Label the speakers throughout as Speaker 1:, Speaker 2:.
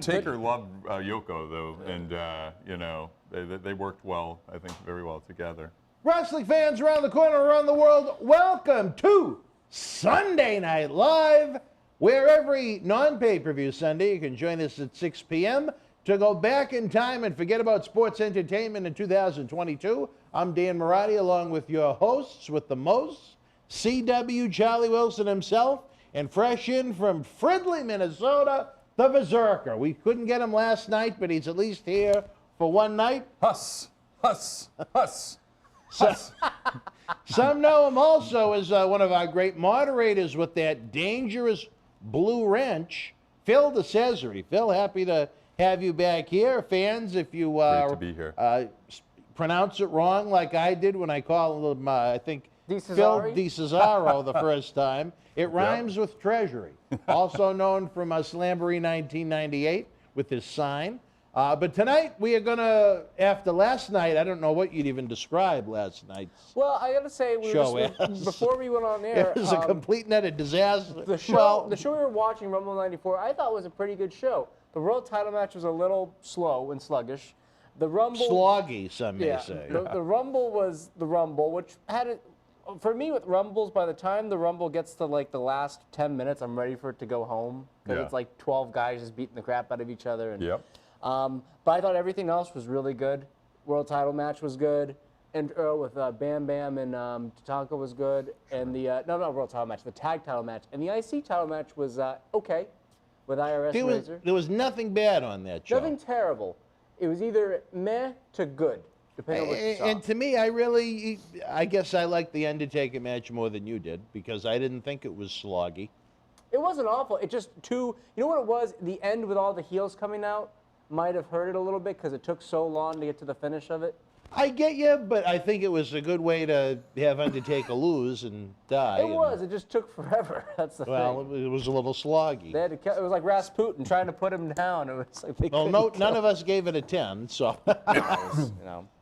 Speaker 1: Taker loved Yoko, though, and, you know, they worked well, I think, very well together.
Speaker 2: Wrestling fans around the corner, around the world, welcome to Sunday Night Live, where every non-pay-per-view Sunday you can join us at 6 p.m. to go back in time and forget about sports entertainment in 2022. I'm Dan Marotti, along with your hosts with the most, CW Charlie Wilson himself, and fresh in from Fridley, Minnesota, the Berzerker. We couldn't get him last night, but he's at least here for one night.
Speaker 1: Huss, huss, huss.
Speaker 2: Some know him also as one of our great moderators with that dangerous blue wrench, Phil DeCesare. Phil, happy to have you back here. Fans, if you
Speaker 1: Great to be here.
Speaker 2: Pronounce it wrong like I did when I called him, I think, Phil DeCesaro the first time, it rhymes with Treasury. Also known from Slamboree 1998 with his sign. But tonight we are going to, after last night, I don't know what you'd even describe last night's
Speaker 3: Well, I got to say, before we went on air,
Speaker 2: it was a complete and utter disaster.
Speaker 3: The show we were watching, Rumble 94, I thought was a pretty good show. The world title match was a little slow and sluggish. The Rumble...
Speaker 2: Sloggy, some may say.
Speaker 3: The Rumble was the Rumble, which had it... For me, with Rumbles, by the time the Rumble gets to, like, the last 10 minutes, I'm ready for it to go home. Because it's like 12 guys just beating the crap out of each other. And, but I thought everything else was really good. World title match was good. And with Bam Bam and Tatanka was good. And the, not world title match, the tag title match. And the IC title match was okay with IRS Razor.
Speaker 2: There was nothing bad on that show.
Speaker 3: Nothing terrible. It was either meh to good.
Speaker 2: And to me, I guess I liked the Undertaker match more than you did because I didn't think it was sloggy.
Speaker 3: It wasn't awful. It just you know what it was? The end with all the heels coming out might have hurt it a little bit because it took so long to get to the finish of it.
Speaker 2: I get you, but I think it was a good way to have Undertaker lose and die.
Speaker 3: It was. It just took forever. That's the thing.
Speaker 2: Well, it was a little sloggy.
Speaker 3: They had to, it was like Rasputin trying to put him down. It was like
Speaker 2: none of us gave it a 10, so.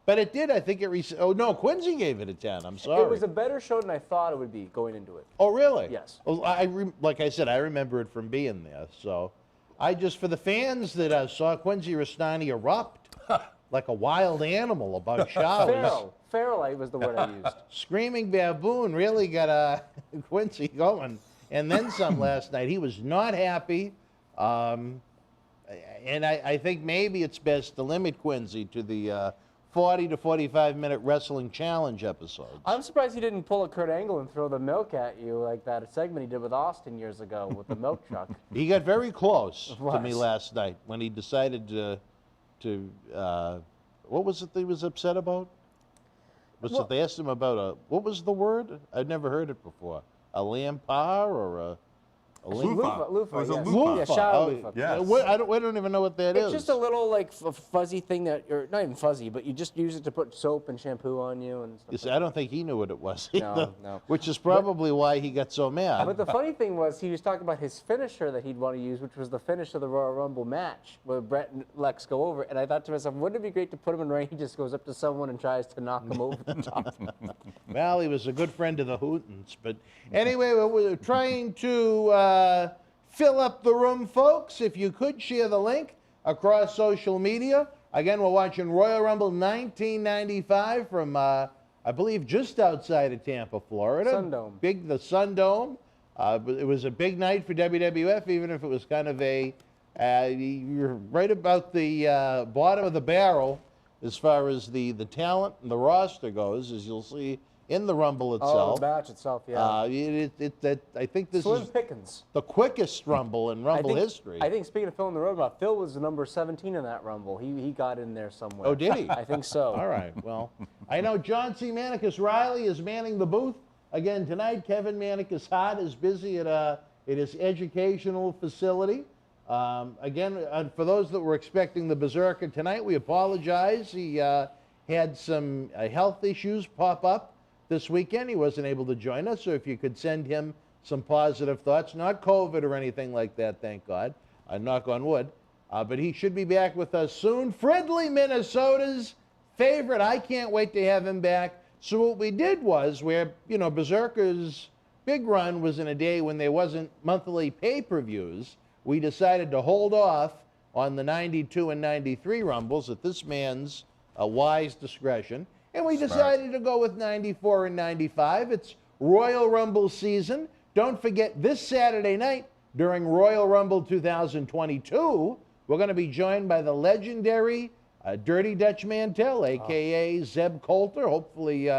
Speaker 2: But it did. I think it. Oh no, Quincy gave it a 10. I'm sorry.
Speaker 3: It was a better show than I thought it would be going into it.
Speaker 2: Oh really?
Speaker 3: Yes.
Speaker 2: Well, like I said, I remember it from being there. So, I just for the fans that saw Quincy Rastani erupt like a wild animal about showers.
Speaker 3: Feral was the word I used.
Speaker 2: Screaming baboon really got Quincy going, and then some last night. He was not happy, and I think maybe it's best to limit Quincy to the 40 to 45-minute wrestling challenge episodes.
Speaker 3: I'm surprised he didn't pull a Kurt Angle and throw the milk at you like that segment he did with Austin years ago with the milk truck.
Speaker 2: He got very close to me last night when he decided to what was it that he was upset about? They asked him about what was the word? I'd never heard it before. A lampar or a
Speaker 3: Loofah.
Speaker 1: It was a
Speaker 3: Yes.
Speaker 1: loofah.
Speaker 3: Yeah, shower loofah.
Speaker 1: Yes.
Speaker 2: I don't even know what that is.
Speaker 3: It's just a little like fuzzy thing that, or not even fuzzy, but you just use it to put soap and shampoo on you and stuff.
Speaker 2: I don't think he knew what it was either,
Speaker 3: no.
Speaker 2: which is probably why he got so mad.
Speaker 3: But the funny thing was he was talking about his finisher that he'd want to use, which was the finish of the Royal Rumble match where Brett and Lex go over. And I thought to myself, wouldn't it be great to put him in ring? He just goes up to someone and tries to knock him over the top.
Speaker 2: Well, he was a good friend of the Hootens. But anyway, we're trying to fill up the room, folks. If you could share the link across social media. Again, we're watching Royal Rumble 1995 from, I believe, just outside of Tampa, Florida.
Speaker 3: Sundome.
Speaker 2: The Sundome. It was a big night for WWF, even if it was kind of you're right about the bottom of the barrel as far as the talent and the roster goes, as you'll see in the Rumble itself.
Speaker 3: Oh, the match itself, yeah.
Speaker 2: I think this
Speaker 3: Slim
Speaker 2: is
Speaker 3: Pickens.
Speaker 2: the quickest Rumble in Rumble history.
Speaker 3: I think, speaking of Phil in the road, Phil was number 17 in that Rumble. He got in there somewhere.
Speaker 2: Oh, did he?
Speaker 3: I think so.
Speaker 2: All right, well, I know John C. Manicus Riley is manning the booth again tonight. Kevin Manicus Hart is busy at his educational facility. Again, for those that were expecting the Berzerker tonight, we apologize. He had some health issues pop up this weekend. He wasn't able to join us, so if you could send him some positive thoughts, not COVID or anything like that, thank God, knock on wood, but he should be back with us soon. Fridley, Minnesota's favorite. I can't wait to have him back. So what we did was, Berzerker's big run was in a day when there wasn't monthly pay-per-views, we decided to hold off on the 92 and 93 Rumbles at this man's wise discretion. And we decided to go with 94 and 95. It's Royal Rumble season. Don't forget, this Saturday night during Royal Rumble 2022, we're going to be joined by the legendary Dirty Dutch Mantel, a.k.a. Zeb Coulter. Hopefully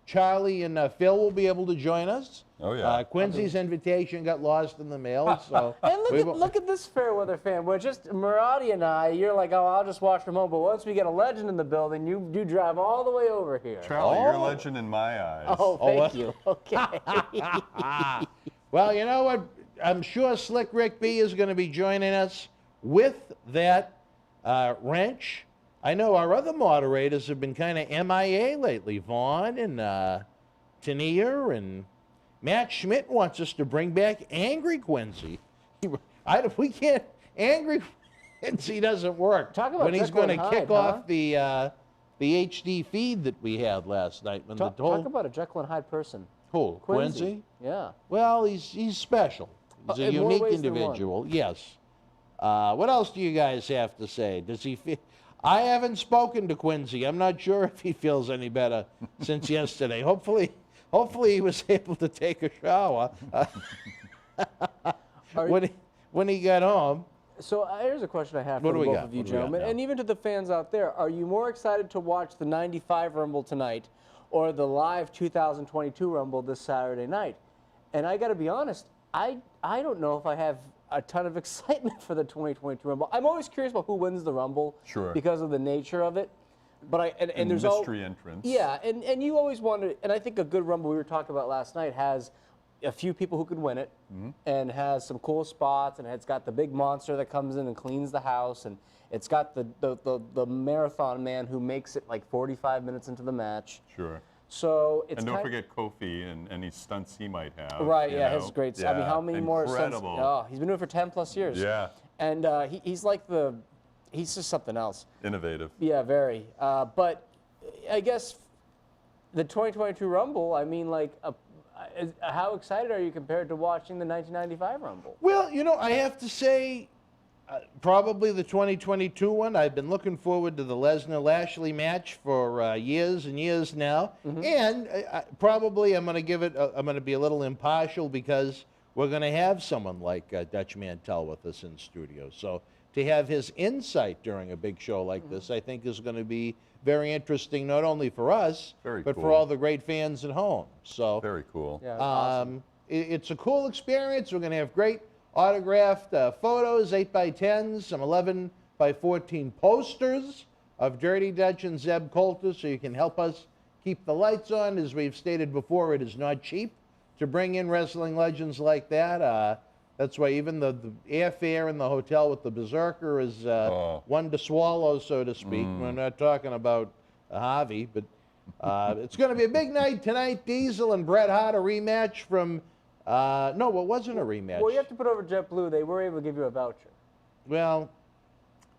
Speaker 2: Charlie and Phil will be able to join us.
Speaker 1: Oh, yeah.
Speaker 2: Quincy's invitation got lost in the mail. So
Speaker 3: And look at this fair weather fan. We're just Maradi and I. You're like, oh, I'll just watch from home. But once we get a legend in the building, you drive all the way over here.
Speaker 1: Charlie, you're a legend in my eyes.
Speaker 3: Oh, thank you. Okay.
Speaker 2: Well, you know what? I'm sure Slick Rick B is going to be joining us with that wrench. I know our other moderators have been kind of MIA lately. Vaughn and Tania and Matt Schmidt wants us to bring back Angry Quincy. We can't. Angry Quincy doesn't work.
Speaker 3: Talk about
Speaker 2: when he's
Speaker 3: Jekyll
Speaker 2: going
Speaker 3: and
Speaker 2: to
Speaker 3: Hyde,
Speaker 2: kick off the HD feed that we had last night. When
Speaker 3: Talk about a Jekyll and Hyde person.
Speaker 2: Who? Quincy?
Speaker 3: Yeah.
Speaker 2: Well, he's special. He's a
Speaker 3: in more
Speaker 2: unique
Speaker 3: ways than one.
Speaker 2: individual. Yes. What else do you guys have to say? Does he feel? I haven't spoken to Quincy. I'm not sure if he feels any better since yesterday. Hopefully he was able to take a shower when he got home.
Speaker 3: So here's a question I have
Speaker 2: What
Speaker 3: for
Speaker 2: do we
Speaker 3: both
Speaker 2: got?
Speaker 3: of you
Speaker 2: What do we got
Speaker 3: gentlemen,
Speaker 2: now?
Speaker 3: and even to the fans out there. Are you more excited to watch the 95 Rumble tonight or the live 2022 Rumble this Saturday night? And I got to be honest, I don't know if I have a ton of excitement for the 2022 Rumble. I'm always curious about who wins the Rumble because of the nature of it. But and there's
Speaker 1: mystery entrance.
Speaker 3: Yeah, and you always wanted, and I think a good Rumble we were talking about last night has a few people who could win it and has some cool spots, and it's got the big monster that comes in and cleans the house, and it's got the marathon man who makes it like 45 minutes into the match.
Speaker 1: Sure.
Speaker 3: So it's
Speaker 1: And don't forget Kofi and any stunts he might have.
Speaker 3: right.
Speaker 1: you
Speaker 3: Yeah,
Speaker 1: know?
Speaker 3: his great.
Speaker 1: Yeah,
Speaker 3: I mean, how many more stunts?
Speaker 1: incredible.
Speaker 3: Oh, he's been doing it for 10 plus years.
Speaker 1: Yeah.
Speaker 3: And he's like he's just something else.
Speaker 1: Innovative.
Speaker 3: Yeah, very. But I guess the 2022 Rumble, I mean, like, how excited are you compared to watching the 1995 Rumble?
Speaker 2: Well, you know, I have to say, probably the 2022 one. I've been looking forward to the Lesnar-Lashley match for years and years now. And probably I'm going to give it, I'm going to be a little impartial because we're going to have someone like Dutch Mantel with us in studio. So to have his insight during a big show like this, I think is going to be very interesting, not only for us, but for all the great fans at home. So
Speaker 1: Very cool.
Speaker 3: Yeah, awesome.
Speaker 2: it's a cool experience. We're going to have great autographed photos, 8x10s, some 11x14 posters of Dirty Dutch and Zeb Coulter, so you can help us keep the lights on. As we've stated before, it is not cheap to bring in wrestling legends like that. That's why even the airfare in the hotel with the Berzerker is one to swallow, so to speak. We're not talking about Harvey, but it's going to be a big night tonight. Diesel and Bret Hart, a rematch from... no, it wasn't a rematch.
Speaker 3: Well, you have to put over JetBlue. They were able to give you a voucher.
Speaker 2: Well,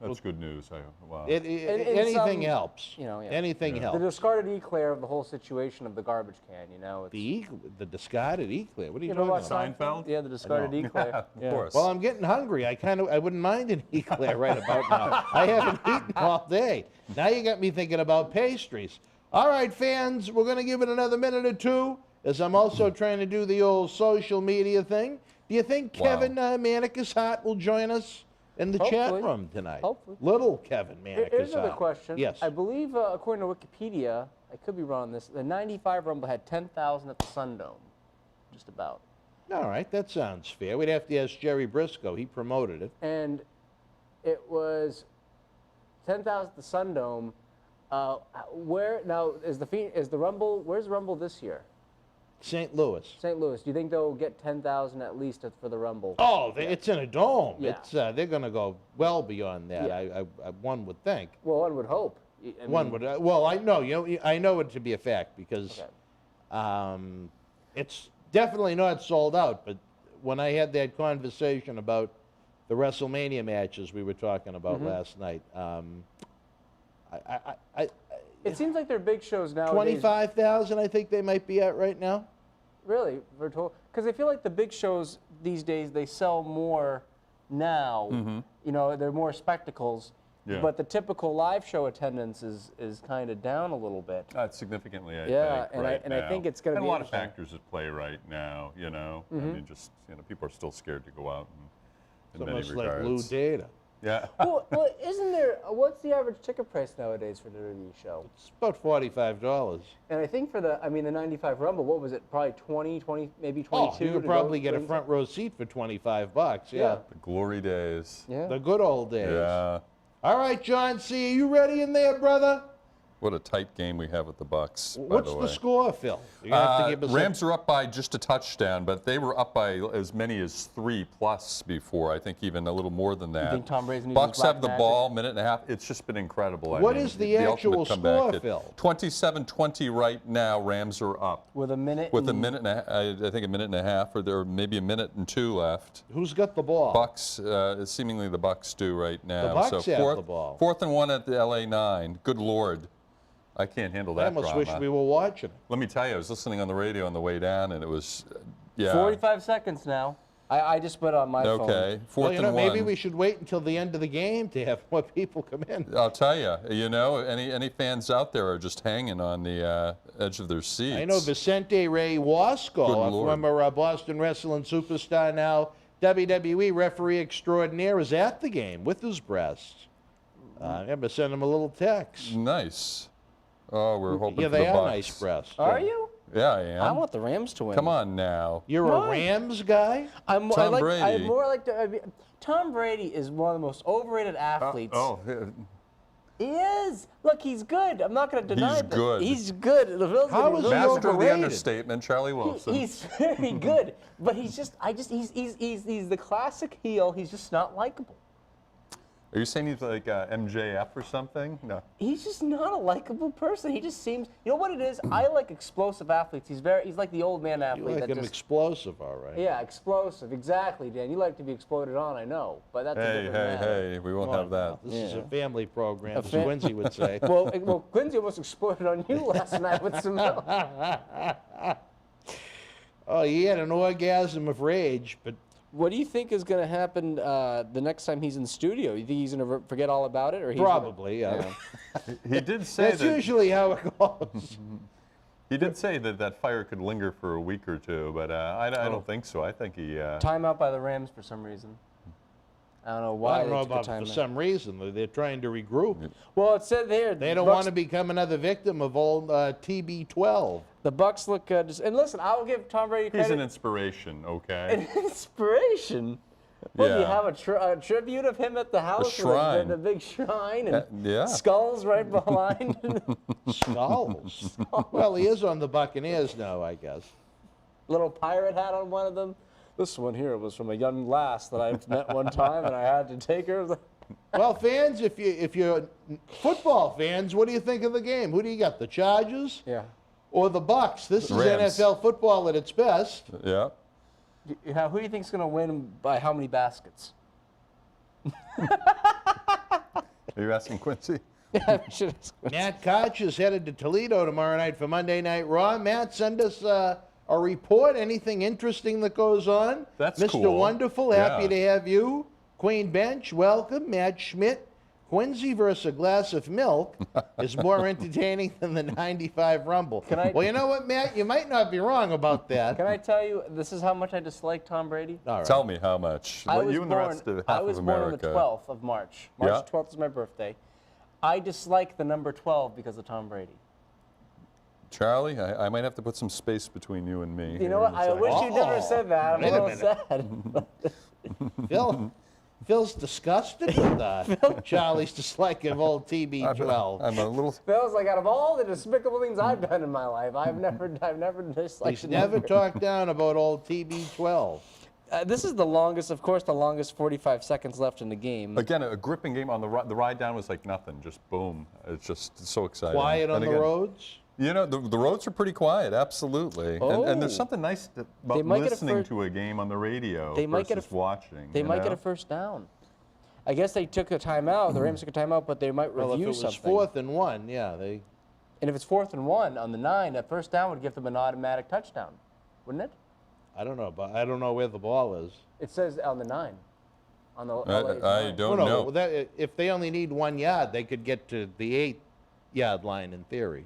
Speaker 1: That's good news. Wow.
Speaker 2: anything helps.
Speaker 3: You know, yeah.
Speaker 2: Anything
Speaker 3: The
Speaker 2: helps.
Speaker 3: discarded eclair of the whole situation of the garbage can, you know. It's,
Speaker 2: The discarded eclair. What are you
Speaker 3: ever
Speaker 2: talking
Speaker 3: watch
Speaker 2: about?
Speaker 1: Seinfeld?
Speaker 3: Yeah, the discarded
Speaker 1: I know.
Speaker 3: eclair.
Speaker 1: Of course.
Speaker 2: Well, I'm getting hungry. I wouldn't mind an eclair right about now. I haven't eaten all day. Now you got me thinking about pastries. All right, fans, we're going to give it another minute or two, as I'm also trying to do the old social media thing. Do you think Kevin Manicus Hart will join us in the chat
Speaker 3: Hopefully.
Speaker 2: room tonight?
Speaker 3: Hopefully.
Speaker 2: Little Kevin Manicus
Speaker 3: Here's another
Speaker 2: Hart.
Speaker 3: question.
Speaker 2: Yes.
Speaker 3: I believe, according to Wikipedia, I could be wrong on this, the 95 Rumble had 10,000 at the Sundome. Just about.
Speaker 2: All right, that sounds fair. We'd have to ask Jerry Briscoe. He promoted it.
Speaker 3: And it was 10,000 at the Sundome. Where now is the Rumble? Where's the Rumble this year?
Speaker 2: St. Louis.
Speaker 3: St. Louis. Do you think they'll get 10,000 at least for the Rumble?
Speaker 2: Oh, it's in a dome.
Speaker 3: Yeah.
Speaker 2: It's they're going to go well beyond that.
Speaker 3: Yeah.
Speaker 2: One would think.
Speaker 3: Well, one would hope. I mean,
Speaker 2: One would. Well, I know. I know it to be a fact because it's definitely not sold out. But when I had that conversation about the WrestleMania matches we were talking about last night,
Speaker 3: it seems like they're big shows nowadays.
Speaker 2: 25,000, I think they might be at right now.
Speaker 3: Really, because I feel like the big shows these days they sell more now. You know, there are more spectacles.
Speaker 1: Yeah.
Speaker 3: But the typical live show attendance is kind of down a little bit.
Speaker 1: Significantly, I
Speaker 3: Yeah,
Speaker 1: think, right
Speaker 3: and I
Speaker 1: now.
Speaker 3: think it's going to
Speaker 1: And
Speaker 3: be
Speaker 1: a lot of
Speaker 3: interesting.
Speaker 1: factors at play right now, you know. I mean, just, you know, people are still scared to go out in many
Speaker 2: Almost like
Speaker 1: regards.
Speaker 2: Lou Data.
Speaker 1: Yeah.
Speaker 3: Well, isn't there? What's the average ticket price nowadays for the WWE show?
Speaker 2: It's about $45.
Speaker 3: And I think for the 95 Rumble, what was it? Probably 20, maybe 22.
Speaker 2: Oh, you
Speaker 3: to
Speaker 2: could
Speaker 3: go
Speaker 2: probably get a
Speaker 3: ringside?
Speaker 2: front row seat for $25. Yeah.
Speaker 1: The glory days.
Speaker 3: Yeah.
Speaker 2: The good old days.
Speaker 1: Yeah.
Speaker 2: All right, John C., are you ready in there, brother?
Speaker 1: What a tight game we have with the Bucks, by
Speaker 2: What's
Speaker 1: the
Speaker 2: the
Speaker 1: way.
Speaker 2: score, Phil? You have to give us
Speaker 1: Rams are up by just a touchdown, but they were up by as many as 3+ before. I think even a little more than that.
Speaker 3: think Tom Brady's gonna use
Speaker 1: Bucks
Speaker 3: his
Speaker 1: have the
Speaker 3: black
Speaker 1: ball, minute and a half. It's just been incredible.
Speaker 2: What
Speaker 1: I mean,
Speaker 2: is the actual
Speaker 1: ultimate comeback
Speaker 2: score,
Speaker 1: hit.
Speaker 2: Phil?
Speaker 1: 27-20 right now. Rams are up.
Speaker 3: With a minute.
Speaker 1: With a minute and I think a minute and a half, or there maybe a minute and 2 left.
Speaker 2: Who's got the ball?
Speaker 1: Bucks, seemingly the Bucks do right now.
Speaker 2: The Bucks
Speaker 1: so
Speaker 2: have
Speaker 1: fourth,
Speaker 2: the ball.
Speaker 1: 4th and 1 at the LA 9. Good Lord. I can't handle that
Speaker 2: I almost
Speaker 1: drama.
Speaker 2: wish we were watching.
Speaker 1: Let me tell you, I was listening on the radio on the way down, and it was, yeah.
Speaker 3: 45 seconds now. I just put it on my phone.
Speaker 1: Okay, 4th
Speaker 2: Well, you know,
Speaker 1: and
Speaker 2: maybe
Speaker 1: 1.
Speaker 2: we should wait until the end of the game to have more people come in.
Speaker 1: I'll tell you, you know, any fans out there are just hanging on the edge of their seats.
Speaker 2: I know Vicente Ray Wasco,
Speaker 1: Good
Speaker 2: a
Speaker 1: Lord.
Speaker 2: former Boston wrestling superstar, now WWE referee extraordinaire, is at the game with his breast. I remember sending him a little text.
Speaker 1: Nice. Oh, we're hoping
Speaker 2: Yeah,
Speaker 1: for the
Speaker 2: they are
Speaker 1: Bucks.
Speaker 2: nice breasts.
Speaker 3: Are
Speaker 2: yeah.
Speaker 3: you?
Speaker 1: Yeah, I am.
Speaker 3: I want the Rams to win.
Speaker 1: Come on now.
Speaker 2: You're
Speaker 3: Why?
Speaker 2: a Rams guy?
Speaker 3: I'm
Speaker 1: Tom
Speaker 3: I
Speaker 1: Brady.
Speaker 3: more like Tom Brady is one of the most overrated athletes. He is. Look, he's good. I'm not going to deny
Speaker 1: He's
Speaker 3: that.
Speaker 1: good.
Speaker 3: He's good. The Bills
Speaker 2: How
Speaker 3: are
Speaker 2: is he
Speaker 3: really
Speaker 1: Master of the
Speaker 2: overrated?
Speaker 1: understatement, Charlie Wilson.
Speaker 3: He's very good, but he's the classic heel. He's just not likable.
Speaker 1: Are you saying he's like MJF or something? No.
Speaker 3: He's just not a likable person. He just seems. You know what it is? I like explosive athletes. He's like the old man
Speaker 2: You
Speaker 3: athlete
Speaker 2: like
Speaker 3: that
Speaker 2: him
Speaker 3: just.
Speaker 2: Explosive, all right.
Speaker 3: Yeah, explosive. Exactly, Dan. You like to be exploded on, I know, but that's a
Speaker 1: Hey,
Speaker 3: different
Speaker 1: hey,
Speaker 3: matter.
Speaker 1: hey, we won't
Speaker 2: Come
Speaker 1: have
Speaker 2: on
Speaker 1: that.
Speaker 2: now. This is
Speaker 3: Yeah.
Speaker 2: a family program, as
Speaker 3: fa-
Speaker 2: Quincy would say.
Speaker 3: Well, Quincy almost exploded on you last night with some milk.
Speaker 2: Oh, he had an orgasm of rage, but
Speaker 3: What do you think is going to happen the next time he's in the studio? You think he's going to forget all about it, or he's
Speaker 2: probably, yeah.
Speaker 1: He did say
Speaker 2: That's
Speaker 1: that.
Speaker 2: usually how it goes.
Speaker 1: He did say that that fire could linger for a week or two, but I
Speaker 2: Oh.
Speaker 1: don't think so. I think he.
Speaker 3: Timeout by the Rams for some reason. I don't know why
Speaker 2: I don't know
Speaker 3: they took a
Speaker 2: about for
Speaker 3: timeout.
Speaker 2: some reason. They're trying to regroup.
Speaker 3: Well, it said there.
Speaker 2: They don't want to become another victim of old TB12.
Speaker 3: The Bucks look good. And listen, I will give Tom Brady
Speaker 1: He's
Speaker 3: credit.
Speaker 1: an inspiration, okay?
Speaker 3: An inspiration. What, do you
Speaker 1: Yeah.
Speaker 3: have a tribute of him at the house? with
Speaker 1: shrine.
Speaker 3: The big shrine and
Speaker 1: Yeah.
Speaker 3: skulls right behind.
Speaker 2: Skulls. Well, he is on the Buccaneers now, I guess.
Speaker 3: Little pirate hat on one of them. This one here was from a young lass that I met one time, and I had to take her.
Speaker 2: Well, fans, if you're football fans, what do you think of the game? Who do you got, the Chargers
Speaker 3: Yeah.
Speaker 2: or the Bucks? This is
Speaker 1: Rams.
Speaker 2: NFL football at its best.
Speaker 1: Yeah.
Speaker 3: Who do you think's going to win by how many baskets?
Speaker 1: Are you asking Quincy?
Speaker 3: Yeah, I should ask.
Speaker 2: Matt Koch is headed to Toledo tomorrow night for Monday Night Raw. Matt, send us a report, anything interesting that goes on.
Speaker 1: That's
Speaker 2: Mr.
Speaker 1: cool.
Speaker 2: Wonderful, happy
Speaker 1: Yeah.
Speaker 2: to have you. Queen Bench, welcome. Matt Schmidt. Quincy versus a glass of milk is more entertaining than the 95 Rumble. Well, you know what, Matt? You might not be wrong about that.
Speaker 3: Can I tell you, this is how much I dislike Tom Brady?
Speaker 2: All right.
Speaker 1: Tell me how much.
Speaker 3: I was
Speaker 1: you and the
Speaker 3: born,
Speaker 1: rest of half
Speaker 3: I was
Speaker 1: of
Speaker 3: born
Speaker 1: America.
Speaker 3: on the 12th of March. March
Speaker 1: Yeah.
Speaker 3: 12th is my birthday. I dislike the number 12 because of Tom Brady.
Speaker 1: Charlie, I might have to put some space between you and me.
Speaker 3: You
Speaker 1: here
Speaker 3: know what?
Speaker 1: in a
Speaker 3: I
Speaker 1: second.
Speaker 3: wish you never said that. I'm
Speaker 2: Wait
Speaker 3: a
Speaker 2: a
Speaker 3: little sad.
Speaker 2: Phil's disgusted with Charlie's dislike of old TB12.
Speaker 1: I'm a little.
Speaker 3: Feels like out of all the despicable things I've done in my life, I've never disliked
Speaker 2: He's
Speaker 3: the
Speaker 2: never
Speaker 3: number.
Speaker 2: talked down about old TB12.
Speaker 3: This is the longest, of course, the longest 45 seconds left in the game.
Speaker 1: Again, a gripping game on the ride down was like nothing, just boom. It's just so exciting.
Speaker 2: Quiet on
Speaker 1: And
Speaker 2: the
Speaker 1: again,
Speaker 2: roads.
Speaker 1: You know, the roads are pretty quiet, absolutely. And there's
Speaker 3: Oh.
Speaker 1: something nice
Speaker 3: They
Speaker 1: about
Speaker 3: might get a
Speaker 1: listening
Speaker 3: first-
Speaker 1: to a game on the radio
Speaker 3: They might
Speaker 1: versus
Speaker 3: get a-
Speaker 1: watching.
Speaker 3: They
Speaker 1: you
Speaker 3: might
Speaker 1: know?
Speaker 3: get a first down. I guess they took a timeout. The Rams took a timeout, but they might
Speaker 2: Well, if
Speaker 3: review
Speaker 2: it was
Speaker 3: something.
Speaker 2: 4th and 1, yeah, they.
Speaker 3: And if it's 4th and 1 on the 9, that first down would give them an automatic touchdown, wouldn't it?
Speaker 2: I don't know, but I don't know where the ball is.
Speaker 3: It says on the 9. on the LA's
Speaker 1: I
Speaker 3: line.
Speaker 1: don't
Speaker 2: Well,
Speaker 1: know.
Speaker 2: no, if they only need 1 yard, they could get to the 8-yard line in theory.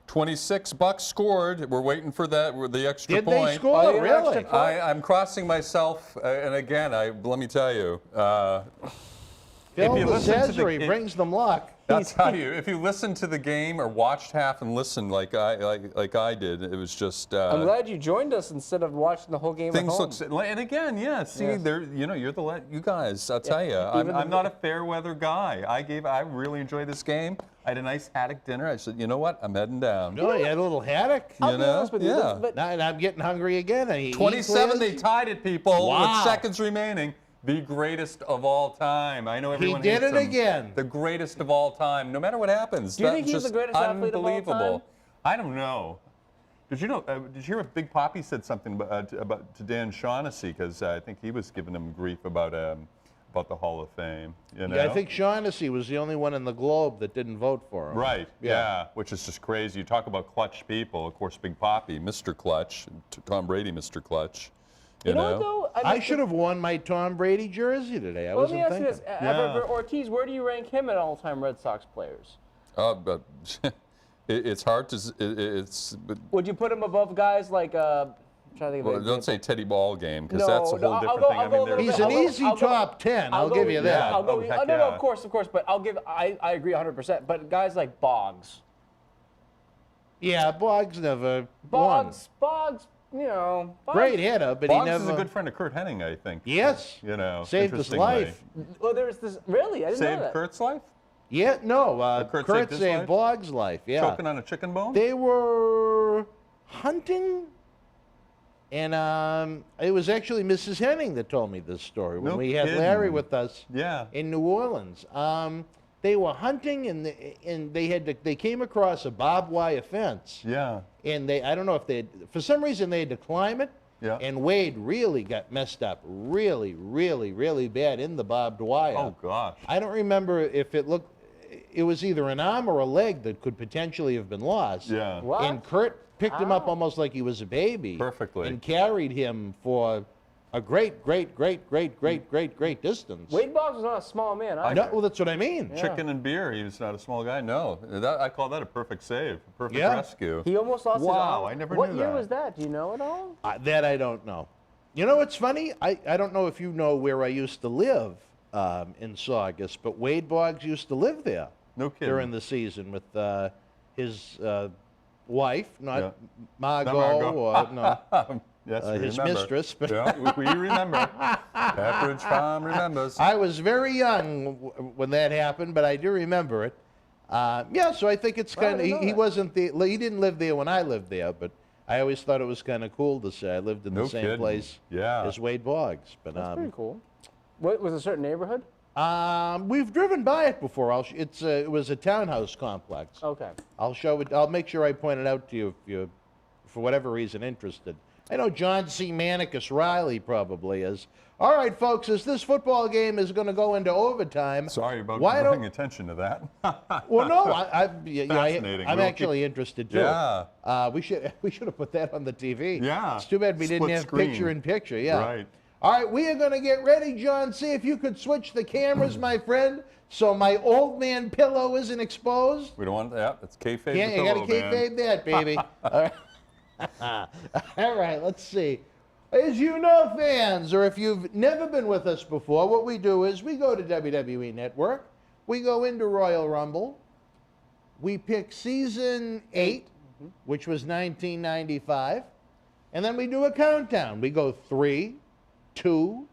Speaker 1: $26 scored. We're waiting for that, the extra
Speaker 2: Did
Speaker 1: point.
Speaker 2: they score?
Speaker 3: Oh, they got an
Speaker 2: Really?
Speaker 3: extra point?
Speaker 1: I'm crossing myself, and again, let me tell you,
Speaker 2: Phil
Speaker 1: you listen to the-
Speaker 2: Berzerker brings them luck.
Speaker 1: I'll tell you, if you listened to the game or watched half and listened like I did, it was just.
Speaker 3: I'm glad you joined us instead of watching the whole game at
Speaker 1: Things
Speaker 3: home.
Speaker 1: look, and again, yeah. See,
Speaker 3: Yes.
Speaker 1: you're you guys. I'll tell you, I'm not a fair weather guy. I really enjoyed this game. I had a nice haddock dinner. I said, you know what, I'm heading down.
Speaker 2: Oh, you had a little haddock?
Speaker 3: I'll
Speaker 1: You
Speaker 3: be
Speaker 1: know?
Speaker 3: honest with you,
Speaker 1: Yeah.
Speaker 3: but
Speaker 2: Now, and I'm getting hungry again.
Speaker 1: 27, they tied it, people,
Speaker 2: Wow.
Speaker 1: with seconds remaining. The greatest of all time. I know everyone
Speaker 2: did
Speaker 1: hates
Speaker 2: it
Speaker 1: him.
Speaker 2: again.
Speaker 1: The greatest of all time, no matter what happens.
Speaker 3: Do you think
Speaker 1: That's
Speaker 3: he's the
Speaker 1: just
Speaker 3: greatest athlete of all
Speaker 1: unbelievable.
Speaker 3: time?
Speaker 1: I don't know. Did you know? Did you hear what Big Poppy said something to Dan Shaughnessy? Because I think he was giving him grief about the Hall of Fame. You know?
Speaker 2: Yeah, I think Shaughnessy was the only one in the globe that didn't vote for him.
Speaker 1: Right. Yeah. Which is just crazy. You talk about clutch people. Of course, Big Poppy, Mr. Clutch, Tom Brady, Mr. Clutch. You
Speaker 3: you know
Speaker 1: know?
Speaker 3: what, though?
Speaker 2: I should have worn my Tom Brady jersey today. I
Speaker 3: Let me
Speaker 2: wasn't
Speaker 3: ask you
Speaker 2: thinking.
Speaker 3: this.
Speaker 1: Yeah.
Speaker 3: For Ortiz, where do you rank him at all-time Red Sox players?
Speaker 1: But it's hard to. But,
Speaker 3: Would you put him above guys like, I'm trying to think of
Speaker 1: well,
Speaker 3: an
Speaker 1: don't
Speaker 3: example.
Speaker 1: say Teddy Ball Game, because
Speaker 3: No,
Speaker 1: that's a
Speaker 3: no,
Speaker 1: whole
Speaker 3: I'll
Speaker 1: different
Speaker 3: go-
Speaker 1: thing.
Speaker 3: I'll go a little
Speaker 2: He's
Speaker 3: bit-
Speaker 2: an
Speaker 3: I'll go-
Speaker 2: easy
Speaker 3: I'll go-
Speaker 2: top 10. I'll give you that.
Speaker 3: I'll go,
Speaker 1: Oh, heck
Speaker 3: no,
Speaker 1: yeah.
Speaker 3: of course, but I agree 100%. But guys like Boggs,
Speaker 2: Yeah, Boggs never won.
Speaker 3: Boggs, you know, Boggs,
Speaker 2: Great hitter, but
Speaker 1: Boggs
Speaker 2: he never.
Speaker 1: is a good friend of Kurt Hennig, I think.
Speaker 2: Yes.
Speaker 1: You know,
Speaker 2: Saved his
Speaker 1: interestingly.
Speaker 2: life.
Speaker 3: Well, there's this. Really, I didn't know
Speaker 1: Saved
Speaker 3: that.
Speaker 1: Kurt's life?
Speaker 2: Yeah, no.
Speaker 1: Kurt
Speaker 2: Kurt
Speaker 1: saved his
Speaker 2: saved
Speaker 1: life?
Speaker 2: Boggs' life. Yeah.
Speaker 1: Choking on a chicken bone?
Speaker 2: They were hunting, and it was actually Mrs. Henning that told me this story when
Speaker 1: No
Speaker 2: we had
Speaker 1: kidding.
Speaker 2: Larry with us
Speaker 1: Yeah.
Speaker 2: in New Orleans. They were hunting, and they came across a barbed wire fence,
Speaker 1: Yeah.
Speaker 2: and I don't know if for some reason they had to climb it.
Speaker 1: Yeah.
Speaker 2: And Wade really got messed up, really, really, really bad in the barbed wire.
Speaker 1: Oh, gosh.
Speaker 2: I don't remember if it was either an arm or a leg that could potentially have been lost.
Speaker 1: Yeah.
Speaker 3: What?
Speaker 2: And Kurt picked him up almost like he was a baby.
Speaker 1: Perfectly.
Speaker 2: And carried him for a great distance.
Speaker 3: Wade Boggs was not a small man. Either.
Speaker 2: No, well, that's what I mean.
Speaker 1: Chicken and beer, he was not a small guy. No. I call that a perfect save, a perfect
Speaker 2: Yeah.
Speaker 1: rescue.
Speaker 3: He almost lost his
Speaker 1: Wow,
Speaker 3: arm.
Speaker 1: I never
Speaker 3: What
Speaker 1: knew
Speaker 3: year
Speaker 1: that.
Speaker 3: was that? Do you know at all?
Speaker 2: That I don't know. You know what's funny? I don't know if you know where I used to live in Saugus, but Wade Boggs used to live there
Speaker 1: No kidding.
Speaker 2: during the season with his wife, not
Speaker 1: Yeah.
Speaker 2: Margot,
Speaker 1: Not Margot.
Speaker 2: or no.
Speaker 1: Yes, we
Speaker 2: his
Speaker 1: remember.
Speaker 2: mistress, but-
Speaker 1: Yeah, we remember. Pepperidge Farm remembers.
Speaker 2: I was very young when that happened, but I do remember it. Yeah, so I think it's
Speaker 3: Well, I
Speaker 2: kind of,
Speaker 3: didn't know
Speaker 2: he
Speaker 3: that.
Speaker 2: wasn't he didn't live there when I lived there, but I always thought it was kind of cool to say I lived in
Speaker 1: No
Speaker 2: the same
Speaker 1: kidding.
Speaker 2: place
Speaker 1: Yeah.
Speaker 2: as Wade Boggs. But
Speaker 3: That's pretty cool. What was a certain neighborhood?
Speaker 2: we've driven by it before. It was a townhouse complex.
Speaker 3: Okay.
Speaker 2: I'll show it. I'll make sure I point it out to you if you're, for whatever reason, interested. I know John C. Manicus Riley probably is. All right, folks, as this football game is going to go into overtime.
Speaker 1: Sorry about
Speaker 2: why
Speaker 1: bringing
Speaker 2: don't?
Speaker 1: attention to that.
Speaker 2: Well, no,
Speaker 1: Fascinating.
Speaker 2: I'm
Speaker 1: We'll
Speaker 2: actually interested too.
Speaker 1: Yeah.
Speaker 2: We should have put that on the TV.
Speaker 1: Yeah.
Speaker 2: It's too bad we didn't
Speaker 1: Split
Speaker 2: have
Speaker 1: screen.
Speaker 2: picture in picture. Yeah.
Speaker 1: Right.
Speaker 2: All right, we are going to get ready, John C. If you could switch the cameras, my friend, so my old man pillow isn't exposed.
Speaker 1: We don't want that. It's kayfabe.
Speaker 2: Yeah,
Speaker 1: the
Speaker 2: you got to
Speaker 1: pillow, man.
Speaker 2: kayfabe that, baby. All right. All right, let's see. As you know, fans, or if you've never been with us before, what we do is we go to WWE Network, we go into Royal Rumble, we pick Season 8, which was 1995, and then we do a countdown. We go 3, 2,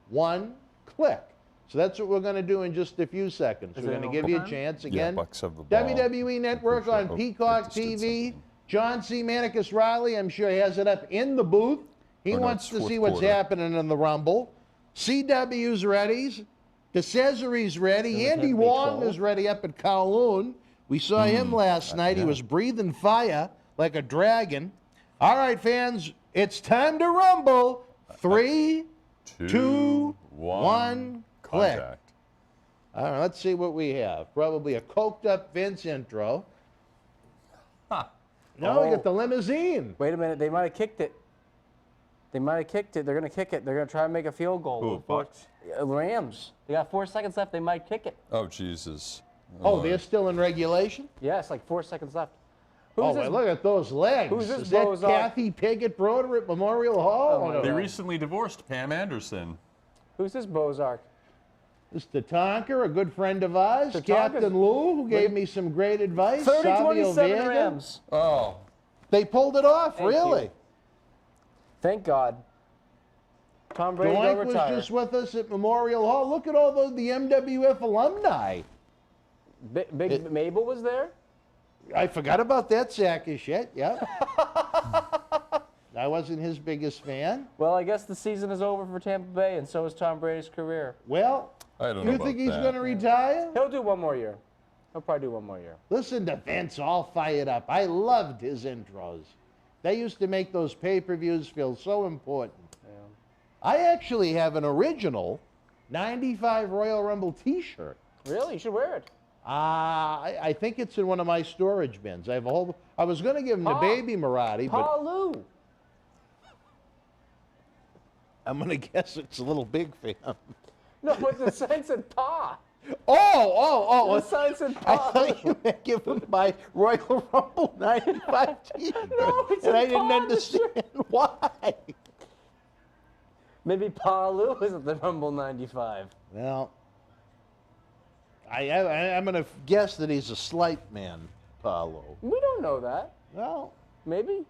Speaker 2: 1, click. So that's what we're going to do in just a few seconds.
Speaker 3: Is
Speaker 2: We're
Speaker 3: it
Speaker 2: going to
Speaker 3: an
Speaker 2: give you a
Speaker 3: overtime?
Speaker 2: chance
Speaker 1: Yeah,
Speaker 2: again.
Speaker 1: Bucks have the ball.
Speaker 2: WWE Network on
Speaker 1: Oh,
Speaker 2: Peacock
Speaker 1: I just did
Speaker 2: TV.
Speaker 1: something.
Speaker 2: John C. Manicus Riley, I'm sure he has it up in the booth. He
Speaker 1: Oh, no,
Speaker 2: wants
Speaker 1: it's
Speaker 2: to
Speaker 1: fourth
Speaker 2: see what's
Speaker 1: quarter.
Speaker 2: happening in the Rumble. CW's ready. DeCesare's ready.
Speaker 3: Does it
Speaker 2: Andy
Speaker 3: have to be
Speaker 2: Wong
Speaker 3: 12?
Speaker 2: is ready up at Kowloon. We saw him last night. He was breathing fire like a dragon. All right, fans, it's time to rumble. 3, 2, 1, click.
Speaker 1: Contact.
Speaker 2: All right, let's see what we have. Probably a coked up Vince intro. Now we
Speaker 3: Oh.
Speaker 2: got the limousine.
Speaker 3: Wait a minute. They might have kicked it. They might have kicked it. They're going to kick it. They're going to try and make a field goal.
Speaker 1: Who, Bucks?
Speaker 3: Rams. They got 4 seconds left. They might kick it.
Speaker 1: Oh, Jesus.
Speaker 2: Oh, they're still in regulation?
Speaker 3: Yes, like 4 seconds left.
Speaker 2: Oh, well, look at those legs.
Speaker 3: Who's this
Speaker 2: Is that
Speaker 3: Bozark?
Speaker 2: Kathy Piggott Broder at Memorial Hall?
Speaker 3: Oh, my
Speaker 1: They
Speaker 3: God.
Speaker 1: recently divorced Pam Anderson.
Speaker 3: Who's this Berzerker?
Speaker 2: This Tatanka, a good friend of ours.
Speaker 3: Tatanka's-
Speaker 2: Captain Lou, who gave me some great advice.
Speaker 3: 30-27
Speaker 2: Vega.
Speaker 3: Rams.
Speaker 1: Oh.
Speaker 2: They pulled it off,
Speaker 3: Thank
Speaker 2: really.
Speaker 3: you. Thank God. Tom Brady
Speaker 2: Doink
Speaker 3: go
Speaker 2: was
Speaker 3: retire.
Speaker 2: just with us at Memorial Hall. Look at all the MWF alumni.
Speaker 3: Big Mabel was there?
Speaker 2: I forgot about that sack of shit, yeah. I wasn't his biggest fan.
Speaker 3: Well, I guess the season is over for Tampa Bay, and so is Tom Brady's career.
Speaker 2: Well,
Speaker 1: I don't know
Speaker 2: you
Speaker 1: about
Speaker 2: think he's
Speaker 1: that.
Speaker 2: going to retire?
Speaker 3: He'll do one more year. He'll probably do one more year.
Speaker 2: Listen to Vince all fired up. I loved his intros. They used to make those pay-per-views feel so important.
Speaker 3: Yeah.
Speaker 2: I actually have an original 95 Royal Rumble t-shirt.
Speaker 3: Really? You should wear it.
Speaker 2: I think it's in one of my storage bins. I have a whole. I was going to give him to
Speaker 3: Pa-
Speaker 2: Baby Marati, but
Speaker 3: Paul
Speaker 2: I'm going to guess it's a little big for him.
Speaker 3: No, but the sign said Pa.
Speaker 2: Oh!
Speaker 3: The sign said
Speaker 2: I
Speaker 3: Pa.
Speaker 2: thought you meant give him my Royal Rumble 95 t-shirt.
Speaker 3: No, it's
Speaker 2: and
Speaker 3: a
Speaker 2: I didn't
Speaker 3: Pa on the
Speaker 2: understand why.
Speaker 3: Maybe Pa Lou is at the Rumble 95.
Speaker 2: Well, I'm going to guess that he's a slight man, Paulo.
Speaker 3: We don't know that.
Speaker 2: Well,
Speaker 3: Maybe.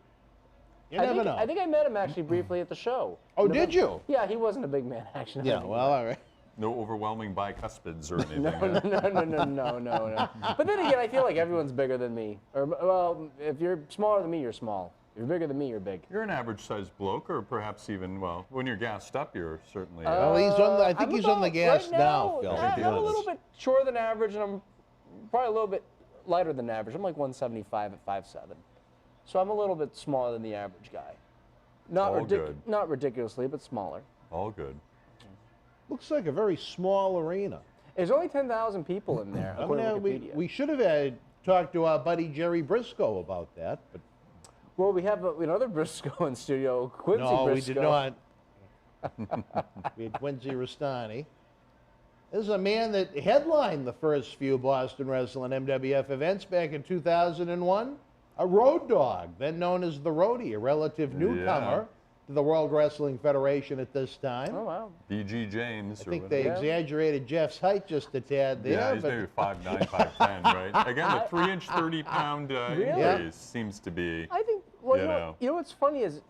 Speaker 2: you never know.
Speaker 3: I think I met him actually briefly at the show.
Speaker 2: Oh, did you?
Speaker 3: Yeah, he wasn't a big man actually.
Speaker 2: Yeah, well, all right.
Speaker 1: No overwhelming bicuspids or anything.
Speaker 3: No. But then again, I feel like everyone's bigger than me. Or well, if you're smaller than me, you're small. If you're bigger than me, you're big.
Speaker 1: You're an average-sized bloke, or perhaps even, well, when you're gassed up, you're certainly.
Speaker 2: Well, he's on the, I think
Speaker 3: I'm
Speaker 2: he's on the
Speaker 3: about-
Speaker 2: gas
Speaker 3: right
Speaker 2: now, Phil.
Speaker 1: I think he
Speaker 3: I'm a
Speaker 1: is.
Speaker 3: little bit shorter than average, and I'm probably a little bit lighter than average. I'm like 175 at 5'7". So I'm a little bit smaller than the average guy.
Speaker 1: All good.
Speaker 3: Not ridiculously, but smaller.
Speaker 1: All good.
Speaker 2: Looks like a very small arena.
Speaker 3: There's only 10,000 people in there, according to Wikipedia.
Speaker 2: We should have talked to our buddy Jerry Briscoe about that, but
Speaker 3: Well, we have another Briscoe in studio, Quincy
Speaker 2: no,
Speaker 3: Briscoe.
Speaker 2: we did not. We had Quincy Rustani. This is a man that headlined the first few Boston Wrestling MWF events back in 2001. A road dog, then known as the Roadie, a relative newcomer to the World Wrestling Federation at this time.
Speaker 3: Oh, wow.
Speaker 1: B.G. James.
Speaker 2: I think they exaggerated Jeff's height just a tad there.
Speaker 1: Yeah, he's
Speaker 2: but
Speaker 1: maybe 5'9", 5'10", right? Again, the 3-inch, 30-pound increase seems to be.
Speaker 3: I think, well,
Speaker 1: You
Speaker 3: you know what's funny is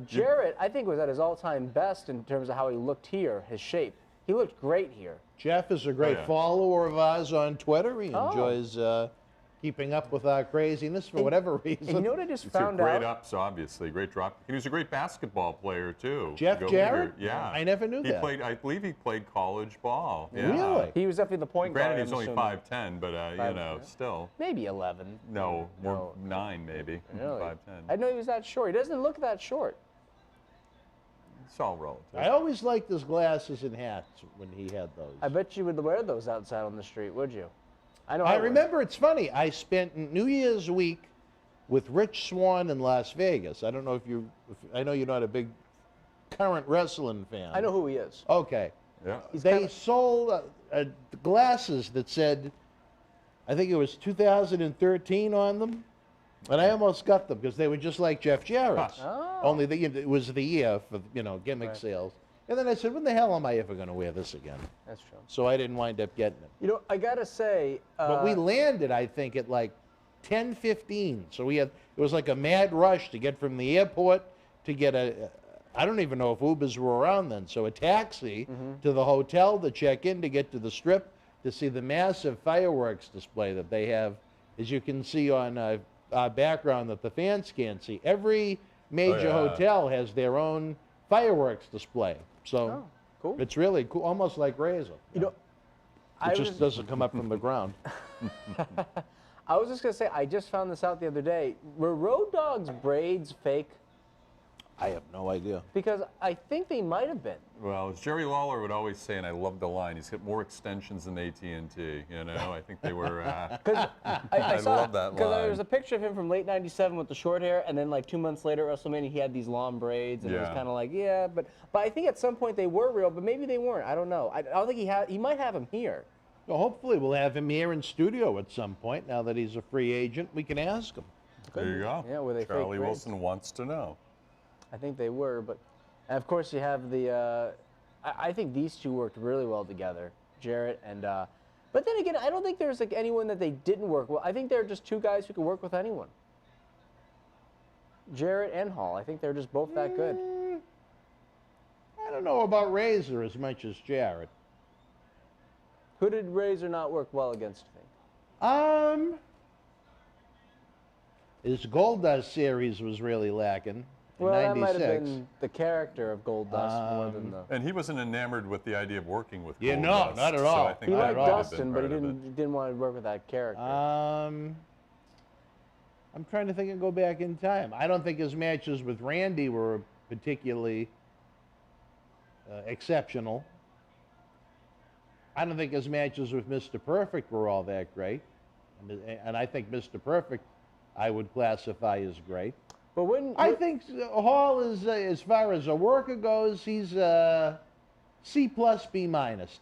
Speaker 3: Jarrett, I think, was at his all-time best in terms of how he looked here, his shape. He looked great here.
Speaker 2: Jeff is a great follower of ours on Twitter. He
Speaker 3: Oh.
Speaker 2: enjoys keeping up with our craziness for whatever reason.
Speaker 3: And you know what I just
Speaker 1: He's
Speaker 3: found
Speaker 1: great
Speaker 3: out?
Speaker 1: ups, obviously. Great drop. He was a great basketball player, too.
Speaker 2: Jeff
Speaker 1: Go
Speaker 2: Jarrett?
Speaker 1: figure. Yeah.
Speaker 2: I never knew
Speaker 1: he
Speaker 2: that.
Speaker 1: Played, I believe he played college ball. Yeah.
Speaker 2: Really?
Speaker 3: He was definitely the point guard.
Speaker 1: Granted, he was
Speaker 3: I'm
Speaker 1: only
Speaker 3: assuming.
Speaker 1: 5'10", but, you know, still.
Speaker 3: Maybe 11.
Speaker 1: No, more 9 maybe.
Speaker 3: Really?
Speaker 1: 5'10".
Speaker 3: I know he was that short. He doesn't look that short.
Speaker 1: It's all relative.
Speaker 2: I always liked his glasses and hats when he had those.
Speaker 3: I bet you would wear those outside on the street, would you? I know.
Speaker 2: I
Speaker 3: would.
Speaker 2: remember, it's funny, I spent New Year's week with Rich Swann in Las Vegas. I don't know I know you're not a big current wrestling fan.
Speaker 3: I know who he is.
Speaker 2: Okay.
Speaker 1: Yeah.
Speaker 2: They sold glasses that said, I think it was 2013 on them, and I almost got them because they were just like Jeff Jarrett's.
Speaker 3: Oh.
Speaker 2: Only it was the year for gimmick
Speaker 3: Right.
Speaker 2: sales. And then I said, when the hell am I ever going to wear this again?
Speaker 3: That's true.
Speaker 2: So I didn't wind up getting it.
Speaker 3: You know, I gotta say.
Speaker 2: But we landed, I think, at like 10:15. So it was like a mad rush to get from the airport to get I don't even know if Ubers were around then. So a taxi to the hotel to check in to get to the Strip to see the massive fireworks display that they have, as you can see on our background that the fans can't see. Every major hotel has their own fireworks display. So
Speaker 3: cool.
Speaker 2: it's really cool, almost like Razor.
Speaker 3: You know,
Speaker 2: It just doesn't come up from the ground.
Speaker 3: I was just gonna say, I just found this out the other day. Were Road Dog's braids fake?
Speaker 2: I have no idea.
Speaker 3: Because I think they might have been.
Speaker 1: Well, as Jerry Lawler would always say, and I love the line, he's got more extensions than AT&T. You know, I think they were.
Speaker 3: Because I saw,
Speaker 1: love that
Speaker 3: Because
Speaker 1: line.
Speaker 3: there was a picture of him from late '97 with the short hair, and then like 2 months later at WrestleMania, he had these long braids, and it was
Speaker 1: Yeah.
Speaker 3: kind of like, yeah, but I think at some point they were real, but maybe they weren't. I don't know. I don't think he might have him here.
Speaker 2: Well, hopefully we'll have him here in studio at some point. Now that he's a free agent, we can ask him.
Speaker 1: There you go.
Speaker 3: Yeah, were they fake
Speaker 1: Charlie
Speaker 3: braids?
Speaker 1: Wilson wants to know.
Speaker 3: I think they were, but and of course you have the. I think these two worked really well together, Jarrett and. But then again, I don't think there's like anyone that they didn't work well. I think they're just two guys who could work with anyone. Jarrett and Hall. I think they're just both that good.
Speaker 2: I don't know about Razor as much as Jarrett.
Speaker 3: Who did Razor not work well against, you think?
Speaker 2: His Goldust series was really lacking. In
Speaker 3: Well, that
Speaker 2: 96.
Speaker 3: might have been the character of Goldust more than the.
Speaker 1: And he wasn't enamored with the idea of working with
Speaker 2: Yeah,
Speaker 1: Goldust,
Speaker 2: no, not at
Speaker 1: so
Speaker 2: all.
Speaker 1: I think
Speaker 3: He
Speaker 1: that
Speaker 3: liked
Speaker 1: might have been
Speaker 3: Dustin, but he
Speaker 1: part of it.
Speaker 3: didn't want to work with that character.
Speaker 2: I'm trying to think and go back in time. I don't think his matches with Randy were particularly exceptional. I don't think his matches with Mr. Perfect were all that great. And I think Mr. Perfect I would classify as great.
Speaker 3: But when
Speaker 2: I think Hall is, as far as a worker goes, he's a C+, B-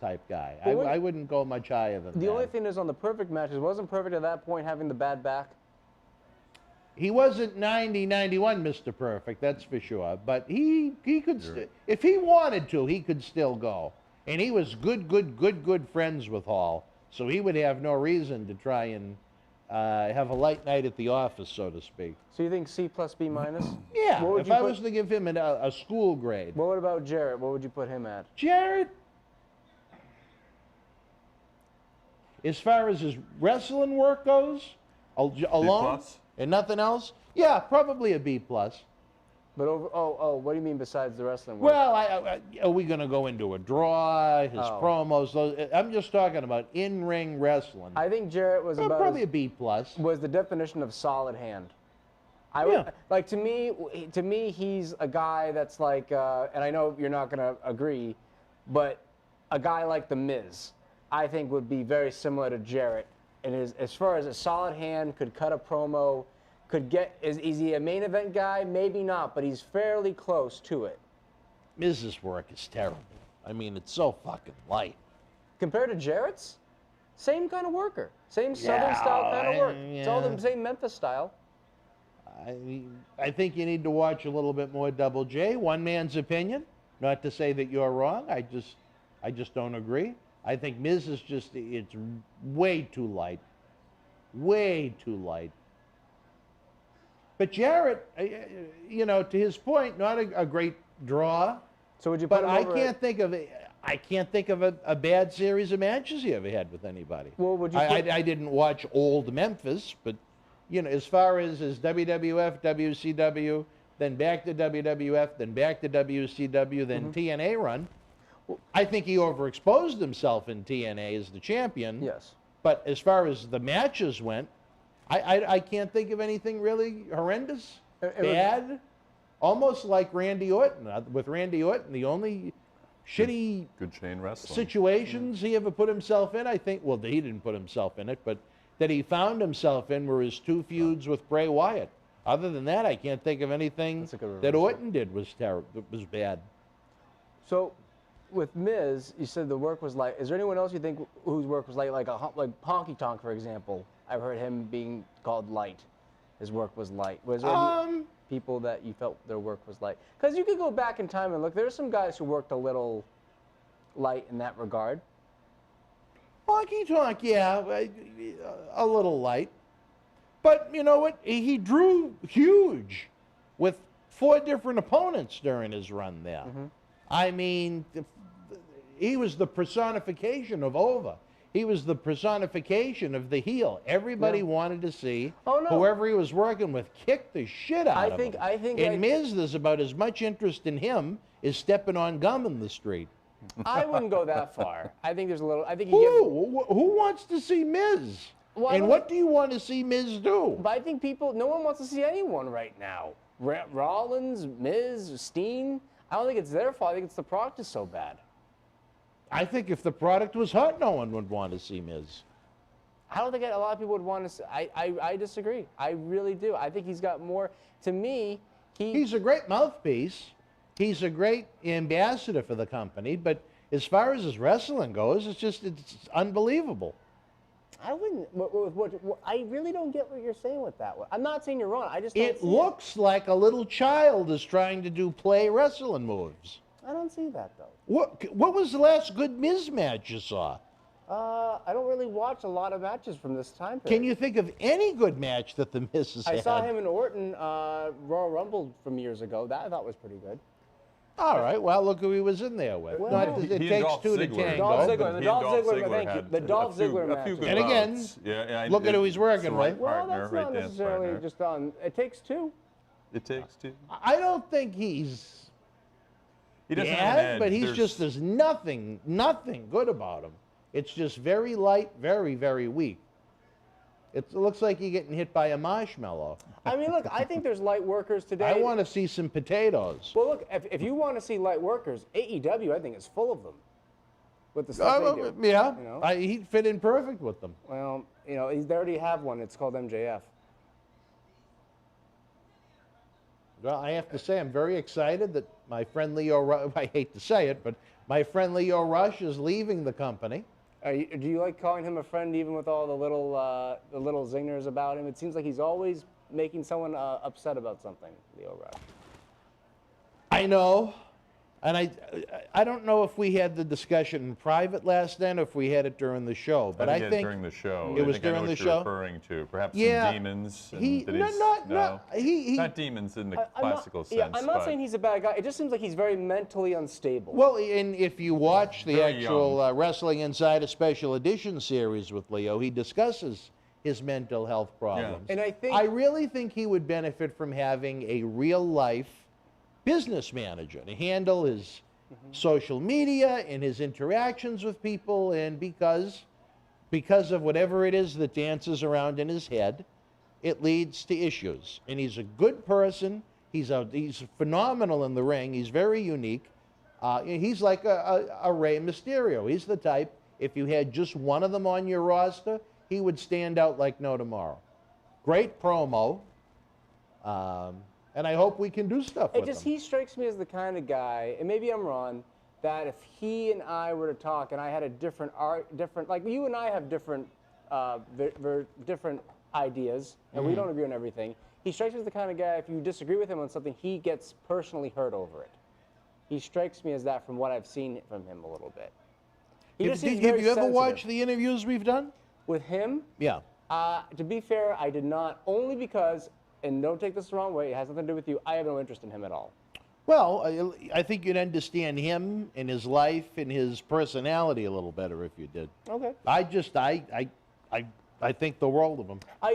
Speaker 2: type guy. I wouldn't go much higher than that.
Speaker 3: the only thing is on the Perfect matches, wasn't Perfect at that point having the bad back?
Speaker 2: He wasn't 90, 91 Mr. Perfect, that's for sure. But he could, if he wanted to, he could still go. And he was good friends with Hall. So he would have no reason to try and have a light night at the office, so to speak.
Speaker 3: So you think C+, B-?
Speaker 2: Yeah,
Speaker 3: What would
Speaker 2: if
Speaker 3: you
Speaker 2: I
Speaker 3: put-
Speaker 2: was to give him a school grade.
Speaker 3: What about Jarrett? What would you put him at?
Speaker 2: Jarrett, as far as his wrestling work goes, alone
Speaker 1: B+?
Speaker 2: and nothing else, yeah, probably a B+.
Speaker 3: But what do you mean besides the wrestling work?
Speaker 2: Well, are we going to go into a draw, his
Speaker 3: Oh.
Speaker 2: promos? I'm just talking about in-ring wrestling.
Speaker 3: I think Jarrett was about
Speaker 2: Probably a B+.
Speaker 3: was the definition of solid hand. I
Speaker 2: Yeah.
Speaker 3: would, like to me, he's a guy that's like, and I know you're not going to agree, but a guy like The Miz, I think would be very similar to Jarrett, and as far as a solid hand, could cut a promo, could get. Is he a main event guy? Maybe not, but he's fairly close to it.
Speaker 2: Miz's work is terrible. I mean, it's so fucking light.
Speaker 3: Compared to Jarrett's, same kind of worker, same Southern style kind of work. It's all the same Memphis style.
Speaker 2: I think you need to watch a little bit more Double J. One man's opinion. Not to say that you're wrong. I just don't agree. I think Miz is it's way too light. Way too light. But Jarrett, to his point, not a great draw.
Speaker 3: So would you put
Speaker 2: But
Speaker 3: him
Speaker 2: I
Speaker 3: over
Speaker 2: can't think of a bad series of matches he ever had with anybody.
Speaker 3: Well, would you
Speaker 2: I didn't watch old Memphis, but as far as his WWF, WCW, then back to WWF, then back to WCW, then TNA run, I think he overexposed himself in TNA as the champion.
Speaker 3: Yes.
Speaker 2: But as far as the matches went, I can't think of anything really horrendous, bad, almost like Randy Orton. With Randy Orton, the only shitty
Speaker 1: Good chain wrestling.
Speaker 2: situations he ever put himself in, I think, well, he didn't put himself in it, but that he found himself in were his two feuds with Bray Wyatt. Other than that, I can't think of anything
Speaker 3: That's a good
Speaker 2: that
Speaker 3: reversal.
Speaker 2: Orton did was terrible, was bad.
Speaker 3: So, with Miz, you said the work was light. Is there anyone else you think whose work was light, like Honky Tonk, for example? I've heard him being called light. His work was light. Was there any people that you felt their work was light? Because you could go back in time and look. There's some guys who worked a little light in that regard.
Speaker 2: Honky Tonk, yeah, a little light. But you know what? He drew huge with 4 different opponents during his run there. I mean, he was the personification of over. He was the personification of the heel. Everybody wanted to see whoever he was working with kick the shit out of him.
Speaker 3: I think
Speaker 2: in Miz, there's about as much interest in him as stepping on gum in the street.
Speaker 3: I wouldn't go that far. I think there's a little. I think
Speaker 2: Who wants to see Miz?
Speaker 3: Well,
Speaker 2: and what do you want to see Miz do?
Speaker 3: But I think no one wants to see anyone right now. Rollins, Miz, Steen. I don't think it's their fault. I think it's the product is so bad.
Speaker 2: I think if the product was hot, no one would want to see Miz.
Speaker 3: I don't think a lot of people would want to see. I disagree. I really do. I think he's got more. To me,
Speaker 2: he's a great mouthpiece. He's a great ambassador for the company. But as far as his wrestling goes, it's unbelievable.
Speaker 3: I wouldn't. I really don't get what you're saying with that one. I'm not saying you're wrong. I just don't
Speaker 2: It
Speaker 3: see
Speaker 2: looks like a little child is trying to play wrestling moves.
Speaker 3: I don't see that though.
Speaker 2: What was the last good Miz match you saw?
Speaker 3: I don't really watch a lot of matches from this time period.
Speaker 2: Can you think of any good match that the Miz has had?
Speaker 3: I saw him in Orton Royal Rumble from years ago. That I thought was pretty good.
Speaker 2: All right, well, look who he was in there with.
Speaker 3: Well,
Speaker 2: it takes two to tango.
Speaker 3: The Dolph Ziggler, thank you. The Dolph Ziggler match.
Speaker 2: And again, look at who he's working with.
Speaker 3: Well, that's not necessarily just on. It takes two.
Speaker 1: It takes two.
Speaker 2: I don't think he's bad, but there's nothing good about him. It's just very light, very, very weak. It looks like you're getting hit by a marshmallow.
Speaker 3: I mean, look, I think there's light workers today.
Speaker 2: I want to see some potatoes.
Speaker 3: Well, look, if you want to see light workers, AEW, I think, is full of them. With the stuff they do.
Speaker 2: Yeah,
Speaker 3: you know?
Speaker 2: he'd fit in perfect with them.
Speaker 3: Well, you know, they already have one. It's called MJF.
Speaker 2: Well, I have to say, I'm very excited that my friend Leo Rush, I hate to say it, but my friend Leo Rush is leaving the company.
Speaker 3: Do you like calling him a friend even with all the little zingers about him? It seems like he's always making someone upset about something, Leo Rush.
Speaker 2: I know. And I don't know if we had the discussion in private last night or if we had it during the show. But I think
Speaker 1: during the show.
Speaker 2: It was during the show.
Speaker 1: Referring to perhaps
Speaker 2: yeah,
Speaker 1: some demons. Not demons in the classical sense.
Speaker 3: Yeah, I'm not saying he's a bad guy. It just seems like he's very mentally unstable.
Speaker 2: Well, and if you watch the actual Wrestling Insider Special Edition series with Leo, he discusses his mental health problems.
Speaker 3: Yeah. And
Speaker 2: I really think he would benefit from having a real life business manager to handle his social media and his interactions with people, and because of whatever it is that dances around in his head, it leads to issues. And he's a good person. He's phenomenal in the ring. He's very unique. He's like a Rey Mysterio. He's the type, if you had just one of them on your roster, he would stand out like no tomorrow. Great promo. And I hope we can do stuff with him.
Speaker 3: He strikes me as the kind of guy, and maybe I'm wrong, that if he and I were to talk and I had a different like you and I have different ideas, and we don't agree on everything. He strikes me as the kind of guy, if you disagree with him on something, he gets personally hurt over it. He strikes me as that from what I've seen from him a little bit.
Speaker 2: Have you ever watched the interviews we've done?
Speaker 3: With him?
Speaker 2: Yeah.
Speaker 3: To be fair, I did not, only because, and don't take this the wrong way, it has nothing to do with you, I have no interest in him at all.
Speaker 2: Well, I think you'd understand him and his life and his personality a little better if you did.
Speaker 3: Okay.
Speaker 2: I think the world of him.
Speaker 3: I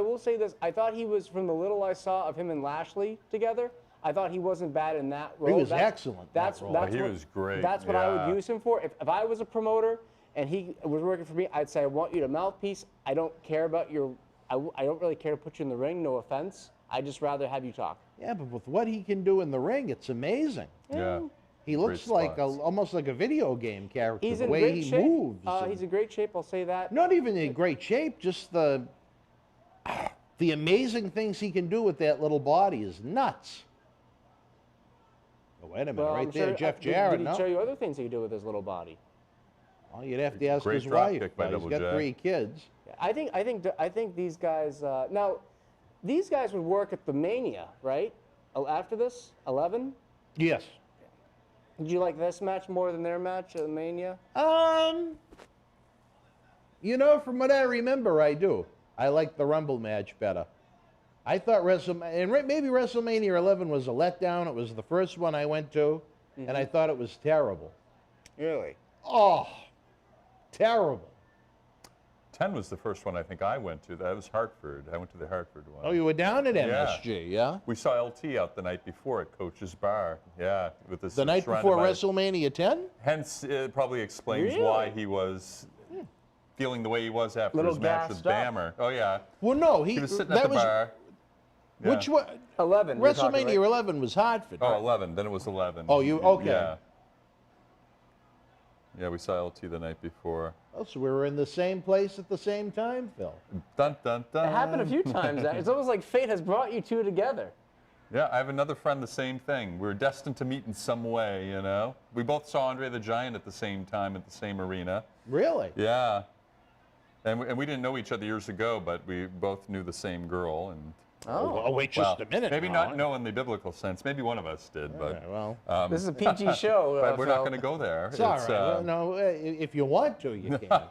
Speaker 3: will say this, I thought he was, from the little I saw of him and Lashley together, I thought he wasn't bad in that role.
Speaker 2: He was excellent.
Speaker 1: He was great.
Speaker 3: That's what I would use him for. If I was a promoter and he was working for me, I'd say, I want you to mouthpiece. I don't care about I don't really care to put you in the ring, no offense. I'd just rather have you talk.
Speaker 2: Yeah, but with what he can do in the ring, it's amazing.
Speaker 1: Yeah.
Speaker 2: He looks like almost like a video game character, the way he moves.
Speaker 3: He's in great shape, I'll say that.
Speaker 2: Not even in great shape, just the amazing things he can do with that little body is nuts. Oh, wait a minute, there, Jeff Jarrett.
Speaker 3: Did he show you other things he could do with his little body?
Speaker 2: Well, you'd have to ask his wife. He's got 3 kids.
Speaker 3: I think these guys. Now, these guys would work at the Mania, right? After this, 11.
Speaker 2: Yes.
Speaker 3: Did you like this match more than their match at Mania?
Speaker 2: You know, from what I remember, I do. I like the Rumble match better. I thought maybe WrestleMania 11 was a letdown. It was the first one I went to, and I thought it was terrible.
Speaker 3: Really?
Speaker 2: Oh, terrible.
Speaker 1: 10 was the first one I think I went to. That was Hartford. I went to the Hartford one.
Speaker 2: Oh, you were down at MSG, yeah?
Speaker 1: We saw LT out the night before at Coach's Bar. Yeah. With this
Speaker 2: the night before WrestleMania 10?
Speaker 1: Hence, it probably explains why he was feeling the way he was after his match with Bammer. Oh, yeah.
Speaker 2: Well, no.
Speaker 1: He was sitting at the bar. Yeah.
Speaker 2: Which one?
Speaker 3: 11. you're talking,
Speaker 2: WrestleMania
Speaker 3: right?
Speaker 2: 11 was Hartford.
Speaker 1: Oh,
Speaker 2: right?
Speaker 1: 11. Then it was 11.
Speaker 2: Oh, you okay?
Speaker 1: Yeah. Yeah, we saw LT the night before.
Speaker 2: Oh, so we were in the same place at the same time, Phil.
Speaker 1: Dun, dun, dun.
Speaker 3: It happened a few times. It's almost like fate has brought you two together.
Speaker 1: Yeah, I have another friend, the same thing. We're destined to meet in some way, you know? We both saw Andre the Giant at the same time at the same arena.
Speaker 2: Really?
Speaker 1: Yeah. And we didn't know each other years ago, but we both knew the same girl. And
Speaker 2: Oh, wait just a minute.
Speaker 1: maybe
Speaker 2: now.
Speaker 1: not know in the biblical sense. Maybe one of us did,
Speaker 2: All
Speaker 1: but
Speaker 2: right, well,
Speaker 3: This is a PG show.
Speaker 1: but we're not
Speaker 3: Phil.
Speaker 1: going to go there.
Speaker 2: it's all right. Well, no, if you want to, you can.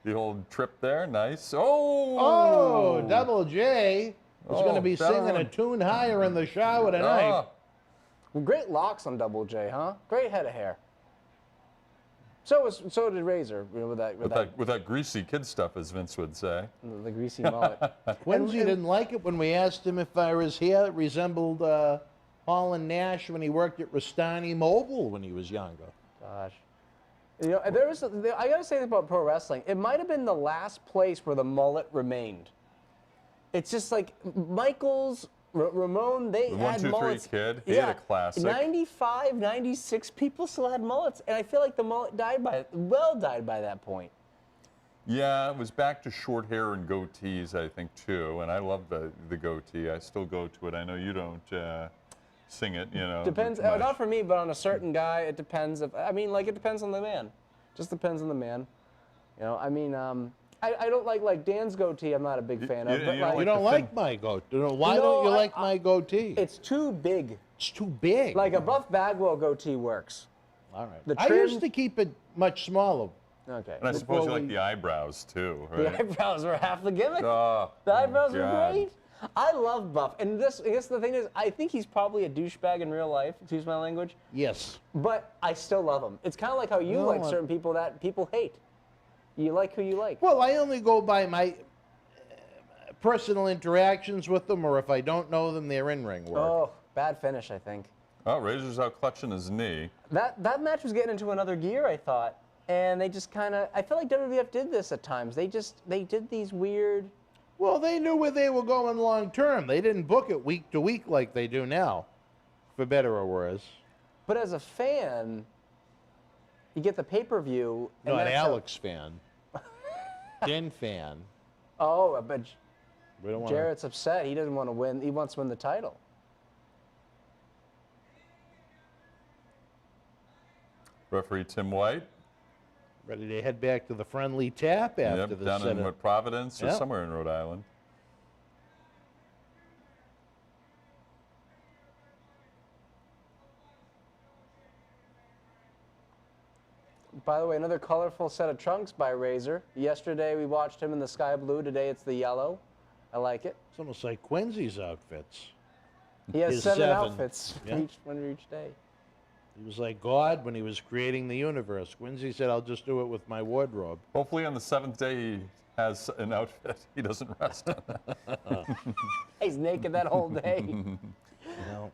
Speaker 1: The old trip there, nice.
Speaker 2: Oh, Double J is going to be
Speaker 1: that
Speaker 2: singing a
Speaker 1: one.
Speaker 2: tune higher in the shower tonight.
Speaker 1: Ah,
Speaker 3: Great locks on Double J, huh? Great head of hair. So did Razor, you know,
Speaker 1: with that greasy kid stuff, as Vince would say.
Speaker 3: the greasy mullet.
Speaker 2: Quincy didn't like it when we asked him if his hair resembled Holland Nash when he worked at Rustani Mobile when he was younger.
Speaker 3: Gosh. You know, I gotta say this about pro wrestling. It might have been the last place where the mullet remained. It's just like Michaels, Ramon, they
Speaker 1: The
Speaker 3: had
Speaker 1: 1, 2, 3
Speaker 3: mullets.
Speaker 1: kid, he had a classic.
Speaker 3: 95, 96 people still had mullets, and I feel like the mullet died by that point.
Speaker 1: Yeah, it was back to short hair and goatees, I think, too. And I love the goatee. I still go to it. I know you don't sing it, you know.
Speaker 3: Depends,
Speaker 1: much.
Speaker 3: not for me, but on a certain guy, it depends. It depends on the man. Just depends on the man. You know, I mean, I don't like Dan's goatee. I'm not a big fan of. But
Speaker 1: you don't
Speaker 2: You don't like my goatee. Why
Speaker 3: No,
Speaker 2: don't you
Speaker 3: I-
Speaker 2: like my goatee?
Speaker 3: it's too big.
Speaker 2: It's too big.
Speaker 3: Like a Buff Bagwell goatee works.
Speaker 2: All right.
Speaker 3: the
Speaker 2: I
Speaker 3: trim-
Speaker 2: used to keep it much smaller.
Speaker 3: Okay.
Speaker 1: And I suppose you
Speaker 2: Before
Speaker 1: like the eyebrows, too,
Speaker 3: The
Speaker 1: right?
Speaker 3: eyebrows were half the gimmick.
Speaker 1: Oh,
Speaker 3: The eyebrows were
Speaker 1: God.
Speaker 3: great. I love Buff, and I guess the thing is, I think he's probably a douchebag in real life. Excuse my language.
Speaker 2: Yes.
Speaker 3: But I still love him. It's kind of like how you
Speaker 2: No,
Speaker 3: like certain people that people hate. You like who you like.
Speaker 2: Well, I only go by my personal interactions with them, or if I don't know them, their in-ring work.
Speaker 3: Oh, bad finish, I think.
Speaker 1: Oh, Razor's out clutching his knee.
Speaker 3: That match was getting into another gear, I thought, and they just kind of. I feel like WWF did this at times. They did these weird.
Speaker 2: Well, they knew where they were going long term. They didn't book it week to week like they do now, for better or worse.
Speaker 3: But as a fan, you get the pay-per-view.
Speaker 2: No, an
Speaker 3: that's
Speaker 2: Alex fan. Den fan.
Speaker 3: Oh, but
Speaker 2: We don't want
Speaker 3: Jarrett's upset. He doesn't want to win. He wants to win the title.
Speaker 1: Referee Tim White.
Speaker 2: ready to head back to the friendly tap after
Speaker 1: Yep,
Speaker 2: the
Speaker 1: down in
Speaker 2: Senate.
Speaker 1: what, Providence or
Speaker 2: Yep.
Speaker 1: somewhere in Rhode Island.
Speaker 3: By the way, another colorful set of trunks by Razor. Yesterday we watched him in the sky blue. Today it's the yellow. I like it.
Speaker 2: It's almost like Quincy's outfits.
Speaker 3: He has
Speaker 2: His
Speaker 3: 7
Speaker 2: 7.
Speaker 3: outfits
Speaker 2: Yeah.
Speaker 3: for each day.
Speaker 2: He was like God when he was creating the universe. Quincy said, I'll just do it with my wardrobe.
Speaker 1: Hopefully on the 7th day he has an outfit he doesn't rest in.
Speaker 3: He's naked that whole day.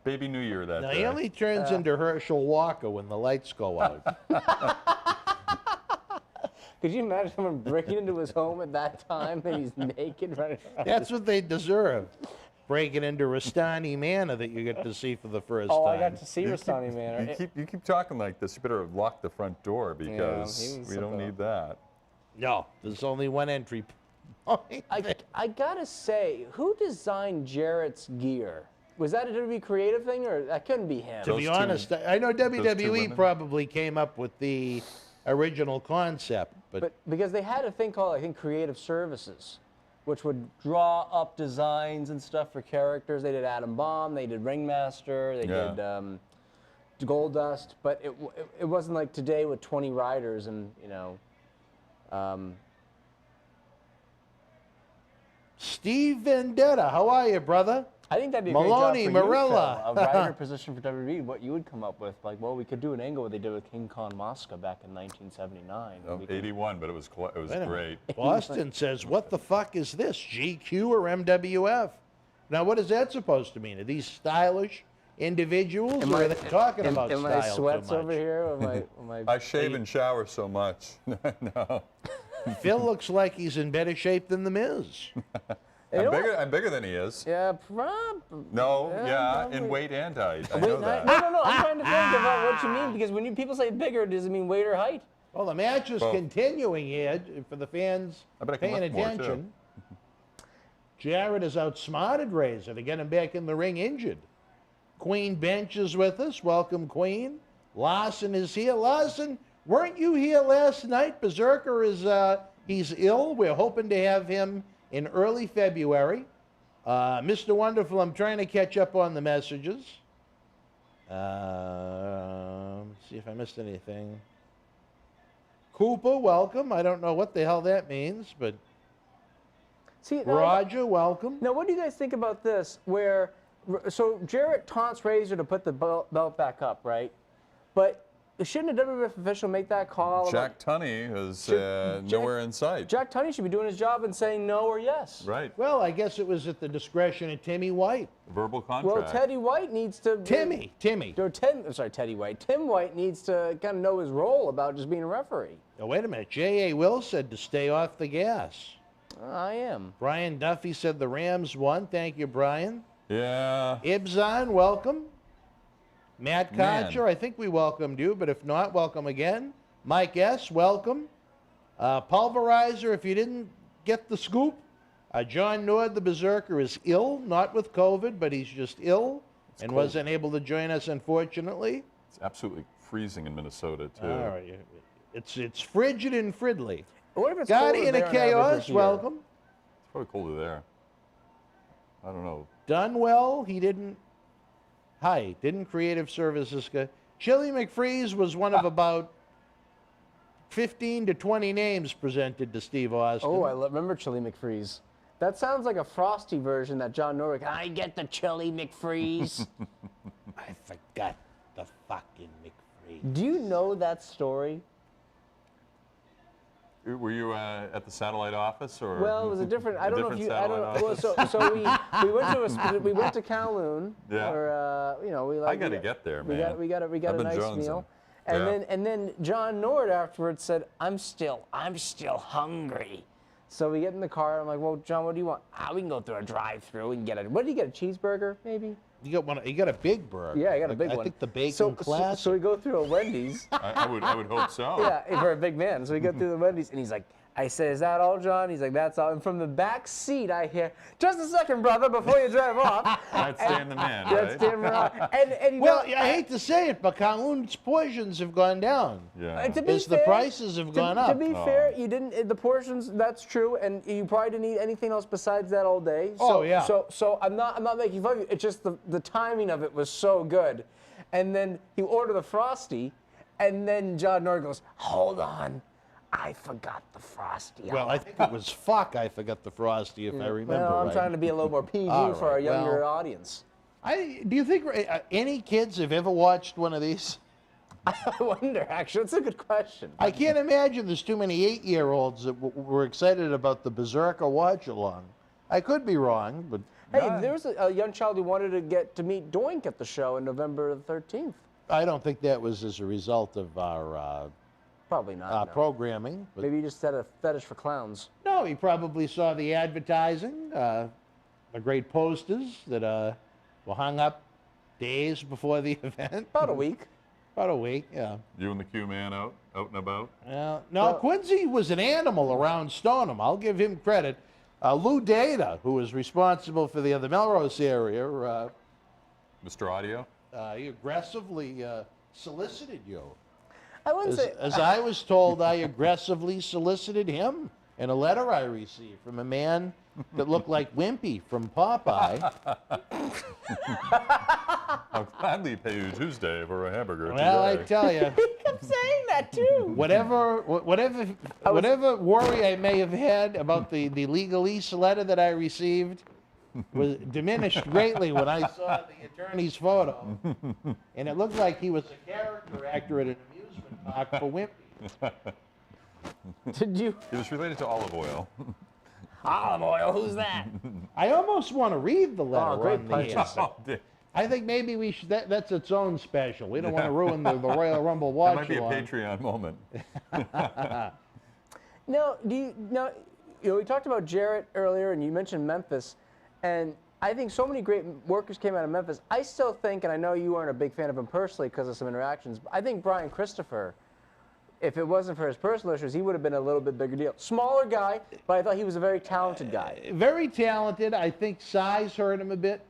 Speaker 1: Baby New Year that
Speaker 2: Now,
Speaker 1: day.
Speaker 2: he only turns into Herschel Walker when the lights go out.
Speaker 3: Could you imagine someone breaking into his home at that time and he's naked running around?
Speaker 2: That's what they deserve. Breaking into Rustani Manor that you get to see for the first
Speaker 3: Oh,
Speaker 2: time.
Speaker 3: I got to see Rastani Manor.
Speaker 1: You keep talking like this. You better lock the front door
Speaker 3: he
Speaker 1: because
Speaker 3: was
Speaker 1: we don't
Speaker 3: something
Speaker 1: need that.
Speaker 2: No, there's only one entry point.
Speaker 3: I gotta say, who designed Jarrett's gear? Was that a WWE creative thing, or that couldn't be him?
Speaker 2: To be
Speaker 1: Those two-
Speaker 2: honest, I know WWE
Speaker 1: women.
Speaker 2: probably came up with the original concept,
Speaker 3: But because they had a thing called, I think, creative services, which would draw up designs and stuff for characters. They did Adam Bomb, they did Ringmaster, they
Speaker 1: Yeah.
Speaker 3: did Goldust, but it wasn't like today with 20 riders and
Speaker 2: Steve Vendetta, how are you, brother?
Speaker 3: I think that'd be a
Speaker 2: Maloney,
Speaker 3: great job for
Speaker 2: Marella.
Speaker 3: you, Phil, a rider position for WWE. What you would come up with, like, well, we could do an angle what they did with King Khan Mosca back in 1979.
Speaker 1: Oh,
Speaker 3: We could-
Speaker 1: 81, but it was
Speaker 2: Wait a minute.
Speaker 1: great.
Speaker 2: Boston says, what the fuck is this, GQ or MWF? Now, what is that supposed to mean? Are these stylish individuals, or are they talking about
Speaker 3: am I
Speaker 2: style
Speaker 3: sweats
Speaker 2: too much?
Speaker 3: over here? Am I
Speaker 1: I shave and shower so much. No.
Speaker 2: Phil looks like he's in better shape than The Miz.
Speaker 1: I'm bigger than he is.
Speaker 3: Yeah, probably.
Speaker 1: No, yeah, in
Speaker 3: probably.
Speaker 1: weight and height. I
Speaker 3: Wait,
Speaker 1: know that.
Speaker 3: no. I'm trying to think about what you mean, because when people say bigger, does it mean weight or height?
Speaker 2: Well, the match is continuing here for the fans
Speaker 1: I bet I can
Speaker 2: paying
Speaker 1: lift more, too.
Speaker 2: attention. Jared has outsmarted Razor to get him back in the ring injured. Queen Bench is with us. Welcome, Queen. Larson is here. Larson, weren't you here last night? Berzerker is he's ill. We're hoping to have him in early February. Mr. Wonderful, I'm trying to catch up on the messages. See if I missed anything. Cooper, welcome. I don't know what the hell that means, but
Speaker 3: See,
Speaker 2: Roger, welcome.
Speaker 3: Now, what do you guys think about this? So Jarrett taunts Razor to put the belt back up, right? But shouldn't a WWF official make that call?
Speaker 1: Jack Tunney is nowhere in sight.
Speaker 3: Jack Tunney should be doing his job and saying no or yes.
Speaker 1: Right.
Speaker 2: Well, I guess it was at the discretion of Timmy White.
Speaker 1: Verbal contract.
Speaker 3: Well, Teddy White needs to.
Speaker 2: Timmy.
Speaker 3: Teddy White. Tim White needs to kind of know his role about just being a referee.
Speaker 2: Oh, wait a minute. J.A. Will said to stay off the gas.
Speaker 3: I am.
Speaker 2: Brian Duffy said the Rams won. Thank you, Brian.
Speaker 1: Yeah.
Speaker 2: Ibzan, welcome. Matt Kotcher, I think we welcomed you, but if not, welcome again. Mike S., welcome. Pulverizer, if you didn't get the scoop, John Nord, the Berzerker, is ill, not with COVID, but he's just ill and
Speaker 1: cold.
Speaker 2: wasn't able to join us, unfortunately.
Speaker 1: It's absolutely freezing in Minnesota, too.
Speaker 2: All right. It's frigid and fridley.
Speaker 3: What if it's
Speaker 2: Guardian
Speaker 3: colder
Speaker 2: of
Speaker 3: there than it is
Speaker 2: Chaos,
Speaker 3: here?
Speaker 2: welcome.
Speaker 1: It's probably colder there. I don't know.
Speaker 2: Dunwell, he didn't. Hi, didn't Creative Services. Chili McFreeze was one of about 15 to 20 names presented to Steve Austin.
Speaker 3: Oh, I remember Chili McFreeze. That sounds like a Frosty version that John Norwick. I get the Chili McFreeze.
Speaker 2: I forgot the fucking McFreeze.
Speaker 3: Do you know that story?
Speaker 1: Were you at the satellite office, or?
Speaker 3: Well, it was a different. I don't know if you. I don't.
Speaker 1: satellite
Speaker 3: Well,
Speaker 1: office?
Speaker 3: so we went to Kowloon.
Speaker 1: Yeah.
Speaker 3: Or, we like.
Speaker 1: I gotta get there, man.
Speaker 3: We got
Speaker 1: I've
Speaker 3: a
Speaker 1: been
Speaker 3: nice
Speaker 1: jonesing.
Speaker 3: meal.
Speaker 1: Yeah.
Speaker 3: And then John Nord afterwards said, I'm still hungry. So we get in the car. I'm like, well, John, what do you want? We can go through a drive-through and get a. What did you get? A cheeseburger, maybe?
Speaker 2: You got one. You got a big burger.
Speaker 3: Yeah, I got a big one.
Speaker 2: I think the bacon class.
Speaker 3: So we go through a Wendy's.
Speaker 1: I would hope so.
Speaker 3: Yeah, for a big man. So we go through the Wendy's, and he's like, I say, is that all, John? He's like, that's all. And from the back seat, I hear, just a second, brother, before you drive off.
Speaker 1: That's Dan the man,
Speaker 3: That's
Speaker 1: right?
Speaker 3: Dan Morale. And you
Speaker 2: Well,
Speaker 3: know,
Speaker 2: I hate to say it, but Kowloon's portions have gone down.
Speaker 1: Yeah.
Speaker 3: to be
Speaker 2: As the
Speaker 3: fair-
Speaker 2: prices have gone up.
Speaker 3: To be fair, you didn't. The portions, that's true, and you probably didn't eat anything else besides that all day.
Speaker 2: Oh, yeah.
Speaker 3: So I'm not making fun of you. It's just the timing of it was so good, and then you order the Frosty, and then John Nord goes, hold on. I forgot the Frosty.
Speaker 2: Well, I think it was fuck. I forgot the Frosty, if I remember
Speaker 3: Well, I'm
Speaker 2: right.
Speaker 3: trying to be a little more PG
Speaker 2: All
Speaker 3: for our
Speaker 2: right,
Speaker 3: younger
Speaker 2: well.
Speaker 3: audience.
Speaker 2: Do you think any kids have ever watched one of these?
Speaker 3: I wonder, actually. It's a good question.
Speaker 2: I can't imagine there's too many 8-year-olds that were excited about the Berzerker watch-along. I could be wrong, but...
Speaker 3: Hey, there was a young child who wanted to get to meet Doink at the show on November the 13th.
Speaker 2: I don't think that was as a result of our
Speaker 3: Probably not. No.
Speaker 2: programming. But
Speaker 3: Maybe you just had a fetish for clowns.
Speaker 2: no, he probably saw the advertising, the great posters that were hung up days before the event.
Speaker 3: About a week.
Speaker 2: About a week, yeah.
Speaker 1: You and the Q man out and about.
Speaker 2: No,
Speaker 3: Well-
Speaker 2: Quincy was an animal around Stoneham. I'll give him credit. Lou Data, who was responsible for the Melrose area,
Speaker 1: Mr. Audio.
Speaker 2: he aggressively solicited you.
Speaker 3: I wouldn't say.
Speaker 2: As I was told, I aggressively solicited him in a letter I received from a man that looked like Wimpy from Popeye.
Speaker 1: I'll gladly pay you Tuesday for a hamburger
Speaker 2: Well, I
Speaker 1: today.
Speaker 2: tell you,
Speaker 3: He kept saying that too.
Speaker 2: whatever worry I may have had about the legalese letter that I received was diminished greatly when I saw the attorney's photo, and it looked like he was a character actor at an amusement park for Wimpy.
Speaker 3: Did you?
Speaker 1: He was related to olive oil.
Speaker 3: Olive oil, who's that?
Speaker 2: I almost want to read the letter.
Speaker 3: Oh, great
Speaker 2: on
Speaker 3: punches.
Speaker 2: the
Speaker 1: Oh, dear.
Speaker 2: I think maybe we should. That's its own special. We don't want to ruin the Royal Rumble
Speaker 1: That
Speaker 2: watch
Speaker 1: might be a
Speaker 2: along.
Speaker 1: Patreon moment.
Speaker 3: No, we talked about Jarrett earlier, and you mentioned Memphis, and I think so many great workers came out of Memphis. I still think, and I know you aren't a big fan of him personally because of some interactions, but I think Brian Christopher, if it wasn't for his personal issues, he would have been a little bit bigger deal. Smaller guy, but I thought he was a very talented guy.
Speaker 2: Very talented. I think size hurt him a bit.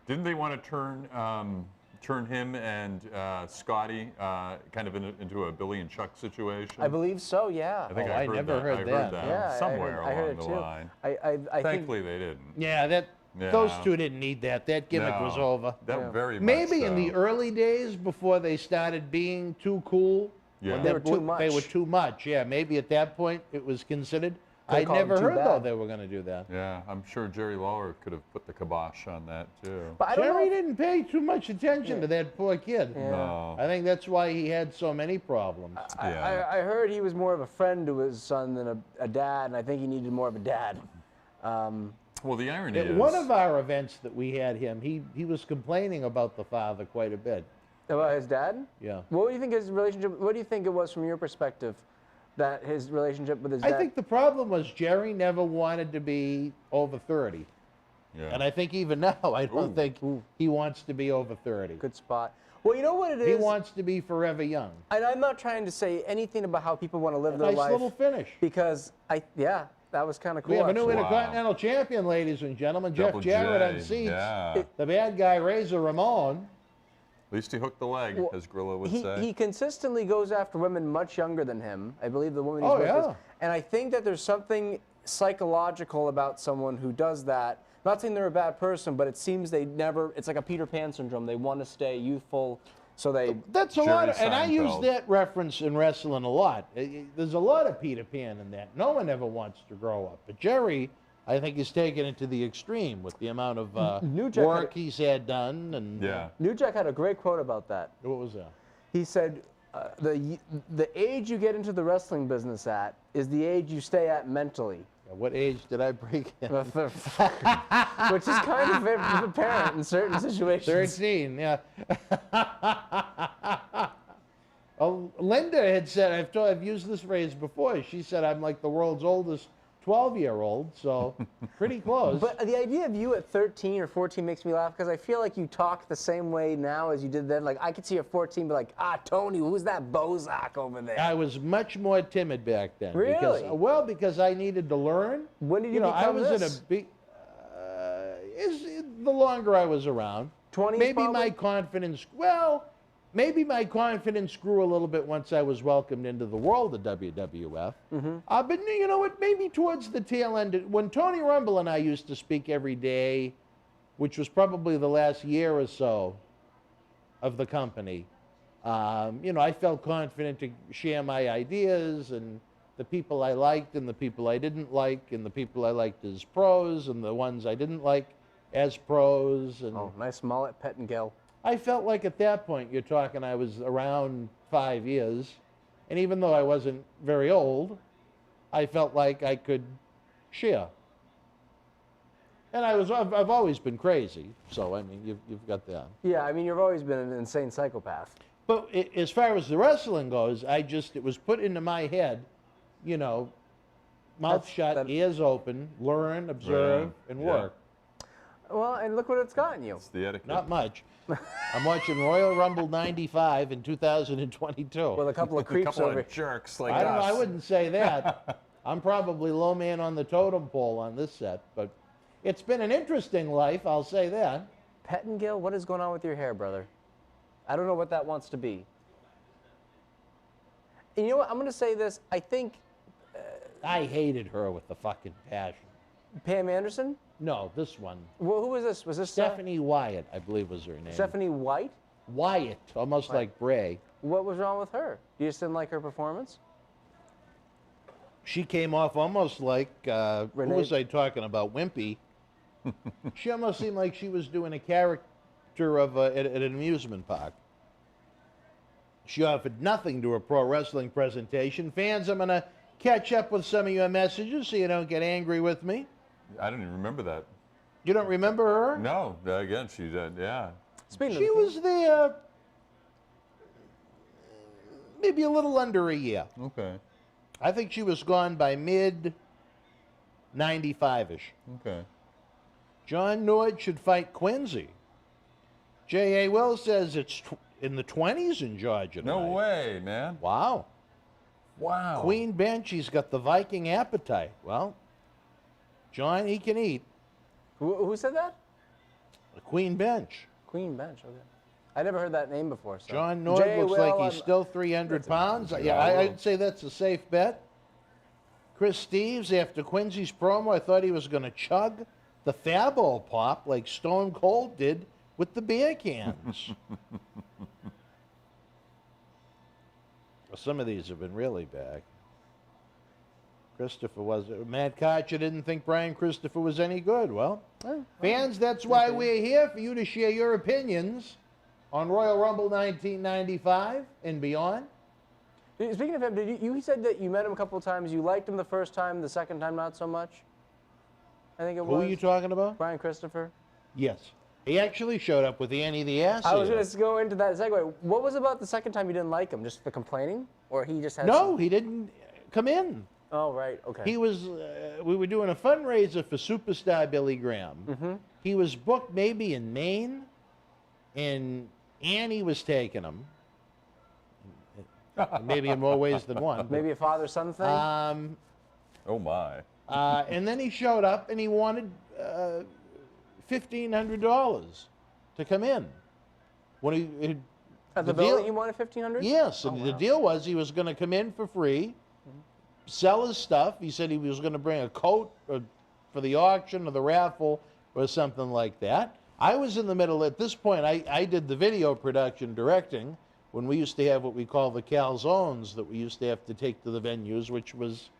Speaker 1: Didn't they want to turn him and Scotty kind of into a Billy and Chuck situation?
Speaker 3: I believe so, yeah.
Speaker 1: I think
Speaker 2: I never heard that.
Speaker 3: Yeah,
Speaker 1: somewhere
Speaker 3: I heard
Speaker 1: along
Speaker 3: it
Speaker 1: the
Speaker 3: too.
Speaker 1: line. Thankfully, they didn't.
Speaker 2: Yeah,
Speaker 1: Yeah.
Speaker 2: those two didn't need that. That gimmick was over.
Speaker 1: That very much
Speaker 2: Maybe in
Speaker 1: so.
Speaker 2: the early days before they started being too cool.
Speaker 1: Yeah.
Speaker 2: when
Speaker 3: They were too
Speaker 2: They were
Speaker 3: much.
Speaker 2: too much. Yeah, maybe at that point it was considered.
Speaker 3: They
Speaker 2: I
Speaker 3: called them
Speaker 2: never
Speaker 3: too
Speaker 2: heard though
Speaker 3: bad.
Speaker 2: they were going to do that.
Speaker 1: Yeah, I'm sure Jerry Lawler could have put the kibosh on that too.
Speaker 3: But I don't
Speaker 2: Jerry
Speaker 3: know.
Speaker 2: didn't pay too much attention to that poor kid.
Speaker 1: No.
Speaker 2: I think that's why he had so many problems.
Speaker 1: Yeah.
Speaker 3: I heard he was more of a friend to his son than a dad, and I think he needed more of a dad.
Speaker 1: Well, the irony
Speaker 2: At
Speaker 1: is
Speaker 2: one of our events that we had him, he was complaining about the father quite a bit.
Speaker 3: About his dad?
Speaker 2: Yeah.
Speaker 3: What do you think his relationship? What do you think it was from your perspective, that his relationship with his dad?
Speaker 2: I think the problem was Jerry never wanted to be over 30.
Speaker 1: Yeah.
Speaker 2: And I think even now, I don't think he wants to be over 30.
Speaker 3: Good spot. Well, you know what it is.
Speaker 2: He wants to be forever young.
Speaker 3: And I'm not trying to say anything about how people want to live their
Speaker 2: Nice
Speaker 3: life.
Speaker 2: little finish.
Speaker 3: Because that was kind of cool.
Speaker 2: We have a new
Speaker 3: actually.
Speaker 2: Intercontinental Champion, ladies and gentlemen.
Speaker 1: Double
Speaker 2: Jeff Jarrett
Speaker 1: J,
Speaker 2: on seats.
Speaker 1: yeah.
Speaker 2: The bad guy, Razor Ramon.
Speaker 1: At least he hooked the leg, as Grillo would say.
Speaker 3: He consistently goes after women much younger than him. I believe the woman he's
Speaker 2: Oh,
Speaker 3: with
Speaker 2: yeah.
Speaker 3: is. And I think that there's something psychological about someone who does that. Not saying they're a bad person, but it seems it's like a Peter Pan syndrome. They want to stay youthful, so they...
Speaker 2: That's a
Speaker 1: Jerry
Speaker 2: lot, and I use
Speaker 1: Seinfeld.
Speaker 2: that reference in wrestling a lot. There's a lot of Peter Pan in that. No one ever wants to grow up. But Jerry, I think, is taken it to the extreme with the amount of
Speaker 3: New Jack
Speaker 2: work he's had done. And
Speaker 1: Yeah.
Speaker 3: New Jack had a great quote about that.
Speaker 2: what was that?
Speaker 3: He said, the age you get into the wrestling business at is the age you stay at mentally.
Speaker 2: What age did I break in?
Speaker 3: Which is kind of apparent in certain situations.
Speaker 2: 13, yeah. Linda had said, I've used this phrase before. She said I'm like the world's oldest 12-year-old, so pretty close.
Speaker 3: But the idea of you at 13 or 14 makes me laugh because I feel like you talk the same way now as you did then. Like, I could see a 14 be like, Tony, who's that Bozak over there?
Speaker 2: I was much more timid back then.
Speaker 3: Really?
Speaker 2: Because I needed to learn.
Speaker 3: When did you
Speaker 2: I
Speaker 3: become
Speaker 2: was
Speaker 3: this?
Speaker 2: in a big. The longer I was around,
Speaker 3: 20s
Speaker 2: maybe
Speaker 3: probably?
Speaker 2: my confidence. Well, maybe my confidence grew a little bit once I was welcomed into the world of WWF. But you know what? Maybe towards the tail end, when Tony Rumble and I used to speak every day, which was probably the last year or so of the company. I felt confident to share my ideas and the people I liked and the people I didn't like and the people I liked as pros and the ones I didn't like as pros. And
Speaker 3: Oh, nice mullet, Pettingill.
Speaker 2: I felt like at that point, you're talking, I was around 5 years. And even though I wasn't very old, I felt like I could share. And I've always been crazy. So, I mean, you've got that.
Speaker 3: Yeah, I mean, you've always been an insane psychopath.
Speaker 2: But as far as the wrestling goes, it was put into my head, mouth shut, ears open, learn, observe, and work.
Speaker 3: Well, and look what it's gotten you.
Speaker 1: It's the etiquette.
Speaker 2: Not much. I'm watching Royal Rumble 95 in 2022.
Speaker 3: With a couple of
Speaker 1: A
Speaker 3: creeps
Speaker 1: couple
Speaker 3: over.
Speaker 1: of jerks like
Speaker 2: I don't know,
Speaker 1: us.
Speaker 2: I wouldn't say that. I'm probably low man on the totem pole on this set, but it's been an interesting life, I'll say that.
Speaker 3: Pettingill, what is going on with your hair, brother? I don't know what that wants to be. And you know what? I'm going to say this. I think
Speaker 2: I hated her with the fucking passion.
Speaker 3: Pam Anderson?
Speaker 2: No, this one.
Speaker 3: Well, who was this? Was this
Speaker 2: Stephanie Wyatt, I believe was her name.
Speaker 3: Stephanie White?
Speaker 2: Wyatt, almost like Bray.
Speaker 3: What was wrong with her? You just didn't like her performance?
Speaker 2: She came off almost like, who was I talking about, Wimpy. She almost seemed like she was doing a character of at an amusement park. She offered nothing to a pro wrestling presentation. Fans, I'm going to catch up with some of your messages so you don't get angry with me.
Speaker 1: I don't even remember that.
Speaker 2: You don't remember her?
Speaker 1: No, again, she did, yeah.
Speaker 3: Speaking
Speaker 2: She
Speaker 3: of
Speaker 2: was there maybe a little under a year.
Speaker 1: Okay.
Speaker 2: I think she was gone by mid 95-ish.
Speaker 1: Okay.
Speaker 2: John Nord should fight Quincy. J.A. Will says it's in the 20s in Georgia tonight.
Speaker 1: No way, man.
Speaker 2: Wow.
Speaker 1: Wow.
Speaker 2: Queen Bench, he's got the Viking appetite. Well, John, he can eat.
Speaker 3: Who said that?
Speaker 2: The Queen Bench.
Speaker 3: Queen Bench, okay. I never heard that name before. So.
Speaker 2: John Nord looks like he's still 300 pounds. Yeah, I'd say that's a safe bet. Chris Steves, after Quincy's promo, I thought he was going to chug the Fabo pop like Stone Cold did with the beer cans. Well, some of these have been really bad. Christopher was... Matt Karcher didn't think Brian Christopher was any good. Well, fans, that's why we're here, for you to share your opinions on Royal Rumble 1995 and beyond.
Speaker 3: Speaking of him, you said that you met him a couple of times. You liked him the first time, the second time not so much? I think it was.
Speaker 2: Who are you talking about?
Speaker 3: Brian Christopher?
Speaker 2: Yes. He actually showed up with Annie the Ass.
Speaker 3: I was going to go into that segue. What was about the second time you didn't like him? Just the complaining? Or he just had
Speaker 2: No, he didn't come in.
Speaker 3: Oh, right, okay.
Speaker 2: He was, we were doing a fundraiser for superstar Billy Graham.
Speaker 3: Mm-hmm.
Speaker 2: He was booked maybe in Maine, and Annie was taking him. Maybe in more ways than one.
Speaker 3: Maybe a father-son thing?
Speaker 1: Oh, my.
Speaker 2: And then he showed up, and he wanted $1,500 to come in. When he
Speaker 3: At the building, he wanted $1,500?
Speaker 2: Yes, and the deal was he was going to come in for free, sell his stuff. He said he was going to bring a coat for the auction or the raffle or something like that. I was in the middle. At this point, I did the video production directing when we used to have what we call the calzones that we used to have to take to the venues, which was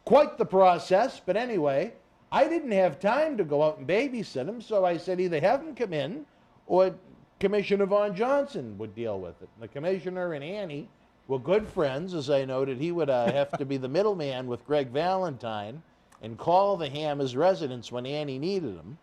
Speaker 2: quite the process. But anyway, I didn't have time to go out and babysit him, so I said either have him come in or Commissioner Von Johnson would deal with it. The commissioner and Annie were good friends, as I noted. He would have to be the middleman with Greg Valentine and call the Hammers residence when Annie needed him.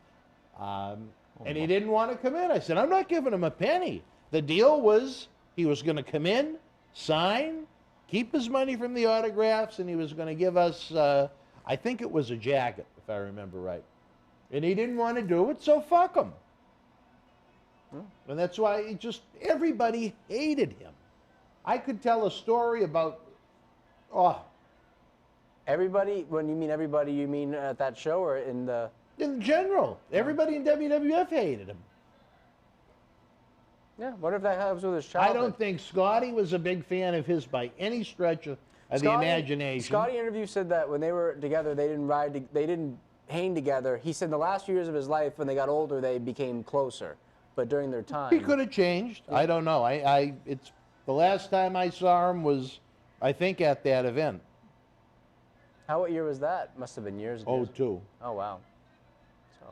Speaker 2: And he didn't want to come in. I said, I'm not giving him a penny. The deal was he was going to come in, sign, keep his money from the autographs, and he was going to give us, I think it was a jacket, if I remember right. And he didn't want to do it, so fuck him. And that's why everybody hated him. I could tell a story about,
Speaker 3: Everybody, when you mean everybody, you mean at that show or in the...
Speaker 2: In general, everybody in WWF hated him.
Speaker 3: Yeah, what if that helps with his childhood?
Speaker 2: I don't think Scotty was a big fan of his by any stretch of the imagination.
Speaker 3: Scotty interview said that when they were together, they didn't hang together. He said the last few years of his life, when they got older, they became closer. But during their time...
Speaker 2: He could have changed. Yeah. I don't know. It's the last time I saw him was, I think, at that event.
Speaker 3: What year was that? Must have been years ago.
Speaker 2: 02.
Speaker 3: Oh, wow. So,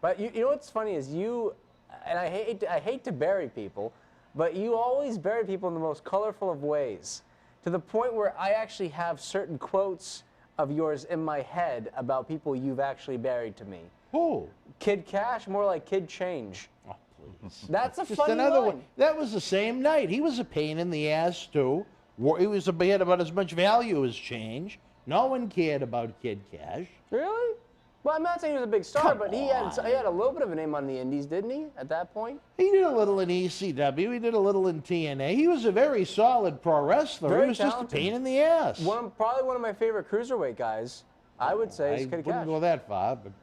Speaker 3: but you know what's funny is and I hate to bury people, but you always bury people in the most colorful of ways, to the point where I actually have certain quotes of yours in my head about people you've actually buried to me.
Speaker 2: Who?
Speaker 3: Kid Cash, more like Kid Change.
Speaker 2: Oh, please.
Speaker 3: That's a
Speaker 2: Just
Speaker 3: funny
Speaker 2: another
Speaker 3: line.
Speaker 2: one. That was the same night. He was a pain in the ass, too. He had about as much value as Change. No one cared about Kid Cash.
Speaker 3: Really? Well, I'm not saying he was a big star, but he had a little bit of a name on the Indies, didn't he, at that point?
Speaker 2: He did a little in ECW. He did a little in TNA. He was a very solid pro wrestler.
Speaker 3: Very
Speaker 2: he was
Speaker 3: talented.
Speaker 2: just a pain in the ass.
Speaker 3: Probably one of my favorite cruiserweight guys, I would say, is Kid Cash.
Speaker 2: I wouldn't go that far, but...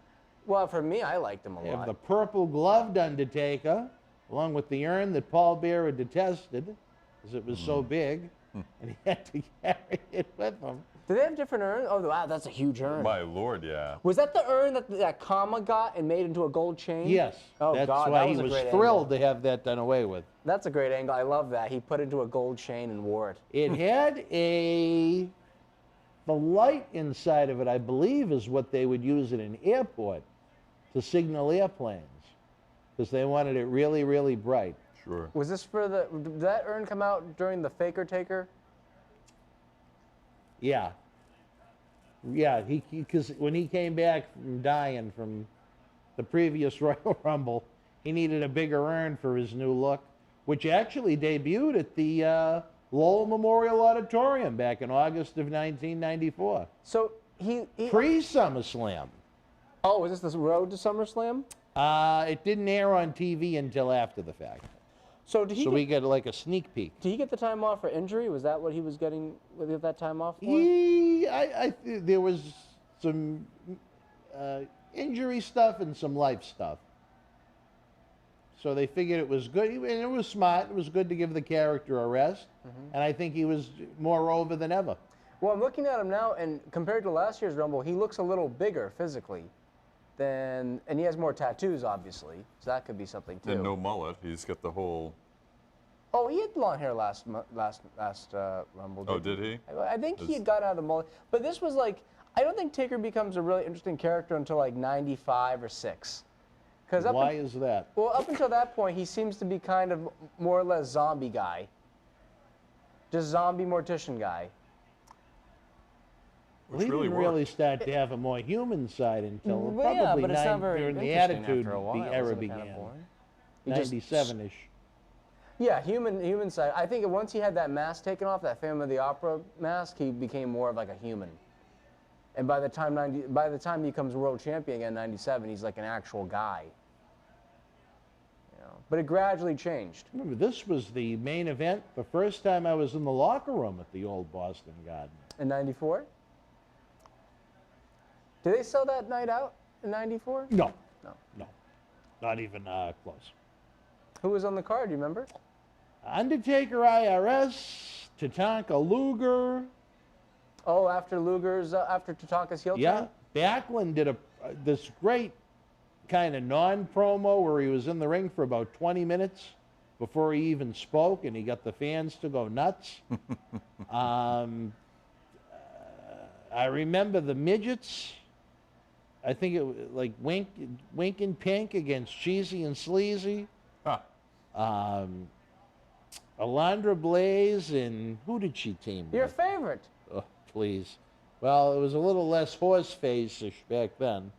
Speaker 3: Well, for me, I liked him a lot.
Speaker 2: The purple-gloved Undertaker, along with the urn that Paul Bearer detested, because it was so big, and he had to carry it with him.
Speaker 3: Do they have different urns? Oh, wow, that's a huge urn.
Speaker 1: My Lord, yeah.
Speaker 3: Was that the urn that Kama got and made into a gold chain?
Speaker 2: Yes.
Speaker 3: Oh,
Speaker 2: that's
Speaker 3: God,
Speaker 2: why
Speaker 3: that was
Speaker 2: he
Speaker 3: a
Speaker 2: was
Speaker 3: great
Speaker 2: thrilled
Speaker 3: angle.
Speaker 2: to have that done away with.
Speaker 3: That's a great angle. I love that. He put it into a gold chain and wore it.
Speaker 2: It had the light inside of it, I believe, is what they would use in an airport to signal airplanes, because they wanted it really, really bright.
Speaker 1: Sure.
Speaker 3: Was this did that urn come out during the Faker Taker?
Speaker 2: Yeah. Yeah, because when he came back from dying from the previous Royal Rumble, he needed a bigger urn for his new look, which actually debuted at the Lowell Memorial Auditorium back in August of 1994.
Speaker 3: So he
Speaker 2: Pre-SummerSlam.
Speaker 3: Oh, was this the road to SummerSlam?
Speaker 2: It didn't air on TV until after the fact.
Speaker 3: So did he?
Speaker 2: So we get like a sneak peek.
Speaker 3: Did he get the time off for injury? Was that what he was getting with that time off for?
Speaker 2: There was some injury stuff and some life stuff. So they figured it was good, and it was smart. It was good to give the character a rest, and I think he was more over than ever.
Speaker 3: Well, I'm looking at him now, and compared to last year's Rumble, he looks a little bigger physically. And he has more tattoos, obviously, so that could be something too.
Speaker 1: And no mullet. He's got the whole.
Speaker 3: Oh, he had blonde hair last Rumble.
Speaker 1: Oh, did he?
Speaker 3: I think he had got out of the mullet, but this was like, I don't think Taker becomes a really interesting character until like 95 or 6.
Speaker 2: Why is that?
Speaker 3: Well, up until that point, he seems to be kind of more or less zombie guy, just zombie mortician guy.
Speaker 2: He didn't really start to have a more human side until
Speaker 3: Well, yeah,
Speaker 2: probably
Speaker 3: but it's not very
Speaker 2: during the
Speaker 3: interesting
Speaker 2: Attitude
Speaker 3: after a while,
Speaker 2: era
Speaker 3: isn't it kind of
Speaker 2: began.
Speaker 3: boring? He just-
Speaker 2: 97-ish.
Speaker 3: Yeah, human side. I think once he had that mask taken off, that Phantom of the Opera mask, he became more of like a human. And by the time he becomes world champion again in '97, he's like an actual guy. You know, but it gradually changed.
Speaker 2: Remember, this was the main event. The first time I was in the locker room at the old Boston Garden.
Speaker 3: In '94. Did they sell that night out in '94?
Speaker 2: No.
Speaker 3: No.
Speaker 2: No. Not even close.
Speaker 3: Who was on the card? Do you remember?
Speaker 2: Undertaker IRS, Tatanka Luger.
Speaker 3: Oh, after Luger's, after Tatanka's heel
Speaker 2: Yeah.
Speaker 3: turn?
Speaker 2: Backlund did this great kind of non-promo where he was in the ring for about 20 minutes before he even spoke, and he got the fans to go nuts. I remember the midgets. I think it was like Wink and Pink against Cheesy and Sleazy.
Speaker 1: Huh.
Speaker 2: Alondra Blaze, and who did she team
Speaker 3: Your
Speaker 2: with?
Speaker 3: favorite.
Speaker 2: Oh, please. Well, it was a little less horse-face-ish back then.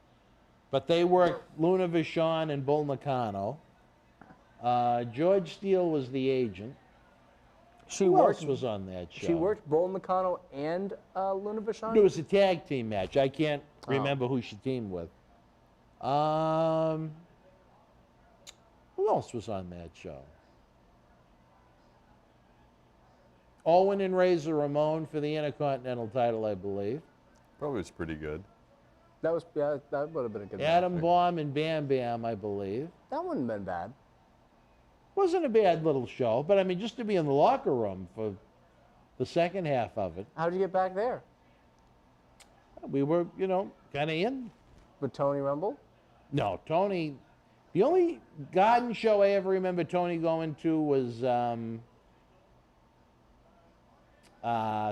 Speaker 2: But they worked Luna Vachon and Bull Nakano. George Steele was the agent. Who else was on that show?
Speaker 3: She worked Bull Nakano and Luna Vachon?
Speaker 2: It was a tag team match. I can't remember who she teamed with. Who else was on that show? Owen and Razor Ramon for the Intercontinental title, I believe.
Speaker 1: Probably was pretty good.
Speaker 3: That would have been a good
Speaker 2: Adam
Speaker 3: match.
Speaker 2: Bomb and Bam Bam, I believe.
Speaker 3: That wouldn't have been bad.
Speaker 2: Wasn't a bad little show, but I mean, just to be in the locker room for the second half of it,
Speaker 3: How'd you get back there?
Speaker 2: we were, kind of in.
Speaker 3: With Tony Rumble?
Speaker 2: No, Tony, the only garden show I ever remember Tony going to was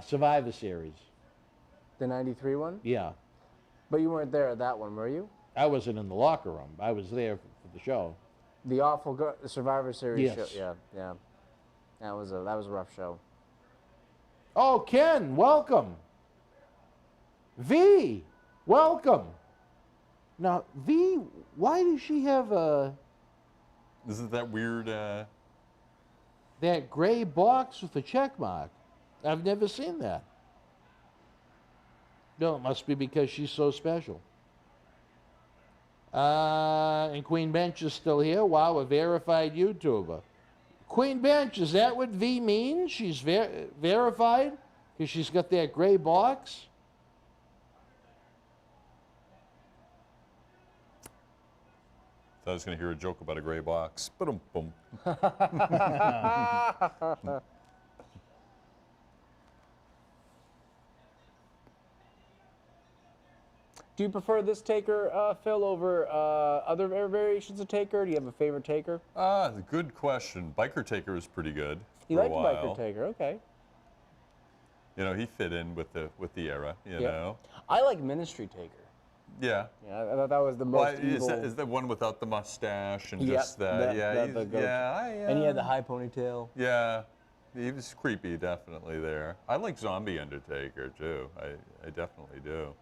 Speaker 2: Survivor Series.
Speaker 3: The '93 one?
Speaker 2: Yeah.
Speaker 3: But you weren't there at that one, were you?
Speaker 2: I wasn't in the locker room. I was there for the show.
Speaker 3: The awful Survivor Series
Speaker 2: Yes.
Speaker 3: show. Yeah. That was a rough show.
Speaker 2: Oh, Ken, welcome. V, welcome. Now, V, why does she have
Speaker 1: Isn't that weird?
Speaker 2: that gray box with a check mark? I've never seen that. No, it must be because she's so special. And Queen Bench is still here. Wow, a verified YouTuber. Queen Bench, is that what V means? She's verified? Because she's got that gray box?
Speaker 1: I was going to hear a joke about a gray box. Boom.
Speaker 3: Do you prefer this Taker, Phil, over other variations of Taker? Do you have a favorite Taker?
Speaker 1: Good question. Biker Taker was pretty good.
Speaker 3: You
Speaker 1: for a
Speaker 3: like the
Speaker 1: while.
Speaker 3: Biker Taker, okay.
Speaker 1: He fit in with the era. You know.
Speaker 3: I like Ministry Taker.
Speaker 1: Yeah.
Speaker 3: Yeah, I thought that was the most evil.
Speaker 1: Is that one without the mustache and
Speaker 3: Yep,
Speaker 1: just that?
Speaker 3: And he had the high ponytail.
Speaker 1: Yeah, he was creepy, definitely there. I like Zombie Undertaker too. I definitely do.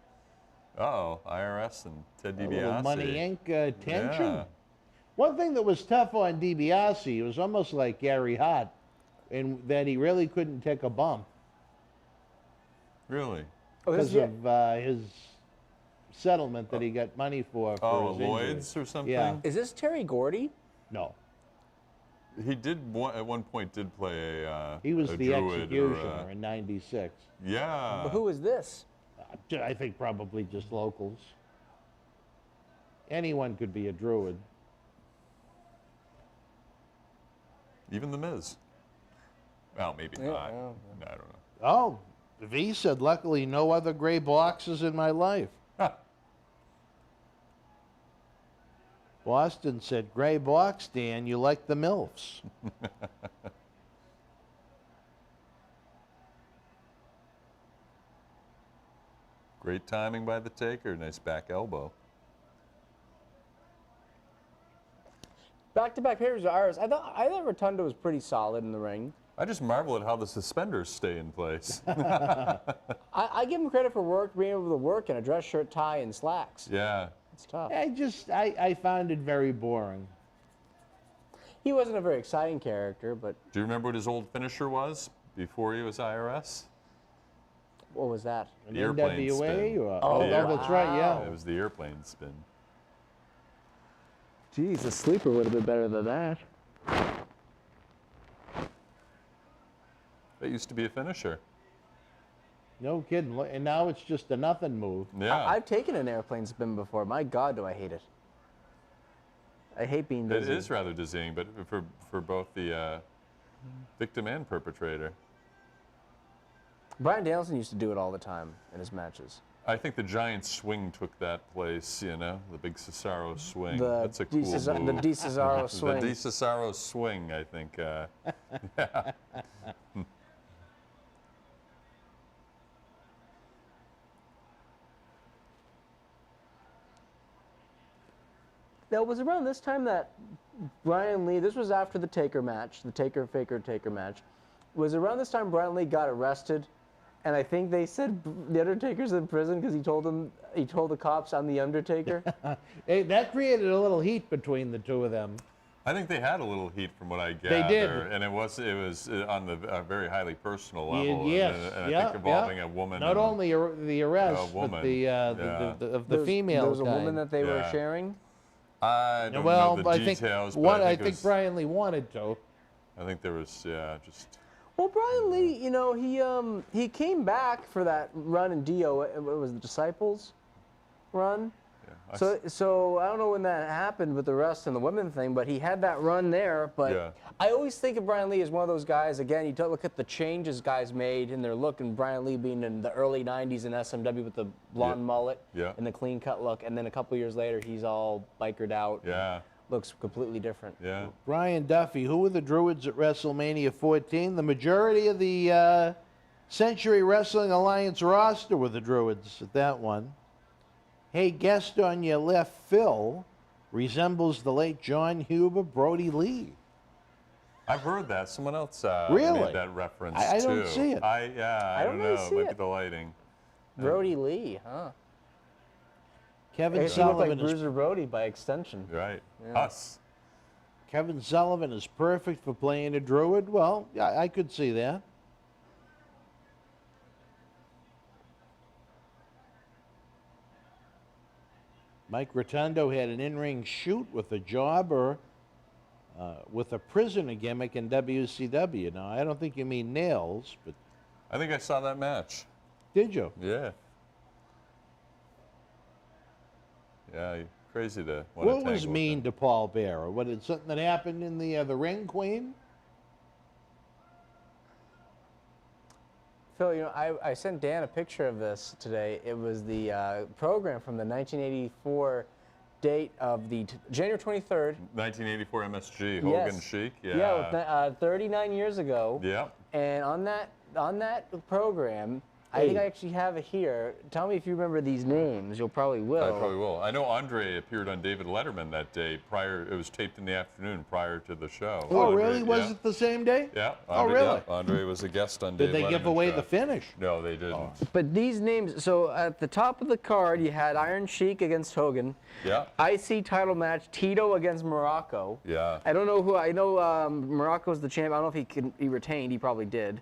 Speaker 1: Uh-oh, IRS and Ted
Speaker 2: A
Speaker 1: DiBiase.
Speaker 2: little Money Inc. Tension.
Speaker 1: Yeah.
Speaker 2: One thing that was tough on DiBiase, it was almost like Gary Hart. and that he really couldn't take a bump
Speaker 1: Really?
Speaker 3: Oh,
Speaker 2: because of his settlement that he got money for
Speaker 1: Oh,
Speaker 2: his injury.
Speaker 1: Lloyd's or something?
Speaker 2: Yeah.
Speaker 3: Is this Terry Gordy?
Speaker 2: No.
Speaker 1: He did at one point did play a
Speaker 2: He was
Speaker 1: a
Speaker 2: the
Speaker 1: druid
Speaker 2: executioner in '96.
Speaker 1: Yeah.
Speaker 3: But who is this?
Speaker 2: I think probably just locals. Anyone could be a druid.
Speaker 1: Even the Miz. Well, maybe
Speaker 3: Yeah,
Speaker 1: not.
Speaker 3: yeah.
Speaker 1: I don't know.
Speaker 2: Oh, V said, luckily no other gray boxes in my life.
Speaker 1: Huh.
Speaker 2: Boston said, gray box, Dan, you like the MILFs.
Speaker 1: Great timing by the Taker. Nice back elbow.
Speaker 3: Back-to-back pairs of ours. I thought Rotundo was pretty solid in the ring.
Speaker 1: I just marvel at how the suspenders stay in place.
Speaker 3: I give him credit for being able to work in a dress shirt, tie, and slacks.
Speaker 1: Yeah.
Speaker 3: It's tough.
Speaker 2: I found it very boring.
Speaker 3: He wasn't a very exciting character, but
Speaker 1: Do you remember what his old finisher was before he was IRS?
Speaker 3: what was that?
Speaker 2: An
Speaker 1: The airplane
Speaker 2: NWA?
Speaker 1: spin.
Speaker 2: Or,
Speaker 3: Oh,
Speaker 2: that's right, yeah.
Speaker 1: It was the airplane spin.
Speaker 3: Geez, a sleeper would have been better than that.
Speaker 1: That used to be a finisher.
Speaker 2: No kidding. And now it's just a nothing move.
Speaker 1: Yeah.
Speaker 3: I've taken an airplane spin before. My God, do I hate it. I hate being
Speaker 1: It
Speaker 3: dizzy.
Speaker 1: is rather dizzying, but for both the victim and perpetrator.
Speaker 3: Bryan Danielson used to do it all the time in his matches.
Speaker 1: I think the giant swing took that place, you know, the big Cesaro swing.
Speaker 3: The
Speaker 1: That's a cool move.
Speaker 3: The Di Cesaro swing.
Speaker 1: The Di Cesaro swing, I think. Yeah.
Speaker 3: Now, it was around this time that Brian Lee, this was after the Taker match, the Taker match, was around this time Brian Lee got arrested, and I think they said the Undertaker's in prison because he told the cops, I'm the Undertaker.
Speaker 2: Hey, that created a little heat between the two of them.
Speaker 1: I think they had a little heat from what I gather.
Speaker 2: did.
Speaker 1: And it was on the very highly personal level.
Speaker 2: Yes,
Speaker 1: and I think involving a woman.
Speaker 2: Not only the arrest,
Speaker 1: woman,
Speaker 2: but the
Speaker 3: There
Speaker 2: female
Speaker 3: was a woman
Speaker 2: kind.
Speaker 3: that they were
Speaker 1: Yeah.
Speaker 3: sharing.
Speaker 1: I don't
Speaker 2: Well,
Speaker 1: know the
Speaker 2: I
Speaker 1: details,
Speaker 2: think
Speaker 1: but
Speaker 2: I
Speaker 1: it
Speaker 2: think
Speaker 1: was,
Speaker 2: Brian Lee wanted to.
Speaker 1: I think there was, just.
Speaker 3: Well, Brian Lee, you know, he came back for that run in Dio. It was the Disciples run.
Speaker 1: Yeah,
Speaker 3: So I don't know when that happened with the rest and the women thing, but he had that run there. But
Speaker 1: Yeah.
Speaker 3: I always think of Brian Lee as one of those guys. Again, you look at the changes guys made in their look, and Brian Lee being in the early '90s in SMW with the blonde mullet
Speaker 1: Yeah.
Speaker 3: and the clean cut look, and then a couple years later he's all bikered out.
Speaker 1: Yeah.
Speaker 3: Looks completely different.
Speaker 1: Yeah.
Speaker 2: Brian Duffy, who were the Druids at WrestleMania 14? The majority of the Century Wrestling Alliance roster were the Druids at that one. Hey, guest on your left, Phil, resembles the late John Huber, Brody Lee.
Speaker 1: I've heard that. Someone else
Speaker 2: Really?
Speaker 1: made that reference
Speaker 2: I
Speaker 1: too.
Speaker 2: don't see it.
Speaker 1: I
Speaker 3: I
Speaker 1: don't
Speaker 3: don't really
Speaker 1: know.
Speaker 3: see
Speaker 1: It might be
Speaker 3: it.
Speaker 1: the lighting.
Speaker 3: Brody Lee, huh?
Speaker 2: Kevin
Speaker 3: I guess he looked like
Speaker 2: Sullivan is
Speaker 3: Bruiser Brody by extension.
Speaker 1: Right.
Speaker 3: Yeah.
Speaker 1: Us.
Speaker 2: Kevin Sullivan is perfect for playing a Druid. Well, yeah, I could see that. Mike Rotundo had an in-ring shoot with a jobber with a prisoner gimmick in WCW. Now, I don't think you mean nails, but
Speaker 1: I think I saw that match.
Speaker 2: did you?
Speaker 1: Yeah. Yeah, crazy to want to
Speaker 2: What
Speaker 1: tangle
Speaker 2: was
Speaker 1: with
Speaker 2: mean
Speaker 1: him.
Speaker 2: to Paul Bearer? What did something that happened in the Ring Queen?
Speaker 3: Phil, you know, I sent Dan a picture of this today. It was the program from the 1984 date of the January 23rd.
Speaker 1: 1984 MSG, Hogan
Speaker 3: Yes.
Speaker 1: Chic.
Speaker 3: Yeah, 39 years ago.
Speaker 1: Yeah.
Speaker 3: And on that program, I think I actually have it here. Tell me if you remember these names. You'll probably will.
Speaker 1: I probably will. I know Andre appeared on David Letterman that day prior. It was taped in the afternoon prior to the show.
Speaker 2: Oh,
Speaker 1: Andre,
Speaker 2: really? Was
Speaker 1: yeah.
Speaker 2: it the same day?
Speaker 1: Yeah.
Speaker 2: Oh,
Speaker 1: Andre,
Speaker 2: really?
Speaker 1: Yeah, Andre was a guest on
Speaker 2: Did
Speaker 1: David Letterman's
Speaker 2: they give away
Speaker 1: show.
Speaker 2: the finish?
Speaker 1: No, they didn't.
Speaker 3: But these names, so at the top of the card, you had Iron Sheik against Hogan.
Speaker 1: Yeah.
Speaker 3: IC title match, Tito against Morocco.
Speaker 1: Yeah.
Speaker 3: I don't know who, I know Morocco's the champ. I don't know if he retained. He probably did.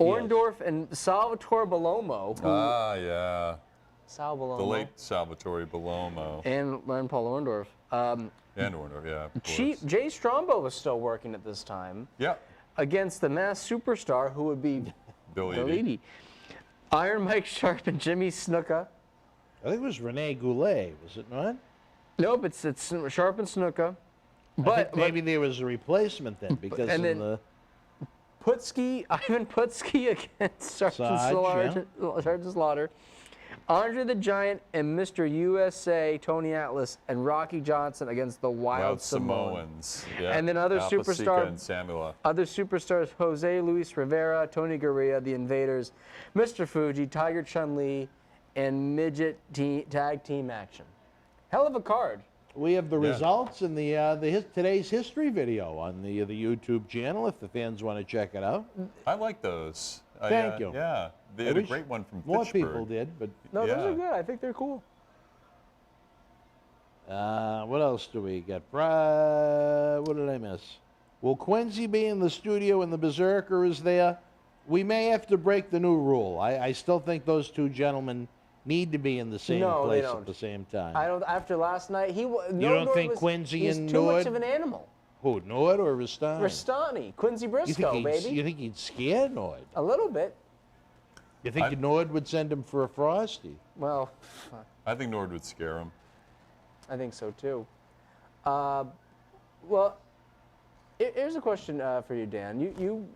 Speaker 3: Orndorff and Salvatore Bellomo.
Speaker 1: Yeah.
Speaker 3: Sal Bellomo.
Speaker 1: The late Salvatore Bellomo.
Speaker 3: And Paul Orndorff.
Speaker 1: And Orndorff, yeah. Of course.
Speaker 3: Jay Strombo was still working at this time.
Speaker 1: Yeah.
Speaker 3: Against the mass superstar who would be
Speaker 1: Bill
Speaker 3: Bill
Speaker 1: Eadie.
Speaker 3: Eadie. Iron Mike Sharp and Jimmy Snuka.
Speaker 2: I think it was Rene Goulet, was it not?
Speaker 3: Nope, it's Sharp and Snuka.
Speaker 2: I think maybe there was a replacement then because
Speaker 3: and
Speaker 2: of
Speaker 3: then
Speaker 2: the
Speaker 3: Ivan Putski against Sergeant Slaughter. Andre the Giant and Mr. USA, Tony Atlas, and Rocky Johnson against the Wild Samoans.
Speaker 1: Yeah.
Speaker 3: And then other
Speaker 1: Alpha Sika
Speaker 3: superstar-
Speaker 1: and Samula.
Speaker 3: Other superstars, Jose Luis Rivera, Tony Gurria, The Invaders, Mr. Fuji, Tiger Chun-Li, and Midget Tag Team Action. Hell of a card.
Speaker 2: We have the results in the today's history video on the YouTube channel if the fans want to check it out.
Speaker 1: I like those.
Speaker 2: Thank you.
Speaker 1: Yeah. They
Speaker 2: I
Speaker 1: had a
Speaker 2: wish
Speaker 1: great one from
Speaker 2: more
Speaker 1: Fitchburg.
Speaker 2: people did, but
Speaker 3: No,
Speaker 1: Yeah.
Speaker 3: those are good. I think they're cool.
Speaker 2: what else do we get? What did I miss? Will Quincy be in the studio and the Berserker is there? We may have to break the new rule. I still think those two gentlemen need to be in the same
Speaker 3: No, they
Speaker 2: place
Speaker 3: don't.
Speaker 2: at the same time.
Speaker 3: I don't. After last night,
Speaker 2: You don't think Quincy
Speaker 3: he's
Speaker 2: and
Speaker 3: too much
Speaker 2: Nord-
Speaker 3: of an animal.
Speaker 2: Who, Nord or Rastani?
Speaker 3: Rastani, Quincy
Speaker 2: You
Speaker 3: Briscoe,
Speaker 2: think,
Speaker 3: baby.
Speaker 2: you think he'd scare Nord?
Speaker 3: A little bit.
Speaker 2: You think Nord would send him for a Frosty?
Speaker 3: Well,
Speaker 1: I think Nord would scare him.
Speaker 3: I think so too. Well, here's a question for you, Dan. You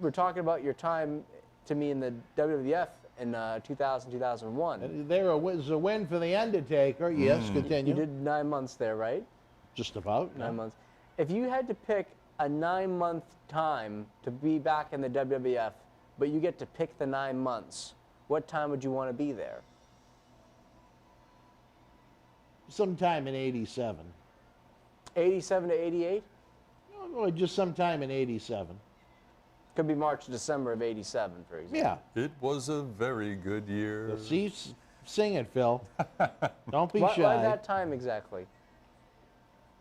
Speaker 3: were talking about your time to me in the WWF in 2000, 2001.
Speaker 2: There was a win for The Undertaker. Yes, continue.
Speaker 3: You did 9 months there, right?
Speaker 2: Just about.
Speaker 3: 9 months. If you had to pick a 9-month time to be back in the WWF, but you get to pick the 9 months, what time would you want to be there?
Speaker 2: Sometime in 87.
Speaker 3: 87 to 88?
Speaker 2: Or just sometime in 87.
Speaker 3: Could be March, December of 87, for example.
Speaker 2: Yeah.
Speaker 1: It was a very good year.
Speaker 2: See, sing it, Phil. Don't be
Speaker 3: Why
Speaker 2: shy.
Speaker 3: that time exactly?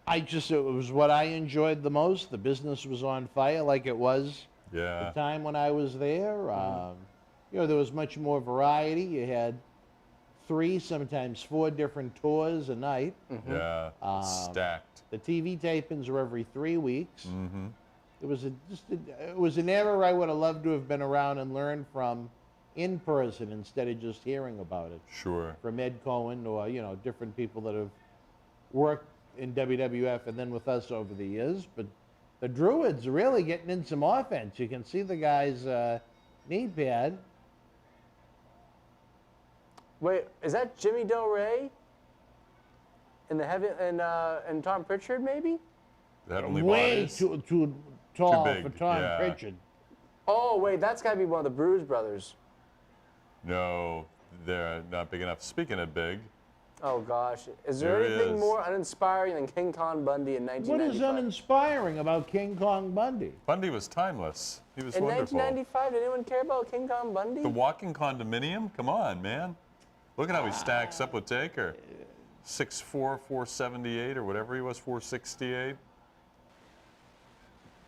Speaker 2: It was what I enjoyed the most. The business was on fire like it was
Speaker 1: Yeah.
Speaker 2: the time when I was there. There was much more variety. You had 3, sometimes 4 different tours a night.
Speaker 1: Yeah. Stacked.
Speaker 2: The TV tapings were every 3 weeks. It was it was an era I would have loved to have been around and learned from in person instead of just hearing about it
Speaker 1: Sure.
Speaker 2: from Ed Cohen or different people that have worked in WWF and then with us over the years. But the Druids are really getting in some offense. You can see the guy's knee pad.
Speaker 3: Wait, is that Jimmy Del Rey? In the heavy and Tom Pritchard maybe?
Speaker 1: The Heavenly
Speaker 2: Way
Speaker 1: Bodies.
Speaker 2: too tall
Speaker 1: big,
Speaker 2: for Tom
Speaker 1: yeah.
Speaker 2: Pritchard.
Speaker 3: Oh wait, that's got to be one of the Bruise Brothers.
Speaker 1: No, they're not big enough. Speaking of big,
Speaker 3: Oh gosh, is there
Speaker 1: There he
Speaker 3: anything
Speaker 1: is.
Speaker 3: more uninspiring than King Kong Bundy in
Speaker 2: What
Speaker 3: 1995?
Speaker 2: is uninspiring about King Kong Bundy?
Speaker 1: Bundy was timeless. He was
Speaker 3: In
Speaker 1: wonderful.
Speaker 3: 1995, did anyone care about King Kong Bundy?
Speaker 1: The walking condominium? Come on, man. Look at how he stacks up with Taker. 6'4", 478, or whatever he was, 468.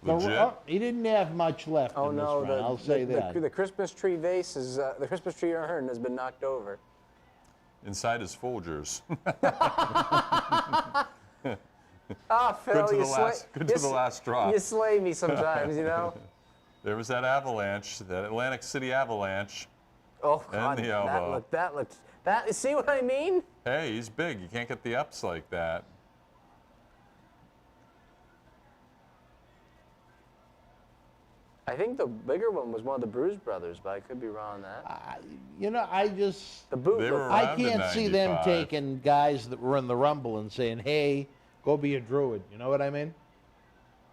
Speaker 1: Legit.
Speaker 2: He didn't have much left
Speaker 3: Oh
Speaker 2: in this
Speaker 3: no,
Speaker 2: run, I'll say that.
Speaker 3: the Christmas tree vase is the Christmas tree urn has been knocked over.
Speaker 1: Inside his Folgers.
Speaker 3: Ah, Phil,
Speaker 1: Good to
Speaker 3: you
Speaker 1: the
Speaker 3: slay,
Speaker 1: last- good to the last drop.
Speaker 3: You slay me sometimes, you know.
Speaker 1: There was that avalanche, that Atlantic City avalanche.
Speaker 3: Oh God,
Speaker 1: the elbow.
Speaker 3: that looked. See what I mean?
Speaker 1: Hey, he's big. You can't get the ups like that.
Speaker 3: I think the bigger one was one of the Bruise Brothers, but I could be wrong on that.
Speaker 2: I just
Speaker 3: The boot.
Speaker 1: They were
Speaker 2: I
Speaker 1: around in
Speaker 2: can't see them
Speaker 1: 95.
Speaker 2: taking guys that were in the Rumble and saying, "Hey, go be a Druid." You know what I mean?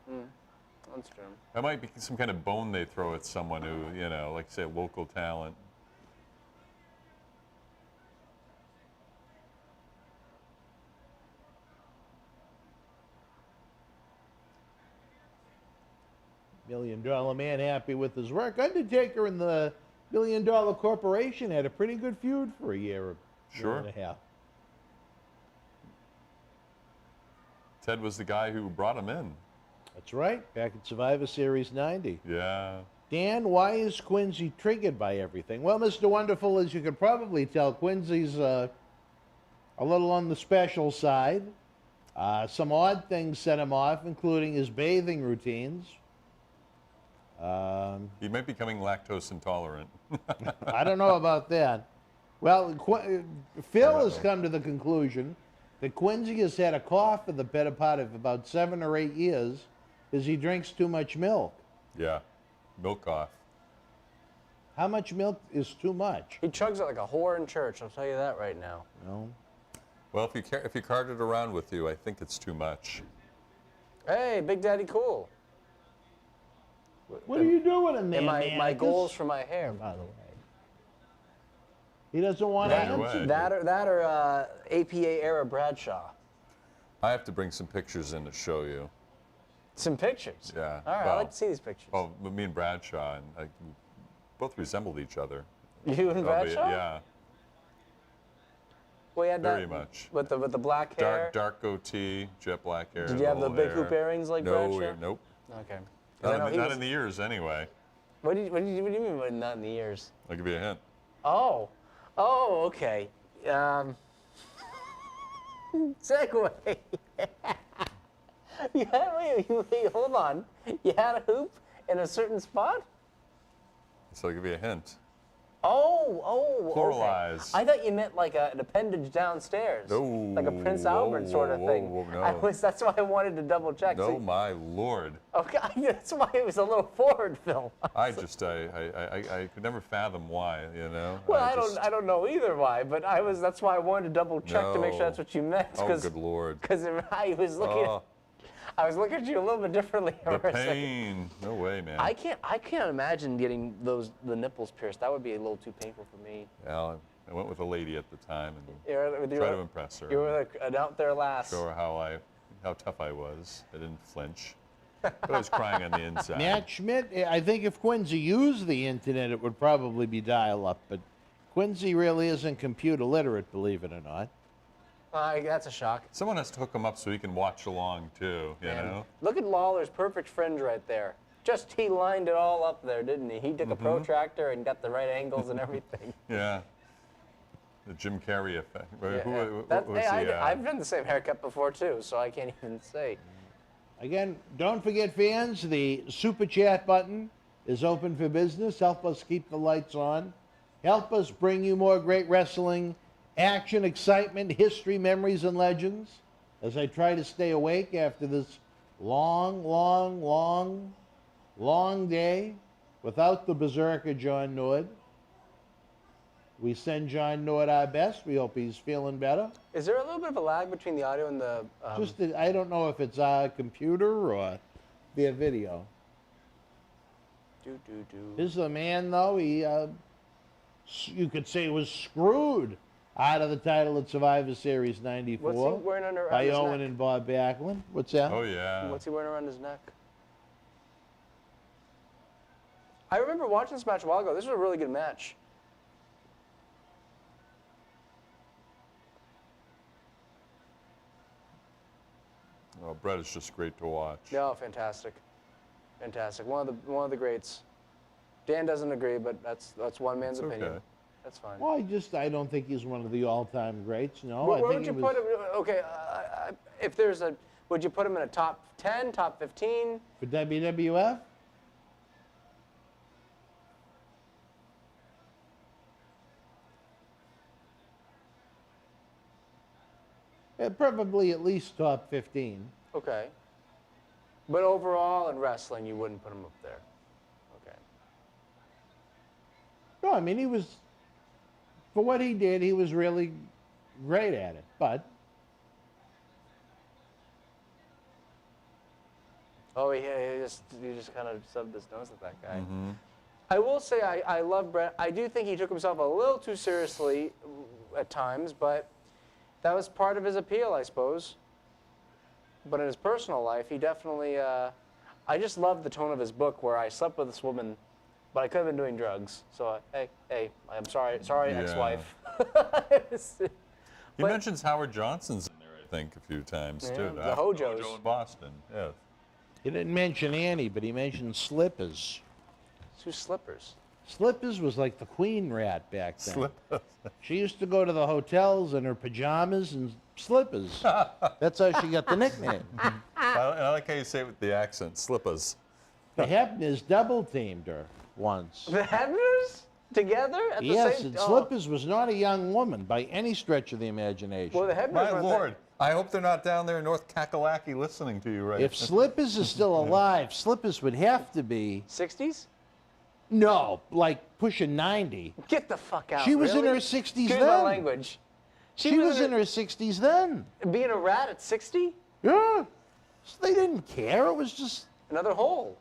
Speaker 3: That's true.
Speaker 1: That might be some kind of bone they throw at someone who, like say, local talent.
Speaker 2: $1 million man happy with his work. Undertaker and the $1 Million Corporation had a pretty good feud for a year and a half.
Speaker 1: Ted was the guy who brought him in.
Speaker 2: That's right, back at Survivor Series 90.
Speaker 1: Yeah.
Speaker 2: Dan, why is Quincy triggered by everything? Well, Mr. Wonderful, as you could probably tell, Quincy's a little on the special side. Some odd things set him off, including his bathing routines.
Speaker 1: He might be becoming lactose intolerant.
Speaker 2: I don't know about that. Well, Phil has come to the conclusion that Quincy has had a cough for the better part of about 7 or 8 years because he drinks too much milk.
Speaker 1: Yeah. Milk cough.
Speaker 2: How much milk is too much?
Speaker 3: He chugs it like a whore in church, I'll tell you that right now.
Speaker 2: No.
Speaker 1: Well, if you cart it around with you, I think it's too much.
Speaker 3: Hey, Big Daddy Cool.
Speaker 2: What are you doing in there,
Speaker 3: And my goals for my hair, by the way.
Speaker 2: He doesn't want to
Speaker 1: Right
Speaker 2: answer.
Speaker 1: away.
Speaker 3: That or APA era Bradshaw.
Speaker 1: I have to bring some pictures in to show you.
Speaker 3: Some pictures.
Speaker 1: Yeah.
Speaker 3: All right,
Speaker 1: well,
Speaker 3: I'd like to see these pictures.
Speaker 1: Well, me and Bradshaw, and both resembled each other.
Speaker 3: You and Bradshaw?
Speaker 1: Yeah.
Speaker 3: Well, you had
Speaker 1: Very
Speaker 3: that
Speaker 1: much.
Speaker 3: with the black hair.
Speaker 1: Dark goatee, jet black hair.
Speaker 3: Did you have the
Speaker 1: little
Speaker 3: big
Speaker 1: hair.
Speaker 3: hoop earrings like
Speaker 1: No,
Speaker 3: Bradshaw?
Speaker 1: nope.
Speaker 3: Okay. 'Cause I know he
Speaker 1: Not
Speaker 3: was-
Speaker 1: in the ears, anyway.
Speaker 3: What do you mean by not in the ears?
Speaker 1: I'll give you a hint.
Speaker 3: Oh, okay. Segue. Wait, hold on. You had a hoop in a certain spot?
Speaker 1: So I'll give you a hint.
Speaker 3: Oh.
Speaker 1: Pluralize.
Speaker 3: Okay. I thought you meant like an appendage downstairs.
Speaker 1: No.
Speaker 3: Like a Prince Albert sort of thing.
Speaker 1: No.
Speaker 3: That's why I wanted to double check.
Speaker 1: No, my lord.
Speaker 3: Okay, that's why it was a little forward, Phil.
Speaker 1: I could never fathom why, you know.
Speaker 3: Well, I don't know either why, but that's why I wanted to double check to make sure that's what you meant.
Speaker 1: Oh, good lord.
Speaker 3: Because I was looking at you a little bit differently.
Speaker 1: The
Speaker 3: for a second.
Speaker 1: pain. No way, man.
Speaker 3: I can't imagine getting the nipples pierced. That would be a little too painful for me.
Speaker 1: Well, I went with a lady at the time and
Speaker 3: You
Speaker 1: tried to impress her.
Speaker 3: You were an out there lass.
Speaker 1: Show her how tough I was. I didn't flinch. But I was crying on the inside.
Speaker 2: Matt Schmidt, I think if Quincy used the internet, it would probably be dial-up, but Quincy really isn't computer literate, believe it or not.
Speaker 3: That's a shock.
Speaker 1: Someone has to hook him up so he can watch along too, you
Speaker 3: Man,
Speaker 1: know?
Speaker 3: look at Lawler's perfect fringe right there. He lined it all up there, didn't he? He took a protractor and got the right angles and everything.
Speaker 1: Yeah. The Jim Carrey effect.
Speaker 3: I've done the same haircut before too, so I can't even say.
Speaker 2: Again, don't forget, fans, the Super Chat button is open for business. Help us keep the lights on. Help us bring you more great wrestling, action, excitement, history, memories, and legends as I try to stay awake after this long day without the Berzerker John Nord. We send John Nord our best. We hope he's feeling better.
Speaker 3: Is there a little bit of a lag between the audio and the...
Speaker 2: I don't know if it's our computer or their video. This is a man, though, you could say was screwed out of the title at Survivor Series 94
Speaker 3: What's he wearing around
Speaker 2: by
Speaker 3: his
Speaker 2: Owen
Speaker 3: neck?
Speaker 2: and Bob Backlund. What's that?
Speaker 1: Oh, yeah.
Speaker 3: What's he wearing around his neck? I remember watching this match a while ago. This was a really good match.
Speaker 1: Oh, Brett is just great to watch.
Speaker 3: No, fantastic. Fantastic. One of the greats. Dan doesn't agree, but that's one man's opinion.
Speaker 1: Okay.
Speaker 3: That's fine.
Speaker 2: Well, I don't think he's one of the all-time greats. No,
Speaker 3: Where
Speaker 2: I think
Speaker 3: would you put him? Okay, if there's would you put him in a top 10, top 15?
Speaker 2: For WWF? Probably at least top 15.
Speaker 3: Okay. But overall in wrestling, you wouldn't put him up there. Okay.
Speaker 2: No, I mean, for what he did, he was really great at it. But
Speaker 3: Oh, yeah, you just kind of subbed his nose at that guy. Mm-hmm. I will say I love Brett. I do think he took himself a little too seriously at times, but that was part of his appeal, I suppose. But in his personal life, he definitely, I just love the tone of his book where I slept with this woman, but I could have been doing drugs. So, hey, I'm sorry,
Speaker 1: Yeah.
Speaker 3: ex-wife.
Speaker 1: He mentions Howard Johnson's in there, I think, a few times, too.
Speaker 3: the Hojos.
Speaker 1: Hojo in Boston, yeah.
Speaker 2: He didn't mention Annie, but he mentioned Slippers.
Speaker 3: Who's Slippers?
Speaker 2: Slippers was like the queen rat back then.
Speaker 1: Slippers.
Speaker 2: She used to go to the hotels in her pajamas and slippers. That's how she got the nickname.
Speaker 1: I like how you say it with the accent, slippers.
Speaker 2: The Hebners double-teamed her once.
Speaker 3: The Hebners? Together? At the
Speaker 2: Yes,
Speaker 3: same
Speaker 2: and Slippers was not a young woman by any stretch of the imagination.
Speaker 3: Well, the Hebners
Speaker 1: My
Speaker 3: weren't
Speaker 1: Lord, I hope they're not down there in North Kakalaki listening to you right
Speaker 2: If Slippers is still alive, Slippers would have to be,
Speaker 3: 60s?
Speaker 2: no, like pushing 90.
Speaker 3: Get the fuck out.
Speaker 2: She was in
Speaker 3: really?
Speaker 2: her 60s
Speaker 3: Excuse
Speaker 2: then.
Speaker 3: my language.
Speaker 2: She was in her 60s then.
Speaker 3: Being a rat at 60?
Speaker 2: Yeah. So they didn't care. It was just,
Speaker 3: Another hole.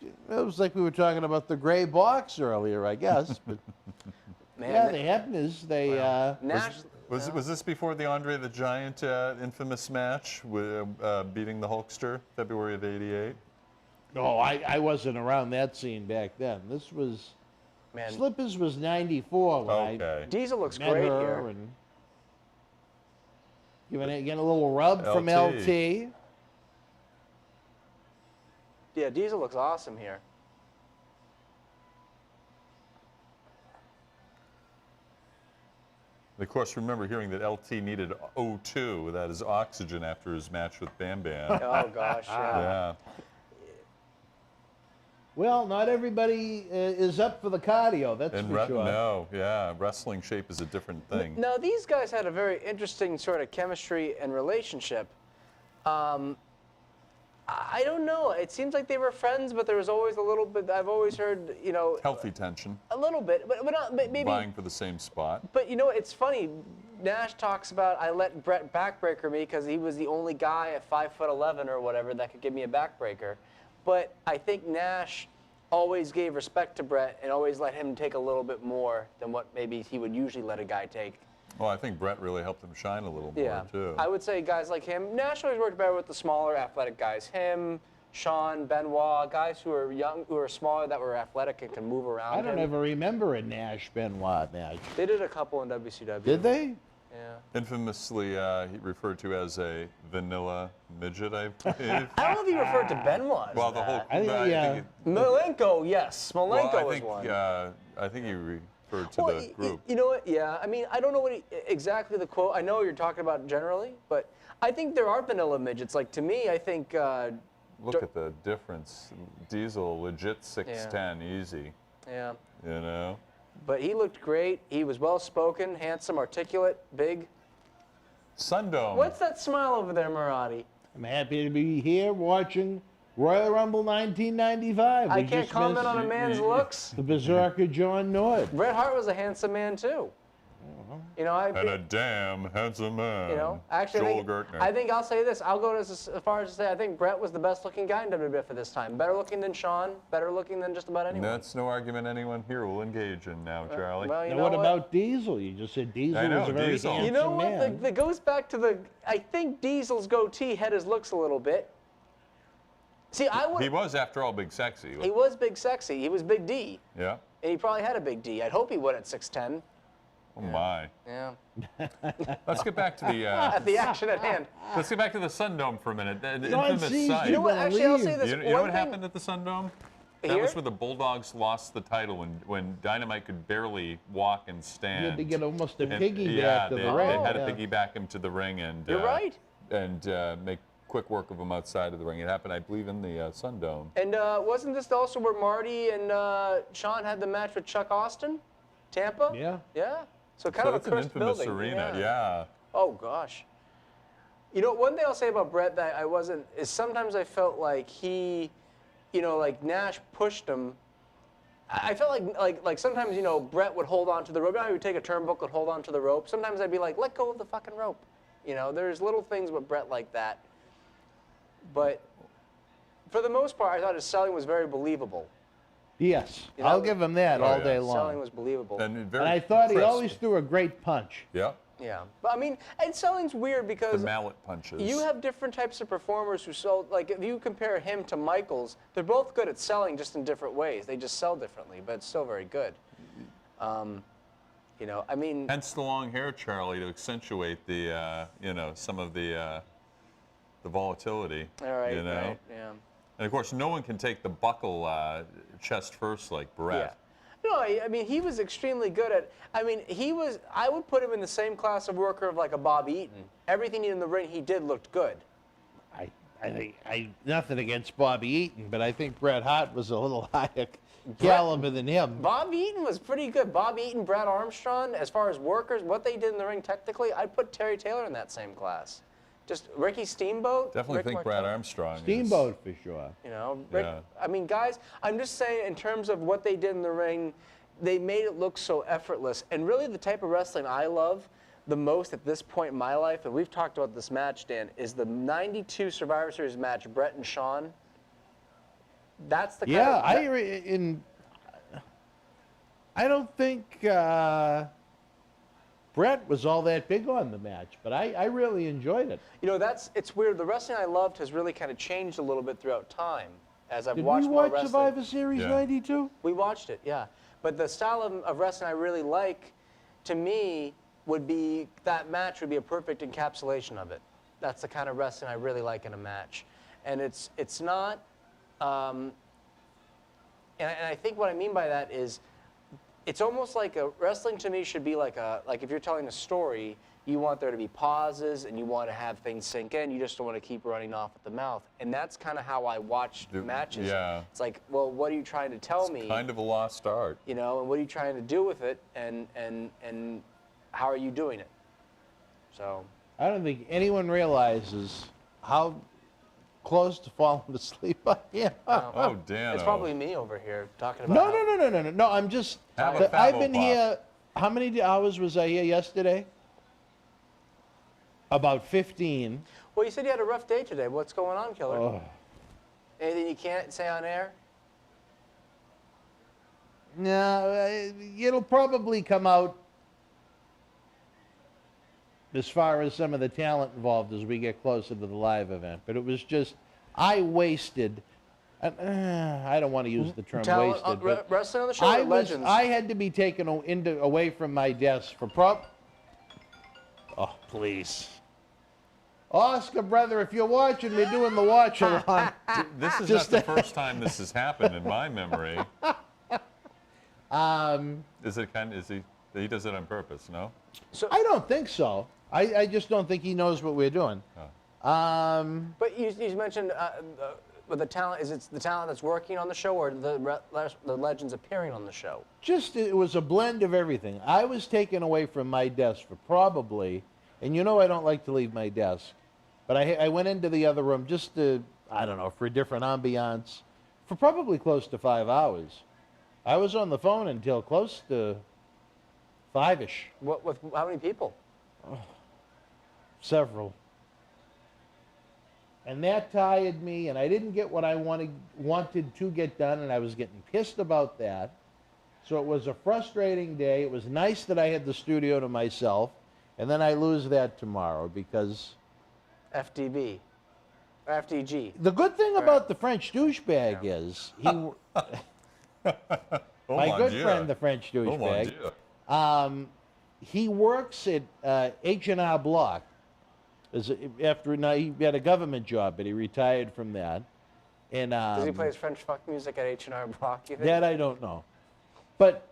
Speaker 2: it was like we were talking about the gray box earlier, I guess. But
Speaker 3: Man,
Speaker 2: yeah, the Hebners, they,
Speaker 3: Nash,
Speaker 1: Was this before the Andre the Giant infamous match with beating the Hulkster, February of '88?
Speaker 2: no, I wasn't around that scene back then. This was,
Speaker 3: man,
Speaker 2: Slippers was 94 when I
Speaker 1: Okay.
Speaker 3: Diesel looks
Speaker 2: met
Speaker 3: great
Speaker 2: her
Speaker 3: here.
Speaker 2: and getting a little rub from
Speaker 1: LT.
Speaker 2: LT.
Speaker 3: Yeah, Diesel looks awesome here.
Speaker 1: Of course, remember hearing that LT needed O2, that is oxygen, after his match with Bam Bam.
Speaker 3: Oh gosh, yeah.
Speaker 1: Yeah.
Speaker 2: Well, not everybody is up for the cardio, that's
Speaker 1: And
Speaker 2: for sure.
Speaker 1: no, yeah, wrestling shape is a different thing.
Speaker 3: Now these guys had a very interesting sort of chemistry and relationship. I don't know. It seems like they were friends, but there was always a little bit. I've always heard, you know,
Speaker 1: Healthy tension,
Speaker 3: a little bit, but not maybe.
Speaker 1: vying for the same spot.
Speaker 3: But you know, it's funny. Nash talks about I let Brett backbreaker me because he was the only guy at 5'11" or whatever that could give me a backbreaker. But I think Nash always gave respect to Brett and always let him take a little bit more than what maybe he would usually let a guy take.
Speaker 1: Well, I think Brett really helped him shine a little more,
Speaker 3: Yeah,
Speaker 1: too.
Speaker 3: I would say guys like him. Nash always worked better with the smaller, athletic guys. Him, Sean, Benoit, guys who are young, who are smaller, that were athletic and can move around.
Speaker 2: I don't ever remember a Nash Benoit match.
Speaker 3: They did a couple in WCW.
Speaker 2: Did they?
Speaker 3: Yeah.
Speaker 1: Infamously he referred to as a vanilla midget, I believe.
Speaker 3: I don't know if he referred to Benoit. as
Speaker 1: Well, the whole.
Speaker 3: that.
Speaker 2: I think,
Speaker 1: no,
Speaker 2: yeah.
Speaker 1: think
Speaker 3: Malenko, yes. Malenko
Speaker 1: well,
Speaker 3: is one.
Speaker 1: I think he referred to
Speaker 3: Well,
Speaker 1: the group.
Speaker 3: you know what? Yeah, I mean, I don't know what exactly the quote. I know you're talking about generally, but I think there are vanilla midgets. Like to me, I think.
Speaker 1: Look at the difference. Diesel, legit 6'10", easy.
Speaker 3: Yeah.
Speaker 1: You know.
Speaker 3: But he looked great. He was well spoken, handsome, articulate, big.
Speaker 1: Sundome.
Speaker 3: What's that smile over there, Marati?
Speaker 2: I'm happy to be here watching Royal Rumble 1995.
Speaker 3: I
Speaker 2: We
Speaker 3: can't
Speaker 2: just
Speaker 3: comment
Speaker 2: missed
Speaker 3: on a man's looks.
Speaker 2: the Berserker John Nord.
Speaker 3: Bret Hart was a handsome man too. You know,
Speaker 1: And a damn handsome man.
Speaker 3: you know, actually,
Speaker 1: Joel Gertner.
Speaker 3: I think I'll say this. I'll go as far as to say I think Bret was the best looking guy in WWF at this time. Better looking than Shawn. Better looking than just about anyone.
Speaker 1: That's no argument anyone here will engage in now, Charlie.
Speaker 3: Well, you
Speaker 2: Now,
Speaker 3: know
Speaker 2: what about Diesel? You just said Diesel
Speaker 1: I know,
Speaker 2: was a very
Speaker 1: Diesel.
Speaker 2: handsome
Speaker 3: You know what?
Speaker 2: man.
Speaker 3: That goes back to the. I think Diesel's goatee had his looks a little bit. See, I would.
Speaker 1: He was, after all, big sexy.
Speaker 3: He was big sexy. He was Big D.
Speaker 1: Yeah.
Speaker 3: And he probably had a big D. I'd hope he would at 6'10".
Speaker 1: Oh my.
Speaker 3: Yeah.
Speaker 1: Let's get back to the.
Speaker 3: At the action at hand.
Speaker 1: Let's get back to the Sundome for a minute. The
Speaker 2: John
Speaker 1: infamous
Speaker 2: Cena.
Speaker 1: site.
Speaker 3: You know what? Actually, I'll say this.
Speaker 1: You know
Speaker 3: One
Speaker 1: what
Speaker 3: thing-
Speaker 1: happened at the Sundome? That
Speaker 3: Here?
Speaker 1: was where the Bulldogs lost the title when Dynamite could barely walk and stand.
Speaker 2: You had to get almost a
Speaker 1: And-
Speaker 2: piggyback
Speaker 1: yeah,
Speaker 2: to the
Speaker 1: they
Speaker 2: ring.
Speaker 1: had to
Speaker 2: Yeah.
Speaker 1: piggyback him to the ring and.
Speaker 3: You're right.
Speaker 1: And make quick work of him outside of the ring. It happened, I believe, in the Sundome.
Speaker 3: And wasn't this also where Marty and Sean had the match with Chuck Austin? Tampa?
Speaker 2: Yeah.
Speaker 3: Yeah. So kind
Speaker 1: So
Speaker 3: of a
Speaker 1: it's an
Speaker 3: cursed
Speaker 1: infamous
Speaker 3: building.
Speaker 1: arena, yeah.
Speaker 3: Oh gosh. You know, one thing I'll say about Bret that I wasn't is sometimes I felt like he, you know, like Nash pushed him. I felt like sometimes, you know, Bret would hold on to the rope. You know how he would take a turnbuckle and hold on to the rope. Sometimes I'd be like, let go of the fucking rope. You know, there's little things with Bret like that. But for the most part, I thought his selling was very believable.
Speaker 2: Yes,
Speaker 3: You know,
Speaker 2: I'll give him that
Speaker 1: Oh,
Speaker 2: all
Speaker 1: yeah.
Speaker 2: day
Speaker 3: Selling
Speaker 2: long.
Speaker 3: was believable.
Speaker 1: And very
Speaker 2: And I thought he
Speaker 1: crisp.
Speaker 2: always threw a great punch.
Speaker 1: Yeah.
Speaker 3: Yeah, but I mean, and selling's weird because
Speaker 1: The mallet punches.
Speaker 3: you have different types of performers who sell. Like if you compare him to Michaels, they're both good at selling, just in different ways. They just sell differently, but it's still very good. You know, I mean.
Speaker 1: Hence the long hair, Charlie, to accentuate the, you know, some of the volatility.
Speaker 3: All right,
Speaker 1: you know?
Speaker 3: right, yeah.
Speaker 1: And of course, no one can take the buckle chest first like Brett.
Speaker 3: Yeah. No, I mean, he was extremely good at, I mean, I would put him in the same class of worker of like a Bob Eaton. Everything in the ring he did looked good.
Speaker 2: I think nothing against Bobby Eaton, but I think Bret Hart was a little higher caliber than him.
Speaker 3: Bob Eaton was pretty good. Bob Eaton, Brad Armstrong, as far as workers, what they did in the ring technically, I'd put Terry Taylor in that same class. Just Ricky Steamboat.
Speaker 1: Definitely
Speaker 3: Rick
Speaker 1: think
Speaker 3: Martel.
Speaker 1: Brad Armstrong.
Speaker 2: Steamboat for sure.
Speaker 3: You know,
Speaker 1: Yeah.
Speaker 3: I mean, guys, I'm just saying in terms of what they did in the ring, they made it look so effortless. And really the type of wrestling I love the most at this point in my life, and we've talked about this match, Dan, is the 92 Survivor Series match, Brett and Shawn. That's the kind of...
Speaker 2: I don't think Brett was all that big on the match, but I really enjoyed it.
Speaker 3: You know, it's weird. The wrestling I loved has really kind of changed a little bit throughout time as I've
Speaker 2: Did
Speaker 3: watched
Speaker 2: we
Speaker 3: more
Speaker 2: watch
Speaker 3: wrestling.
Speaker 2: Survivor Series
Speaker 1: Yeah.
Speaker 2: 92?
Speaker 3: We watched it, yeah. But the style of wrestling I really like, to me, would be, that match would be a perfect encapsulation of it. That's the kind of wrestling I really like in a match. And it's not, and I think what I mean by that is, it's almost like wrestling to me should be like if you're telling a story, you want there to be pauses and you want to have things sink in. You just don't want to keep running off at the mouth. And that's kind of how I watch matches.
Speaker 1: Yeah.
Speaker 3: It's like, well, what are you trying to tell me?
Speaker 1: Kind of a lost art.
Speaker 3: You know, and what are you trying to do with it? And how are you doing it? So.
Speaker 2: I don't think anyone realizes how close to falling asleep I am.
Speaker 1: Oh, Dan.
Speaker 3: It's probably me over here talking about.
Speaker 2: No. I'm just.
Speaker 1: Have a
Speaker 2: I've
Speaker 1: Fabo
Speaker 2: been
Speaker 1: Pop.
Speaker 2: here. How many hours was I here yesterday? About 15.
Speaker 3: Well, you said you had a rough day today. What's going on, Killer?
Speaker 2: Oh.
Speaker 3: Anything you can't say on air?
Speaker 2: No, it'll probably come out as far as some of the talent involved as we get closer to the live event. But it was just, I wasted. I don't want to use the term
Speaker 3: Talent,
Speaker 2: wasted. But
Speaker 3: wrestling on the show, or legends?
Speaker 2: I had to be taken away from my desk for Oh, please. Oscar, brother, if you're watching, we're doing the watch along.
Speaker 1: This is not the first time this has happened in my memory. Is it kind of, he does it on purpose, no?
Speaker 3: So,
Speaker 2: I don't think so. I just don't think he knows what we're doing.
Speaker 1: Oh.
Speaker 3: but you mentioned but the talent, is it the talent that's working on the show or the legends appearing on the show?
Speaker 2: Just, it was a blend of everything. I was taken away from my desk for probably, and you know I don't like to leave my desk, but I went into the other room just to, I don't know, for a different ambiance, for probably close to 5 hours. I was on the phone until close to 5-ish.
Speaker 3: What, with how many people?
Speaker 2: Several. And that tired me, and I didn't get what I wanted to get done, and I was getting pissed about that. So it was a frustrating day. It was nice that I had the studio to myself, and then I lose that tomorrow because...
Speaker 3: FDB. Or FDG.
Speaker 2: The good thing about the French douchebag is, my good friend, the French douchebag, he works at H&R Block. After he had a government job, but he retired from that. And
Speaker 3: does he play his French fuck music at H&R Block? You think?
Speaker 2: That I don't know. But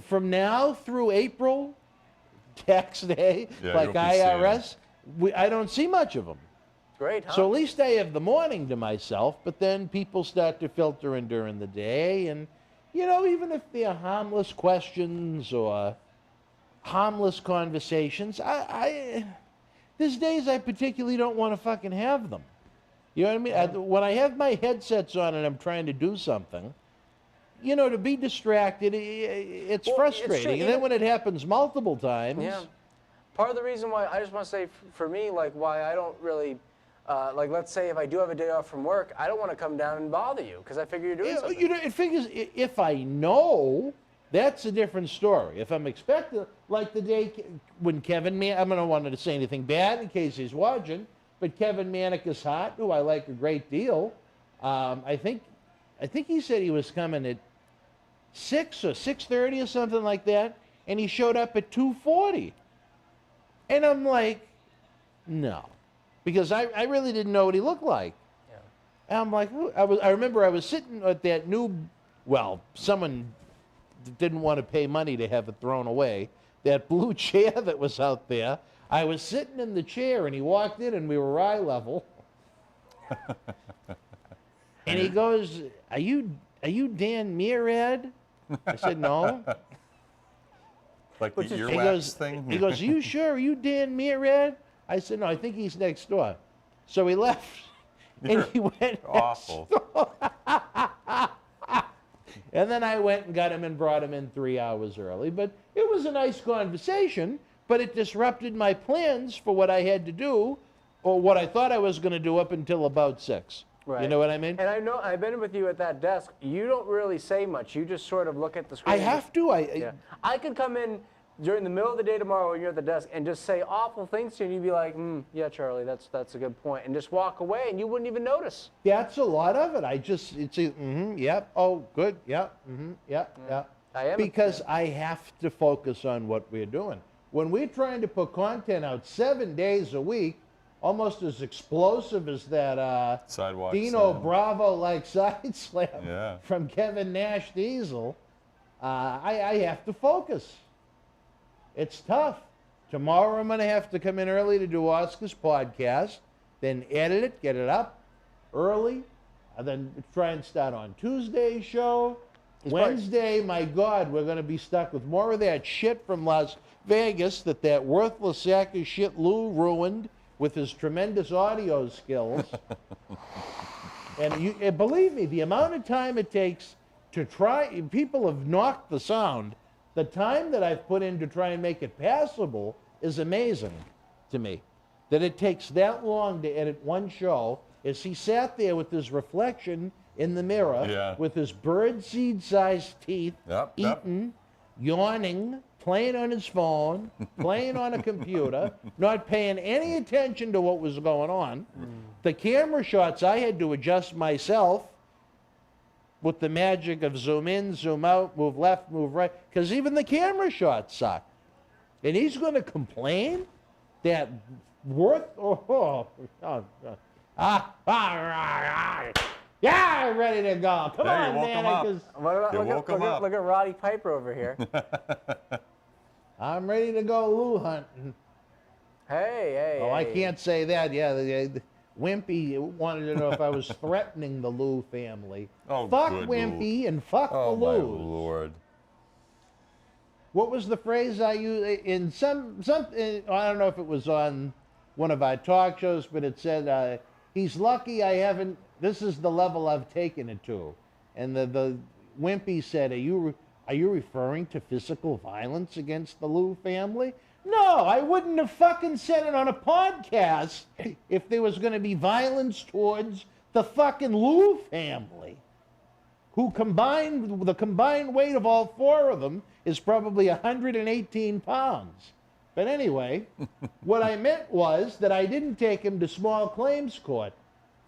Speaker 2: from now through April, tax day, like IRS, I don't see much of them.
Speaker 3: Great, huh?
Speaker 2: So at least I have the morning to myself, but then people start to filter in during the day. And, you know, even if they're harmless questions or harmless conversations, there's days I particularly don't want to fucking have them. You know what I mean? When I have my headsets on and I'm trying to do something, you know, to be distracted, it's frustrating. And then when it happens multiple times...
Speaker 3: Yeah. Part of the reason why, I just want to say, for me, like, why I don't really... like, let's say if I do have a day off from work, I don't want to come down and bother you because I figure you're doing something.
Speaker 2: You know, it figures if I know That's a different story. If I'm expecting, like the day when Kevin I don't want to say anything bad in case he's watching, but Kevin Manick is hot, who I like a great deal. I think he said he was coming at 6 or 6:30 or something like that, and he showed up at 2:40. And I'm like, no, because I really didn't know what he looked like. Yeah. And I'm like, I remember I was sitting at that someone didn't want to pay money to have it thrown away, that blue chair that was out there. I was sitting in the chair, and he walked in, and we were eye level. And he goes, are you Dan Murad? I said, no.
Speaker 1: Like the earwax thing?
Speaker 2: He goes, are you sure? Are you Dan Murad? I said, no, I think he's next door. So he left, and he went
Speaker 1: awful.
Speaker 2: And then I went and got him and brought him in 3 hours early. But it was a nice conversation, but it disrupted my plans for what I had to do, or what I thought I was going to do up until about 6.
Speaker 3: Right.
Speaker 2: You know what I mean?
Speaker 3: And I know I've been with you at that desk. You don't really say much. You just sort of look at the screen.
Speaker 2: I have to.
Speaker 3: I could come in during the middle of the day tomorrow when you're at the desk and just say awful things to you, and you'd be like, yeah, Charlie, that's a good point, and just walk away, and you wouldn't even notice.
Speaker 2: That's a lot of it. Yep, oh, good, yep, yep, yep. Because I have to focus on what we're doing. When we're trying to put content out 7 days a week, almost as explosive as that
Speaker 1: Sidewalk
Speaker 2: Dino
Speaker 1: slam.
Speaker 2: Bravo-like side slam from Kevin Nash Diesel, I have to focus. It's tough. Tomorrow I'm going to have to come in early to do Oscar's podcast, then edit it, get it up early, and then try and start on Tuesday's show. Wednesday, my God, we're going to be stuck with more of that shit from Las Vegas that worthless sack of shit Lou ruined with his tremendous audio skills. And believe me, the amount of time it takes to try, people have knocked the sound. The time that I've put in to try and make it passable is amazing to me. That it takes that long to edit one show, as he sat there with his reflection in the mirror, with his birdseed-sized teeth, eating, yawning, playing on his phone, playing on a computer, not paying any attention to what was going on. The camera shots I had to adjust myself with the magic of zoom in, zoom out, move left, move right, because even the camera shots suck. And he's going to complain that yeah, I'm ready to go. Come on, man.
Speaker 3: Look at Roddy Piper over here.
Speaker 2: I'm ready to go Lou hunting.
Speaker 3: Hey.
Speaker 2: Oh, I can't say that. Yeah, the Wimpy wanted to know if I was threatening the Lou family.
Speaker 1: Oh,
Speaker 2: fuck
Speaker 1: good
Speaker 2: Wimpy
Speaker 1: Lou.
Speaker 2: and fuck the Lou's.
Speaker 1: Oh, my Lord.
Speaker 2: What was the phrase I used in I don't know if it was on one of our talk shows, but it said, he's lucky I haven't, this is the level I've taken it to. And the Wimpy said, are you referring to physical violence against the Lou family? No, I wouldn't have fucking said it on a podcast if there was going to be violence towards the fucking Lou family, who the combined weight of all four of them is probably 118 pounds. But anyway, what I meant was that I didn't take him to small claims court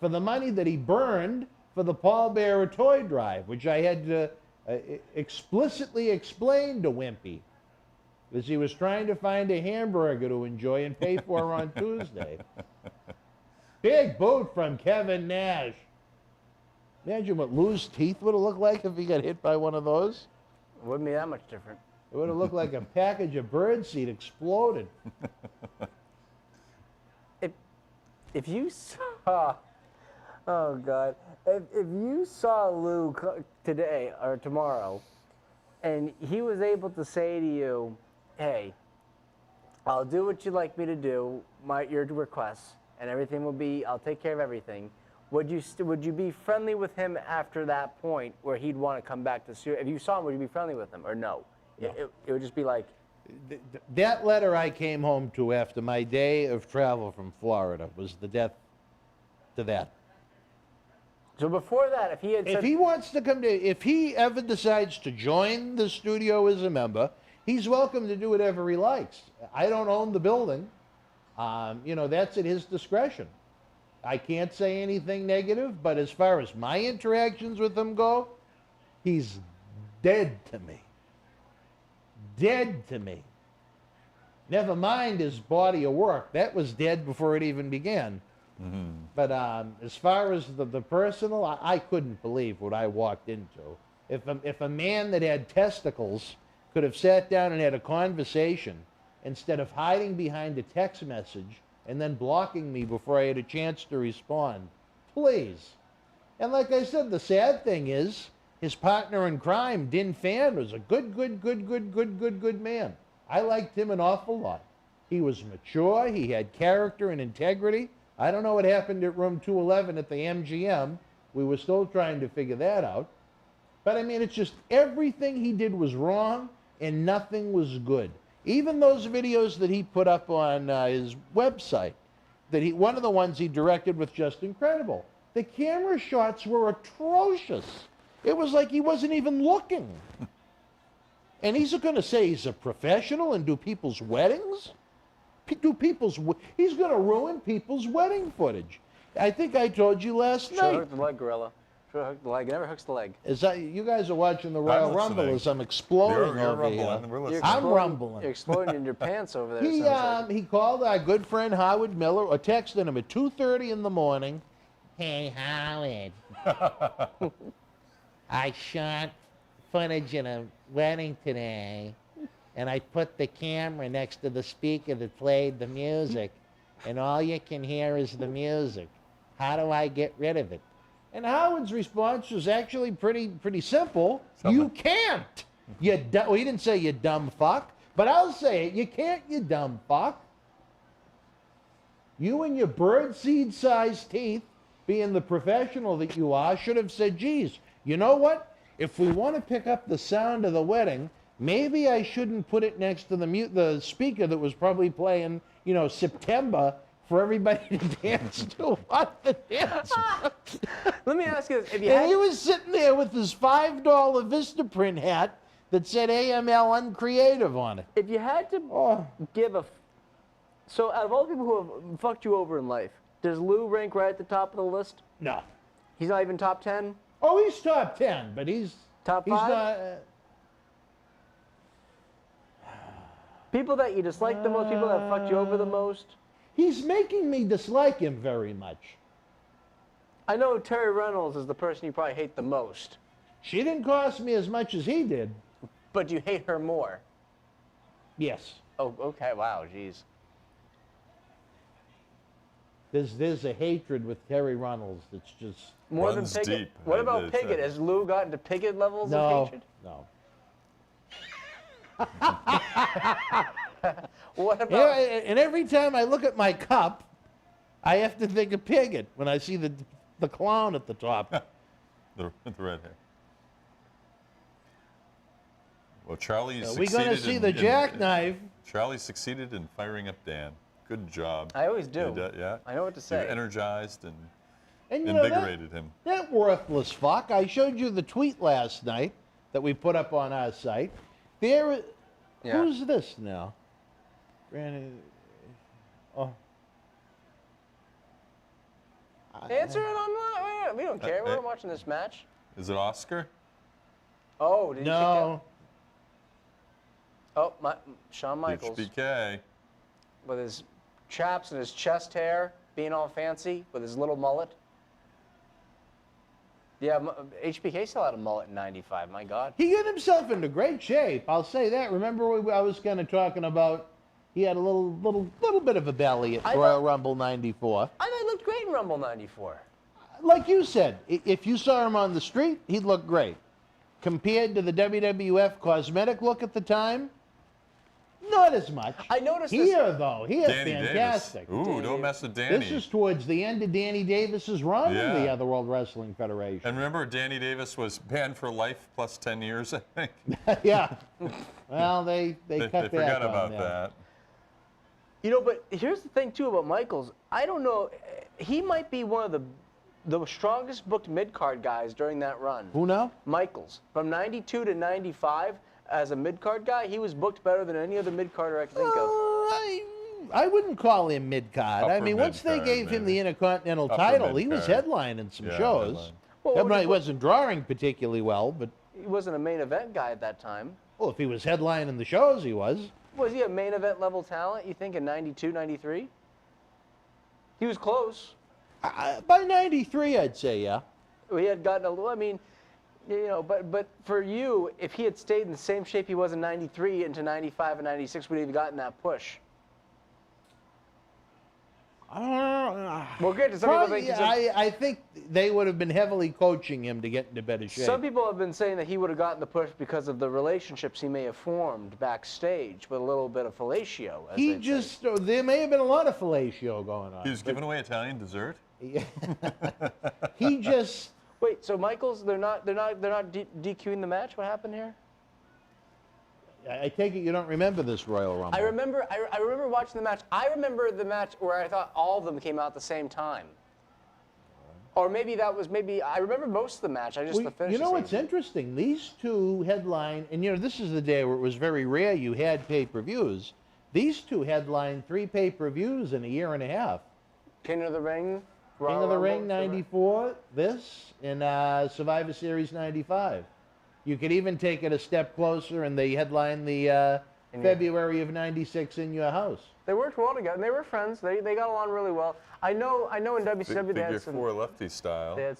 Speaker 2: for the money that he burned for the Paul Bearer toy drive, which I had to explicitly explain to Wimpy, because he was trying to find a hamburger to enjoy and pay for on Tuesday. Big boot from Kevin Nash. Imagine what Lou's teeth would have looked like if he got hit by one of those.
Speaker 3: It wouldn't be that much different.
Speaker 2: It would have looked like a package of birdseed exploded.
Speaker 3: If you saw, oh God, if you saw Lou today or tomorrow, and he was able to say to you, hey, I'll do what you'd like me to do, your requests, and everything will be, I'll take care of everything. Would you be friendly with him after that point where he'd want to come back to see you? If you saw him, would you be friendly with him or no?
Speaker 2: No.
Speaker 3: It would just be like...
Speaker 2: That letter I came home to after my day of travel from Florida was the death to that.
Speaker 3: So before that, if he had said,
Speaker 2: If he wants to come to, if he ever decides to join the studio as a member, he's welcome to do whatever he likes. I don't own the building. That's at his discretion. I can't say anything negative, but as far as my interactions with him go, he's dead to me. Dead to me. Never mind his body of work. That was dead before it even began. Mm-hmm. But as far as the personal, I couldn't believe what I walked into. If a man that had testicles could have sat down and had a conversation instead of hiding behind a text message and then blocking me before I had a chance to respond, please. And like I said, the sad thing is his partner in crime, Din Fan, was a good man. I liked him an awful lot. He was mature. He had character and integrity. I don't know what happened at room 211 at the MGM. We were still trying to figure that out. But I mean, it's just everything he did was wrong and nothing was good. Even those videos that he put up on his website, one of the ones he directed was just incredible. The camera shots were atrocious. It was like he wasn't even looking. And he's going to say he's a professional and do people's weddings? He's going to ruin people's wedding footage. I think I told you last night.
Speaker 3: Hook the leg, Gorilla. Hook the leg. It never hooks the leg.
Speaker 2: You guys are watching the Royal Rumble as I'm exploding over here. I'm rumbling.
Speaker 3: You're exploding in your pants over there.
Speaker 2: He called our good friend Howard Miller, or texted him at 2:30 in the morning. Hey, Howard. I shot footage in a wedding today, and I put the camera next to the speaker that played the music, and all you can hear is the music. How do I get rid of it? And Howard's response was actually pretty simple. You can't. He didn't say you dumb fuck, but I'll say it. You can't, you dumb fuck. You and your birdseed-sized teeth, being the professional that you are, should have said, geez, you know what? If we want to pick up the sound of the wedding, maybe I shouldn't put it next to the speaker that was probably playing, September for everybody to dance to on the dance.
Speaker 3: Let me ask you this.
Speaker 2: He was sitting there with his $5 Vistaprint hat that said AML Uncreative on it.
Speaker 3: If you had to give so out of all the people who have fucked you over in life, does Lou rank right at the top of the list?
Speaker 2: No.
Speaker 3: He's not even top 10?
Speaker 2: Oh, he's top 10, but he's...
Speaker 3: Top 5?
Speaker 2: He's not...
Speaker 3: People that you dislike the most, people that have fucked you over the most?
Speaker 2: He's making me dislike him very much.
Speaker 3: I know Terry Reynolds is the person you probably hate the most.
Speaker 2: She didn't cost me as much as he did.
Speaker 3: But you hate her more?
Speaker 2: Yes.
Speaker 3: Oh, okay, wow, jeez.
Speaker 2: There's a hatred with Terry Reynolds that's just...
Speaker 3: More
Speaker 1: runs
Speaker 3: than Piggott?
Speaker 1: deep.
Speaker 3: What about Piggott? Has Lou gotten to Piggott levels of hatred?
Speaker 2: No.
Speaker 3: What about...
Speaker 2: And every time I look at my cup, I have to think of Piggott when I see the clown at the top.
Speaker 1: the red hair. Well, Charlie
Speaker 2: We're
Speaker 1: succeeded
Speaker 2: going to see the jackknife.
Speaker 1: Charlie succeeded in firing up Dan. Good job.
Speaker 3: I always do.
Speaker 1: Yeah.
Speaker 3: I know what to say.
Speaker 1: You energized and
Speaker 2: And
Speaker 1: invigorated him.
Speaker 2: That worthless fuck. I showed you the tweet last night that we put up on our site. Who's this now?
Speaker 3: Answer it online. We don't care. We're watching this match.
Speaker 1: Is it Oscar?
Speaker 3: Oh, did you
Speaker 2: No.
Speaker 3: Oh, Shawn Michaels.
Speaker 1: HBK.
Speaker 3: With his chaps and his chest hair, being all fancy, with his little mullet. Yeah, HBK still had a mullet in '95, my God.
Speaker 2: He got himself into great shape, I'll say that. Remember I was kind of talking about he had a little bit of a belly at Royal Rumble '94.
Speaker 3: I thought he looked great in Rumble '94.
Speaker 2: Like you said, if you saw him on the street, he'd look great. Compared to the WWF cosmetic look at the time, not as much.
Speaker 3: I noticed
Speaker 2: here, though. He is
Speaker 1: Danny
Speaker 2: fantastic.
Speaker 1: Davis. Ooh, don't mess with Danny.
Speaker 2: This is towards the end of Danny Davis's run in the other World Wrestling Federation.
Speaker 1: And remember, Danny Davis was banned for life plus 10 years, I think.
Speaker 2: Yeah. Well, they cut
Speaker 1: They
Speaker 2: back
Speaker 1: forgot
Speaker 2: on
Speaker 1: about that.
Speaker 3: You know, but here's the thing, too, about Michaels. I don't know. He might be one of the the strongest booked mid-card guys during that run.
Speaker 2: Who now?
Speaker 3: Michaels. From 92 to 95, as a mid-card guy, he was booked better than any other mid-carder I can think of.
Speaker 2: I wouldn't call him mid-card. I
Speaker 1: Upper
Speaker 2: mean, once they
Speaker 1: mid-card,
Speaker 2: gave him the
Speaker 1: maybe.
Speaker 2: Intercontinental
Speaker 1: Upper
Speaker 2: title, he was
Speaker 1: mid-card.
Speaker 2: headlining some
Speaker 1: Yeah,
Speaker 2: shows.
Speaker 1: headline.
Speaker 3: Well,
Speaker 2: He wasn't drawing particularly well, but
Speaker 3: he wasn't a main event guy at that time.
Speaker 2: well, if he was headlining the shows, he was.
Speaker 3: Was he a main event level talent, you think, in 92, 93? He was close.
Speaker 2: By 93, I'd say, yeah.
Speaker 3: He had gotten a little, I mean, you know, but for you, if he had stayed in the same shape he was in 93 into 95 and 96, would he have gotten that push? Well, granted, some people think
Speaker 2: I think they would have been heavily coaching him to get into better shape.
Speaker 3: some people have been saying that he would have gotten the push because of the relationships he may have formed backstage with a little bit of fellatio. As
Speaker 2: He
Speaker 3: they'd
Speaker 2: just,
Speaker 3: say.
Speaker 2: there may have been a lot of fellatio going on.
Speaker 1: He was giving away Italian dessert.
Speaker 2: He just,
Speaker 3: Wait, so Michaels, they're not DQing the match? What happened here?
Speaker 2: I take it you don't remember this Royal Rumble.
Speaker 3: I remember watching the match. I remember the match where I thought all of them came out at the same time. Or maybe I remember most of the match. I just the finish.
Speaker 2: You know
Speaker 3: seemed-
Speaker 2: what's interesting? These two headline, and you know, this is the day where it was very rare you had pay-per-views. These two headlined 3 pay-per-views in a year and a half.
Speaker 3: King of the Ring.
Speaker 2: King
Speaker 3: Royal
Speaker 2: of the
Speaker 3: Rumble,
Speaker 2: Ring 94, this, and Survivor Series 95. You could even take it a step closer, and they headlined the February of 96 in your house.
Speaker 3: They worked well together, and they were friends. They got along really well. I know in WCW they
Speaker 1: Figure
Speaker 3: had some
Speaker 1: 4 lefty style.
Speaker 3: they had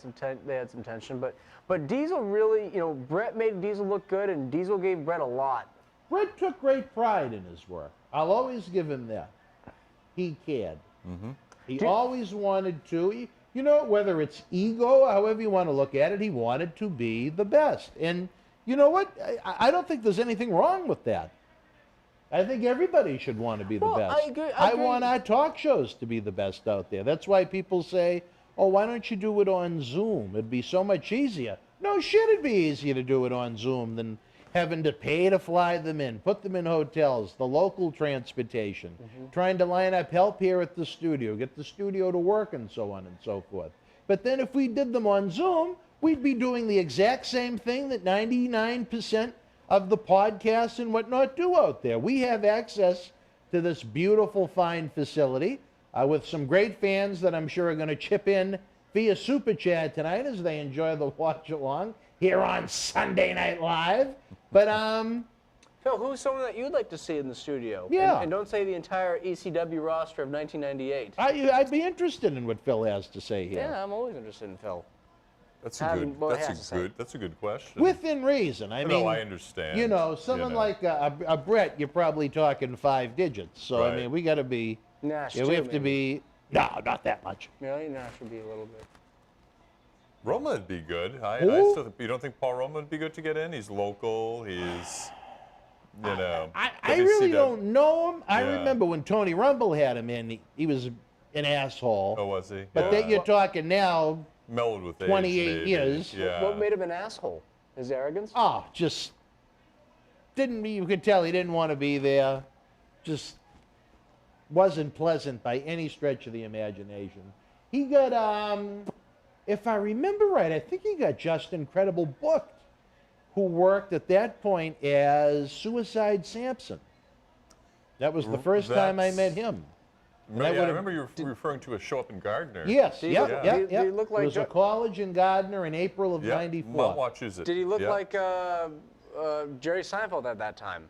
Speaker 3: some tension, but Diesel really, you know, Brett made Diesel look good, and Diesel gave Brett a lot.
Speaker 2: Brett took great pride in his work. I'll always give him that. He cared.
Speaker 1: Mm-hmm.
Speaker 2: He always wanted to, you know, whether it's ego, however you want to look at it, he wanted to be the best. And you know what? I don't think there's anything wrong with that. I think everybody should want to be the
Speaker 3: Well,
Speaker 2: best.
Speaker 3: I agree- I
Speaker 2: want
Speaker 3: agree.
Speaker 2: our talk shows to be the best out there. That's why people say, oh, why don't you do it on Zoom? It'd be so much easier. No shit, it'd be easier to do it on Zoom than having to pay to fly them in, put them in hotels, the local transportation, trying to line up help here at the studio, get the studio to work, and so on and so forth. But then if we did them on Zoom, we'd be doing the exact same thing that 99% of the podcasts and whatnot do out there. We have access to this beautiful, fine facility with some great fans that I'm sure are going to chip in via Super Chat tonight as they enjoy the watch along here on Sunday Night Live. But
Speaker 3: Phil, who's someone that you'd like to see in the studio?
Speaker 2: Yeah.
Speaker 3: And don't say the entire ECW roster of 1998.
Speaker 2: I'd be interested in what Phil has to say here.
Speaker 3: Yeah, I'm always interested in Phil.
Speaker 1: That's
Speaker 3: Having
Speaker 1: a
Speaker 3: what
Speaker 1: good.
Speaker 3: it has to say.
Speaker 1: That's a good question.
Speaker 2: Within reason. I mean,
Speaker 1: no, I understand.
Speaker 2: You know, someone like a Brett, you're probably talking 5 digits. So I
Speaker 1: Right.
Speaker 2: mean, we got to be.
Speaker 3: Nash,
Speaker 2: Yeah,
Speaker 3: too,
Speaker 2: we have to
Speaker 3: maybe.
Speaker 2: be. No, not that much.
Speaker 3: Yeah, Nash would be a little bit.
Speaker 1: Roma would be good. I
Speaker 2: Who?
Speaker 1: still, you don't think Paul Roma would be good to get in? He's local. He's, you know.
Speaker 2: I really don't know him. I
Speaker 1: Yeah.
Speaker 2: remember when Tony Rumble had him in, he was an asshole.
Speaker 1: Oh, was he?
Speaker 2: But
Speaker 1: yeah.
Speaker 2: then you're talking now,
Speaker 1: mellowed with age,
Speaker 2: 28
Speaker 1: maybe.
Speaker 2: years.
Speaker 1: Yeah.
Speaker 3: What made him an asshole? His arrogance?
Speaker 2: just didn't, you could tell he didn't want to be there. Just wasn't pleasant by any stretch of the imagination. He got, if I remember right, I think he got Just Incredible booked, who worked at that point as Suicide Samson. That was the first time I met him.
Speaker 1: Yeah,
Speaker 2: that
Speaker 1: I
Speaker 2: would've-
Speaker 1: remember you were referring to a show up in Gardner.
Speaker 2: Yes,
Speaker 3: Did he
Speaker 2: yep,
Speaker 3: look-
Speaker 2: yep,
Speaker 3: did he
Speaker 2: yep.
Speaker 3: look like
Speaker 2: it was a
Speaker 3: Jo-
Speaker 2: college in Gardner in April of
Speaker 1: Yeah.
Speaker 2: '94.
Speaker 1: Mount Wachusett.
Speaker 3: Did he look
Speaker 1: Yeah.
Speaker 3: like Jerry Seinfeld at that time?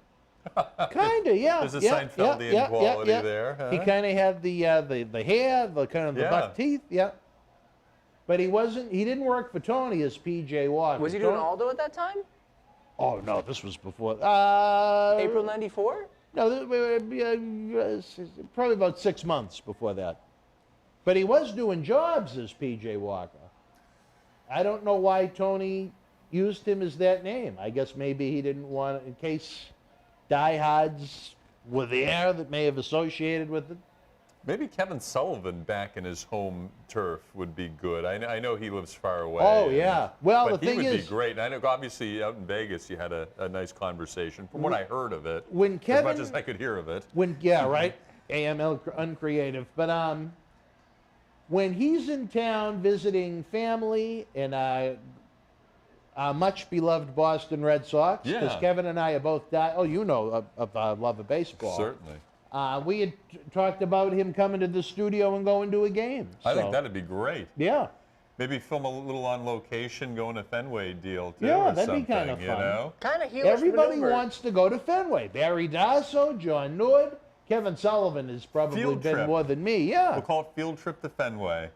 Speaker 2: Kinda, yeah.
Speaker 1: There's a
Speaker 2: yeah,
Speaker 1: Seinfeldian
Speaker 2: yeah,
Speaker 1: quality
Speaker 2: yeah.
Speaker 1: there, huh?
Speaker 2: He kind of had the hair, the kind of the
Speaker 1: Yeah.
Speaker 2: buck teeth, yeah. But he wasn't. He didn't work for Tony as PJ Walker.
Speaker 3: Was he doing
Speaker 2: Tony-
Speaker 3: Aldo at that time?
Speaker 2: Oh no, this was before.
Speaker 3: April '94?
Speaker 2: No, probably about 6 months before that. But he was doing jobs as PJ Walker. I don't know why Tony used him as that name. I guess maybe he didn't want, in case diehards were there that may have associated with it.
Speaker 1: Maybe Kevin Sullivan back in his home turf would be good. I know he lives far away.
Speaker 2: Oh, yeah. Well,
Speaker 1: but
Speaker 2: the thing
Speaker 1: he would
Speaker 2: is-
Speaker 1: be great. And I know, obviously, out in Vegas, you had a nice conversation. From what I heard of it,
Speaker 2: When
Speaker 1: as
Speaker 2: Kevin,
Speaker 1: much as I could hear of it.
Speaker 2: yeah, right, AML uncreative. But when he's in town visiting family and our much beloved Boston Red Sox, because
Speaker 1: Yeah.
Speaker 2: Kevin and I are both of our love of baseball.
Speaker 1: Certainly.
Speaker 2: We had talked about him coming to the studio and going to a game.
Speaker 1: I
Speaker 2: So,
Speaker 1: think that'd be great.
Speaker 2: yeah.
Speaker 1: Maybe film a little on location, going to Fenway deal too,
Speaker 2: Yeah,
Speaker 1: or
Speaker 2: that'd be
Speaker 1: something,
Speaker 2: kinda
Speaker 1: you
Speaker 2: fun.
Speaker 1: know?
Speaker 3: Kind of heelish
Speaker 2: Everybody
Speaker 3: maneuver.
Speaker 2: wants to go to Fenway. Barry Dasso, John Nord, Kevin Sullivan has probably
Speaker 1: Field
Speaker 2: been
Speaker 1: trip.
Speaker 2: more than me. Yeah.
Speaker 1: We'll call it Field Trip to Fenway.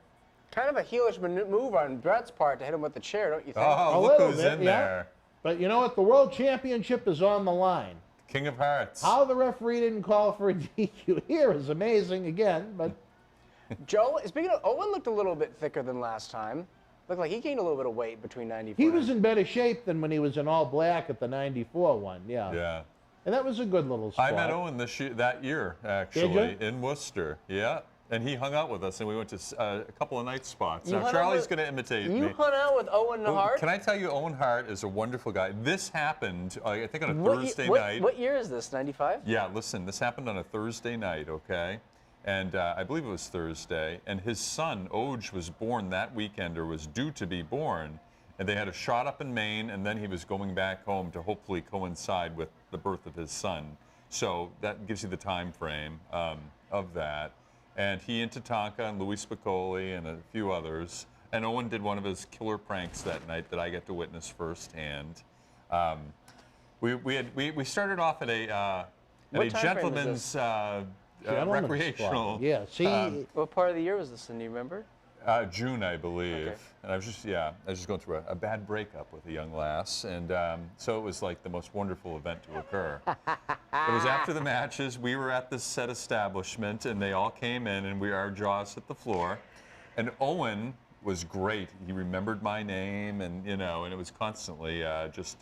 Speaker 3: Kind of a heelish move on Brett's part to hit him with the chair, don't you think?
Speaker 1: Oh,
Speaker 2: A
Speaker 1: look
Speaker 2: little
Speaker 1: who's
Speaker 2: bit,
Speaker 1: in
Speaker 2: yeah.
Speaker 1: there.
Speaker 2: But you know what? The World Championship is on the line.
Speaker 1: King of Hearts.
Speaker 2: How the referee didn't call for a DQ here is amazing again, but
Speaker 3: Joe, speaking of, Owen looked a little bit thicker than last time. Looked like he gained a little bit of weight between 94.
Speaker 2: he was in better shape than when he was in all black at the 94 one, yeah.
Speaker 1: Yeah.
Speaker 2: And that was a good little spot.
Speaker 1: I met Owen that year, actually,
Speaker 2: you?
Speaker 1: in Worcester. Yeah. And he hung out with us, and we went to a couple of night spots.
Speaker 3: You
Speaker 1: Now,
Speaker 3: hung out
Speaker 1: Charlie's
Speaker 3: with-
Speaker 1: going to imitate
Speaker 3: You
Speaker 1: me.
Speaker 3: hung out with Owen Hart?
Speaker 1: Can I tell you, Owen Hart is a wonderful guy. This happened, I think, on a
Speaker 3: What ye-
Speaker 1: Thursday
Speaker 3: what-
Speaker 1: night.
Speaker 3: What year is this, 95?
Speaker 1: Yeah, listen, this happened on a Thursday night, okay? And I believe it was Thursday. And his son, Oj, was born that weekend, or was due to be born. And they had a shot up in Maine, and then he was going back home to hopefully coincide with the birth of his son. So that gives you the time frame of that. And he and Tatanka and Louis Spicoli and a few others. And Owen did one of his killer pranks that night that I get to witness firsthand. We started off at a
Speaker 3: What time frame is
Speaker 1: gentleman's
Speaker 2: Gentleman's
Speaker 1: recreational.
Speaker 2: club. Yeah, see,
Speaker 3: What part of the year was this in, do you remember?
Speaker 1: June, I believe.
Speaker 3: Okay.
Speaker 1: And I was just going through a bad breakup with a young lass, and so it was like the most wonderful event to occur. It was after the matches. We were at this set establishment, and they all came in, and our jaws hit the floor. And Owen was great. He remembered my name, and and it was constantly just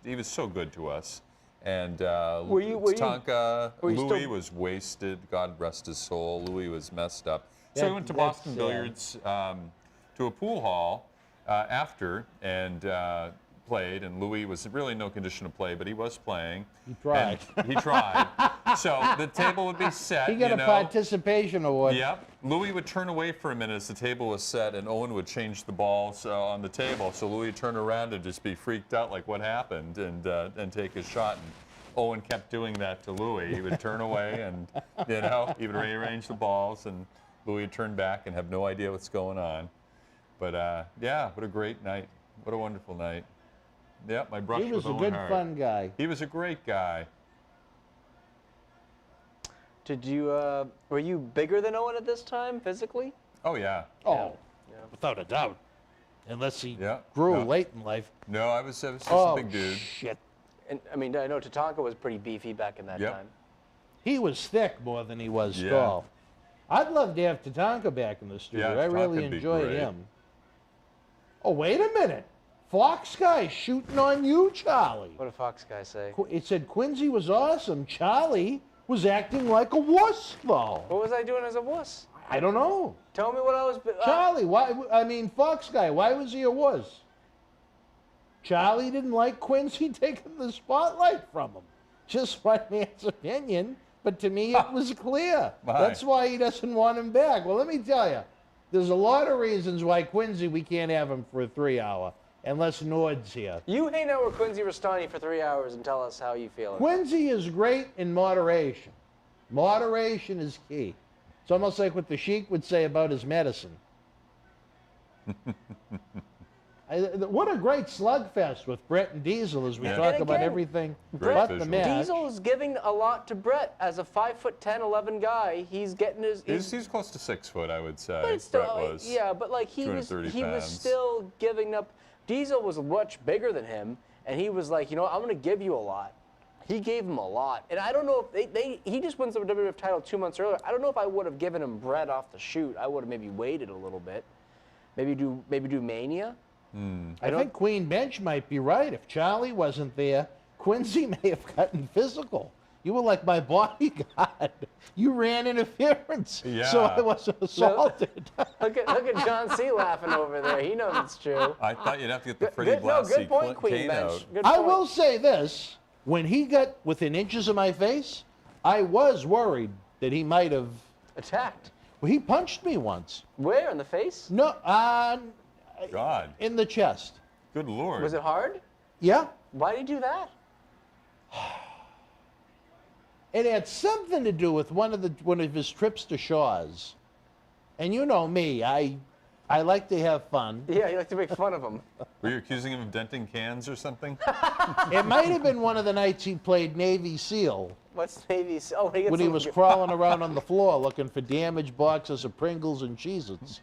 Speaker 1: he was so good to us. And Tatanka, Louis was wasted. God rest his soul. Louis was messed up. So we went to Boston Billiards to a pool hall after and played. And Louis was really in no condition to play, but he was playing.
Speaker 2: He tried.
Speaker 1: And he tried. So the table would be set.
Speaker 2: he got a participation award.
Speaker 1: Yep. Louis would turn away for a minute as the table was set, and Owen would change the balls on the table. So Louis would turn around and just be freaked out, like what happened, and take his shot. And Owen kept doing that to Louis. He would turn away, and he would rearrange the balls, and Louis would turn back and have no idea what's going on. But yeah, what a great night! What a wonderful night! Yeah, my brush
Speaker 2: He was
Speaker 1: with
Speaker 2: a
Speaker 1: Owen
Speaker 2: good,
Speaker 1: Hart.
Speaker 2: fun guy.
Speaker 1: He was a great guy.
Speaker 3: Did you, were you bigger than Owen at this time, physically?
Speaker 1: Oh yeah.
Speaker 2: Oh, without a doubt. Unless he
Speaker 1: Yeah.
Speaker 2: grew
Speaker 1: No.
Speaker 2: late in life.
Speaker 1: No, I was just
Speaker 2: Oh,
Speaker 1: a big dude.
Speaker 2: shit.
Speaker 3: And I mean, I know Tatanka was pretty beefy back in that
Speaker 1: Yep.
Speaker 3: time.
Speaker 2: He was thick more than he was
Speaker 1: Yeah.
Speaker 2: tall. I'd love to have Tatanka back in the studio.
Speaker 1: Yeah,
Speaker 2: I really
Speaker 1: Tatanka would be
Speaker 2: enjoyed
Speaker 1: great.
Speaker 2: him. Oh, wait a minute. Fox guy shooting on you, Charlie.
Speaker 3: What did Fox guy say?
Speaker 2: It said Quincy was awesome. Charlie was acting like a wuss, though.
Speaker 3: What was I doing as a wuss?
Speaker 2: I don't know.
Speaker 3: Tell me what I was.
Speaker 2: Charlie, why? I mean, Fox guy, why was he a wuss? Charlie didn't like Quincy taking the spotlight from him. Just one man's opinion, but to me it was clear.
Speaker 1: My.
Speaker 2: That's why he doesn't want him back. Well, let me tell you, there's a lot of reasons why Quincy, we can't have him for a 3-hour, unless Nord's here.
Speaker 3: You hang out with Quincy Rastani for 3 hours and tell us how you feel.
Speaker 2: Quincy is great in moderation. Moderation is key. It's almost like what the Sheik would say about his medicine. What a great slugfest with Brett and Diesel as we
Speaker 1: Yeah.
Speaker 2: talk
Speaker 3: And
Speaker 2: about
Speaker 3: again,
Speaker 2: everything
Speaker 1: Great
Speaker 2: but the
Speaker 1: visual.
Speaker 2: match.
Speaker 3: Diesel is giving a lot to Brett as a 5'10", 11 guy. He's getting his.
Speaker 1: He's close to 6 foot, I would say.
Speaker 3: But it's still,
Speaker 1: Brett was.
Speaker 3: yeah, but like he was
Speaker 1: 230 pounds.
Speaker 3: still giving up. Diesel was much bigger than him, and he was like, I'm going to give you a lot. He gave him a lot, and I don't know if he just wins the WWF title 2 months earlier. I don't know if I would have given him Brett off the shoot. I would have maybe waited a little bit, maybe do Mania.
Speaker 2: I think Queen Bench might be right. If Charlie wasn't there, Quincy may have gotten physical. You were like my bodyguard. You ran interference,
Speaker 1: Yeah.
Speaker 2: so I wasn't assaulted.
Speaker 3: Look at John C. laughing over there. He knows it's true.
Speaker 1: I thought you'd have to get the Freddie
Speaker 3: Good, no,
Speaker 1: Blassie
Speaker 3: good point, Queen
Speaker 1: cane
Speaker 3: Bench.
Speaker 1: out.
Speaker 3: Good
Speaker 2: I
Speaker 3: point.
Speaker 2: will say this. When he got within inches of my face, I was worried that he might have,
Speaker 3: Attacked.
Speaker 2: Well, he punched me once.
Speaker 3: Where? In the face?
Speaker 2: No,
Speaker 1: God.
Speaker 2: in the chest.
Speaker 1: Good Lord.
Speaker 3: Was it hard?
Speaker 2: Yeah.
Speaker 3: Why did he do that?
Speaker 2: It had something to do with one of his trips to Shaw's. And you know me, I like to have fun.
Speaker 3: Yeah, you like to make fun of him.
Speaker 1: Were you accusing him of denting cans or something?
Speaker 2: It might have been one of the nights he played Navy SEAL.
Speaker 3: What's Navy? Oh,
Speaker 2: When he was crawling around on the floor looking for damaged boxes of Pringles and Cheez-Its.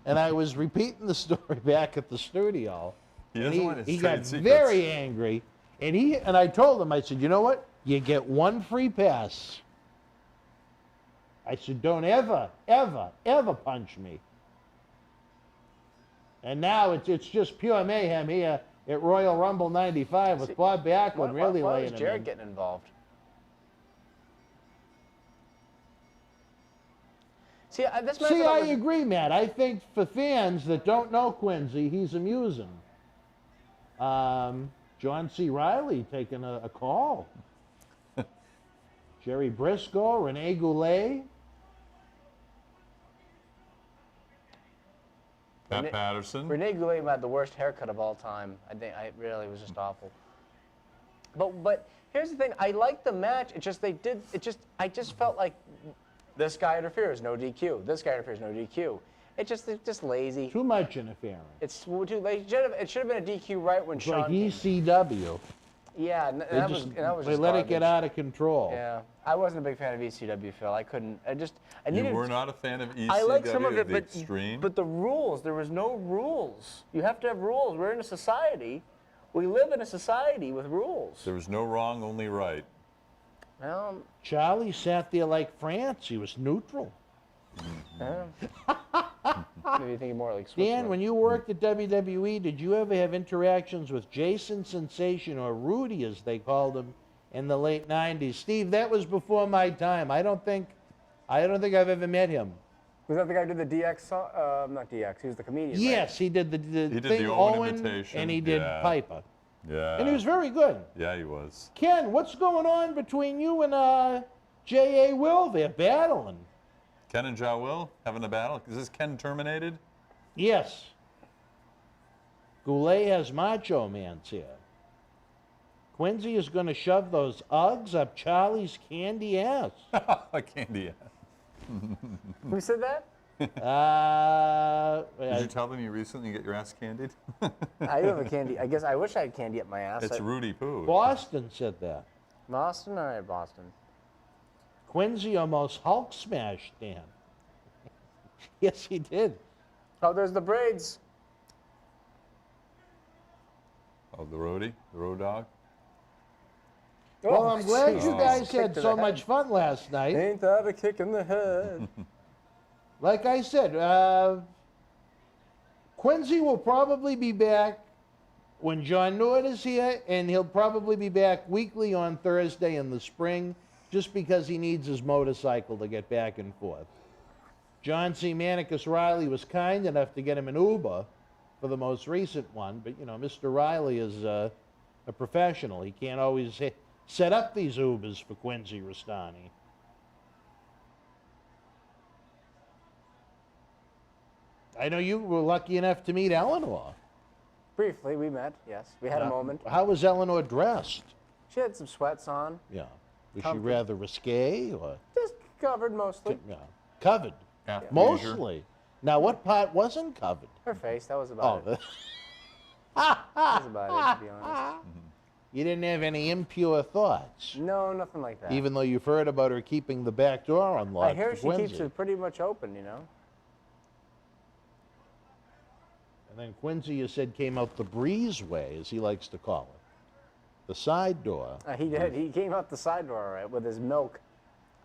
Speaker 2: And I was repeating the story back at the studio.
Speaker 1: He doesn't want his
Speaker 2: He
Speaker 1: trade
Speaker 2: got
Speaker 1: secrets.
Speaker 2: very angry. And I told him, I said, you know what? You get one free pass. I said, don't ever, ever, ever punch me. And now it's just pure mayhem here at Royal Rumble 95 with Bob Backlund really
Speaker 3: why
Speaker 2: laying
Speaker 3: was
Speaker 2: him
Speaker 3: Jared
Speaker 2: in.
Speaker 3: getting involved? See,
Speaker 2: I agree, Matt. I think for fans that don't know Quincy, he's amusing. John C. Reilly taking a call. Jerry Briscoe, Rene Goulet.
Speaker 1: Pat Patterson.
Speaker 3: Rene Goulet had the worst haircut of all time. I think it really was just awful. But here's the thing. I liked the match. I just felt like this guy interferes, no DQ. This guy interferes, no DQ. It's just lazy.
Speaker 2: Too much interference.
Speaker 3: It's too lazy. It should have been a DQ right when
Speaker 2: It's
Speaker 3: Sean.
Speaker 2: like ECW.
Speaker 3: Yeah, and that was
Speaker 2: They let it get out of control.
Speaker 3: Yeah, I wasn't a big fan of ECW, Phil. I couldn't. I
Speaker 1: You
Speaker 3: needed.
Speaker 1: were not a fan of ECW,
Speaker 3: I like some of it,
Speaker 1: the Extreme?
Speaker 3: but the rules. There was no rules. You have to have rules. We're in a society. We live in a society with rules.
Speaker 1: There was no wrong, only right.
Speaker 3: Well,
Speaker 2: Charlie sat there like France. He was neutral.
Speaker 3: maybe thinking more like Switzerland.
Speaker 2: Dan, when you worked at WWE, did you ever have interactions with Jason Sensation, or Rudy as they called him, in the late 90s? Steve, that was before my time. I don't think I've ever met him.
Speaker 3: Was that the guy who did the DX song? Not DX. He was the comedian.
Speaker 2: Yes,
Speaker 3: right?
Speaker 2: he did the
Speaker 1: did
Speaker 2: thing,
Speaker 1: the Owen
Speaker 2: Owen,
Speaker 1: imitation,
Speaker 2: and he did
Speaker 1: yeah.
Speaker 2: Piper.
Speaker 1: Yeah.
Speaker 2: And he was very good.
Speaker 1: Yeah, he was.
Speaker 2: Ken, what's going on between you and J.A. Will? They're battling.
Speaker 1: Ken and Ja Will having a battle. Is this Ken terminated?
Speaker 2: Yes. Goulet has Macho Man's here. Quincy is going to shove those Uggs up Charlie's candy ass.
Speaker 1: Candy ass.
Speaker 3: Who said that?
Speaker 1: Did you tell them you recently get your ass candied?
Speaker 3: I do have a candy. I guess I wish I had candy up my ass.
Speaker 2: It's
Speaker 1: Rudy Poo.
Speaker 2: Boston said that.
Speaker 3: Boston? All right, Boston.
Speaker 2: Quincy almost Hulk smashed Dan. Yes, he did.
Speaker 3: Oh, there's the braids.
Speaker 1: Oh, the roadie? The road dog?
Speaker 2: Well, I'm glad
Speaker 3: geez.
Speaker 2: you guys
Speaker 3: Kick
Speaker 2: had
Speaker 3: to
Speaker 2: so
Speaker 3: the
Speaker 2: much
Speaker 3: head.
Speaker 2: fun last night.
Speaker 3: Ain't that a kick in the head?
Speaker 2: Like I said, Quincy will probably be back when John Nord is here, and he'll probably be back weekly on Thursday in the spring, just because he needs his motorcycle to get back and forth. John C. Manicus Riley was kind enough to get him an Uber for the most recent one, but, you know, Mr. Riley is a professional. He can't always set up these Ubers for Quincy Rustani. I know you were lucky enough to meet Eleanor.
Speaker 3: Briefly, we met, yes. We had a moment.
Speaker 2: How was Eleanor dressed?
Speaker 3: She had some sweats on.
Speaker 2: Yeah. Was she
Speaker 3: Comfy.
Speaker 2: rather risque or
Speaker 3: Just covered mostly.
Speaker 2: yeah, covered?
Speaker 1: Athleisure.
Speaker 2: Mostly. Now, what part wasn't covered?
Speaker 3: Her face, that was about it.
Speaker 2: Oh,
Speaker 3: That was about it, to be honest.
Speaker 2: you didn't have any impure thoughts,
Speaker 3: No, nothing like that.
Speaker 2: even though you've heard about her keeping the back door unlocked.
Speaker 3: I hear
Speaker 2: for
Speaker 3: she
Speaker 2: Quincy.
Speaker 3: keeps it pretty much open, you know?
Speaker 2: And then Quincy, you said, came out the breezeway, as he likes to call it, the side door.
Speaker 3: He did. He came out the side door, all right, with his milk.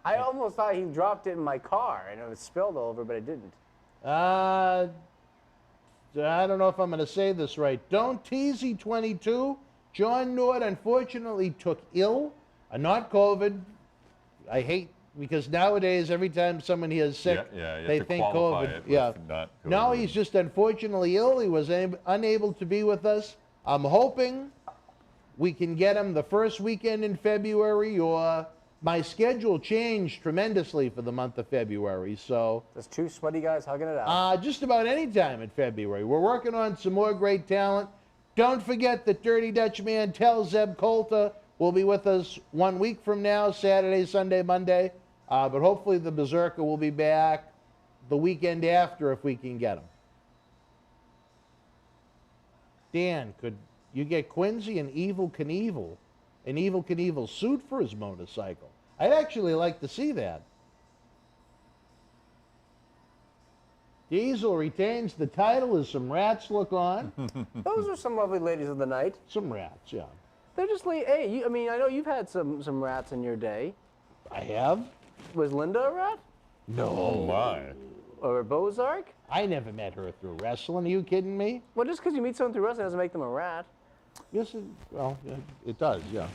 Speaker 3: I almost thought he dropped it in my car, and it was spilled over, but it didn't.
Speaker 2: I don't know if I'm going to say this right. Don't teasy 22. John Nord unfortunately took ill, not COVID. I hate, because nowadays every time someone here is sick,
Speaker 1: you have
Speaker 2: they
Speaker 1: to
Speaker 2: think
Speaker 1: qualify
Speaker 2: COVID.
Speaker 1: it
Speaker 2: Yeah.
Speaker 1: with not
Speaker 2: No,
Speaker 1: COVID.
Speaker 2: he's just unfortunately ill. He was unable to be with us. I'm hoping we can get him the first weekend in February or my schedule changed tremendously for the month of February, so
Speaker 3: There's two sweaty guys hugging it out.
Speaker 2: just about any time in February. We're working on some more great talent. Don't forget that Dirty Dutch Man Tell Zeb Coulter will be with us 1 week from now, Saturday, Sunday, Monday. But hopefully the Berzerker will be back the weekend after if we can get him. Dan, could you get Quincy an Evel Knievel suit for his motorcycle? I'd actually like to see that. Diesel retains the title as some rats look on.
Speaker 3: Those are some lovely ladies of the night.
Speaker 2: Some rats, yeah.
Speaker 3: They're just like, hey, I mean, I know you've had some rats in your day.
Speaker 2: I have?
Speaker 3: Was Linda a rat?
Speaker 2: No.
Speaker 1: Oh, my.
Speaker 3: Or Berzerker?
Speaker 2: I never met her through wrestling. Are you kidding me?
Speaker 3: Well, just because you meet someone through wrestling doesn't make them a rat.
Speaker 2: Yes, well, it does, yeah.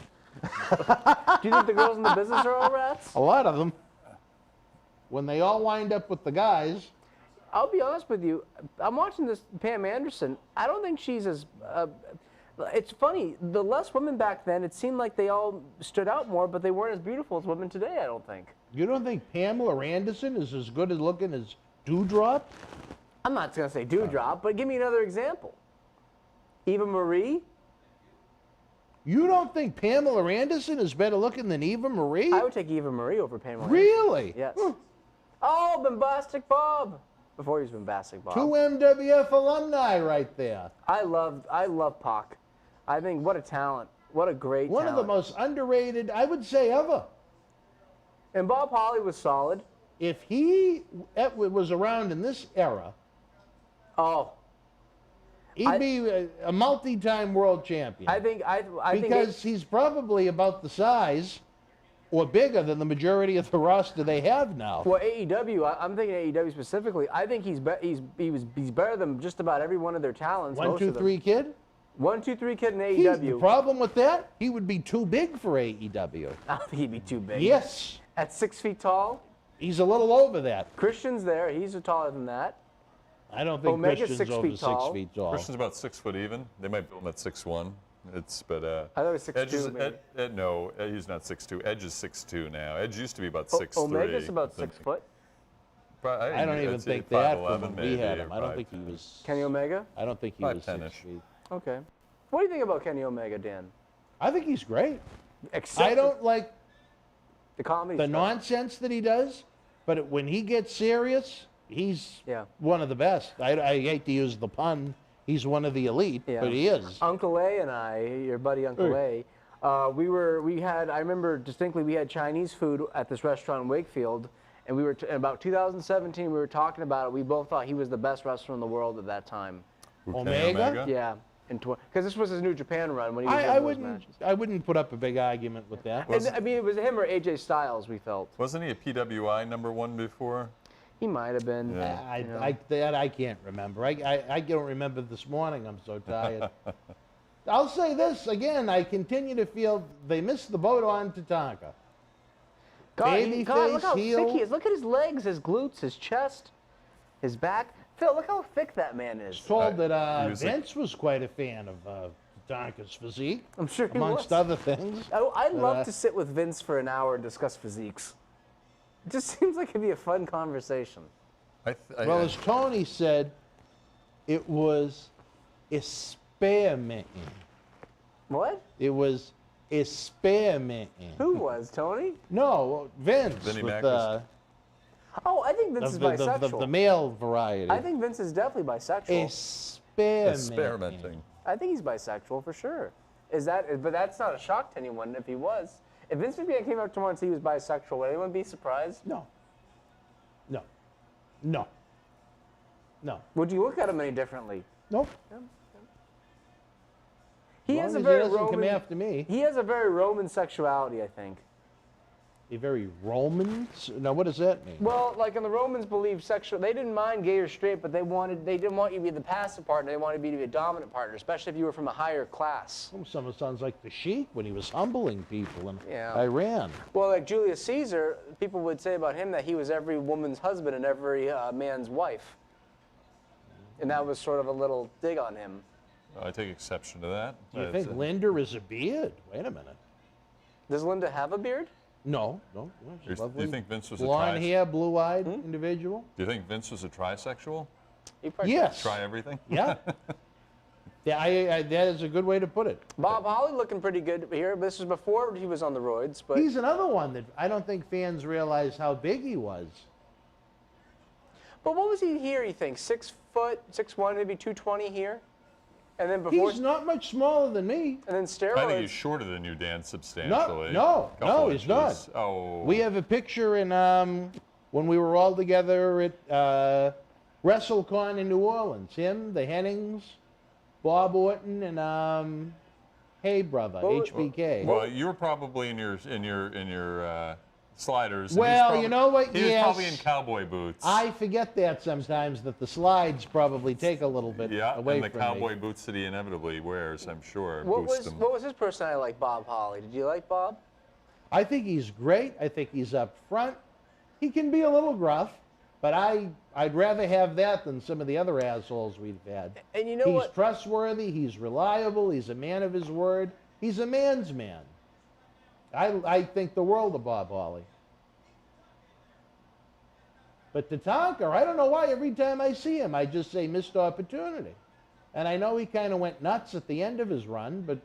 Speaker 3: Do you think the girls in the business are all rats?
Speaker 2: A lot of them. When they all wind up with the guys.
Speaker 3: I'll be honest with you. I'm watching this Pam Anderson. I don't think she's as... it's funny. The less women back then, it seemed like they all stood out more, but they weren't as beautiful as women today, I don't think.
Speaker 2: You don't think Pamela Anderson is as good at looking as Dewdrop?
Speaker 3: I'm not going to say Dewdrop, but give me another example. Eva Marie?
Speaker 2: You don't think Pamela Anderson is better looking than Eva Marie?
Speaker 3: I would take Eva Marie over Pamela
Speaker 2: Really?
Speaker 3: Yes. Oh, Bombastic Bob. Before he was Bombastic Bob.
Speaker 2: 2 MWF alumni right there.
Speaker 3: I love Pac. I think what a talent. What a great
Speaker 2: One
Speaker 3: talent.
Speaker 2: of the most underrated, I would say, ever.
Speaker 3: And Bob Holly was solid.
Speaker 2: If he was around in this era,
Speaker 3: Oh,
Speaker 2: he'd be a multi-time world champion.
Speaker 3: I think
Speaker 2: because he's probably about the size or bigger than the majority of the roster they have now.
Speaker 3: well, AEW. I'm thinking AEW specifically. I think he's better than just about every one of their talents.
Speaker 2: 1, 2, 3 kid?
Speaker 3: 1, 2, 3 kid in
Speaker 2: The
Speaker 3: AEW.
Speaker 2: problem with that, he would be too big for AEW.
Speaker 3: I don't think he'd be too big.
Speaker 2: Yes.
Speaker 3: At 6 feet tall.
Speaker 2: He's a little over that.
Speaker 3: Christian's there. He's taller than that.
Speaker 2: I don't think
Speaker 3: Omega's
Speaker 2: Christian's
Speaker 3: 6
Speaker 2: over
Speaker 3: feet
Speaker 2: 6
Speaker 3: tall.
Speaker 2: feet tall.
Speaker 1: Christian's about 6 foot even. They might build him at 6'1".
Speaker 3: I thought it was 6'2". maybe.
Speaker 1: No, he's not 6'2". Edge is 6'2" now. Edge used to be about 6'3".
Speaker 3: Omega's about 6 foot.
Speaker 2: I don't even think that from when we had him. I don't think he was...
Speaker 3: Kenny Omega?
Speaker 2: I don't think he was 6
Speaker 1: 5'10"-ish.
Speaker 2: feet.
Speaker 3: Okay. What do you think about Kenny Omega, Dan?
Speaker 2: I think he's great.
Speaker 3: Except
Speaker 2: I don't like
Speaker 3: the comedy
Speaker 2: the
Speaker 3: stuff.
Speaker 2: nonsense that he does, but when he gets serious, he's one of the best. I hate to use the pun. He's one of the elite, but he is.
Speaker 3: Uncle A and I, your buddy Uncle A, I remember distinctly we had Chinese food at this restaurant in Wakefield, and we were, in about 2017, we were talking about it. We both thought he was the best wrestler in the world at that time.
Speaker 2: Omega?
Speaker 3: Yeah. Because this was his New Japan run when he was in those matches.
Speaker 2: I wouldn't put up a big argument with that.
Speaker 3: I mean, it was him or AJ Styles, we felt.
Speaker 1: Wasn't he a PWI #1 before?
Speaker 3: He might have been.
Speaker 1: Yeah.
Speaker 2: I can't remember. I don't remember this morning. I'm so tired. I'll say this again. I continue to feel they missed the boat on Tatanka.
Speaker 3: God, look how thick he is. Look at his legs, his glutes, his chest, his back. Phil, look how thick that man is.
Speaker 2: Told that Vince was quite a fan of Tatanka's physique.
Speaker 3: I'm sure he
Speaker 2: amongst
Speaker 3: was.
Speaker 2: other things.
Speaker 3: I'd love to sit with Vince for an hour and discuss physiques. It just seems like it'd be a fun conversation.
Speaker 2: Well, as Tony said, it was experimenting.
Speaker 3: What?
Speaker 2: It was experimenting.
Speaker 3: Who was, Tony?
Speaker 2: No, Vince.
Speaker 1: Vinnie
Speaker 2: with,
Speaker 1: Mac
Speaker 3: Oh, I think Vince is bisexual.
Speaker 2: The male variety.
Speaker 3: I think Vince is definitely bisexual.
Speaker 2: Experimenting.
Speaker 3: I think he's bisexual for sure. But that's not a shock to anyone if he was. If Vince McMahon came up tomorrow and said he was bisexual, would anyone be surprised?
Speaker 2: No.
Speaker 3: Would you look at him any differently?
Speaker 2: Nope.
Speaker 3: He
Speaker 2: As
Speaker 3: has
Speaker 2: long
Speaker 3: a
Speaker 2: as
Speaker 3: very
Speaker 2: he doesn't
Speaker 3: Roman.
Speaker 2: come after me.
Speaker 3: He has a very Roman sexuality, I think.
Speaker 2: A very Roman? Now, what does that mean?
Speaker 3: Well, like in the Romans believed they didn't mind gay or straight, but they didn't want you to be the passive partner. They wanted you to be a dominant partner, especially if you were from a higher class.
Speaker 2: Someone sounds like the Sheik when he was humbling people in
Speaker 3: Yeah.
Speaker 2: Iran.
Speaker 3: Well, like Julius Caesar, people would say about him that he was every woman's husband and every man's wife. And that was sort of a little dig on him.
Speaker 1: I take exception to that.
Speaker 2: Do you think Linda is a beard? Wait a minute.
Speaker 3: Does Linda have a beard?
Speaker 2: No. She's
Speaker 1: Do
Speaker 2: lovely.
Speaker 1: you think Vince was
Speaker 2: blonde
Speaker 1: a
Speaker 2: hair, blue-eyed individual?
Speaker 1: Do you think Vince was a trisexual?
Speaker 2: Yes.
Speaker 1: Try everything?
Speaker 2: Yeah. Yeah, that is a good way to put it.
Speaker 3: Bob Holly looking pretty good here. This was before he was on the roids, but
Speaker 2: He's another one that I don't think fans realize how big he was.
Speaker 3: what was he here? You think 6 foot, 6'1", maybe 220 here, and then before
Speaker 2: He's not much smaller than me.
Speaker 3: and then steroids.
Speaker 1: I think he's shorter than you, Dan, substantially.
Speaker 2: No,
Speaker 1: Couple
Speaker 2: he's not.
Speaker 1: inches. Oh.
Speaker 2: We have a picture in when we were all together at WrestleCon in New Orleans. Him, the Hennings, Bob Orton, and Hey Brother, HBK.
Speaker 1: Well, you were probably in your sliders. and
Speaker 2: Well,
Speaker 1: he's
Speaker 2: you know what?
Speaker 1: He was
Speaker 2: Yes.
Speaker 1: probably in cowboy boots.
Speaker 2: I forget that sometimes, that the slides probably take a little bit
Speaker 1: yeah,
Speaker 2: away
Speaker 1: and the
Speaker 2: from
Speaker 1: cowboy
Speaker 2: me.
Speaker 1: boots that he inevitably wears, I'm sure,
Speaker 3: what
Speaker 1: boost
Speaker 3: was
Speaker 1: him.
Speaker 3: what was his personality like, Bob Holly? Did you like Bob?
Speaker 2: I think he's great. I think he's up front. He can be a little gruff, but I'd rather have that than some of the other assholes we've had.
Speaker 3: And you know
Speaker 2: He's
Speaker 3: what?
Speaker 2: trustworthy. He's reliable. He's a man of his word. He's a man's man. I think the world of Bob Holly. But Tatanka, I don't know why every time I see him, I just say missed opportunity. And I know he kind of went nuts at the end of his run, but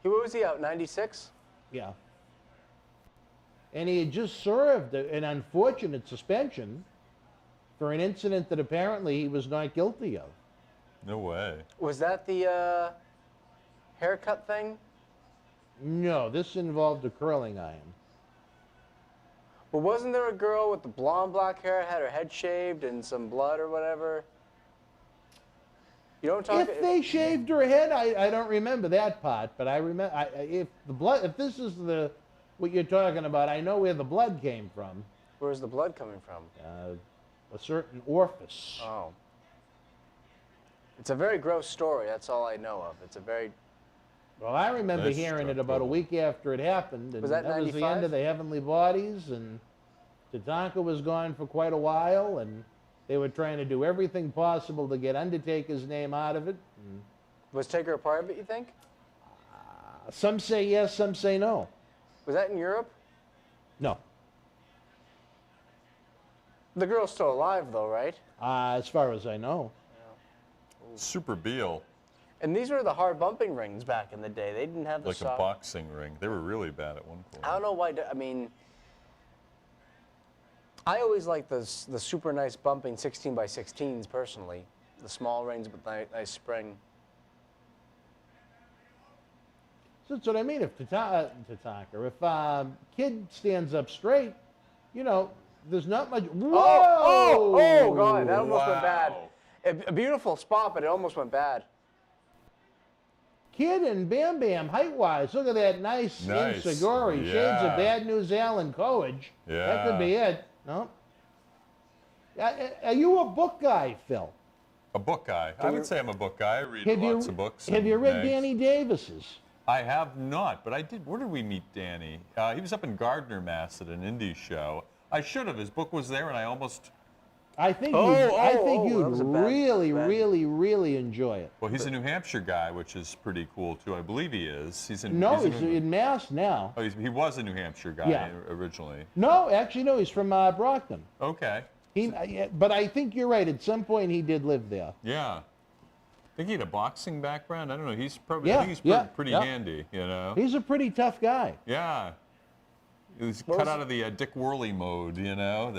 Speaker 3: What was he out? 96.
Speaker 2: yeah. And he had just served an unfortunate suspension for an incident that apparently he was not guilty of.
Speaker 1: No way.
Speaker 3: Was that the haircut thing?
Speaker 2: No, this involved a curling iron.
Speaker 3: But wasn't there a girl with the blonde black hair, had her head shaved and some blood or whatever? You don't talk.
Speaker 2: If they shaved her head, I don't remember that part, but I remember if this is what you're talking about, I know where the blood came from.
Speaker 3: Where's the blood coming from?
Speaker 2: A certain orifice.
Speaker 3: Oh. It's a very gross story. That's all I know of. It's a very.
Speaker 2: Well, I remember
Speaker 1: That's
Speaker 2: hearing it
Speaker 1: struck
Speaker 2: about a
Speaker 1: gold.
Speaker 2: week after it happened, and
Speaker 3: Was that
Speaker 2: was the
Speaker 3: 95?
Speaker 2: end of the Heavenly Bodies, and Tatanka was gone for quite a while, and they were trying to do everything possible to get Undertaker's name out of it.
Speaker 3: Was Taker a part of it, you think?
Speaker 2: Some say yes, some say no.
Speaker 3: Was that in Europe?
Speaker 2: No.
Speaker 3: The girl's still alive, though, right?
Speaker 2: As far as I know.
Speaker 1: Super Beal,
Speaker 3: And these were the hard bumping rings back in the day. They didn't have the
Speaker 1: like a
Speaker 3: soft.
Speaker 1: boxing ring. They were really bad at one point.
Speaker 3: I don't know why. I mean, I always like the super nice bumping 16 by 16s personally. The small rings with nice spring.
Speaker 2: So that's what I mean. If Tatanka, if Kid stands up straight, you know, there's not much. Whoa!
Speaker 3: Oh, God, that almost went bad.
Speaker 1: Wow.
Speaker 3: A beautiful spot, but it almost went bad.
Speaker 2: Kid and Bam Bam, height-wise, look at that nice Seguri. Shades
Speaker 1: Yeah.
Speaker 2: of Bad News Alan Coage. That could be it. No? Are you a book guy, Phil?
Speaker 1: A book guy. I would say I'm a book guy. I read
Speaker 2: Have
Speaker 1: lots of books.
Speaker 2: Have
Speaker 1: and
Speaker 2: you read
Speaker 1: mags.
Speaker 2: Danny Davis's?
Speaker 1: I have not, but I did. Where did we meet Danny? He was up in Gardner, Mass. at an indie show. I should have. His book was there, and I almost.
Speaker 2: I think
Speaker 3: Oh,
Speaker 2: you'd
Speaker 3: that was a bad-
Speaker 2: really,
Speaker 3: bad-
Speaker 2: really, really enjoy it.
Speaker 1: Well, he's a New Hampshire guy, which is pretty cool too. I believe he is. He's in.
Speaker 2: No,
Speaker 1: he's
Speaker 2: he's in Mass now.
Speaker 1: Oh, he was a New Hampshire guy
Speaker 2: Yeah.
Speaker 1: originally.
Speaker 2: No, actually, no, he's from Brockton.
Speaker 1: Okay.
Speaker 2: But I think you're right. At some point, he did live there.
Speaker 1: Yeah. I think he had a boxing background. I don't know. He's probably.
Speaker 2: Yeah,
Speaker 1: I think he's
Speaker 2: yeah,
Speaker 1: pretty
Speaker 2: yeah.
Speaker 1: handy. You know.
Speaker 2: He's a pretty tough guy.
Speaker 1: Yeah. He was cut out of the Dick Worley mode, you know.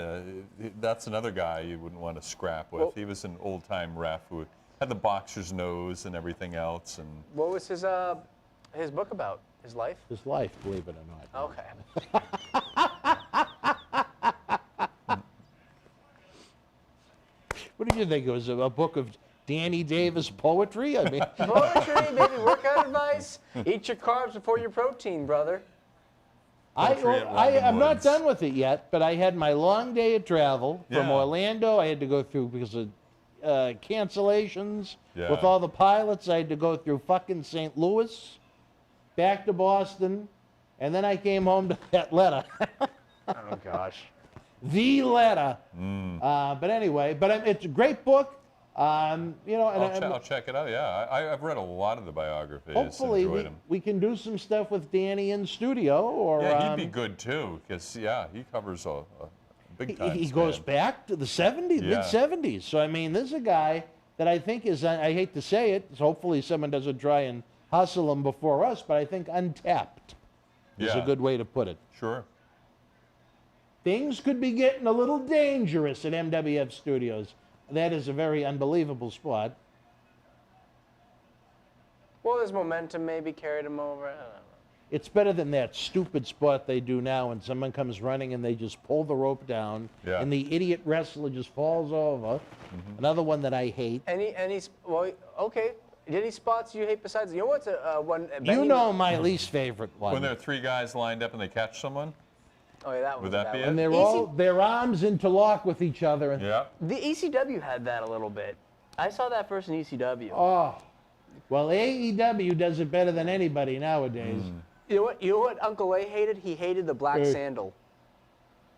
Speaker 1: That's another guy you wouldn't want to scrap with.
Speaker 3: Well-
Speaker 1: He was an old-time ref who had the boxer's nose and everything else. And
Speaker 3: What was his book about? His life?
Speaker 2: His life, believe it or not.
Speaker 3: Okay.
Speaker 2: What did you think? It was a book of Danny Davis poetry? I mean,
Speaker 3: Poetry, baby, workout advice. Eat your carbs before your protein, brother.
Speaker 1: Poetry at Robin
Speaker 2: I'm not
Speaker 1: Woods.
Speaker 2: done with it yet, but I had my long day of travel from
Speaker 1: Yeah.
Speaker 2: Orlando. I had to go through because of cancellations.
Speaker 1: Yeah.
Speaker 2: With all the pilots, I had to go through fucking St. Louis, back to Boston, and then I came home to that letter.
Speaker 3: Oh, gosh.
Speaker 2: The letter.
Speaker 1: Mm.
Speaker 2: But anyway, it's a great book. You know, and
Speaker 1: I'll check it out. Yeah, I've read a lot of the biographies.
Speaker 2: hopefully
Speaker 1: enjoyed them.
Speaker 2: we can do some stuff with Danny in studio. Or
Speaker 1: Yeah, he'd be good too, because he covers a big time.
Speaker 2: he goes back to the 70s,
Speaker 1: Yeah.
Speaker 2: mid-70s. So I mean, this is a guy that I think is, I hate to say it, hopefully someone doesn't try and hustle him before us, but I think untapped is a good way to put it.
Speaker 1: Sure.
Speaker 2: Things could be getting a little dangerous at MWF Studios. That is a very unbelievable spot.
Speaker 3: Well, there's momentum maybe carried him over. I don't know.
Speaker 2: It's better than that stupid spot they do now when someone comes running and they just pull the rope down and the idiot wrestler just falls over. Another one that I hate.
Speaker 3: Well, okay. Any spots you hate besides? You know what's one?
Speaker 2: You know my least favorite one.
Speaker 1: When there are three guys lined up and they catch someone.
Speaker 3: Oh yeah, that one.
Speaker 1: Would that be it?
Speaker 2: And they're all their arms interlock with each other.
Speaker 1: Yeah.
Speaker 3: The ECW had that a little bit. I saw that first in ECW.
Speaker 2: Oh, well, AEW does it better than anybody nowadays.
Speaker 3: You know what Uncle A hated? He hated the black sandal.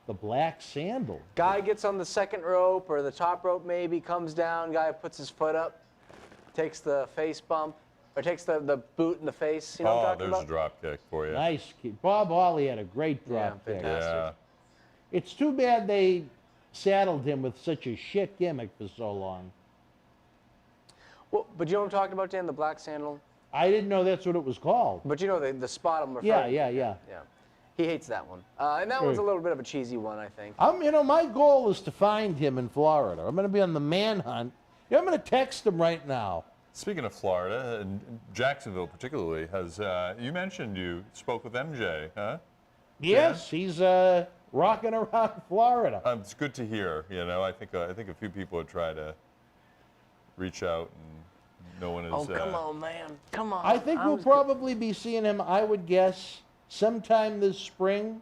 Speaker 2: The black sandal.
Speaker 3: Guy gets on the second rope or the top rope maybe, comes down, guy puts his foot up, takes the face bump, or takes the boot in the face. You know what I'm talking
Speaker 1: there's
Speaker 3: about?
Speaker 1: a drop kick for you.
Speaker 2: Nice. Bob Hawley had a great drop kick.
Speaker 3: fantastic.
Speaker 1: Yeah.
Speaker 2: It's too bad they saddled him with such a shit gimmick for so long.
Speaker 3: Well, but you know what I'm talking about, Dan? The black sandal?
Speaker 2: I didn't know that's what it was called.
Speaker 3: But you know the spot I'm referring to.
Speaker 2: Yeah.
Speaker 3: Yeah. He hates that one. And that one's a little bit of a cheesy one, I think.
Speaker 2: My goal is to find him in Florida. I'm going to be on the manhunt. Yeah, I'm going to text him right now.
Speaker 1: Speaking of Florida, and Jacksonville particularly, you mentioned you spoke with MJ, huh?
Speaker 2: Yes, he's rocking around Florida.
Speaker 1: It's good to hear. I think a few people have tried to reach out, and no one has.
Speaker 3: Oh, come on, man. Come on.
Speaker 2: I think we'll probably be seeing him, I would guess, sometime this spring.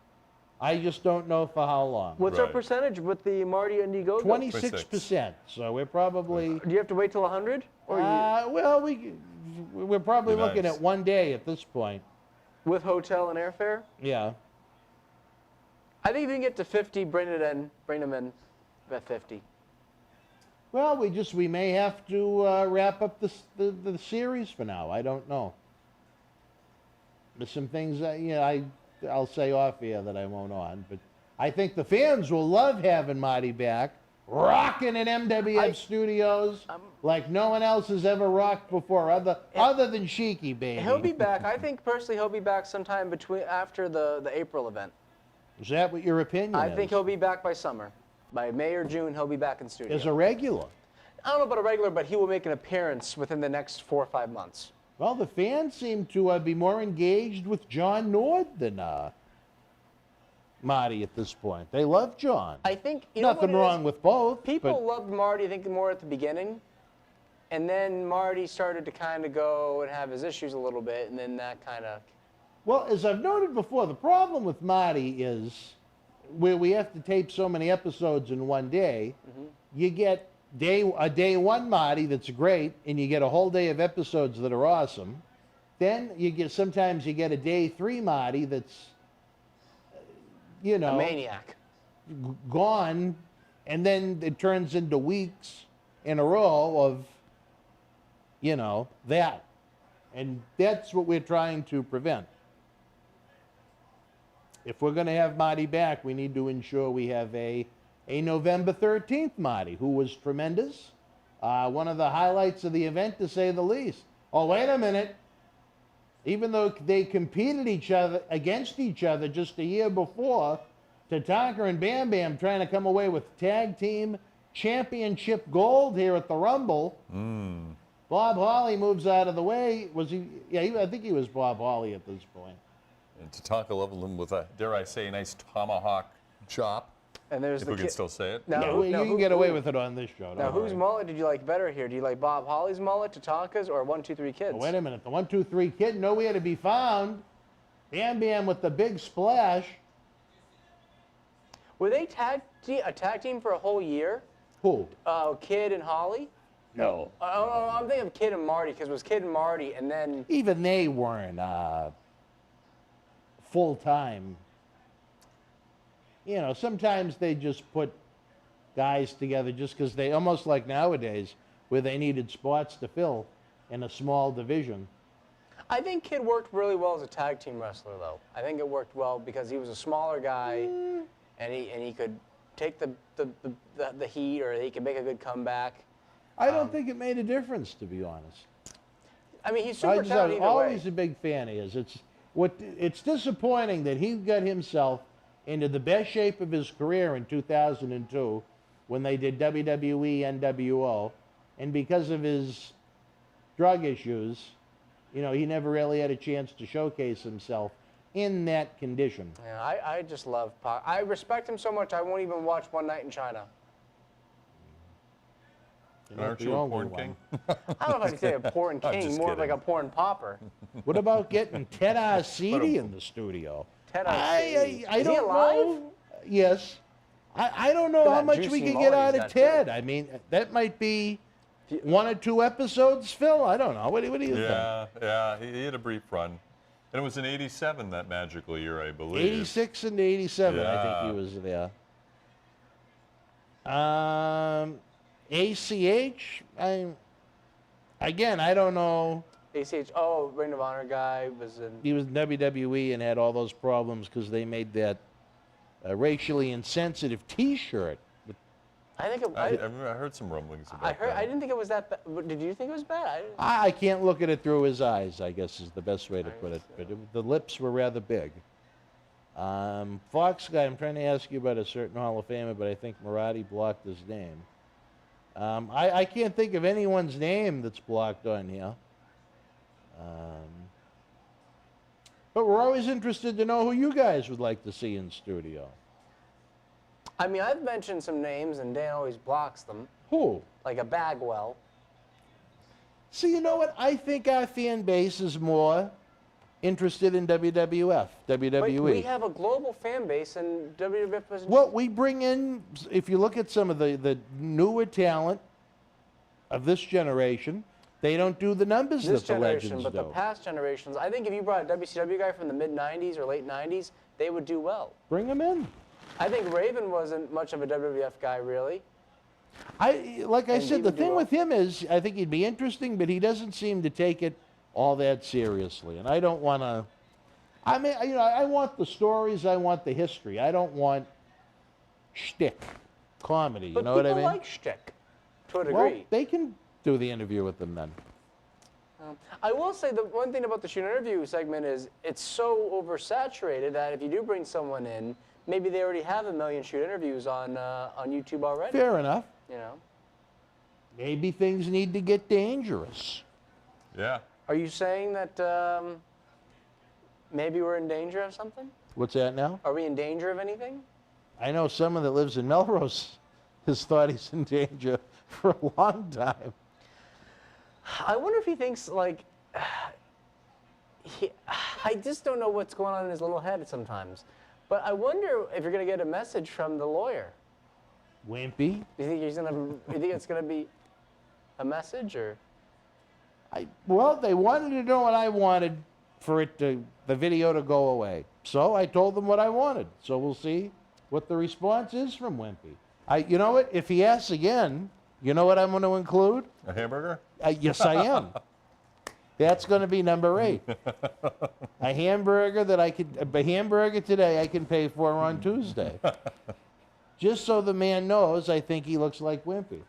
Speaker 2: I just don't know for how long.
Speaker 3: What's our percentage with the Marty and Indiegogo?
Speaker 2: 26%. So we're probably.
Speaker 3: Do you have to wait till 100? Or
Speaker 2: we're probably looking at 1 day at this point.
Speaker 3: with hotel and airfare?
Speaker 2: Yeah.
Speaker 3: I think if you can get to 50, bring them in at 50.
Speaker 2: Well, we may have to wrap up the series for now. I don't know. There's some things that I'll say off air that I won't on, but I think the fans will love having Marty back, rocking in MWF Studios like no one else has ever rocked before, other than Sheiky, baby.
Speaker 3: He'll be back. I think personally he'll be back sometime after the April event.
Speaker 2: Is that what your opinion is?
Speaker 3: I think he'll be back by summer. By May or June, he'll be back in studio.
Speaker 2: As a regular.
Speaker 3: I don't know about a regular, but he will make an appearance within the next 4 or 5 months.
Speaker 2: Well, the fans seem to be more engaged with John Nord than Marty at this point. They love John.
Speaker 3: I think
Speaker 2: nothing wrong with both.
Speaker 3: People loved Marty, I think, more at the beginning, and then Marty started to kind of go and have his issues a little bit, and then that kind of.
Speaker 2: Well, as I've noted before, the problem with Marty is where we have to tape so many episodes in one day. You get a day one Marty that's great, and you get a whole day of episodes that are awesome. Then sometimes you get a day three Marty that's,
Speaker 3: a maniac.
Speaker 2: Gone, and then it turns into weeks in a row of, that. And that's what we're trying to prevent. If we're going to have Marty back, we need to ensure we have a November 13th Marty, who was tremendous. One of the highlights of the event, to say the least. Oh, wait a minute. Even though they competed against each other just a year before, Tatanka and Bam Bam trying to come away with tag team championship gold here at the Rumble. Bob Hawley moves out of the way. Was he? Yeah, I think he was Bob Hawley at this point.
Speaker 1: And Tatanka leveled him with a, dare I say, a nice tomahawk chop.
Speaker 3: And there's
Speaker 1: if we can still say it.
Speaker 2: You can get away with it on this show.
Speaker 3: Now, whose mullet did you like better here? Do you like Bob Hawley's mullet, Tatanka's, or 1, 2, 3 Kids?
Speaker 2: Oh, wait a minute. The 1, 2, 3 Kid, nowhere to be found. Bam Bam with the big splash.
Speaker 3: Were they a tag team for a whole year?
Speaker 2: Who?
Speaker 3: Kid and Holly?
Speaker 2: No.
Speaker 3: I'm thinking of Kid and Marty, because it was Kid and Marty, and then...
Speaker 2: Even they weren't full-time. Sometimes they just put guys together just because they, almost like nowadays, where they needed spots to fill in a small division.
Speaker 3: I think Kid worked really well as a tag team wrestler, though. I think it worked well because he was a smaller guy, and he could take the heat, or he could make a good comeback.
Speaker 2: I don't think it made a difference, to be honest.
Speaker 3: I mean, he's super talented
Speaker 2: I'm
Speaker 3: either
Speaker 2: always
Speaker 3: way.
Speaker 2: a big fan of his. It's disappointing that he got himself into the best shape of his career in 2002 when they did WWE NWO, and because of his drug issues, you know, he never really had a chance to showcase himself in that condition.
Speaker 3: Yeah, I just love Pac. I respect him so much, I won't even watch One Night in China.
Speaker 1: Aren't you a porn king?
Speaker 3: I don't know if I'd say a porn king, more of like a porn popper.
Speaker 2: What about getting Ted Arcidi in the studio?
Speaker 3: Ted Arcidi.
Speaker 2: I
Speaker 3: Is he
Speaker 2: don't
Speaker 3: alive?
Speaker 2: know. Yes. I don't know
Speaker 3: Look at
Speaker 2: how
Speaker 3: that
Speaker 2: much we
Speaker 3: juicy
Speaker 2: can
Speaker 3: mullet
Speaker 2: get out
Speaker 3: he's
Speaker 2: of
Speaker 3: got, too.
Speaker 2: Ted. I mean, that might be 1 or 2 episodes, Phil. I don't know. What do you think?
Speaker 1: Yeah, he had a brief run. And it was in '87, that magical year, I believe.
Speaker 2: 86 and 87, I think
Speaker 1: Yeah.
Speaker 2: he was there. ACH, again, I don't know.
Speaker 3: ACH, Ring of Honor guy was in.
Speaker 2: He was in WWE and had all those problems because they made that racially insensitive T-shirt.
Speaker 3: I think it.
Speaker 1: I heard some rumblings about that.
Speaker 3: I didn't think it was that bad. Did you think it was bad?
Speaker 2: I can't look at it through his eyes, I guess is the best way to put it. But the lips were rather big. Fox guy, I'm trying to ask you about a certain Hall of Famer, but I think Marathi blocked his name. I can't think of anyone's name that's blocked on here. But we're always interested to know who you guys would like to see in studio.
Speaker 3: I mean, I've mentioned some names, and Dan always blocks them.
Speaker 2: Who?
Speaker 3: Like a Bagwell.
Speaker 2: See, you know what? I think our fan base is more interested in WWF, WWE.
Speaker 3: But we have a global fan base, and WWF was.
Speaker 2: Well, we bring in, if you look at some of the newer talent of this generation, they don't do the numbers
Speaker 3: this
Speaker 2: that the
Speaker 3: generation,
Speaker 2: legends
Speaker 3: but
Speaker 2: do.
Speaker 3: the past generations, I think if you brought a WCW guy from the mid-'90s or late '90s, they would do well.
Speaker 2: Bring them in.
Speaker 3: I think Raven wasn't much of a WWF guy, really.
Speaker 2: Like I
Speaker 3: And he
Speaker 2: said, the
Speaker 3: would do
Speaker 2: thing
Speaker 3: well.
Speaker 2: with him is, I think he'd be interesting, but he doesn't seem to take it all that seriously. And I don't want to. I mean, you know, I want the stories. I want the history. I don't want shtick comedy. You
Speaker 3: But
Speaker 2: know what I
Speaker 3: people
Speaker 2: mean?
Speaker 3: like shtick, to a degree.
Speaker 2: Well, they can do the interview with them then.
Speaker 3: I will say the one thing about the shoot interview segment is it's so oversaturated that if you do bring someone in, maybe they already have 1 million shoot interviews on YouTube already.
Speaker 2: Fair enough.
Speaker 3: You know.
Speaker 2: Maybe things need to get dangerous.
Speaker 1: Yeah.
Speaker 3: Are you saying that maybe we're in danger of something?
Speaker 2: What's that now?
Speaker 3: Are we in danger of anything?
Speaker 2: I know someone that lives in Melrose has thought he's in danger for a long time.
Speaker 3: I wonder if he thinks like. I just don't know what's going on in his little head sometimes. But I wonder if you're going to get a message from the lawyer.
Speaker 2: Wimpy.
Speaker 3: Do you think you think it's going to be a message or?
Speaker 2: Well, they wanted to know what I wanted for the video to go away. So I told them what I wanted. So we'll see what the response is from Wimpy. You know what? If he asks again, you know what I'm going to include?
Speaker 1: A hamburger?
Speaker 2: Yes, I am. That's going to be number 8. A hamburger today I can pay for on Tuesday. Just so the man knows, I think he looks like Wimpy.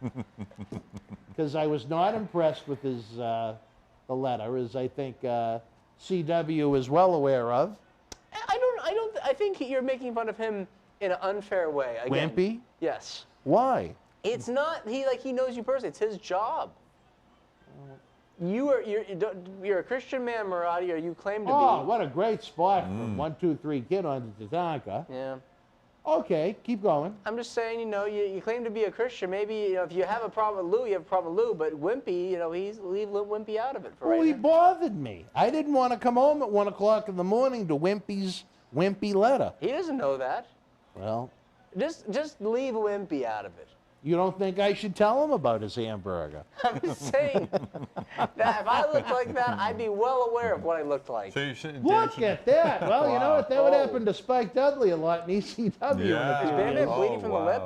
Speaker 2: Because I was not impressed with his the letter, as I think CW is well aware of.
Speaker 3: I think you're making fun of him in an unfair way. Again,
Speaker 2: Wimpy?
Speaker 3: Yes.
Speaker 2: Why?
Speaker 3: It's not. He knows you personally. It's his job. You're a Christian man, Marathi, or you claim to
Speaker 2: Oh,
Speaker 3: be.
Speaker 2: what a great spot from 1, 2, 3 Kid on the Tatanka.
Speaker 3: Yeah.
Speaker 2: Okay, keep going.
Speaker 3: I'm just saying, you claim to be a Christian. Maybe, if you have a problem with Lou, you have a problem with Lou. But Wimpy, leave Wimpy out of it for
Speaker 2: Well,
Speaker 3: right
Speaker 2: he
Speaker 3: now.
Speaker 2: bothered me. I didn't want to come home at 1 o'clock in the morning to Wimpy's Wimpy letter.
Speaker 3: He doesn't know that.
Speaker 2: Well,
Speaker 3: Just leave Wimpy out of it.
Speaker 2: you don't think I should tell him about his hamburger?
Speaker 3: I'm just saying that if I looked like that, I'd be well aware of what I looked like.
Speaker 1: So you should.
Speaker 2: Look at that. Well, you know what? That would
Speaker 3: Oh.
Speaker 2: happen to Spike Dudley a lot in ECW.
Speaker 1: Yeah.
Speaker 3: Is Bam Bam bleeding from the lip?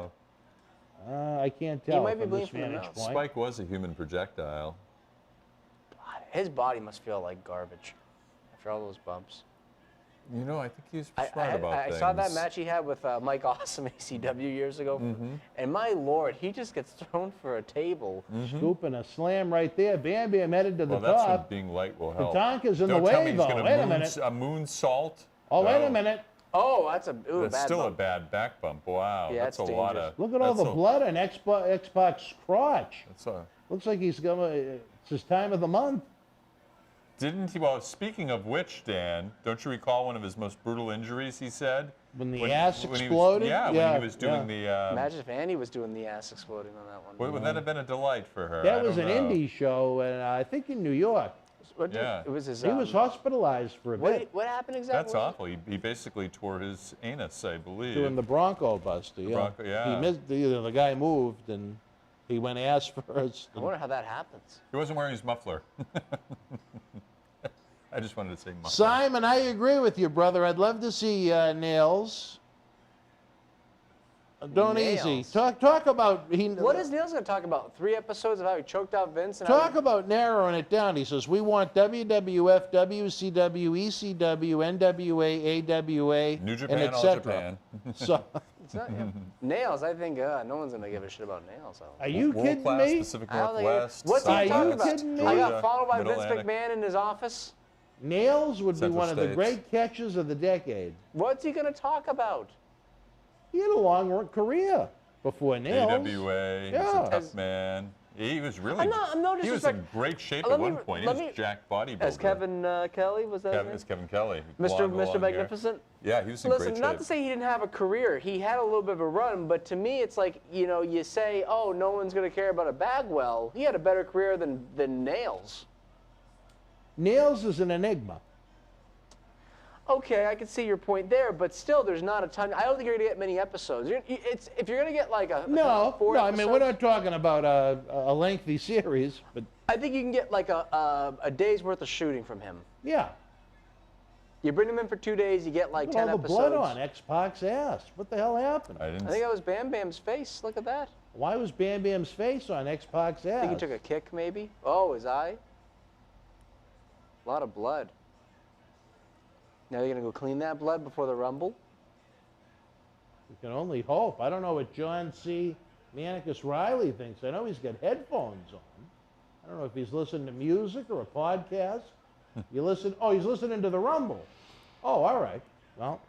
Speaker 2: I can't tell
Speaker 3: might be
Speaker 2: from this
Speaker 3: bleeding from the
Speaker 2: vantage
Speaker 3: mouth.
Speaker 2: point.
Speaker 1: Spike was a human projectile.
Speaker 3: God, his body must feel like garbage after all those bumps.
Speaker 1: You know, I think he's smart about
Speaker 3: I
Speaker 1: things.
Speaker 3: saw that match he had with Mike Awesome ACW years ago, and my lord, he just gets thrown for a table.
Speaker 2: Scoop and a slam right there. Bam Bam headed to the
Speaker 1: Well, that's when
Speaker 2: top.
Speaker 1: being light will help.
Speaker 2: Tatanka's in the
Speaker 1: Don't tell me
Speaker 2: way,
Speaker 1: he's
Speaker 2: though.
Speaker 1: gonna
Speaker 2: Wait a minute.
Speaker 1: A moonsault.
Speaker 2: Oh, wait a
Speaker 1: No.
Speaker 2: minute.
Speaker 3: Oh, that's a
Speaker 1: That's
Speaker 3: bad
Speaker 1: still
Speaker 3: bump.
Speaker 1: a bad back bump. Wow,
Speaker 3: Yeah,
Speaker 1: that's a
Speaker 3: it's
Speaker 1: lot
Speaker 3: dangerous.
Speaker 1: of.
Speaker 2: Look at all the blood on X-Pac's crotch. Looks like he's going to, it's his time of the month.
Speaker 1: Didn't he? Well, speaking of which, Dan, don't you recall one of his most brutal injuries? He said
Speaker 2: When the ass
Speaker 1: when he was-
Speaker 2: exploded?
Speaker 1: when he was doing the.
Speaker 3: Imagine if Annie was doing the ass exploding on that one.
Speaker 1: Would that have been a delight for her?
Speaker 2: That
Speaker 1: I
Speaker 2: was
Speaker 1: don't
Speaker 2: an
Speaker 1: know.
Speaker 2: indie show, and I think in New York.
Speaker 1: Yeah.
Speaker 3: It was his.
Speaker 2: He was hospitalized for a bit.
Speaker 3: What happened exactly?
Speaker 1: That's awful. He basically tore his anus, I believe.
Speaker 2: Doing the Bronco Buster, yeah.
Speaker 1: Bronco, yeah.
Speaker 2: He missed, the guy moved, and he went ass first.
Speaker 3: I wonder how that happens.
Speaker 1: He wasn't wearing his muffler. I just wanted to say muffler.
Speaker 2: Simon, I agree with you, brother. I'd love to see Nails. Don't easy.
Speaker 3: Nails.
Speaker 2: Talk about
Speaker 3: What is Nails going to talk about? 3 episodes of how he choked out Vince? And
Speaker 2: talk about narrowing it down. He says we want WWF, WCW, ECW, NWA, AWA,
Speaker 1: New Japan,
Speaker 2: and
Speaker 1: All
Speaker 2: etc.
Speaker 1: Japan.
Speaker 2: So,
Speaker 3: It's not, Nails, I think no one's going to give a shit about Nails.
Speaker 2: are you kidding
Speaker 1: World-class,
Speaker 2: me?
Speaker 1: Pacific
Speaker 3: I don't think
Speaker 1: Northwest.
Speaker 3: What's he
Speaker 2: Are you
Speaker 3: talking about?
Speaker 2: kidding me?
Speaker 3: I got
Speaker 1: Georgia,
Speaker 3: followed by
Speaker 1: Middle
Speaker 3: Vince
Speaker 1: Atlantic.
Speaker 3: McMahon in his office.
Speaker 2: Nails would
Speaker 1: Central
Speaker 2: be one of the
Speaker 1: States.
Speaker 2: great catches of the decade.
Speaker 3: What's he going to talk about?
Speaker 2: He had a long career before Nails.
Speaker 1: AWA, he's
Speaker 2: Yeah.
Speaker 1: a tough man. He was really.
Speaker 3: I'm no
Speaker 1: he was in
Speaker 3: disrespect-
Speaker 1: great shape
Speaker 3: Let
Speaker 1: at
Speaker 3: me-
Speaker 1: one point. He
Speaker 3: let
Speaker 1: was
Speaker 3: me-
Speaker 1: Jack bodybuilder.
Speaker 3: As Kevin Kelly, was that
Speaker 1: It's
Speaker 3: his name?
Speaker 1: Kevin Kelly.
Speaker 3: Mr.
Speaker 1: Long hair.
Speaker 3: Magnificent?
Speaker 1: Yeah, he was in
Speaker 3: Listen,
Speaker 1: great
Speaker 3: not
Speaker 1: shape.
Speaker 3: to say he didn't have a career. He had a little bit of a run, but to me, it's like, you say, oh, no one's going to care about a Bagwell. He had a better career than Nails.
Speaker 2: Nails is an enigma.
Speaker 3: Okay, I can see your point there, but still, there's not a ton. I don't think you're going to get many episodes. If you're going to get like
Speaker 2: No,
Speaker 3: four
Speaker 2: I mean, we're
Speaker 3: episodes,
Speaker 2: not talking about a lengthy series, but
Speaker 3: I think you can get like a day's worth of shooting from him.
Speaker 2: yeah.
Speaker 3: You bring him in for 2 days, you get like
Speaker 2: Look
Speaker 3: 10
Speaker 2: at all the
Speaker 3: episodes.
Speaker 2: blood on X-Pac's ass. What the hell happened?
Speaker 1: I didn't.
Speaker 3: I think that was Bam Bam's face. Look at that.
Speaker 2: Why was Bam Bam's face on X-Pac's ass?
Speaker 3: I think he took a kick, maybe. Oh, his eye. A lot of blood. Now you're gonna go clean that blood before the Rumble?
Speaker 2: We can only hope. I don't know what John C. Manicus Riley thinks. I know he's got headphones on. I don't know if he's listening to music or a podcast. You listen? Oh, he's listening to the Rumble. Oh, all right. Well,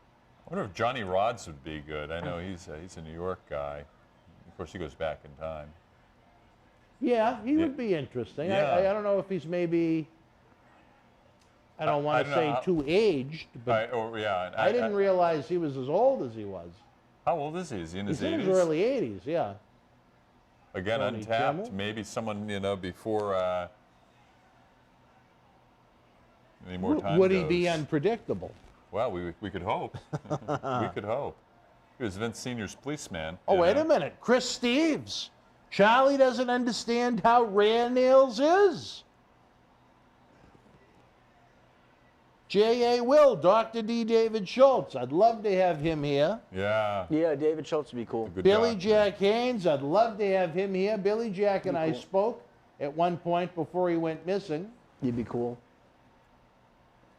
Speaker 1: I wonder if Johnny Rods would be good. I know he's a New York guy. Of course, he goes back in time.
Speaker 2: yeah, he would be interesting.
Speaker 1: Yeah.
Speaker 2: I don't know if he's maybe. I don't want to
Speaker 1: don't
Speaker 2: say
Speaker 1: know how-
Speaker 2: too aged, but I didn't realize he was as old as he was.
Speaker 1: How old is he? Is he in his
Speaker 2: He's
Speaker 1: 80s?
Speaker 2: in his early 80s, yeah.
Speaker 1: Again,
Speaker 2: Tony
Speaker 1: untapped.
Speaker 2: Kimmel?
Speaker 1: Maybe someone before any more time
Speaker 2: Would he be
Speaker 1: goes.
Speaker 2: unpredictable?
Speaker 1: Well, we could hope. We could hope. He was Vince Senior's policeman.
Speaker 2: Oh,
Speaker 1: you
Speaker 2: wait
Speaker 1: know?
Speaker 2: a minute. Chris Steves. Charlie doesn't understand how rare Nails is. J.A. Will, Dr. D. David Schultz. I'd love to have him here.
Speaker 1: Yeah.
Speaker 3: Yeah, David Schultz would be cool.
Speaker 1: Good
Speaker 2: Billy
Speaker 1: job.
Speaker 2: Jack Haynes. I'd love to have him here. Billy Jack and I spoke at one point before he went missing.
Speaker 3: You'd be cool.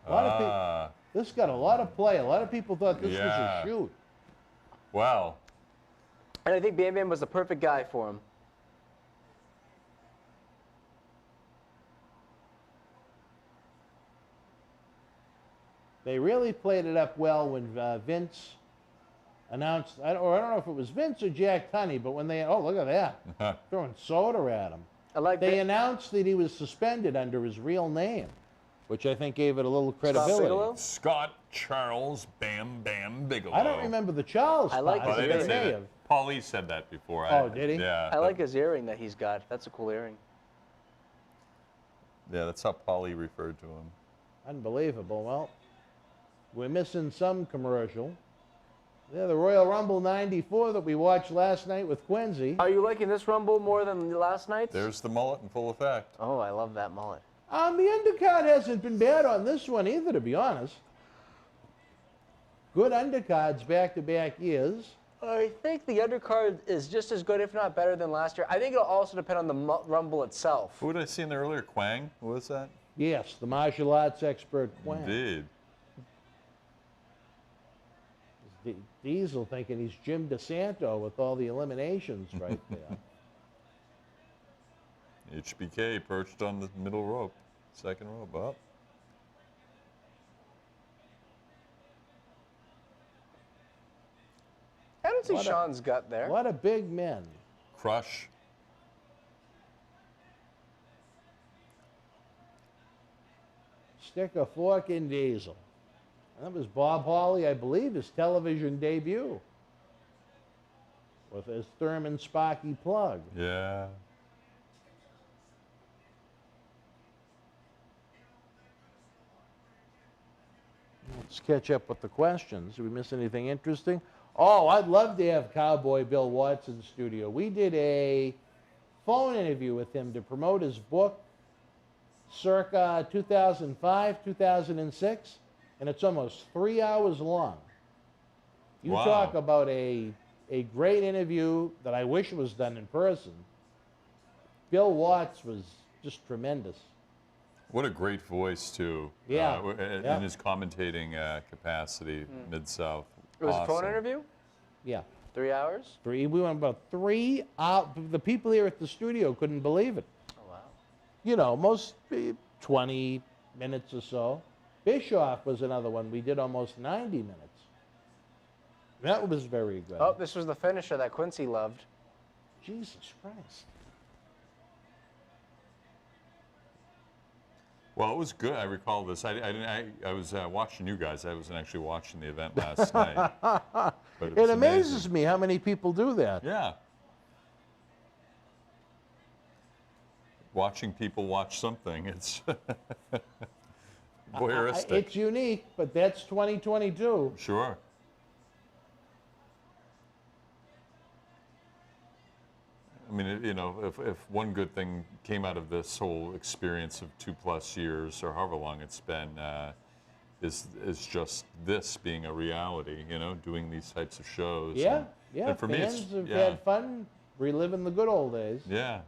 Speaker 2: A lot of people. This got a lot of play. A lot of people thought this was
Speaker 1: Yeah.
Speaker 2: a shoot.
Speaker 1: Wow.
Speaker 3: And I think Bam Bam was the perfect guy for him.
Speaker 2: They really played it up well when Vince announced, I don't know if it was Vince or Jack Tunney, but when they, oh, look at that, throwing soda at him.
Speaker 3: I like
Speaker 2: They
Speaker 3: that.
Speaker 2: announced that he was suspended under his real name, which I think gave it a little credibility.
Speaker 3: Bigelow?
Speaker 1: Scott Charles Bam Bam Bigelow.
Speaker 2: I don't remember the Charles
Speaker 3: I like
Speaker 2: part,
Speaker 3: his
Speaker 2: but
Speaker 1: They
Speaker 2: they
Speaker 1: didn't
Speaker 2: may
Speaker 1: say
Speaker 2: have.
Speaker 1: that. Paulie said that before.
Speaker 2: Oh, did he?
Speaker 1: Yeah.
Speaker 3: I like his earring that he's got. That's a cool earring.
Speaker 1: Yeah, that's how Paulie referred to him.
Speaker 2: Unbelievable. Well, we're missing some commercial. Yeah, the Royal Rumble 94 that we watched last night with Quincy.
Speaker 3: Are you liking this Rumble more than last night's?
Speaker 1: There's the mullet in full effect.
Speaker 3: Oh, I love that mullet.
Speaker 2: The undercard hasn't been bad on this one either, to be honest. Good undercards back-to-back years.
Speaker 3: I think the undercard is just as good, if not better, than last year. I think it'll also depend on the Rumble itself.
Speaker 1: Who did I see in there earlier? Quang? Who was that?
Speaker 2: Yes, the martial arts expert Quang.
Speaker 1: Indeed.
Speaker 2: Diesel thinking he's Jim DeSanto with all the eliminations right there.
Speaker 1: HBK perched on the middle rope, second rope up.
Speaker 3: I don't see Sean's gut there.
Speaker 2: What a big men.
Speaker 1: Crush.
Speaker 2: Stick a fork in Diesel. And that was Bob Hawley, I believe, his television debut with his Thurman Sparky plug.
Speaker 1: Yeah.
Speaker 2: Let's catch up with the questions. Did we miss anything interesting? Oh, I'd love to have Cowboy Bill Watts in the studio. We did a phone interview with him to promote his book circa 2005, 2006, and it's almost 3 hours long. You
Speaker 1: Wow.
Speaker 2: talk about a great interview that I wish was done in person. Bill Watts was just tremendous.
Speaker 1: What a great voice, too.
Speaker 2: Yeah.
Speaker 1: In his commentating capacity, Mid-South.
Speaker 3: It was a phone
Speaker 1: Awesome.
Speaker 3: interview?
Speaker 2: Yeah.
Speaker 3: 3 hours?
Speaker 2: We went about 3 hours. The people here at the studio couldn't believe it.
Speaker 3: Oh, wow.
Speaker 2: You know, most 20 minutes or so. Bischoff was another one. We did almost 90 minutes. That was very good.
Speaker 3: Oh, this was the finisher that Quincy loved.
Speaker 2: Jesus Christ.
Speaker 1: Well, it was good. I recall this. I was watching you guys. I wasn't actually watching the event last night. But
Speaker 2: It
Speaker 1: was
Speaker 2: amazes
Speaker 1: amazing.
Speaker 2: me how many people do that.
Speaker 1: Yeah. Watching people watch something, it's voyeuristic.
Speaker 2: It's unique, but that's 2022.
Speaker 1: Sure. I mean, you know, if one good thing came out of this whole experience of 2+ years, or however long it's been, is just this being a reality. You know, doing these types of shows.
Speaker 2: Yeah, yeah.
Speaker 1: And for me,
Speaker 2: Fans
Speaker 1: it's
Speaker 2: have
Speaker 1: yeah,
Speaker 2: had fun reliving the good old days.
Speaker 1: yeah.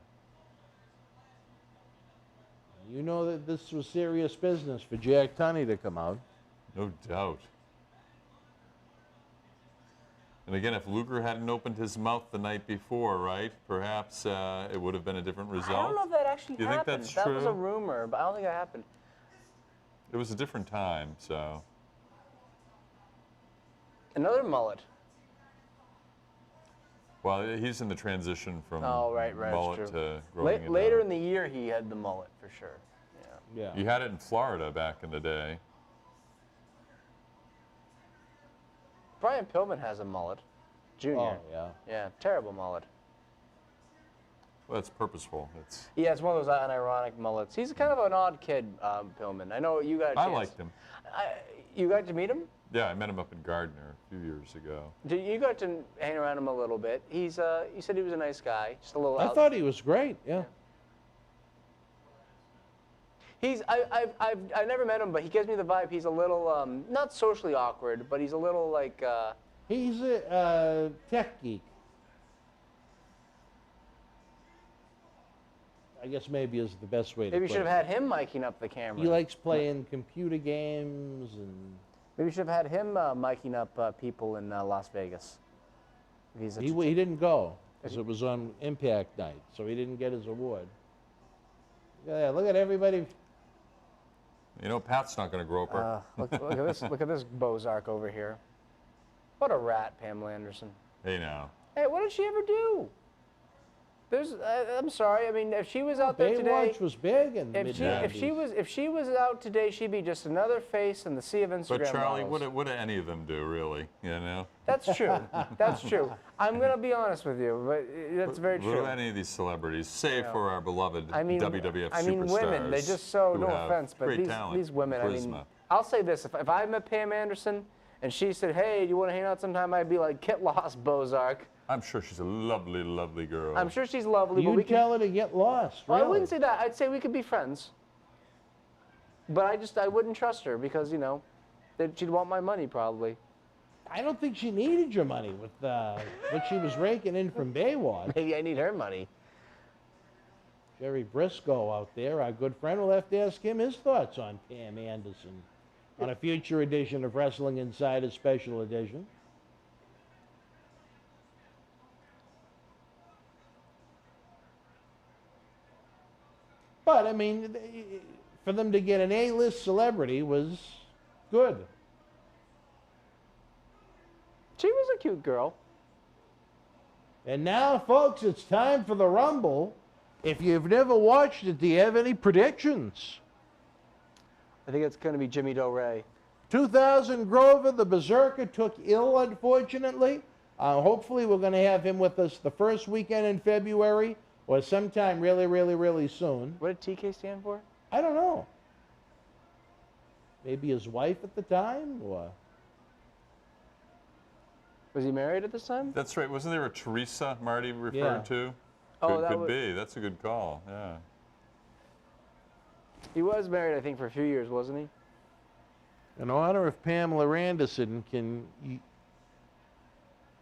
Speaker 2: You know that this was serious business for Jack Tunney to come out.
Speaker 1: No doubt. And again, if Luger hadn't opened his mouth the night before, right, perhaps it would have been a different result.
Speaker 3: I don't know if that actually
Speaker 1: Do you think
Speaker 3: happened.
Speaker 1: that's
Speaker 3: that was a
Speaker 1: true?
Speaker 3: rumor, but I don't think that happened.
Speaker 1: It was a different time, so.
Speaker 3: Another mullet.
Speaker 1: Well, he's in the transition from
Speaker 3: Right,
Speaker 1: mullet
Speaker 3: it's true.
Speaker 1: to growing it
Speaker 3: Later
Speaker 1: out.
Speaker 3: in the year, he had the mullet for sure. Yeah.
Speaker 2: Yeah.
Speaker 1: You had it in Florida back in the day.
Speaker 3: Brian Pillman has a mullet. Junior.
Speaker 2: Oh, yeah.
Speaker 3: Yeah, terrible mullet.
Speaker 1: Well, it's purposeful. It's.
Speaker 3: Yeah, it's one of those unironic mullets. He's kind of an odd kid, Pillman. I know you got a
Speaker 1: I
Speaker 3: chance.
Speaker 1: liked him.
Speaker 3: You got to meet him?
Speaker 1: Yeah, I met him up in Gardner a few years ago.
Speaker 3: You got to hang around him a little bit. He's, you said he was a nice guy, just a little
Speaker 2: I
Speaker 3: out.
Speaker 2: thought he was great, yeah.
Speaker 3: I've never met him, but he gives me the vibe he's a little, not socially awkward, but he's a little like,
Speaker 2: He's a tech geek. I guess maybe is the best way to
Speaker 3: maybe you
Speaker 2: put
Speaker 3: should
Speaker 2: it.
Speaker 3: have had him miking up the camera.
Speaker 2: He likes playing computer games and
Speaker 3: Maybe you should have had him miking up people in Las Vegas. He's a
Speaker 2: he didn't go because it was on Impact Night, so he didn't get his award. Yeah, look at everybody.
Speaker 1: You know, Pat's not going to grow up.
Speaker 3: look at this! Look at this Berzerker over here. What a rat, Pamela Anderson.
Speaker 1: Hey, now.
Speaker 3: Hey, what did she ever do? I'm sorry. I mean, if she was out there today,
Speaker 2: Baywatch was big and
Speaker 3: if she was out today, she'd be just another face in the sea of Instagram
Speaker 1: But Charlie,
Speaker 3: models.
Speaker 1: what do any of them do, really? You know?
Speaker 3: That's true. That's true. I'm gonna be honest with you, but that's very
Speaker 1: What
Speaker 3: true.
Speaker 1: do any of these celebrities, save for our beloved WWF superstars?
Speaker 3: I mean, women. They just so
Speaker 1: who
Speaker 3: no
Speaker 1: have
Speaker 3: offense, but
Speaker 1: great talent,
Speaker 3: these women. I mean,
Speaker 1: charisma.
Speaker 3: I'll say this: if I met Pam Anderson and she said, "Hey, do you want to hang out sometime?" I'd be like, "Get lost, Berzerker."
Speaker 1: I'm sure she's a lovely, lovely girl.
Speaker 3: I'm sure she's lovely, but we
Speaker 2: You
Speaker 3: can.
Speaker 2: tell her to get lost.
Speaker 3: Well, I
Speaker 2: really.
Speaker 3: wouldn't say that. I'd say we could be friends. But I wouldn't trust her because that she'd want my money probably.
Speaker 2: I don't think she needed your money with what she was raking in from Baywatch.
Speaker 3: Maybe I need her money.
Speaker 2: Jerry Briscoe out there, our good friend, we'll have to ask him his thoughts on Pam Anderson on a future edition of Wrestling Insider Special Edition. But, I mean, for them to get an A-list celebrity was good.
Speaker 3: She was a cute girl.
Speaker 2: And now, folks, it's time for the Rumble. If you've never watched it, do you have any predictions?
Speaker 3: I think it's going to be Jimmy Doe Ray.
Speaker 2: 2000 Grover, the Berzerker, took ill, unfortunately. Hopefully, we're going to have him with us the first weekend in February or sometime really, really, really soon.
Speaker 3: What did TK stand for?
Speaker 2: I don't know. Maybe his wife at the time? Or...
Speaker 3: Was he married at this time?
Speaker 1: That's right. Wasn't there a Teresa Marty referred to?
Speaker 3: Oh, that
Speaker 1: could be. That's a good call. Yeah.
Speaker 3: He was married, I think, for a few years, wasn't he?
Speaker 2: In honor of Pamela Anderson, can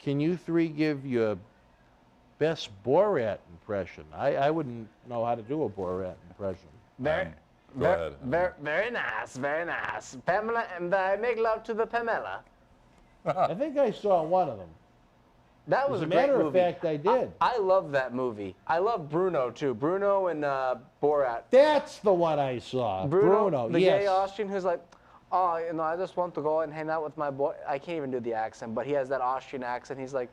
Speaker 2: you three give your best Borat impression? I wouldn't know how to do a Borat impression.
Speaker 1: Go ahead.
Speaker 3: Very nice, very nice. Pamela, and I make love to the Pamela.
Speaker 2: I think I saw one of them.
Speaker 3: That was
Speaker 2: As a
Speaker 3: great
Speaker 2: matter of
Speaker 3: movie.
Speaker 2: fact, I did.
Speaker 3: I love that movie. I love Bruno, too. Bruno and Borat.
Speaker 2: That's the one I saw. Bruno,
Speaker 3: the
Speaker 2: yes.
Speaker 3: gay Austrian who's like, oh, you know, I just want to go and hang out with my boy. I can't even do the accent, but he has that Austrian accent. He's like,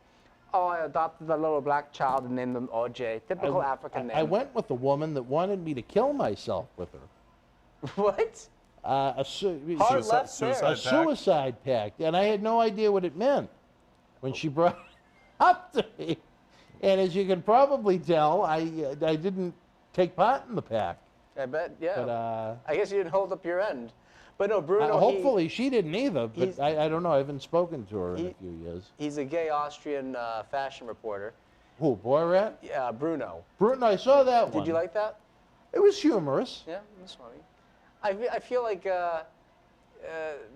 Speaker 3: oh, I adopted a little black child and named him OJ. Typical African name.
Speaker 2: I went with a woman that wanted me to kill myself with her.
Speaker 3: What?
Speaker 2: A
Speaker 3: Hard left there.
Speaker 2: suicide pact, and I had no idea what it meant when she brought it up to me. And as you can probably tell, I didn't take part in the pact.
Speaker 3: I bet, yeah.
Speaker 2: But,
Speaker 3: I guess you didn't hold up your end. But no, Bruno.
Speaker 2: Hopefully she didn't either, but I don't know. I haven't spoken to her in a few years.
Speaker 3: He's a gay Austrian fashion reporter.
Speaker 2: Who, Borat?
Speaker 3: Yeah, Bruno.
Speaker 2: Bruno, I saw that one.
Speaker 3: Did you like that?
Speaker 2: It was humorous.
Speaker 3: Yeah, that's funny. I feel like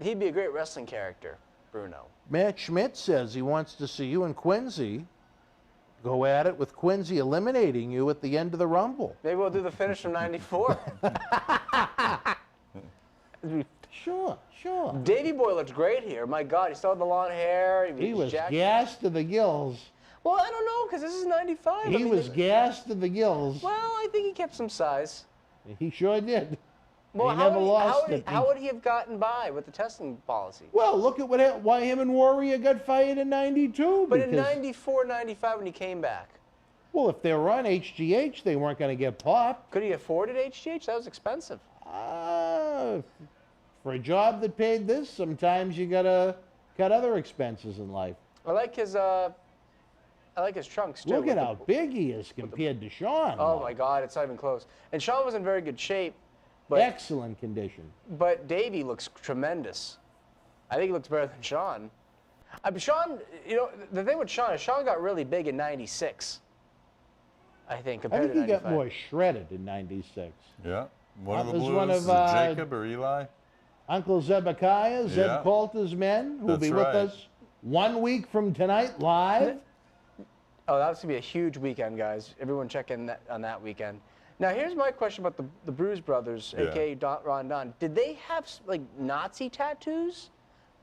Speaker 3: he'd be a great wrestling character, Bruno.
Speaker 2: Matt Schmidt says he wants to see you and Quincy go at it with Quincy eliminating you at the end of the Rumble.
Speaker 3: Maybe we'll do the finish from '94.
Speaker 2: Sure.
Speaker 3: Davey Boy looked great here. My God, he still had the long hair.
Speaker 2: He was
Speaker 3: jacked.
Speaker 2: gassed to the gills.
Speaker 3: Well, I don't know, because this is '95.
Speaker 2: He was gassed to the gills.
Speaker 3: Well, I think he kept some size.
Speaker 2: He sure did.
Speaker 3: Well,
Speaker 2: he never lost it.
Speaker 3: How would he have gotten by with the testing policy?
Speaker 2: Well, look at why him and Warrior got fired in '92.
Speaker 3: But in '94, '95, when he came back.
Speaker 2: Well, if they were on HGH, they weren't going to get popped.
Speaker 3: Could he afforded HGH? That was expensive.
Speaker 2: For a job that paid this, sometimes you got to cut other expenses in life.
Speaker 3: I like his trunks, too.
Speaker 2: Look at how big he is compared to Sean.
Speaker 3: Oh, my God, it's not even close. And Sean was in very good shape. But,
Speaker 2: excellent condition.
Speaker 3: But Davey looks tremendous. I think he looks better than Sean. Sean, you know, the thing with Sean is Sean got really big in '96. I think compared to '95.
Speaker 2: I think he got more shredded in '96.
Speaker 1: Yeah. One of the
Speaker 2: was
Speaker 1: Blues,
Speaker 2: one of,
Speaker 1: is it Jacob or Eli?
Speaker 2: Uncle Zebekiah, Zeb Coulter's men, who'll be with us 1 week from tonight live.
Speaker 3: Oh, that's going to be a huge weekend, guys. Everyone check in on that weekend. Now, here's my question about the Bruise Brothers, a.k.a. Ron Don. Did they have, like, Nazi tattoos?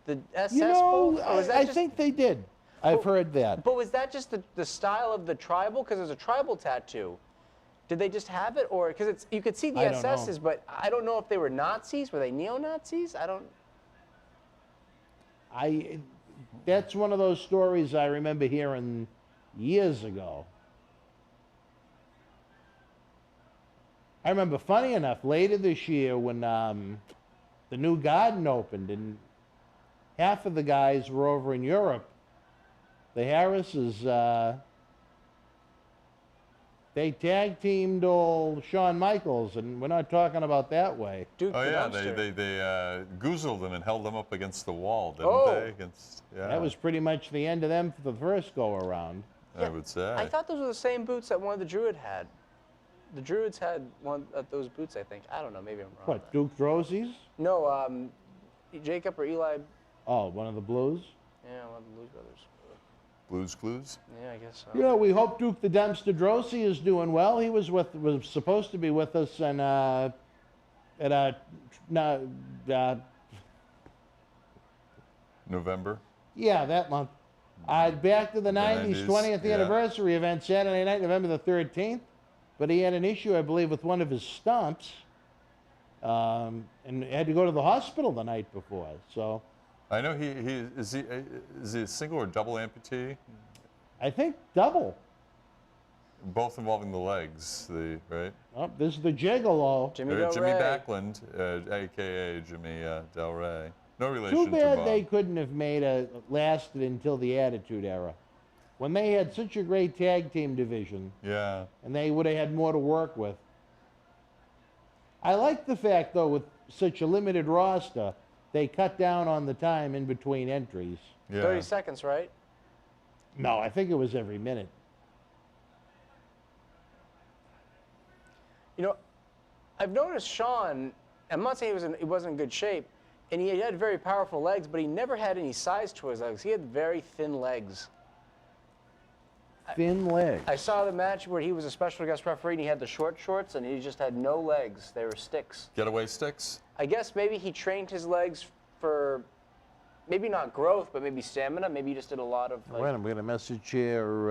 Speaker 3: The SS
Speaker 2: You know, I think they did. I've heard that.
Speaker 3: But was that just the style of the tribal? Because there's a tribal tattoo. Did they just have it? Or, because you could see the SS's, but I don't know if they were Nazis. Were they neo-Nazis?
Speaker 2: That's one of those stories I remember hearing years ago. I remember, funny enough, later this year when the new garden opened and half of the guys were over in Europe, the Harrises, they tag teamed old Shawn Michaels, and we're not talking about that way.
Speaker 3: Duke
Speaker 1: Oh,
Speaker 3: the
Speaker 1: yeah,
Speaker 3: Dumpster.
Speaker 1: they goozled them and held them up against the wall, didn't they?
Speaker 2: That was pretty much the end of them for the first go-around.
Speaker 1: I would say.
Speaker 3: I thought those were the same boots that one of the Druid had. The Druids had one of those boots, I think. I don't know. Maybe I'm wrong.
Speaker 2: What, Duke Drozes?
Speaker 3: No, Jacob or Eli.
Speaker 2: Oh, one of the Blues?
Speaker 3: Yeah, one of the Blues Brothers.
Speaker 1: Blues Clues?
Speaker 3: Yeah, I guess so.
Speaker 2: Yeah, we hope Duke the Dumpster Drosy is doing well. He was supposed to be with us and
Speaker 1: November?
Speaker 2: yeah, that month. Back to the 90s 20th
Speaker 1: yeah.
Speaker 2: anniversary event Saturday night, November the 13th. But he had an issue, I believe, with one of his stumps, and had to go to the hospital the night before. So
Speaker 1: I know is he a single or double amputee?
Speaker 2: I think double.
Speaker 1: Both involving the legs, right?
Speaker 2: Oh, this is the Gigolo.
Speaker 3: Jimmy Del
Speaker 1: Jimmy
Speaker 3: Rey.
Speaker 1: Backlund, a.k.a. Jimmy Del Rey. No relation
Speaker 2: Too bad
Speaker 1: to Bob.
Speaker 2: they couldn't have lasted until the Attitude Era, when they had such a great tag team division,
Speaker 1: Yeah.
Speaker 2: and they would have had more to work with. I like the fact, though, with such a limited roster, they cut down on the time in between entries.
Speaker 1: Yeah.
Speaker 3: 30 seconds, right?
Speaker 2: No, I think it was every minute.
Speaker 3: You know, I've noticed Sean, I'm not saying he wasn't in good shape, and he had very powerful legs, but he never had any size to his legs. He had very thin legs.
Speaker 2: Thin legs.
Speaker 3: I saw the match where he was a special guest referee and he had the short shorts and he just had no legs. They were sticks.
Speaker 1: Getaway sticks?
Speaker 3: I guess maybe he trained his legs for maybe not growth, but maybe stamina. Maybe he just did a lot of. Like,
Speaker 2: Wait, I'm getting a message here.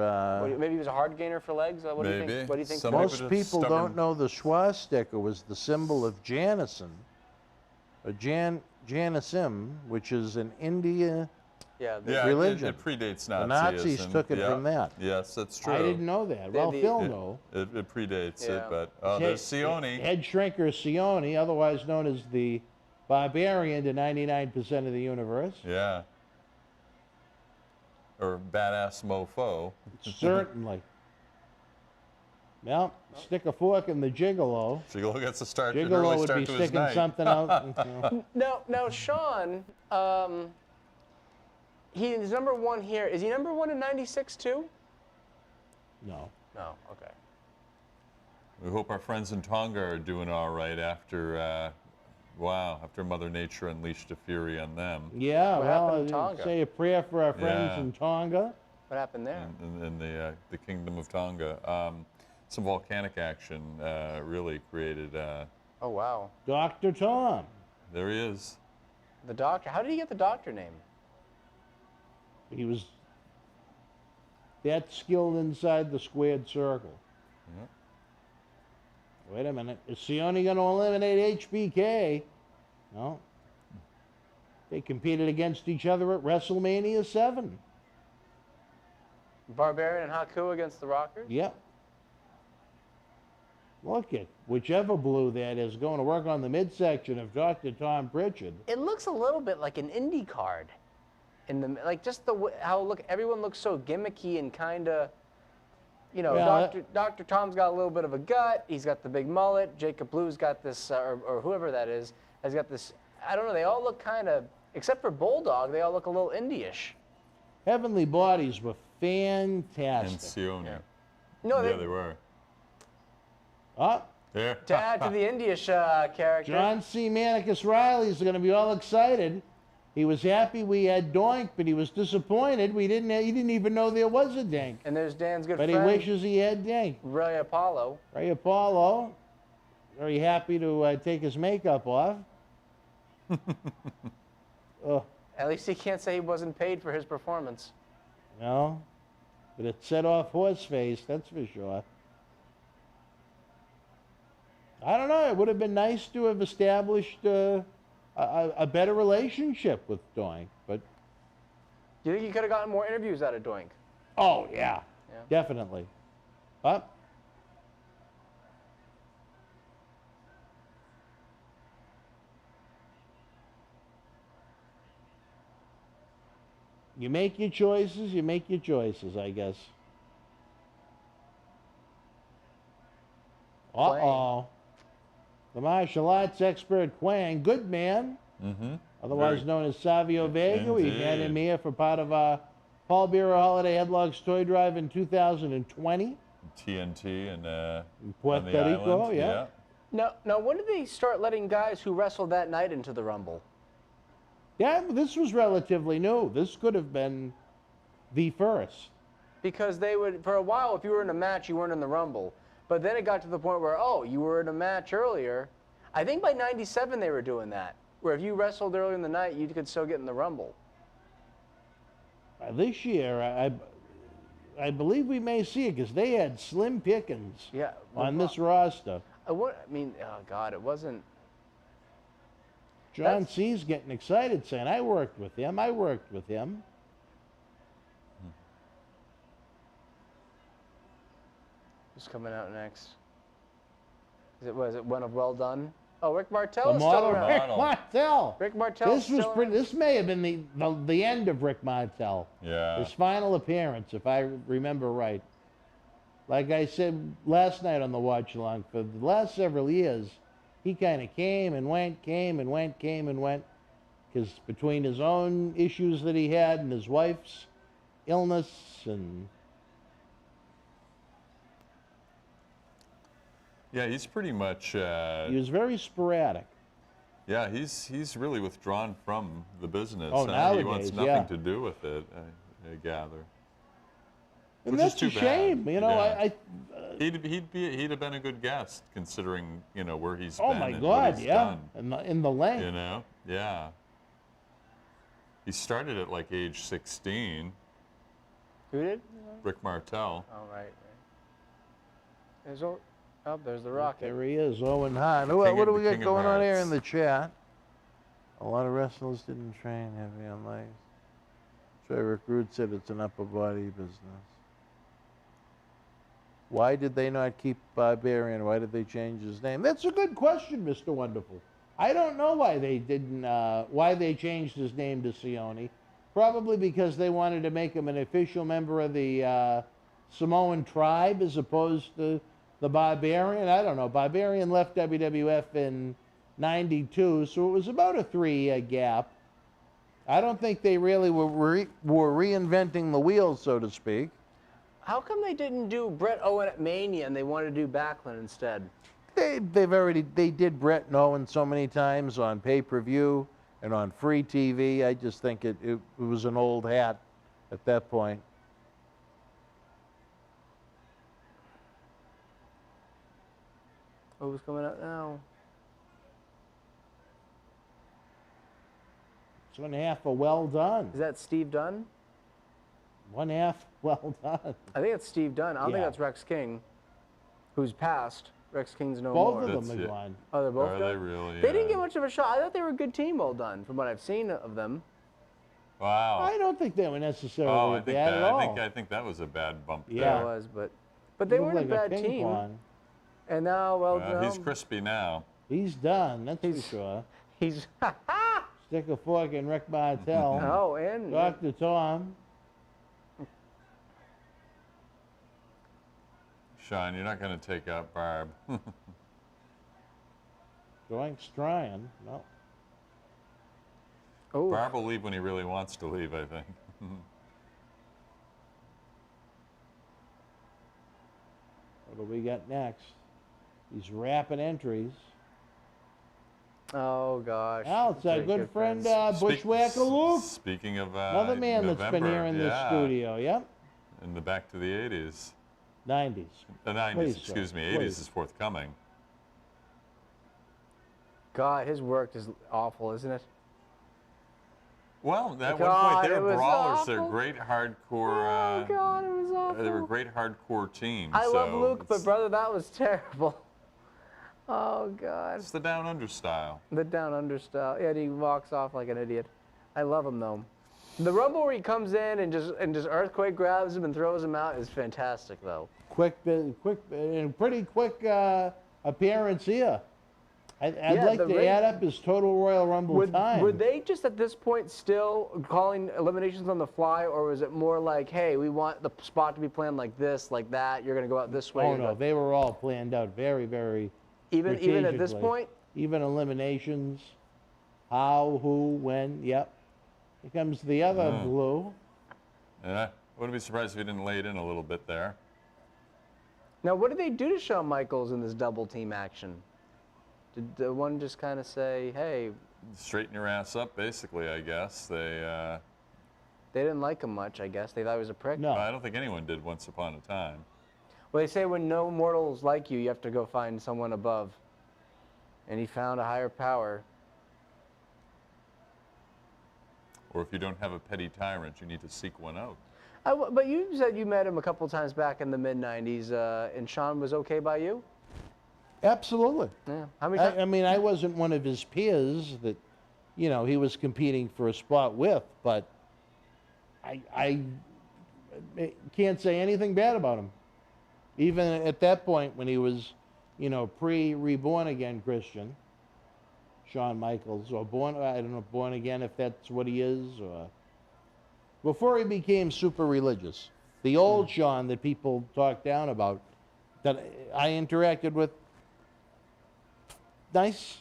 Speaker 3: maybe he was a hard gainer for legs. What do you
Speaker 1: Maybe.
Speaker 3: think? What do you think?
Speaker 1: Some
Speaker 2: Most
Speaker 1: are
Speaker 2: people
Speaker 1: stubborn.
Speaker 2: don't know the swastika was the symbol of Janison, or Janisim, which is an India.
Speaker 3: Yeah.
Speaker 1: Yeah,
Speaker 2: religion.
Speaker 1: It predates Nazism.
Speaker 2: The Nazis took it from that.
Speaker 1: Yes, that's true.
Speaker 2: I didn't know that. Well, Phil knew.
Speaker 1: It predates
Speaker 3: Yeah.
Speaker 1: it, but there's Sione.
Speaker 2: Head shrinker Sione, otherwise known as the barbarian to 99% of the universe.
Speaker 1: Yeah. Or badass mofo.
Speaker 2: Certainly. Well, stick a fork in the Gigolo.
Speaker 1: Gigolo gets a start. An
Speaker 2: Gigolo
Speaker 1: early
Speaker 2: would
Speaker 1: start
Speaker 2: be
Speaker 1: to his
Speaker 2: sticking
Speaker 1: night.
Speaker 2: something out.
Speaker 3: Now, Sean, he is number one here. Is he number one in '96 too?
Speaker 2: No.
Speaker 3: No. Okay.
Speaker 1: We hope our friends in Tonga are doing all right after, after Mother Nature unleashed a fury on them
Speaker 2: Yeah,
Speaker 3: What
Speaker 2: well,
Speaker 3: happened in Tonga?
Speaker 2: say a prayer for our friends
Speaker 1: Yeah.
Speaker 2: in Tonga.
Speaker 3: What happened there?
Speaker 1: in the Kingdom of Tonga. Some volcanic action really created.
Speaker 3: Oh wow.
Speaker 2: Dr. Tom.
Speaker 1: There he is.
Speaker 3: The doctor. How did he get the doctor name?
Speaker 2: He was that skilled inside the squared circle.
Speaker 1: Yep.
Speaker 2: Wait a minute. Is Sione going to eliminate HBK? No. They competed against each other at WrestleMania 7.
Speaker 3: Barbarian and Haku against the Rockers.
Speaker 2: Yep. Look at whichever blue that is going to work on the midsection of Dr. Tom Pritchard.
Speaker 3: It looks a little bit like an indie card, in the like just how everyone looks so gimmicky and kind of,
Speaker 2: Yeah,
Speaker 3: Dr. Tom's got a little bit of a gut. He's got the big mullet. Jacob Blue's got this, or whoever that is, has got this. I don't know. They all look kind of, except for Bulldog, they all look a little indie-ish.
Speaker 2: Heavenly Bodies were
Speaker 1: And
Speaker 2: fantastic.
Speaker 1: Sione.
Speaker 3: No,
Speaker 1: Yeah, they were.
Speaker 2: Oh,
Speaker 1: There.
Speaker 3: to add to the indie-ish character.
Speaker 2: John C. Manicus Riley's going to be all excited. He was happy we had Doink, but he was disappointed. He didn't even know there was a Dank.
Speaker 3: And there's Dan's good
Speaker 2: But
Speaker 3: friend,
Speaker 2: he wishes he had Dank.
Speaker 3: Ray Apollo.
Speaker 2: Ray Apollo, very happy to take his makeup off. Oh,
Speaker 3: At least he can't say he wasn't paid for his performance.
Speaker 2: no. But it set off Horseface, that's for sure. I don't know. It would have been nice to have established a better relationship with Doink, but
Speaker 3: Do you think he could have gotten more interviews out of Doink?
Speaker 2: oh yeah,
Speaker 3: Yeah.
Speaker 2: definitely. Up. You make your choices, I guess. Uh-oh. The martial arts expert Quang, good man, otherwise known as Savio Vega. We had him
Speaker 1: Indeed.
Speaker 2: here for part of our Paul Bearer Holiday Headlocks Toy Drive in 2020.
Speaker 1: TNT and
Speaker 2: In Puerto Rico, yeah.
Speaker 3: Now, when did they start letting guys who wrestled that night into the Rumble?
Speaker 2: Yeah, this was relatively new. This could have been the first.
Speaker 3: Because they would, for a while, if you were in a match, you weren't in the Rumble. But then it got to the point where, oh, you were in a match earlier. I think by 97 they were doing that, where if you wrestled earlier in the night, you could still get in the Rumble.
Speaker 2: This year, I believe we may see it because they had slim pickings on this roster.
Speaker 3: I mean, oh, God, it wasn't.
Speaker 2: John C's getting excited saying, I worked with him. I worked with him.
Speaker 3: Who's coming out next? Was it one of Well Done? Oh, Rick Martel
Speaker 2: The
Speaker 3: is still
Speaker 2: model
Speaker 3: around.
Speaker 2: Rick Martel.
Speaker 3: Rick Martel.
Speaker 2: This may have been the end of Rick Martel.
Speaker 1: Yeah.
Speaker 2: His final appearance, if I remember right. Like I said last night on the watch along, for the last several years, he kind of came and went, came and went, came and went, because between his own issues that he had and his wife's illness and.
Speaker 1: Yeah, he's pretty much.
Speaker 2: He was very sporadic.
Speaker 1: Yeah, he's really withdrawn from the business.
Speaker 2: Oh,
Speaker 1: He wants
Speaker 2: nowadays,
Speaker 1: nothing to do with it, I gather.
Speaker 2: And
Speaker 1: Which is
Speaker 2: that's
Speaker 1: too
Speaker 2: a shame.
Speaker 1: bad.
Speaker 2: You know,
Speaker 1: Yeah. He'd have been a good guest considering where he's
Speaker 2: oh
Speaker 1: been
Speaker 2: my
Speaker 1: and
Speaker 2: God,
Speaker 1: what he's
Speaker 2: yeah,
Speaker 1: done.
Speaker 2: in the length.
Speaker 1: Yeah. He started at like age 16.
Speaker 3: Who did?
Speaker 1: Rick Martel.
Speaker 3: Oh, right. There's the Rocket.
Speaker 2: There he is, Owen Hart. What do we got going on here in the chat? A lot of wrestlers didn't train heavy on legs. Trey Recruit said it's an upper body business. Why did they not keep Barbarian? Why did they change his name? That's a good question, Mr. Wonderful. I don't know why they didn't. Why they changed his name to Sione? Probably because they wanted to make him an official member of the Samoan tribe as opposed to the Barbarian. I don't know. Barbarian left WWF in '92, so it was about a 3-year gap. I don't think they really were reinventing the wheel, so to speak.
Speaker 3: How come they didn't do Bret Owen at Mania and they wanted to do Backlund instead?
Speaker 2: They did Bret and Owen so many times on pay-per-view and on free TV. I just think it was an old hat at that point.
Speaker 3: Who's coming out now?
Speaker 2: It's 1/2 a well done.
Speaker 3: Is that Steve Dunn?
Speaker 2: 1/2 well done.
Speaker 3: I think it's Steve Dunn. I don't think
Speaker 2: Yeah.
Speaker 3: that's Rex King, who's passed. Rex King's no
Speaker 2: Both
Speaker 3: more.
Speaker 2: of them
Speaker 1: That's
Speaker 2: are
Speaker 1: it.
Speaker 2: gone.
Speaker 3: Oh, they're both
Speaker 1: Are
Speaker 3: done?
Speaker 1: they really?
Speaker 3: They didn't get much of a shot. I thought they were a good team, Well Done, from what I've seen of them.
Speaker 1: Wow.
Speaker 2: I don't think they were necessarily
Speaker 1: Oh, I think
Speaker 2: bad
Speaker 1: that
Speaker 2: at all.
Speaker 1: I think that was a bad bump
Speaker 2: Yeah.
Speaker 3: It
Speaker 1: there.
Speaker 3: was, but they
Speaker 2: Looked
Speaker 3: weren't
Speaker 2: like
Speaker 3: a bad
Speaker 2: ping
Speaker 3: team.
Speaker 2: pong.
Speaker 3: And now, well,
Speaker 1: He's crispy now.
Speaker 2: He's done, that's for
Speaker 3: He's-
Speaker 2: sure.
Speaker 3: he's
Speaker 2: Stick a fork in Rick Martel.
Speaker 3: oh, and
Speaker 2: Dr. Tom.
Speaker 1: Sean, you're not going to take out Barb.
Speaker 2: Joink's trying. No.
Speaker 3: oh,
Speaker 1: Barb will leave when he really wants to leave, I think.
Speaker 2: What do we got next? These rapid entries.
Speaker 3: oh gosh.
Speaker 2: Al, it's our good friend Bushwhacker Luke.
Speaker 1: Speaking of
Speaker 2: Another man that's been
Speaker 1: November,
Speaker 2: here in this
Speaker 1: yeah,
Speaker 2: studio. Yep.
Speaker 1: in the back to the 80s.
Speaker 2: 90s.
Speaker 1: The 90s,
Speaker 2: Please, sir,
Speaker 1: excuse me.
Speaker 2: please.
Speaker 1: 80s is forthcoming.
Speaker 3: God, his work is awful, isn't it?
Speaker 1: Well, at one
Speaker 3: God,
Speaker 1: point they
Speaker 3: it
Speaker 1: were
Speaker 3: was
Speaker 1: brawlers. They're
Speaker 3: awful.
Speaker 1: great hardcore.
Speaker 3: Oh God, it was awful.
Speaker 1: They were a great hardcore team.
Speaker 3: I love
Speaker 1: so
Speaker 3: Luke, but
Speaker 1: it's-
Speaker 3: brother, that was terrible. Oh God.
Speaker 1: it's the down under style.
Speaker 3: The down under style. Yeah, and he walks off like an idiot. I love him though. The Rumble where he comes in and just earthquake grabs him and throws him out is fantastic though.
Speaker 2: Pretty quick appearance here. I'd
Speaker 3: Yeah,
Speaker 2: like
Speaker 3: the
Speaker 2: to
Speaker 3: ring-
Speaker 2: add up his total Royal Rumble time.
Speaker 3: Were they just at this point still calling eliminations on the fly, or was it more like, hey, we want the spot to be planned like this, like that, you're going to go out this way?
Speaker 2: Oh
Speaker 3: you're
Speaker 2: no,
Speaker 3: gonna-"
Speaker 2: they were all planned out very, very
Speaker 3: even at this
Speaker 2: strategically.
Speaker 3: point?
Speaker 2: Even eliminations, how, who, when, yep. Here comes the other blue.
Speaker 1: Yeah, I wouldn't be surprised if he didn't lay it in a little bit there.
Speaker 3: Now, what did they do to Shawn Michaels in this double team action? Did the one just kind of say, hey,
Speaker 1: straighten your ass up, basically, I guess. They
Speaker 3: didn't like him much, I guess. They thought he was a prick.
Speaker 2: No.
Speaker 1: I don't think anyone did once upon a time.
Speaker 3: Well, they say when no mortals like you, you have to go find someone above. And he found a higher power.
Speaker 1: Or if you don't have a petty tyrant, you need to seek one out.
Speaker 3: But you said you met him a couple times back in the mid-'90s, and Sean was okay by you?
Speaker 2: Absolutely.
Speaker 3: Yeah. How many times?
Speaker 2: I mean, I wasn't one of his peers that, you know, he was competing for a spot with, but I can't say anything bad about him. Even at that point when he was, you know, pre-reborn again Christian, Shawn Michaels, or I don't know, born again if that's what he is, or before he became super religious. The old Shawn that people talk down about, that I interacted with, nice.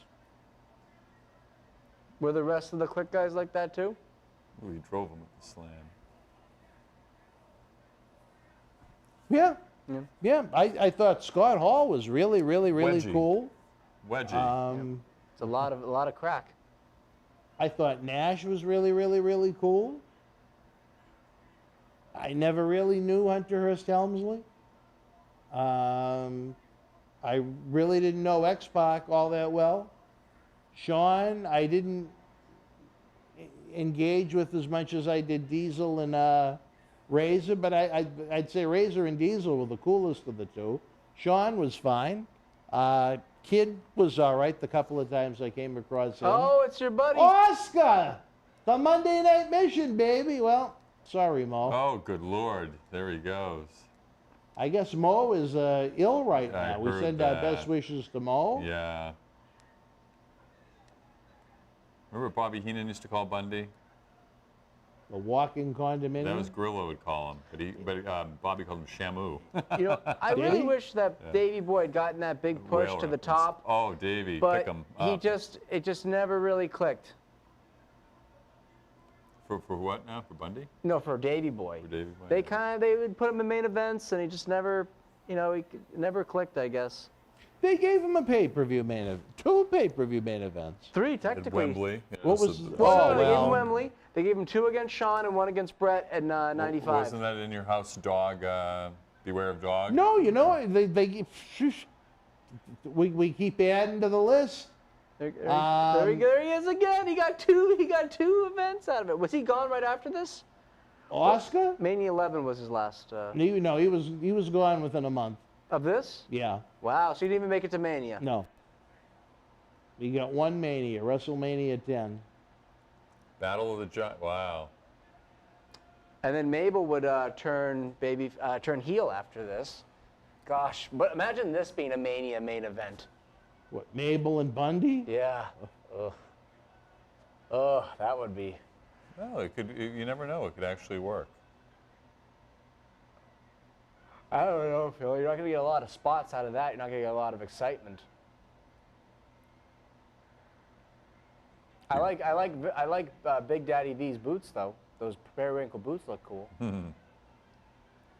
Speaker 3: Were the rest of the Click guys like that too?
Speaker 1: Ooh, he drove him with the slam.
Speaker 2: Yeah. Yeah. I thought Scott Hall was really
Speaker 1: Wedgie.
Speaker 2: cool.
Speaker 1: Wedgie.
Speaker 3: It's a lot of crack.
Speaker 2: I thought Nash was really cool. I never really knew Hunter Hearst Helmsley. I really didn't know X-Pac all that well. Sean, I didn't engage with as much as I did Diesel and Razor, but I'd say Razor and Diesel were the coolest of the two. Sean was fine. Kid was all right the couple of times I came across him.
Speaker 3: Oh, it's your buddy.
Speaker 2: Oscar! The Monday Night Mission, baby. Well, sorry, Mo.
Speaker 1: Oh, good Lord. There he goes.
Speaker 2: I guess Mo is ill right
Speaker 1: I
Speaker 2: now. We
Speaker 1: heard
Speaker 2: send our
Speaker 1: that.
Speaker 2: best wishes to Mo.
Speaker 1: Yeah. Remember what Bobby Heenan used to call Bundy?
Speaker 2: The walking condominium.
Speaker 1: That was Grillo would call him, but Bobby called him Shamu.
Speaker 3: You know, I
Speaker 2: Did
Speaker 3: really
Speaker 2: he?
Speaker 3: wish that Davey Boy had gotten that big push
Speaker 1: Whale
Speaker 3: to the
Speaker 1: reference.
Speaker 3: top,
Speaker 1: Oh, Davey,
Speaker 3: but
Speaker 1: pick him
Speaker 3: it
Speaker 1: up.
Speaker 3: just never really clicked.
Speaker 1: For what now? For Bundy?
Speaker 3: No, for Davey Boy.
Speaker 1: For Davey Boy?
Speaker 3: They would put him in main events, and he just never, you know, never clicked, I guess.
Speaker 2: They gave him a pay-per-view main event. 2 pay-per-view main events.
Speaker 3: 3
Speaker 1: At
Speaker 3: technically.
Speaker 1: Wembley.
Speaker 2: What was-
Speaker 1: the-
Speaker 3: Well, no,
Speaker 2: Oh,
Speaker 3: they gave him
Speaker 2: well.
Speaker 3: Wembley. They gave him 2 against Sean and 1 against Brett in '95.
Speaker 1: Wasn't that in your house, dog? Beware of dog?
Speaker 2: No, you know, we keep adding to the list.
Speaker 3: There he is again. He got two events out of it. Was he gone right after this?
Speaker 2: Oscar?
Speaker 3: Mania 11 was his last
Speaker 2: No, he was gone within a month.
Speaker 3: of this.
Speaker 2: Yeah.
Speaker 3: Wow, so he didn't even make it to Mania.
Speaker 2: No. You got 1 Mania, WrestleMania 10.
Speaker 1: Battle of the Giants. Wow.
Speaker 3: And then Mabel would turn heel after this. Gosh, but imagine this being a Mania main event.
Speaker 2: What, Mabel and Bundy?
Speaker 3: Yeah. Ugh, that would be.
Speaker 1: Well, it could. You never know. It could actually work.
Speaker 3: I don't know, Phil. You're not going to get a lot of spots out of that. You're not going to get a lot of excitement. I like Big Daddy V's boots though. Those periwinkle boots look cool. And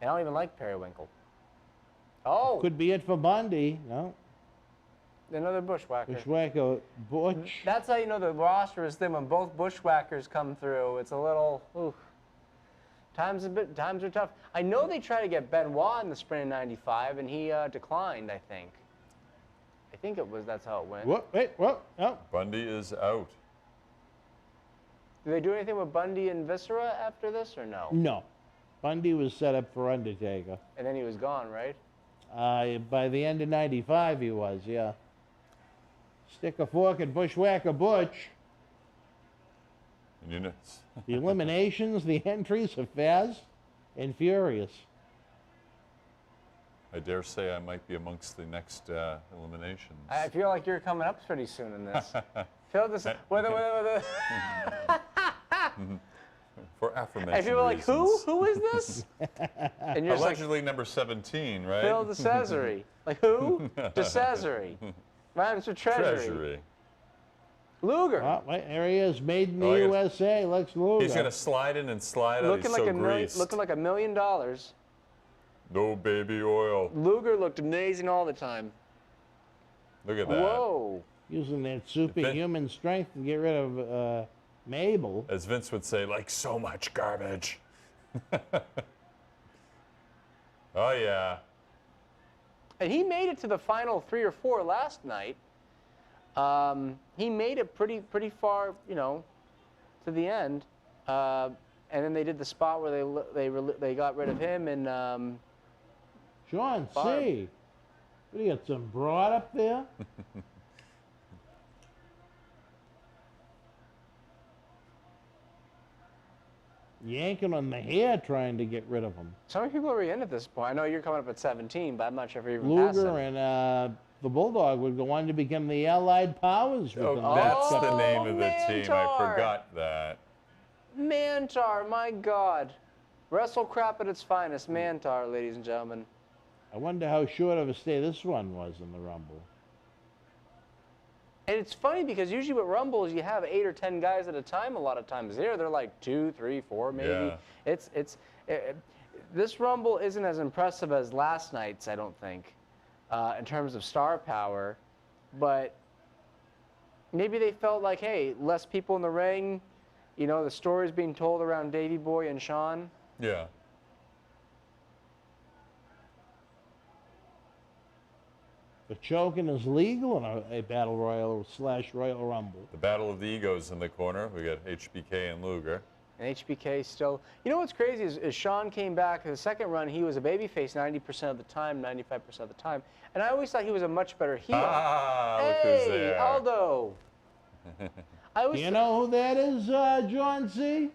Speaker 3: I don't even like periwinkle. Oh,
Speaker 2: Could be it for Bundy. No.
Speaker 3: another bushwhacker.
Speaker 2: Bushwhacker Butch.
Speaker 3: That's how you know the roster is thin when both bushwhackers come through. It's a little. Ooh. Times are tough. I know they tried to get Benoit in the spring of '95, and he declined. I think that's how it went.
Speaker 2: What? Wait, what? Oh.
Speaker 1: Bundy is out.
Speaker 3: Did they do anything with Bundy and Viscera after this, or no?
Speaker 2: No. Bundy was set up for Undertaker.
Speaker 3: And then he was gone, right?
Speaker 2: By the end of '95, he was, yeah. Stick a fork at Bushwhacker Butch.
Speaker 1: And you know,
Speaker 2: The eliminations, the entries are fast and furious.
Speaker 1: I dare say I might be amongst the next eliminations.
Speaker 3: I feel like you're coming up pretty soon in this. Phil, this
Speaker 1: For aforementioned
Speaker 3: and people are like,
Speaker 1: reasons.
Speaker 3: who is this? And you're just like,
Speaker 1: Allegedly number 17, right?
Speaker 3: Phil DeCesare. Like, who? DeCesare. Rhymes with treasury. Luger.
Speaker 2: Oh, wait, there he is, made in the
Speaker 1: Oh, I got-
Speaker 2: USA, Lex Luger.
Speaker 1: He's gonna slide in and slide out.
Speaker 3: Looking
Speaker 1: He's
Speaker 3: like
Speaker 1: so greased.
Speaker 3: looking like $1 million.
Speaker 1: No baby oil.
Speaker 3: Luger looked amazing all the time.
Speaker 1: Look at that.
Speaker 3: Whoa.
Speaker 2: Using that superhuman strength to get rid of Mabel.
Speaker 1: As Vince would say, like so much garbage. Oh, yeah.
Speaker 3: And he made it to the final 3 or 4 last night. He made it pretty far, you know, to the end. And then they did the spot where they got rid of him and
Speaker 2: John
Speaker 3: Barb.
Speaker 2: C. What, you got some broad up there? Yanking on the hair trying to get rid of him.
Speaker 3: So many people are in at this point. I know you're coming up at 17, but I'm not sure if you're even past
Speaker 2: Luger
Speaker 3: 17.
Speaker 2: and the Bulldog would go on to become the Allied Powers. Within
Speaker 1: Oh, that's the
Speaker 3: Oh,
Speaker 1: name of the team. I
Speaker 3: Mantar.
Speaker 1: forgot that.
Speaker 3: Mantar, my God. Wrestle crap at its finest. Mantar, ladies and gentlemen.
Speaker 2: I wonder how short of a stay this one was in the Rumble.
Speaker 3: And it's funny because usually with Rumbles, you have 8 or 10 guys at a time a lot of times. Here, they're like 2, 3, 4 maybe.
Speaker 1: Yeah.
Speaker 3: This Rumble isn't as impressive as last night's, I don't think, in terms of star power. But maybe they felt like, hey, less people in the ring. You know, the story's being told around Davey Boy and Sean.
Speaker 1: Yeah.
Speaker 2: The choking is legal in a Battle Royal / Royal Rumble.
Speaker 1: The Battle of the Egos in the corner. We got HBK and Luger.
Speaker 3: And HBK still. You know what's crazy is Sean came back the second run. He was a babyface 90% of the time, 95% of the time, and I always thought he was a much better heel.
Speaker 1: Ah, look who's
Speaker 3: Hey,
Speaker 1: there.
Speaker 3: Aldo.
Speaker 2: Do you know who that is, John C?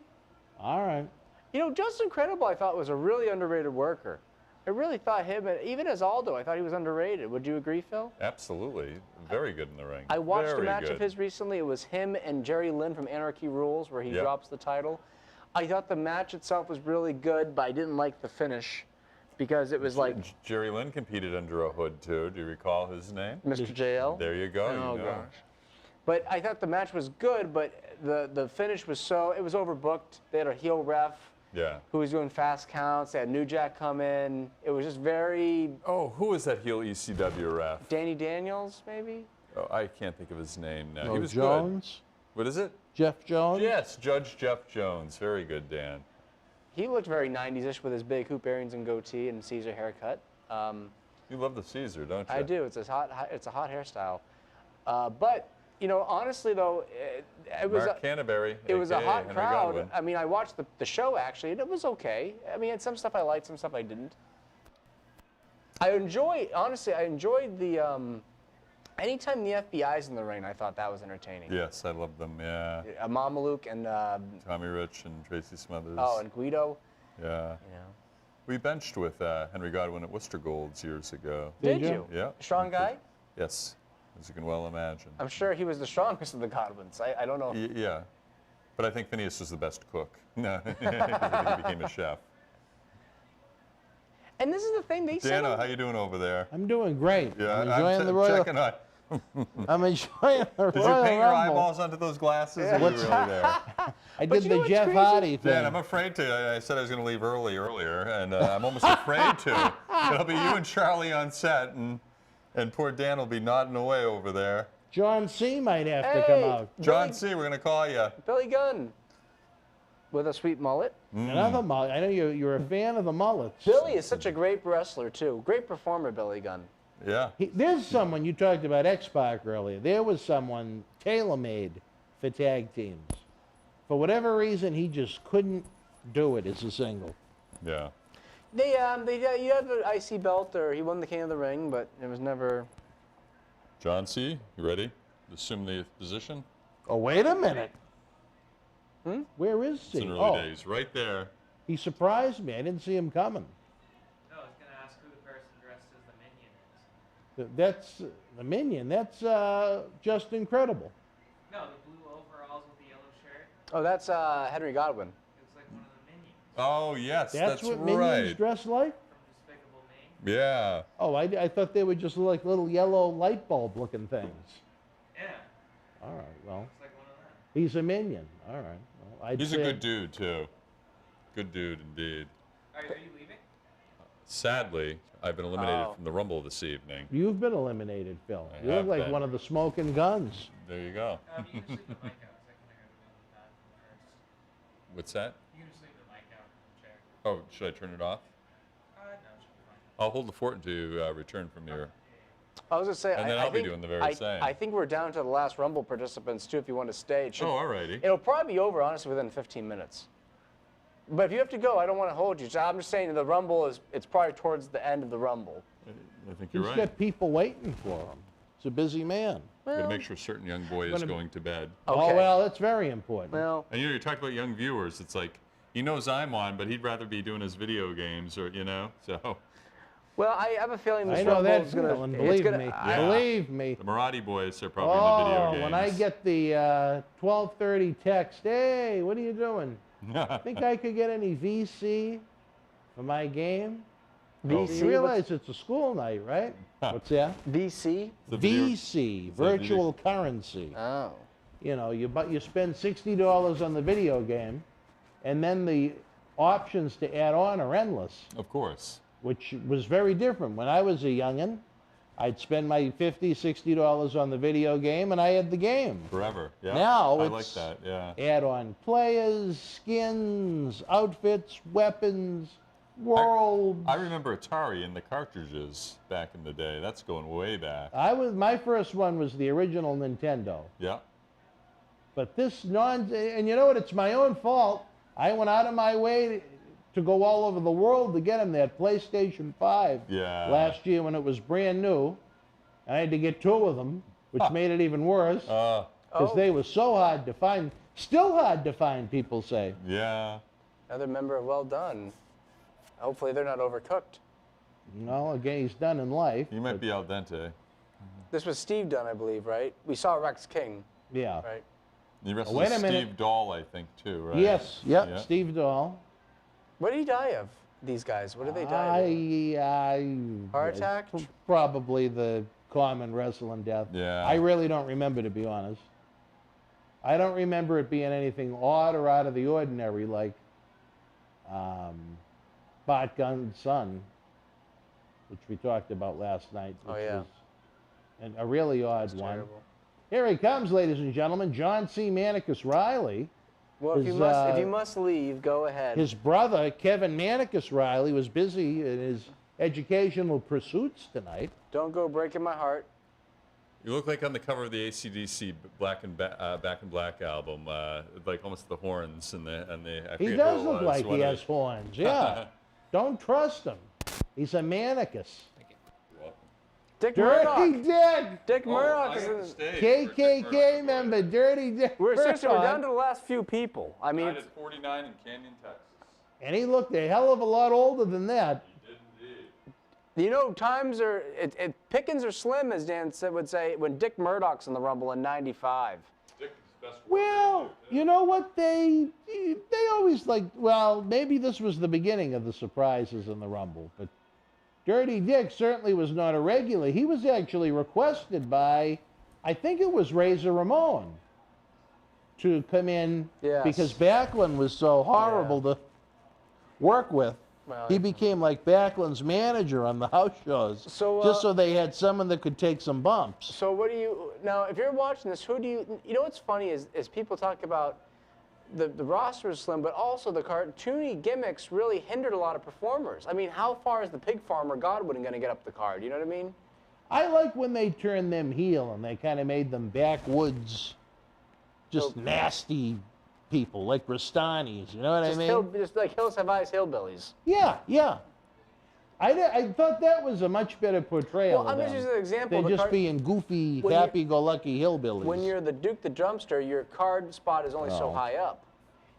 Speaker 2: All right.
Speaker 3: You know, Justin Credible, I thought was a really underrated worker. I really thought him, even as Aldo, I thought he was underrated. Would you agree, Phil?
Speaker 1: Absolutely. Very good in the ring.
Speaker 3: I watched
Speaker 1: Very
Speaker 3: a match
Speaker 1: good.
Speaker 3: of his recently. It was him and Jerry Lynn from Anarchy Rules, where he
Speaker 1: Yep.
Speaker 3: drops the title. I thought the match itself was really good, but I didn't like the finish because it was like
Speaker 1: Jerry Lynn competed under a hood, too. Do you recall his name?
Speaker 3: Mr. JL.
Speaker 1: There you go.
Speaker 3: Oh,
Speaker 1: you know.
Speaker 3: gosh. But I thought the match was good, but the finish was it was overbooked. They had a heel ref
Speaker 1: Yeah.
Speaker 3: who was doing fast counts. They had New Jack come in. It was just very
Speaker 1: Oh, who was that heel ECW ref?
Speaker 3: Danny Daniels, maybe?
Speaker 1: Oh, I can't think of his name now.
Speaker 2: No,
Speaker 1: He was
Speaker 2: Jones?
Speaker 1: good. What is it?
Speaker 2: Jeff Jones?
Speaker 1: Yes, Judge Jeff Jones. Very good, Dan.
Speaker 3: He looked very 90s-ish with his big hoop earrings and goatee and Caesar haircut.
Speaker 1: You love the Caesar, don't you?
Speaker 3: I do. It's a hot hairstyle. But you know, honestly though, it was
Speaker 1: Mark Canterbury.
Speaker 3: it was a
Speaker 1: AKA
Speaker 3: hot
Speaker 1: Henry
Speaker 3: crowd.
Speaker 1: Godwin.
Speaker 3: I mean, I watched the show actually, and it was okay. I mean, some stuff I liked, some stuff I didn't. I enjoyed the. Anytime the FBI's in the ring, I thought that was entertaining.
Speaker 1: Yes, I love them. Yeah.
Speaker 3: Mamaluke and
Speaker 1: Tommy Rich and Tracy Smothers.
Speaker 3: and Guido.
Speaker 1: Yeah.
Speaker 3: You know.
Speaker 1: We benched with Henry Godwin at Worcester Golds years ago.
Speaker 3: Did
Speaker 2: you?
Speaker 3: you?
Speaker 1: Yeah.
Speaker 3: Strong guy?
Speaker 1: Yes, as you can well imagine.
Speaker 3: I'm sure he was the strongest of the Godwins. I don't know.
Speaker 1: Yeah. But I think Phineas was the best cook. No, he became a chef.
Speaker 3: And this is the thing they said.
Speaker 1: Dana, how you doing over there?
Speaker 2: I'm doing great.
Speaker 1: Yeah,
Speaker 2: I'm enjoying the Royal.
Speaker 1: checking on.
Speaker 2: I'm enjoying the
Speaker 1: Did you
Speaker 2: Royal
Speaker 1: paint your
Speaker 2: Rumble.
Speaker 1: eyeballs onto those glasses? Or were you really there?
Speaker 2: I
Speaker 3: But
Speaker 2: did
Speaker 3: you know
Speaker 2: the
Speaker 3: what's
Speaker 2: Jeff
Speaker 3: crazy?
Speaker 2: Hardy thing.
Speaker 1: Dan, I'm afraid to. I said I was going to leave earlier, and I'm almost afraid to. It'll be you and Charlie on set, and poor Dan will be nodding away over there.
Speaker 2: John C. might have to
Speaker 3: Hey!
Speaker 2: come out.
Speaker 1: John C., we're going to call you.
Speaker 3: Billy Gunn with a sweet mullet.
Speaker 2: Another mullet. I know you're a fan of the mullets.
Speaker 3: Billy is such a great wrestler too. Great performer, Billy Gunn.
Speaker 1: Yeah.
Speaker 2: There's someone, you talked about X-Pac earlier. There was someone tailor-made for tag teams. For whatever reason, he just couldn't do it as a single.
Speaker 1: Yeah.
Speaker 3: He had the IC belt, or he won the King of the Ring, but it was never.
Speaker 1: John C., you ready? Assume the position?
Speaker 2: Oh, wait a minute. Where is
Speaker 1: It's
Speaker 2: he?
Speaker 1: in early
Speaker 2: Oh,
Speaker 1: days. Right there.
Speaker 2: he surprised me. I didn't see him coming.
Speaker 4: No, I was going to ask who the person dressed as the minion is.
Speaker 2: That's the Minion. That's just incredible.
Speaker 4: No, the blue overalls with the yellow shirt.
Speaker 3: Oh, that's Henry Godwin.
Speaker 4: It was like one of the minions
Speaker 1: Oh, yes,
Speaker 2: That's
Speaker 1: that's
Speaker 2: what Minions
Speaker 1: right.
Speaker 2: dress like?
Speaker 4: from Despicable Me.
Speaker 1: Yeah.
Speaker 2: Oh, I thought they were just like little yellow light bulb looking things.
Speaker 4: Yeah,
Speaker 2: All right, well,
Speaker 4: looks like one of them.
Speaker 2: he's a Minion. All right. Well, I'd
Speaker 1: He's a
Speaker 2: say-
Speaker 1: good dude, too. Good dude, indeed.
Speaker 4: Are you leaving?
Speaker 1: Sadly, I've been eliminated from the Rumble this evening.
Speaker 2: You've been eliminated, Phil.
Speaker 1: I
Speaker 2: You look
Speaker 1: have
Speaker 2: like
Speaker 1: been.
Speaker 2: one of the smoking guns.
Speaker 1: There you go.
Speaker 4: You can just leave the mic out, 'cause I can go to the bathroom first.
Speaker 1: What's that?
Speaker 4: You can just leave the mic out in the chair.
Speaker 1: Oh, should I turn it off?
Speaker 4: No, it should be fine.
Speaker 1: I'll hold the fort until return from your.
Speaker 3: I was gonna say,
Speaker 1: And then
Speaker 3: I
Speaker 1: I'll be
Speaker 3: think,
Speaker 1: doing the very same.
Speaker 3: I think we're down to the last Rumble participants too. If you want to stay, it should,
Speaker 1: Oh, alrighty.
Speaker 3: it'll probably be over honestly within 15 minutes. But if you have to go, I don't want to hold you. So I'm just saying the Rumble it's probably towards the end of the Rumble.
Speaker 1: I think you're
Speaker 2: He's
Speaker 1: right.
Speaker 2: got people waiting for him. He's a busy man.
Speaker 1: Got to make sure a certain young boy is going to bed.
Speaker 2: Oh,
Speaker 3: Okay.
Speaker 2: well, that's very important.
Speaker 3: Well,
Speaker 1: And you talked about young viewers. It's like he knows I'm on, but he'd rather be doing his video games, or so.
Speaker 3: well, I have a feeling this
Speaker 2: I know
Speaker 3: Rumble
Speaker 2: that
Speaker 3: is gonna.
Speaker 2: feeling.
Speaker 3: it's
Speaker 2: Believe
Speaker 3: gonna-
Speaker 2: me.
Speaker 3: I-
Speaker 2: Believe me.
Speaker 1: The Marathi boys are probably in the video
Speaker 2: Oh,
Speaker 1: games.
Speaker 2: when I get the 12:30 text, hey, what are you doing? Think I could get any VC for my game?
Speaker 3: VC.
Speaker 2: You realize it's a school night, right? What's that?
Speaker 3: VC.
Speaker 1: The video-
Speaker 2: VC,
Speaker 1: It's like
Speaker 2: virtual currency.
Speaker 3: Oh.
Speaker 2: You know, you spend $60 on the video game, and then the options to add on are endless,
Speaker 1: Of course.
Speaker 2: which was very different. When I was a youngin', I'd spend my $50, $60 on the video game, and I had the game.
Speaker 1: Forever. Yeah.
Speaker 2: Now
Speaker 1: I
Speaker 2: it's
Speaker 1: like that. Yeah.
Speaker 2: add-on players, skins, outfits, weapons, worlds.
Speaker 1: I remember Atari and the cartridges back in the day. That's going way back.
Speaker 2: My first one was the original Nintendo.
Speaker 1: Yeah.
Speaker 2: But and you know what? It's my own fault. I went out of my way to go all over the world to get him that PlayStation 5
Speaker 1: Yeah.
Speaker 2: last year when it was brand new. I had to get two of them, which made it even worse because
Speaker 3: Oh.
Speaker 2: they were so hard to find. Still hard to find, people say.
Speaker 1: Yeah.
Speaker 3: Another member of Well Done. Hopefully they're not overcooked.
Speaker 2: No, again, he's done in life.
Speaker 1: You might be al dente.
Speaker 3: This was Steve Dunn, I believe, right? We saw Rex King,
Speaker 2: Yeah.
Speaker 3: right?
Speaker 1: You wrestled
Speaker 2: Wait a
Speaker 1: with
Speaker 2: minute.
Speaker 1: Steve Dahl, I think, too, right?
Speaker 2: Yes, yep,
Speaker 1: Yeah.
Speaker 2: Steve Dahl.
Speaker 3: What did he die of? These guys, what did they die of? Heart attack?
Speaker 2: Probably the common wrestling death.
Speaker 1: Yeah.
Speaker 2: I really don't remember, to be honest. I don't remember it being anything odd or out of the ordinary like Bart Gunn's son, which we talked about last night.
Speaker 3: Oh,
Speaker 2: which
Speaker 3: yeah.
Speaker 2: was a really odd one.
Speaker 3: Terrible.
Speaker 2: Here he comes, ladies and gentlemen, John C. Manicus Riley.
Speaker 3: Well, if
Speaker 2: His,
Speaker 3: you must leave, go ahead.
Speaker 2: His brother, Kevin Manicus Riley, was busy in his educational pursuits tonight.
Speaker 3: Don't go breaking my heart.
Speaker 1: You look like on the cover of the AC/DC Back in Black album, like almost the horns and the. I
Speaker 2: He
Speaker 1: forget
Speaker 2: does
Speaker 1: who it
Speaker 2: look
Speaker 1: was,
Speaker 2: like
Speaker 1: one
Speaker 2: he
Speaker 1: of
Speaker 2: has
Speaker 1: the-
Speaker 2: horns, yeah. Don't trust him. He's a Manicus.
Speaker 3: Dick
Speaker 2: Dirty
Speaker 3: Murdoch.
Speaker 2: Dick!
Speaker 3: Dick Murdoch
Speaker 1: I
Speaker 3: is
Speaker 1: got
Speaker 3: in
Speaker 1: the stage.
Speaker 2: KKK member, Dirty Dick.
Speaker 3: We're seriously, we're
Speaker 2: Murdoch.
Speaker 3: down to the last few people. I mean,
Speaker 1: Died at 49 in Canyon, Texas.
Speaker 2: And he looked a hell of a lot older than that.
Speaker 1: He did indeed.
Speaker 3: you know, times are, pickings are slim, as Dan would say, when Dick Murdoch's in the Rumble in '95.
Speaker 1: Dick's best work
Speaker 2: Well,
Speaker 1: too.
Speaker 2: you know what? They always like, well, maybe this was the beginning of the surprises in the Rumble, but Dirty Dick certainly was not a regular. He was actually requested by, I think it was Razor Ramon, to come in
Speaker 3: Yes.
Speaker 2: because Backlund was so horrible to work with.
Speaker 3: Well,
Speaker 2: He became like Backlund's manager on the house shows,
Speaker 3: So,
Speaker 2: just so they had someone that could take some bumps.
Speaker 3: So what do you, now if you're watching this, who do you know what's funny is people talk about the roster is slim, but also the cartoony gimmicks really hindered a lot of performers. I mean, how far is the pig farmer Godwin going to get up the card? You know what I mean?
Speaker 2: I like when they turned them heel and they kind of made them backwoods, just nasty people, like Rastanis, you know what I mean?
Speaker 3: Just like Hills Have Eyes hillbillies.
Speaker 2: Yeah, yeah. I thought that was a much better portrayal
Speaker 3: Well, I'm
Speaker 2: of
Speaker 3: just
Speaker 2: them
Speaker 3: using an example.
Speaker 2: than
Speaker 3: the
Speaker 2: just
Speaker 3: card-
Speaker 2: being goofy,
Speaker 3: When you're-
Speaker 2: happy-go-lucky hillbillies.
Speaker 3: when you're the Duke the Drumster, your card spot is only so
Speaker 2: Oh.
Speaker 3: high up.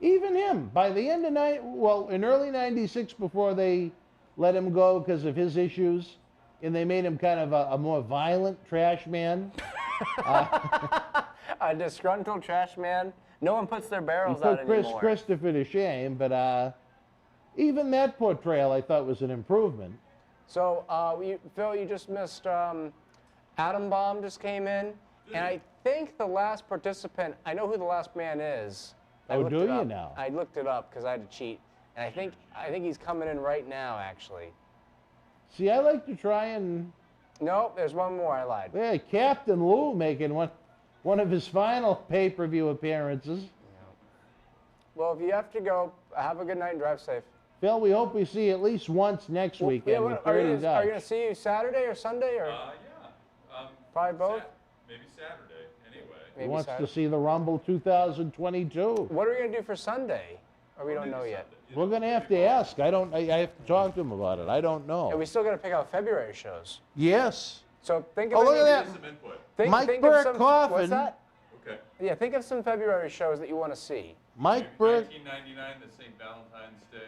Speaker 2: Even him, by the end of in early '96, before they let him go because of his issues, and they made him kind of a more violent trash man.
Speaker 3: A disgruntled trash man. No one puts their
Speaker 2: He
Speaker 3: barrels out
Speaker 2: put
Speaker 3: anymore.
Speaker 2: Christopher to shame, but even that portrayal I thought was an improvement.
Speaker 3: So, Phil, you just missed Atom Bomb just came in, and I think the last participant, I know who the last man is. I
Speaker 2: Oh,
Speaker 3: looked
Speaker 2: do
Speaker 3: it
Speaker 2: you
Speaker 3: up.
Speaker 2: now?
Speaker 3: I looked it up because I had to cheat, and I think he's coming in right now, actually.
Speaker 2: See, I like to try and...
Speaker 3: Nope, there's one more. I lied.
Speaker 2: Yeah, Captain Lou making one of his final pay-per-view appearances.
Speaker 3: Well, if you have to go, have a good night and drive safe.
Speaker 2: Phil, we hope we see you at least once next weekend with 30
Speaker 3: are you
Speaker 2: Dutch.
Speaker 3: going to see you Saturday or Sunday? Or
Speaker 1: Yeah.
Speaker 3: probably both?
Speaker 1: Maybe Saturday, anyway.
Speaker 2: He wants to see the Rumble 2022.
Speaker 3: What are we going to do for Sunday? Or we don't know yet?
Speaker 2: We're going to have to ask. I have to talk to him about it. I don't know.
Speaker 3: And we still got to pick out February shows.
Speaker 2: Yes.
Speaker 3: So think of
Speaker 2: Oh, look at that.
Speaker 1: Some input.
Speaker 2: Mike
Speaker 3: think
Speaker 2: Burke
Speaker 3: of some,
Speaker 2: Coffin.
Speaker 3: What's that?
Speaker 1: Okay.
Speaker 3: Yeah, think of some February shows that you want to see.
Speaker 2: Mike Burke.
Speaker 1: 1999, the St. Valentine's Day.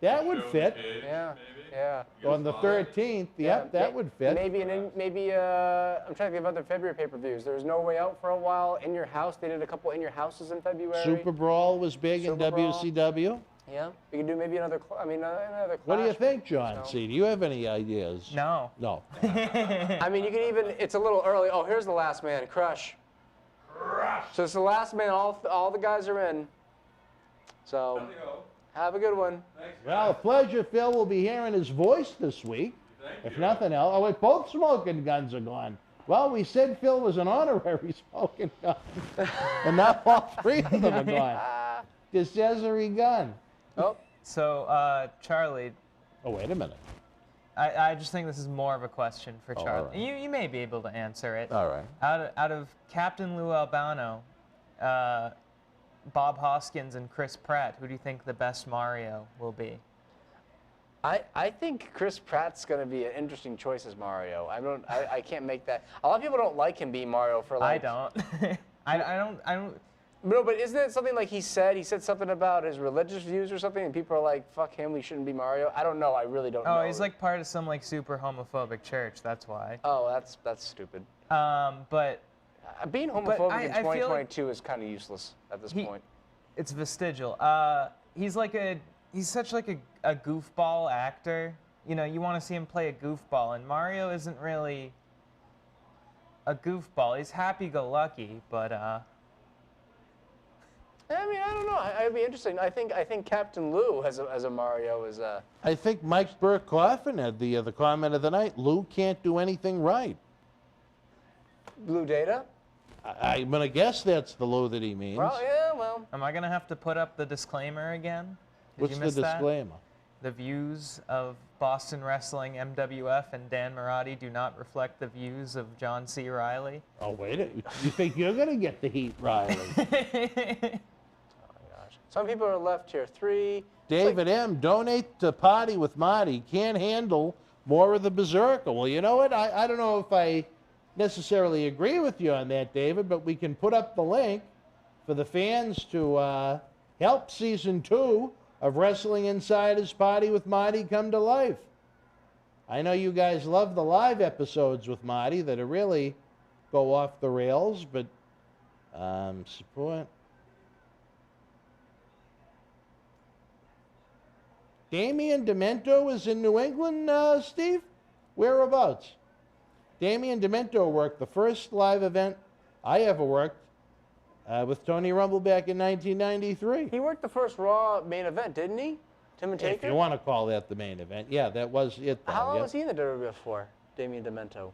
Speaker 2: That would
Speaker 1: show
Speaker 2: fit.
Speaker 1: Kids,
Speaker 3: Yeah,
Speaker 1: maybe.
Speaker 3: yeah.
Speaker 2: On the 13th. Yep, that would fit.
Speaker 3: Maybe I'm trying to think of other February pay-per-views. There was No Way Out for a while. In Your House, they did a couple In Your Houses in February.
Speaker 2: Super Brawl was big in
Speaker 3: Super Brawl.
Speaker 2: WCW.
Speaker 3: Yeah, we could do maybe another. Another.
Speaker 2: What do you
Speaker 3: Clash.
Speaker 2: think, John C? Do you have any ideas?
Speaker 5: No.
Speaker 2: No.
Speaker 3: I mean, you could even. It's a little early. Oh, here's the Last Man, Crush. So it's the Last Man. All the guys are in. So have a good one.
Speaker 2: Well, a pleasure. Phil will be hearing his voice this week. If nothing else. Oh, wait, both smoking guns are gone. Well, we said Phil was an honorary smoking gun. And now all three of them are gone. Accessory gun.
Speaker 3: Oh,
Speaker 5: So, Charlie,
Speaker 2: Oh, wait a minute.
Speaker 5: I just think this is more of a question for
Speaker 2: Oh,
Speaker 5: Charlie.
Speaker 2: all right.
Speaker 5: You may be able to answer it.
Speaker 2: All right.
Speaker 5: Out of Captain Lou Albano, Bob Hoskins, and Chris Pratt, who do you think the best Mario will be?
Speaker 3: I think Chris Pratt's going to be an interesting choice as Mario. I can't make that. A lot of people don't like him being Mario for like.
Speaker 5: I don't. I don't.
Speaker 3: No, but isn't it something like he said? He said something about his religious views or something, and people are like, "Fuck him, we shouldn't be Mario." I don't know. I really don't know.
Speaker 5: Oh, he's like part of some like super homophobic church. That's why.
Speaker 3: Oh, that's stupid.
Speaker 5: But
Speaker 3: Being homophobic in
Speaker 5: I feel
Speaker 3: 2022 is kind of useless at this point.
Speaker 5: it's vestigial. He's such like a goofball actor. You know, you want to see him play a goofball, and Mario isn't really a goofball. He's happy-go-lucky, but
Speaker 3: I mean, I don't know. It'd be interesting. I think Captain Lou as a Mario is.
Speaker 2: I think Mike Burke Coffin had the comment of the night. Lou can't do anything right.
Speaker 3: Blue Data.
Speaker 2: I'm going to guess that's the Lou that he means.
Speaker 3: Well, yeah, well.
Speaker 5: am I gonna have to put up the disclaimer again? Did
Speaker 2: What's
Speaker 5: you
Speaker 2: the
Speaker 5: miss that?
Speaker 2: disclaimer?
Speaker 5: The views of Boston Wrestling MWF and Dan Marotti do not reflect the views of John C. Riley.
Speaker 2: Oh, wait. You think you're going to get the heat, Riley?
Speaker 3: Some people are left here. 3.
Speaker 2: David M., donate to Party with Marty. Can't handle more of the Berzerker. Well, you know what? I don't know if I necessarily agree with you on that, David, but we can put up the link for the fans to help Season 2 of Wrestling Insider's Party with Marty come to life. I know you guys love the live episodes with Marty that are really go off the rails, but support. Damian Demento is in New England, Steve? Whereabouts? Damian Demento worked the first live event I ever worked with Tony Rumble back in 1993.
Speaker 3: He worked the first Raw main event, didn't he? Tim and Taker?
Speaker 2: If you want to call that the main event. Yeah, that was it. Though,
Speaker 3: How long
Speaker 2: yeah.
Speaker 3: was he in the WWF for, Damian Demento?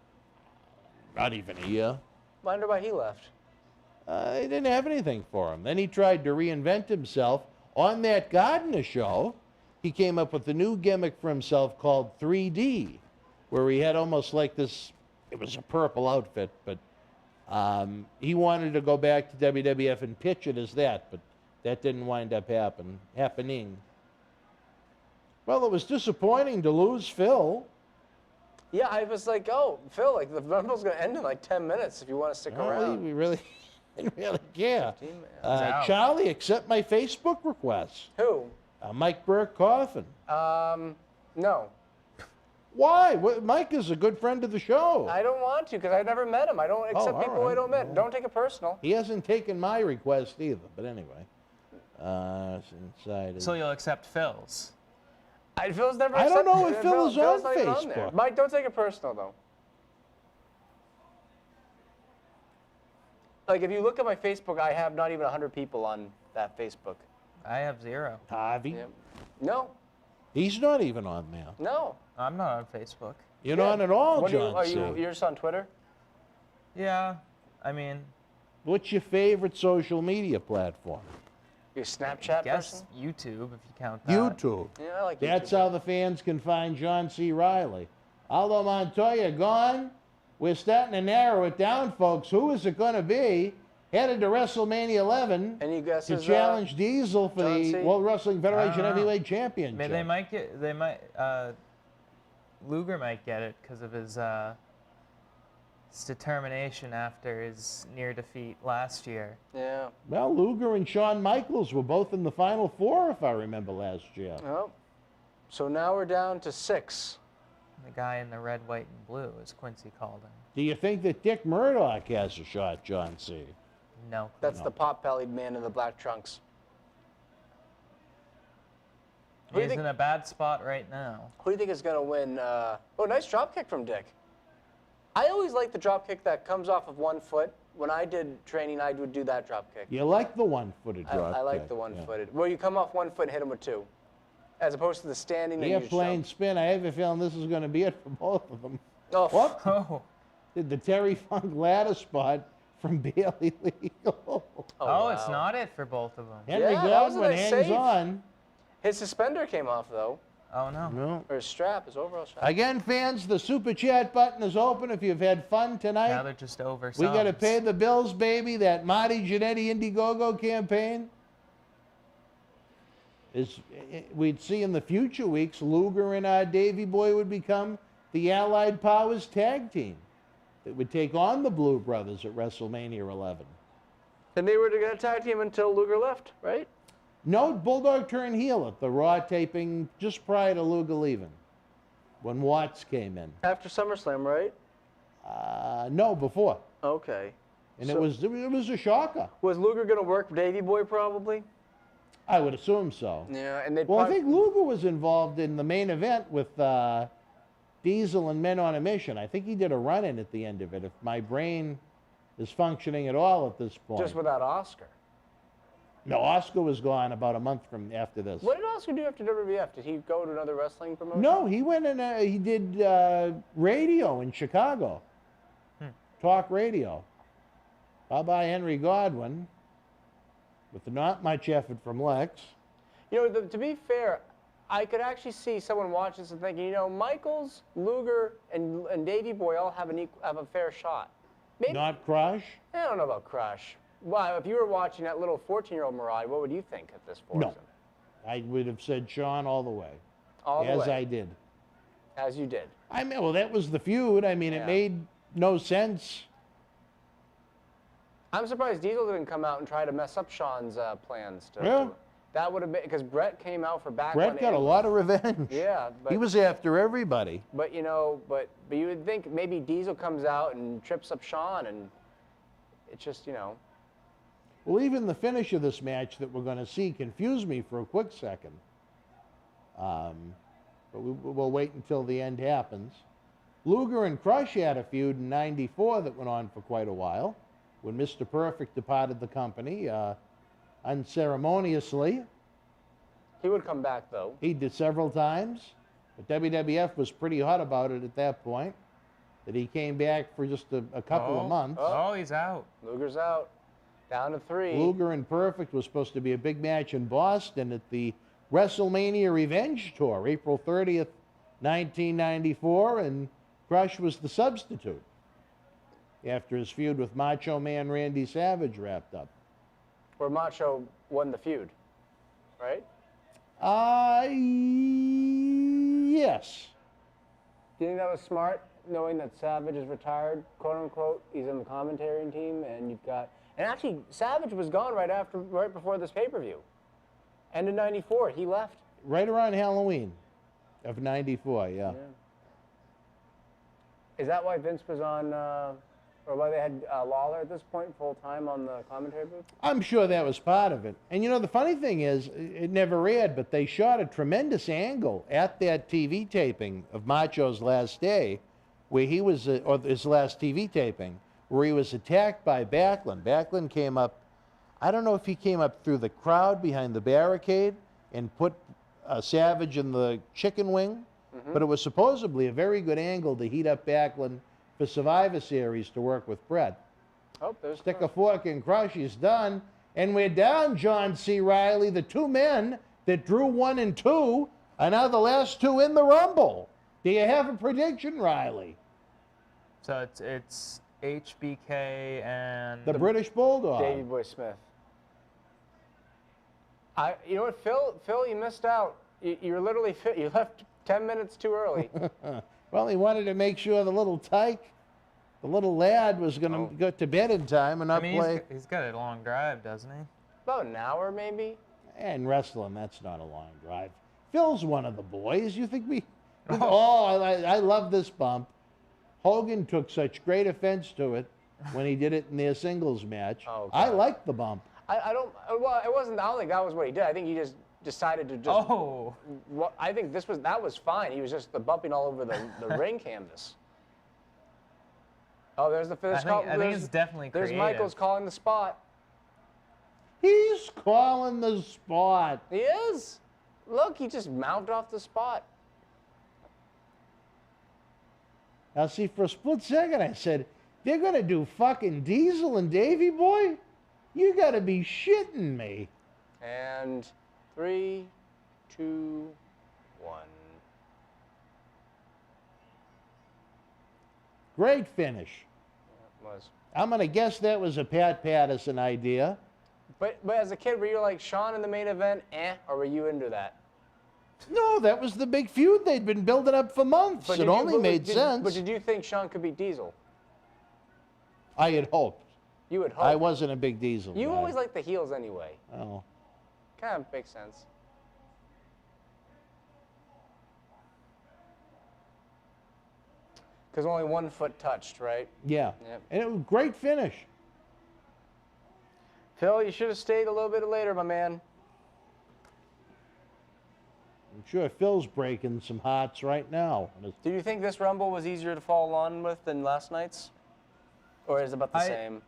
Speaker 2: Not even a year.
Speaker 3: Wonder why he left.
Speaker 2: They didn't have anything for him. Then he tried to reinvent himself. On that Gardner show, he came up with a new gimmick for himself called 3D, where he had almost like this, it was a purple outfit, but he wanted to go back to WWF and pitch it as that, but that didn't wind up happening. Well, it was disappointing to lose Phil.
Speaker 3: Yeah, I was like, oh, Phil, like the Rumble's going to end in like 10 minutes if you want to stick around.
Speaker 2: We really didn't really care.
Speaker 3: 15 minutes.
Speaker 2: Charlie, accept my Facebook request.
Speaker 3: Who?
Speaker 2: Mike Burke Coffin.
Speaker 3: No.
Speaker 2: Why? Mike is a good friend of the show.
Speaker 3: I don't want to because I never met him. I don't accept
Speaker 2: all
Speaker 3: people I
Speaker 2: right.
Speaker 3: don't met. Don't take it personal.
Speaker 2: He hasn't taken my request either, but anyway. Inside.
Speaker 5: So you'll accept Phil's.
Speaker 3: Phil's never
Speaker 2: I don't
Speaker 3: accepted
Speaker 2: know
Speaker 3: it.
Speaker 2: if Phil is on
Speaker 3: not even there.
Speaker 2: Facebook.
Speaker 3: Mike, don't take it personal, though. Like, if you look at my Facebook, I have not even 100 people on that Facebook.
Speaker 5: I have 0.
Speaker 2: Harvey.
Speaker 3: Yeah. No.
Speaker 2: He's not even on there.
Speaker 3: No.
Speaker 5: I'm not on Facebook.
Speaker 2: You're not at all,
Speaker 3: What
Speaker 2: John C.
Speaker 3: you're just on Twitter?
Speaker 5: Yeah, I mean,
Speaker 2: What's your favorite social media platform?
Speaker 3: You're a Snapchat
Speaker 5: guess
Speaker 3: person?
Speaker 5: YouTube if you count that.
Speaker 2: YouTube.
Speaker 3: Yeah, I like
Speaker 2: That's
Speaker 3: YouTube.
Speaker 2: how the fans can find John C. Riley. Aldo Montoya gone. We're starting to narrow it down, folks. Who is it going to be? Headed to WrestleMania 11
Speaker 3: Any
Speaker 2: to
Speaker 3: guesses?
Speaker 2: challenge Diesel for
Speaker 3: John
Speaker 2: the
Speaker 3: C?
Speaker 2: World Wrestling Federation
Speaker 5: know.
Speaker 2: Heavyweight Championship.
Speaker 5: They might get. Luger might get it because of his determination after his near defeat last year.
Speaker 3: Yeah.
Speaker 2: Well, Luger and Shawn Michaels were both in the Final Four, if I remember last year.
Speaker 3: Oh. So now we're down to 6.
Speaker 5: The guy in the red, white, and blue, as Quincy called him.
Speaker 2: Do you think that Dick Murdoch has a shot, John C.?
Speaker 5: No.
Speaker 3: That's the pot-bellied man in the black trunks. Who do you
Speaker 5: He's
Speaker 3: think-
Speaker 5: in a bad spot right now.
Speaker 3: Who do you think is going to win? Oh, nice drop kick from Dick. I always like the drop kick that comes off of one foot. When I did training, I would do that drop kick.
Speaker 2: You like the one-footed
Speaker 3: I
Speaker 2: drop
Speaker 3: like
Speaker 2: kick,
Speaker 3: the
Speaker 2: yeah.
Speaker 3: one-footed. Where you come off one foot and hit him with 2. As opposed to the standing and you
Speaker 2: Airplane
Speaker 3: shove.
Speaker 2: spin. I have a feeling this is going to be it for both of them.
Speaker 3: Oh,
Speaker 2: What?
Speaker 5: Oh.
Speaker 2: Did the Terry Funk ladder spot from Bailey Legal?
Speaker 5: Oh, it's
Speaker 3: wow.
Speaker 5: not it for both of them.
Speaker 2: Henry
Speaker 3: Yeah, that was a
Speaker 2: Godwin
Speaker 3: nice
Speaker 2: hangs
Speaker 3: save.
Speaker 2: on.
Speaker 3: His suspender came off, though.
Speaker 5: Oh, no.
Speaker 2: No.
Speaker 3: Or his strap, his overall strap.
Speaker 2: Again, fans, the Super Chat button is open if you've had fun
Speaker 5: Now
Speaker 2: tonight.
Speaker 5: they're just over
Speaker 2: We got to
Speaker 5: subs.
Speaker 2: pay the bills, baby. That Marty Jannetty Indiegogo campaign. We'd see in the future weeks, Luger and Davey Boy would become the Allied Powers tag team that would take on the Blue Brothers at WrestleMania 11.
Speaker 3: And they were to get a tag team until Luger left, right?
Speaker 2: No, Bulldog turned heel at the Raw taping just prior to Luger leaving, when Watts came in.
Speaker 3: After SummerSlam, right?
Speaker 2: No, before.
Speaker 3: Okay.
Speaker 2: And
Speaker 3: So-
Speaker 2: it was a shocker.
Speaker 3: Was Luger going to work Davey Boy, probably?
Speaker 2: I would assume so.
Speaker 3: Yeah, and they
Speaker 2: Well, I think Luger was involved in the main event with Diesel and Men on a Mission. I think he did a run-in at the end of it, if my brain is functioning at all at this point.
Speaker 3: just without Oscar.
Speaker 2: No, Oscar was gone about a month from after this.
Speaker 3: What did Oscar do after WWF? Did he go to another wrestling promotion?
Speaker 2: No, he went and he did radio in Chicago. Talk radio. Bye-bye Henry Godwin, with not much effort from Lex.
Speaker 3: You know, to be fair, I could actually see someone watching this and thinking, you know, Michaels, Luger, and Davey Boy all have a fair shot. Maybe.
Speaker 2: Not Crush.
Speaker 3: I don't know about Crush. Well, if you were watching that little 14-year-old Mariah, what would you think at this point?
Speaker 2: No. I would have said Sean all the way.
Speaker 3: All the
Speaker 2: as
Speaker 3: way.
Speaker 2: I did.
Speaker 3: As you did.
Speaker 2: I mean, well, that was the feud. I mean,
Speaker 3: Yeah.
Speaker 2: it made no sense.
Speaker 3: I'm surprised Diesel didn't come out and try to mess up Sean's plans.
Speaker 2: Yeah.
Speaker 3: That would have been, because Brett came out for back
Speaker 2: Brett got a lot of revenge.
Speaker 3: Yeah, but
Speaker 2: He was after everybody.
Speaker 3: But you know, but you would think maybe Diesel comes out and trips up Sean, and it's just, you know.
Speaker 2: Well, even the finish of this match that we're going to see confused me for a quick second. But we'll wait until the end happens. Luger and Crush had a feud in '94 that went on for quite a while, when Mr. Perfect departed the company unceremoniously.
Speaker 3: He would come back though.
Speaker 2: He did several times, but WWF was pretty hot about it at that point, that he came back for just a couple of months.
Speaker 5: Oh, he's out.
Speaker 3: Luger's out, down to 3.
Speaker 2: Luger and Perfect was supposed to be a big match in Boston at the WrestleMania Revenge Tour, April 30th, 1994, and Crush was the substitute after his feud with Macho Man Randy Savage wrapped up.
Speaker 3: Where Macho won the feud, right?
Speaker 2: Yes.
Speaker 3: Do you think that was smart, knowing that Savage is retired, quote unquote? He's in the commentary team, and you've got, and actually Savage was gone right before this pay-per-view. End of '94, he left.
Speaker 2: Right around Halloween of '94, yeah.
Speaker 3: Is that why Vince was on, or why they had Lawler at this point full time on the commentary booth?
Speaker 2: I'm sure that was part of it. And you know, the funny thing is, it never aired, but they shot a tremendous angle at that TV taping of Macho's last day, where he was, or his last TV taping, where he was attacked by Backlund. Backlund came up, I don't know if he came up through the crowd behind the barricade and put Savage in the chicken wing, but it was supposedly a very good angle to heat up Backlund for Survivor Series to work with Brett.
Speaker 3: Oh, there's
Speaker 2: Stick a fork in Crush, he's done. And we're down, John C. Riley. The two men that drew 1 and 2 are now the last two in the Rumble. Do you have a prediction, Riley?
Speaker 5: So it's HBK and
Speaker 2: The British Bulldog.
Speaker 3: Davey Boy Smith. You know what, Phil, you missed out. You were literally fit. You left 10 minutes too early.
Speaker 2: Well, he wanted to make sure the little tyke, the little lad, was going to go to bed in time and not play.
Speaker 5: He's got a long drive, doesn't he?
Speaker 3: About an hour, maybe.
Speaker 2: And wrestling, that's not a long drive. Phil's one of the boys. You think we... I love this bump. Hogan took such great offense to it when he did it in their singles match.
Speaker 3: Oh, okay.
Speaker 2: I like the bump.
Speaker 3: I don't. Well, it wasn't. I don't think that was what he did. I think he just decided to just.
Speaker 5: Oh.
Speaker 3: Well, I think that was fine. He was just the bumping all over the ring canvas. Oh, there's the finish.
Speaker 5: I think it's definitely
Speaker 3: There's
Speaker 5: creative.
Speaker 3: Michaels calling the spot.
Speaker 2: He's calling the spot.
Speaker 3: He is. Look, he just mouthed off the spot.
Speaker 2: Now, see, for a split second, I said, they're going to do fucking Diesel and Davey Boy? You got to be shitting me.
Speaker 3: And 3, 2, 1.
Speaker 2: Great finish.
Speaker 3: Yeah, it was.
Speaker 2: I'm going to guess that was a Pat Patterson idea.
Speaker 3: But as a kid, were you like Sean in the main event, or were you into that?
Speaker 2: No, that was the big feud they'd been building up for months. It only made sense.
Speaker 3: But did you think Sean could beat Diesel?
Speaker 2: I had hoped.
Speaker 3: You would hope.
Speaker 2: I wasn't a big Diesel
Speaker 3: You
Speaker 2: guy.
Speaker 3: always like the heels anyway.
Speaker 2: Oh.
Speaker 3: Kind of makes sense. Because only 1 foot touched, right?
Speaker 2: Yeah.
Speaker 3: Yep.
Speaker 2: And it was a great finish.
Speaker 3: Phil, you should have stayed a little bit later, my man.
Speaker 2: I'm sure Phil's breaking some hearts right now.
Speaker 3: Do you think this Rumble was easier to fall on with than last night's? Or is it about the same?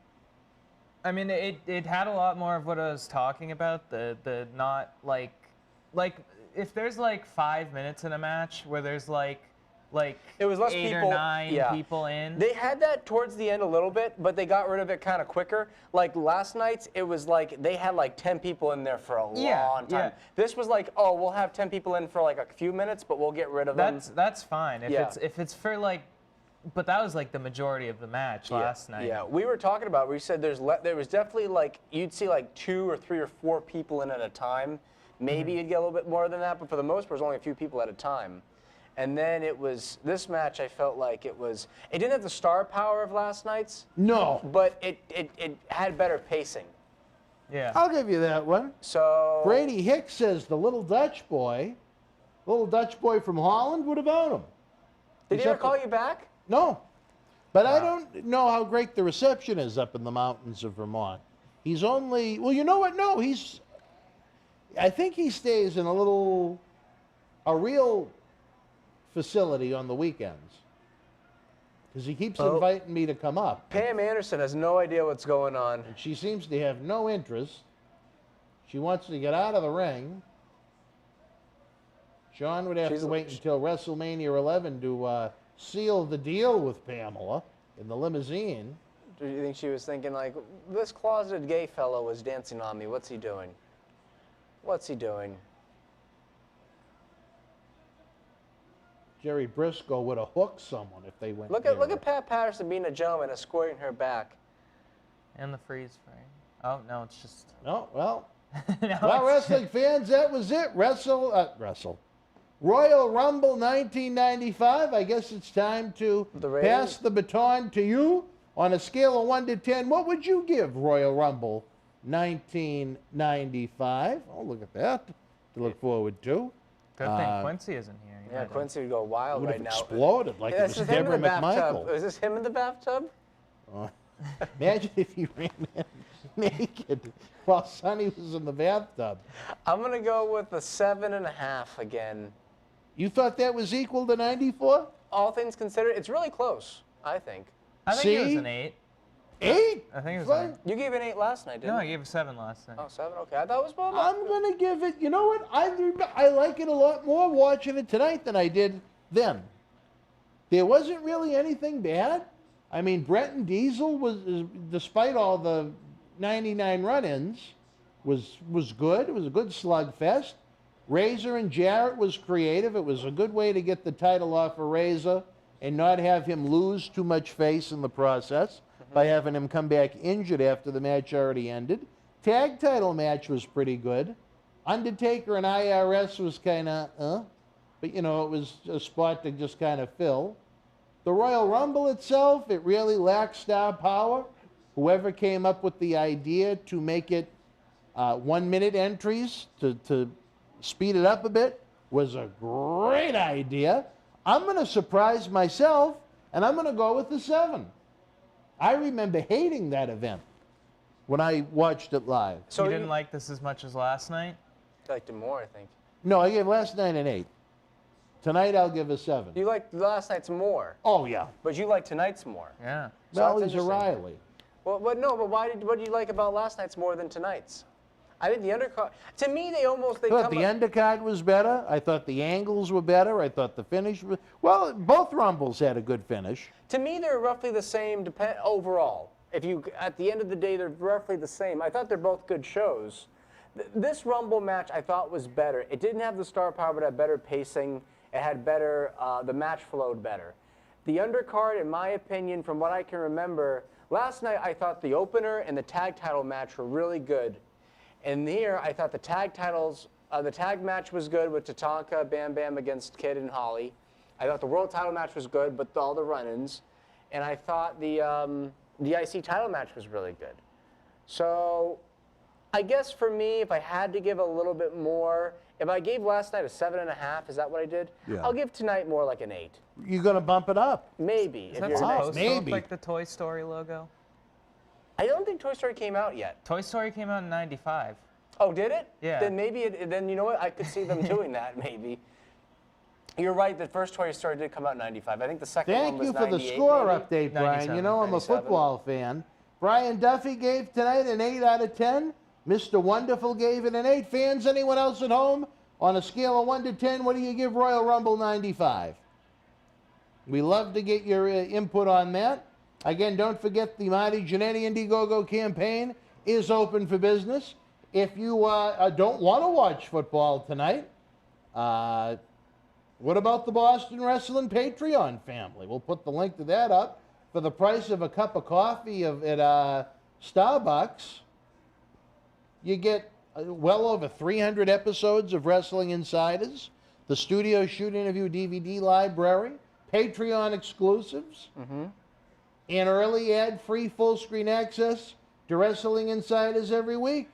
Speaker 5: I mean, it had a lot more of what I was talking about. The not like if there's like 5 minutes in a match where there's like
Speaker 3: it was less
Speaker 5: 8
Speaker 3: people,
Speaker 5: or 9 people in.
Speaker 3: They had that towards the end a little bit, but they got rid of it kind of quicker. Like last night's, it was like they had like 10 people in there for a long time.
Speaker 5: Yeah.
Speaker 3: This was like, oh, we'll have 10 people in for like a few minutes, but we'll get rid of them.
Speaker 5: That's fine. If it's for like, but that was like the majority of the match last night.
Speaker 3: Yeah, we were talking about. We said there was definitely like you'd see like 2 or 3 or 4 people in at a time. Maybe you'd get a little bit more than that, but for the most part, it was only a few people at a time. And then it was, this match, I felt like it didn't have the star power of last night's.
Speaker 2: No.
Speaker 3: But it had better pacing.
Speaker 5: Yeah.
Speaker 2: I'll give you that one.
Speaker 3: So.
Speaker 2: Brady Hicks says the little Dutch boy from Holland would have owned him.
Speaker 3: Did he ever call you back?
Speaker 2: No. But I don't know how great the reception is up in the mountains of Vermont. He's only, well, you know what? No, I think he stays in a real facility on the weekends. Because he keeps inviting me to come up.
Speaker 3: Pam Anderson has no idea what's going on.
Speaker 2: And she seems to have no interest. She wants to get out of the ring. Sean would have to wait until WrestleMania 11 to seal the deal with Pamela in the limousine.
Speaker 3: Do you think she was thinking like, this closeted gay fellow was dancing on me. What's he doing? What's he doing?
Speaker 2: Jerry Briscoe would have hooked someone if they went.
Speaker 3: Look at Pat Patterson being a gentleman, escorting her back.
Speaker 5: And the freeze frame. Oh no, it's just.
Speaker 2: No, well.
Speaker 5: No,
Speaker 2: Well, wrestling fans, that was it. Royal Rumble 1995. I guess it's time to pass the baton to you. On a scale of 1 to 10, what would you give Royal Rumble 1995? Oh, look at that to look forward to.
Speaker 5: Good thing Quincy isn't here.
Speaker 3: Yeah, Quincy would go wild
Speaker 2: Would
Speaker 3: right
Speaker 2: have
Speaker 3: now.
Speaker 2: exploded like it was Deborah McMichael.
Speaker 3: Is this him in the bathtub?
Speaker 2: Imagine if he ran in naked while Sonny was in the bathtub.
Speaker 3: I'm going to go with a 7.5 again.
Speaker 2: You thought that was equal to 94?
Speaker 3: All things considered, it's really close, I think.
Speaker 5: I think it was an 8.
Speaker 2: 8?
Speaker 5: I think it was
Speaker 2: Fine.
Speaker 5: 8.
Speaker 3: You gave an 8 last night, didn't
Speaker 5: No,
Speaker 3: you?
Speaker 5: I gave a 7 last night.
Speaker 3: Oh, 7? Okay. I thought it was well.
Speaker 2: I'm going to give it, you know what? I like it a lot more watching it tonight than I did then. There wasn't really anything bad. I mean, Brett and Diesel was, despite all the 99 run-ins, was good. It was a good slugfest. Razor and Jarrett was creative. It was a good way to get the title off of Razor and not have him lose too much face in the process by having him come back injured after the match already ended. Tag title match was pretty good. Undertaker and IRS was kind of, but you know, it was a spot to just kind of fill. The Royal Rumble itself, it really lacked star power. Whoever came up with the idea to make it 1-minute entries to speed it up a bit was a great idea. I'm going to surprise myself, and I'm going to go with the 7. I remember hating that event when I watched it live.
Speaker 3: So
Speaker 5: you didn't like this as much as last night?
Speaker 3: I liked it more, I think.
Speaker 2: No, I gave last night an 8. Tonight I'll give a 7.
Speaker 3: You liked last night's more,
Speaker 2: Oh, yeah.
Speaker 3: but you liked tonight's more.
Speaker 5: Yeah.
Speaker 3: So
Speaker 2: Well,
Speaker 3: that's
Speaker 2: he's
Speaker 3: interesting.
Speaker 2: O'Reilly.
Speaker 3: Well, but no, but what did you like about last night's more than tonight's? I think the undercard. To me, they
Speaker 2: I thought the undercard was better. I thought the angles were better. I thought the finish was... Well, both Rumbles had a good finish.
Speaker 3: To me, they're roughly the same overall. If you, at the end of the day, they're roughly the same. I thought they're both good shows. This Rumble match I thought was better. It didn't have the star power, but it had better pacing. It had better, the match flowed better. The undercard, in my opinion, from what I can remember, last night I thought the opener and the tag title match were really good. And here I thought the tag titles, the tag match was good with Tatanka, Bam Bam against Kid and Holly. I thought the world title match was good, but all the run-ins. And I thought the IC title match was really good. So I guess for me, if I had to give a little bit more, if I gave last night a 7.5, is that what I did?
Speaker 2: Yeah.
Speaker 3: I'll give tonight more like an 8.
Speaker 2: You're going to bump it up.
Speaker 3: Maybe.
Speaker 5: Is
Speaker 3: If
Speaker 5: that
Speaker 3: you're
Speaker 5: supposed
Speaker 3: nice.
Speaker 5: to look
Speaker 2: Maybe.
Speaker 5: like the Toy Story logo?
Speaker 3: I don't think Toy Story came out yet.
Speaker 5: Toy Story came out in 95.
Speaker 3: Oh, did it?
Speaker 5: Yeah.
Speaker 3: Then maybe, then you know what? I could see them doing that, maybe. You're right, the first Toy Story did come out in 95. I think the second one
Speaker 2: Thank
Speaker 3: was
Speaker 2: you for the
Speaker 3: 98,
Speaker 2: score
Speaker 3: maybe.
Speaker 2: update, Brian.
Speaker 5: 97.
Speaker 2: You know I'm a
Speaker 3: 97.
Speaker 2: football fan. Brian Duffy gave tonight an 8 out of 10. Mr. Wonderful gave it an 8. Fans, anyone else at home? On a scale of 1 to 10, what do you give Royal Rumble 95? We love to get your input on that. Again, don't forget the Marty Jannetty Indiegogo campaign is open for business. If you don't want to watch football tonight, what about the Boston Wrestling Patreon family? We'll put the link to that up. For the price of a cup of coffee at Starbucks, you get well over 300 episodes of Wrestling Insiders, the Studio Shoot Interview DVD library, Patreon exclusives, and early ad-free full-screen access to Wrestling Insiders every week.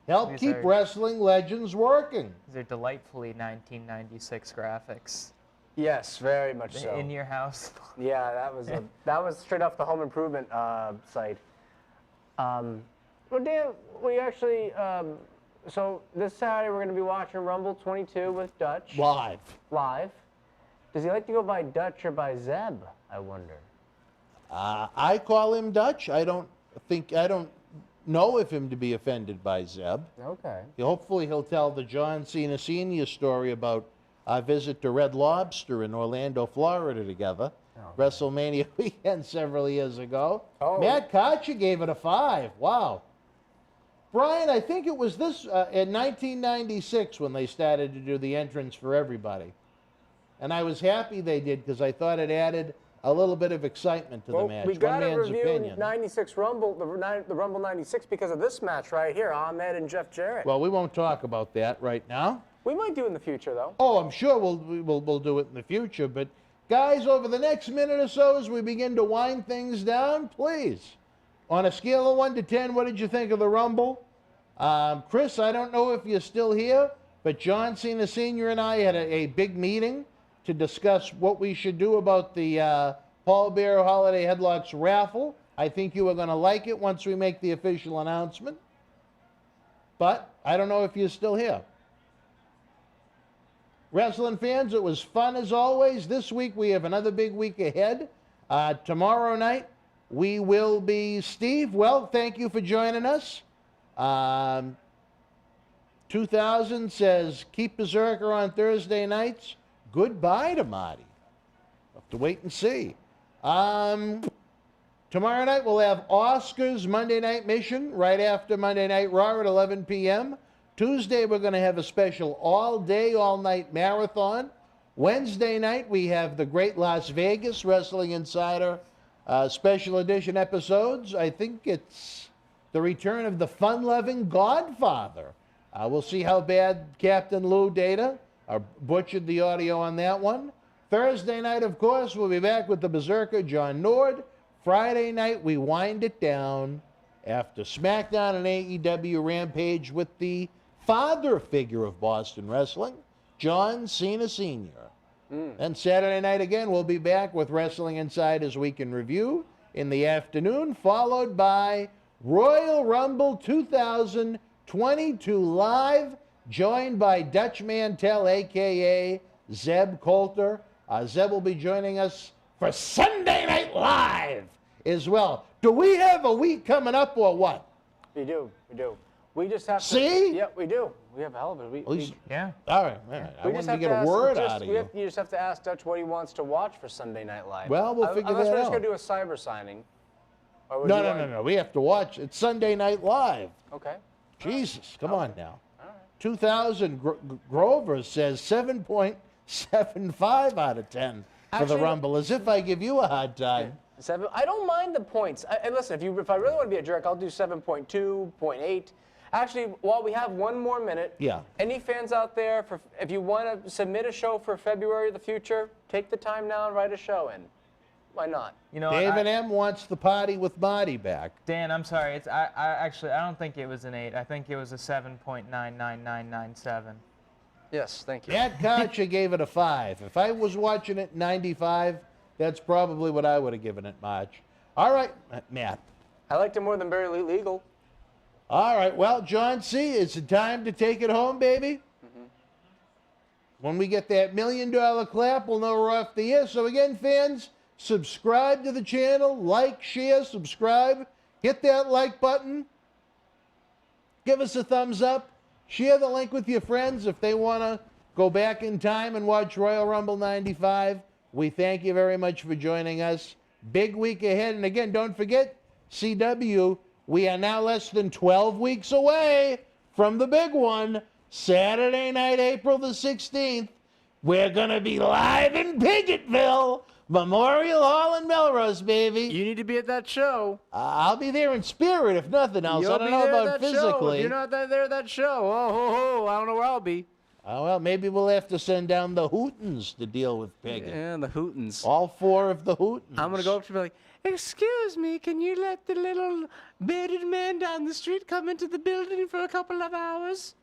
Speaker 2: Help
Speaker 5: These
Speaker 2: keep
Speaker 5: are-
Speaker 2: wrestling legends working.
Speaker 5: These are delightfully 1996 graphics.
Speaker 3: Yes, very much so.
Speaker 5: In your house.
Speaker 3: Yeah, that was straight off the Home Improvement site. Well, Dan, we actually, so this Saturday we're going to be watching Rumble 22 with Dutch.
Speaker 2: Live.
Speaker 3: Live. Does he like to go by Dutch or by Zeb, I wonder?
Speaker 2: I call him Dutch. I don't know if him to be offended by Zeb.
Speaker 3: Okay.
Speaker 2: Hopefully he'll tell the John Cena Sr. story about our visit to Red Lobster in Orlando, Florida together. WrestleMania weekend several years ago.
Speaker 3: Oh.
Speaker 2: Matt Kocher gave it a 5. Wow. Brian, I think it was this in 1996 when they started to do the entrance for everybody. And I was happy they did because I thought it added a little bit of excitement to the match.
Speaker 3: We got to
Speaker 2: One man's
Speaker 3: review
Speaker 2: opinion.
Speaker 3: 96 Rumble, the Rumble 96 because of this match right here, Ahmed and Jeff Jarrett.
Speaker 2: Well, we won't talk about that right now.
Speaker 3: We might do in the future, though.
Speaker 2: Oh, I'm sure we'll do it in the future. But guys, over the next minute or so, as we begin to wind things down, please, on a scale of 1 to 10, what did you think of the Rumble? Chris, I don't know if you're still here, but John Cena Sr. and I had a big meeting to discuss what we should do about the Paul Bearer Holiday Headlocks raffle. I think you are going to like it once we make the official announcement. But I don't know if you're still here. Wrestling fans, it was fun as always. This week we have another big week ahead. Tomorrow night, we will be Steve. Well, thank you for joining us. 2000 says, keep Berzerker on Thursday nights. Goodbye to Marty. Have to wait and see. Tomorrow night we'll have Oscar's Monday Night Mission right after Monday Night Raw at 11 p.m. Tuesday we're going to have a special all-day, all-night marathon. Wednesday night we have the Great Las Vegas Wrestling Insider special edition episodes. I think it's the return of the fun-loving Godfather. We'll see how bad Captain Lou Data butchered the audio on that one. Thursday night, of course, we'll be back with the Berzerker, John Nord. Friday night, we wind it down after SmackDown and AEW Rampage with the father figure of Boston Wrestling, John Cena Sr. And Saturday night again, we'll be back with Wrestling Insider's Week in Review in the afternoon, followed by Royal Rumble 2022 Live, joined by Dutch Mantel, a.k.a. Zeb Coulter. Zeb will be joining us for Sunday Night Live as well. Do we have a week coming up or what?
Speaker 3: We do. We just have to...
Speaker 2: See?
Speaker 3: Yeah, we do. We have a hell of a week.
Speaker 5: Yeah.
Speaker 2: All right. I wanted to get a word out of you.
Speaker 3: You just have to ask Dutch what he wants to watch for Sunday Night Live.
Speaker 2: Well, we'll figure that
Speaker 3: Unless we're just
Speaker 2: out.
Speaker 3: going to do a cyber signing.
Speaker 2: No. We have to watch. It's Sunday Night Live.
Speaker 3: Okay.
Speaker 2: Jesus, come on now. 2000 Grover says 7.75 out of 10 for the Rumble, as if I give you a hard time.
Speaker 3: I don't mind the points. And listen, if I really want to be a jerk, I'll do 7.2, 0.8. Actually, while we have one more minute, any fans out there, if you want to submit a show for February of the future, take the time now and write a show in. Why not?
Speaker 5: You know,
Speaker 2: David M. wants the party with Marty back.
Speaker 5: Dan, I'm sorry. I don't think it was an 8. I think it was a 7.99997.
Speaker 3: Yes, thank you.
Speaker 2: Matt Kocha gave it a 5. If I was watching it 95, that's probably what I would have given it, March. All right, Matt.
Speaker 3: I liked it more than Barely Legal.
Speaker 2: All right, well, John C., it's time to take it home, baby. When we get that $1 million clap, we'll know we're off the air. So again, fans, subscribe to the channel, like, share, subscribe. Hit that like button. Give us a thumbs up. Share the link with your friends if they want to go back in time and watch Royal Rumble 95. We thank you very much for joining us. Big week ahead. And again, don't forget, CW, we are now less than 12 weeks away from the big one. Saturday night, April the 16th. We're going to be live in Pigottville, Memorial Hall in Melrose, baby.
Speaker 3: You need to be at that show.
Speaker 2: I'll be there in spirit, if nothing else. I don't know about physically.
Speaker 3: If you're not there at that show, I don't know where I'll be.
Speaker 2: Well, maybe we'll have to send down the Hootens to deal with Pigott.
Speaker 3: Yeah, the Hootens.
Speaker 2: All 4 of the Hootens.
Speaker 3: I'm going to go up to be like, excuse me, can you let the little bearded man down the street come into the building for a couple of hours?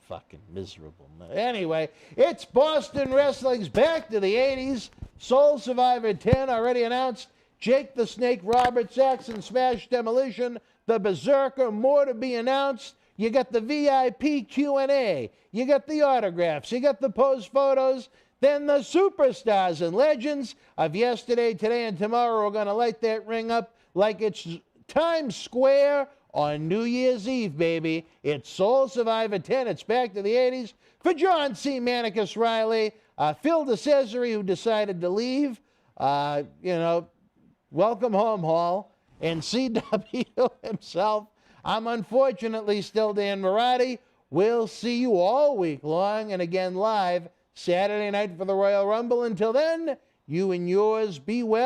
Speaker 2: Fucking miserable. Anyway, it's Boston Wrestling's back to the 80s. Soul Survivor 10 already announced. Jake the Snake Roberts, Saxon Smash Demolition, the Berzerker, more to be announced. You got the VIP Q&A. You got the autographs. You got the pose photos. Then the superstars and legends of yesterday, today, and tomorrow are going to light that ring up like it's Times Square on New Year's Eve, baby. It's Soul Survivor 10. It's back to the 80s. For John C. Manicus Riley, Phil DeCesare, who decided to leave, welcome home, Hall, and CW himself. I'm unfortunately still Dan Marotti. We'll see you all week long and again live Saturday night for the Royal Rumble. Until then, you and yours be well.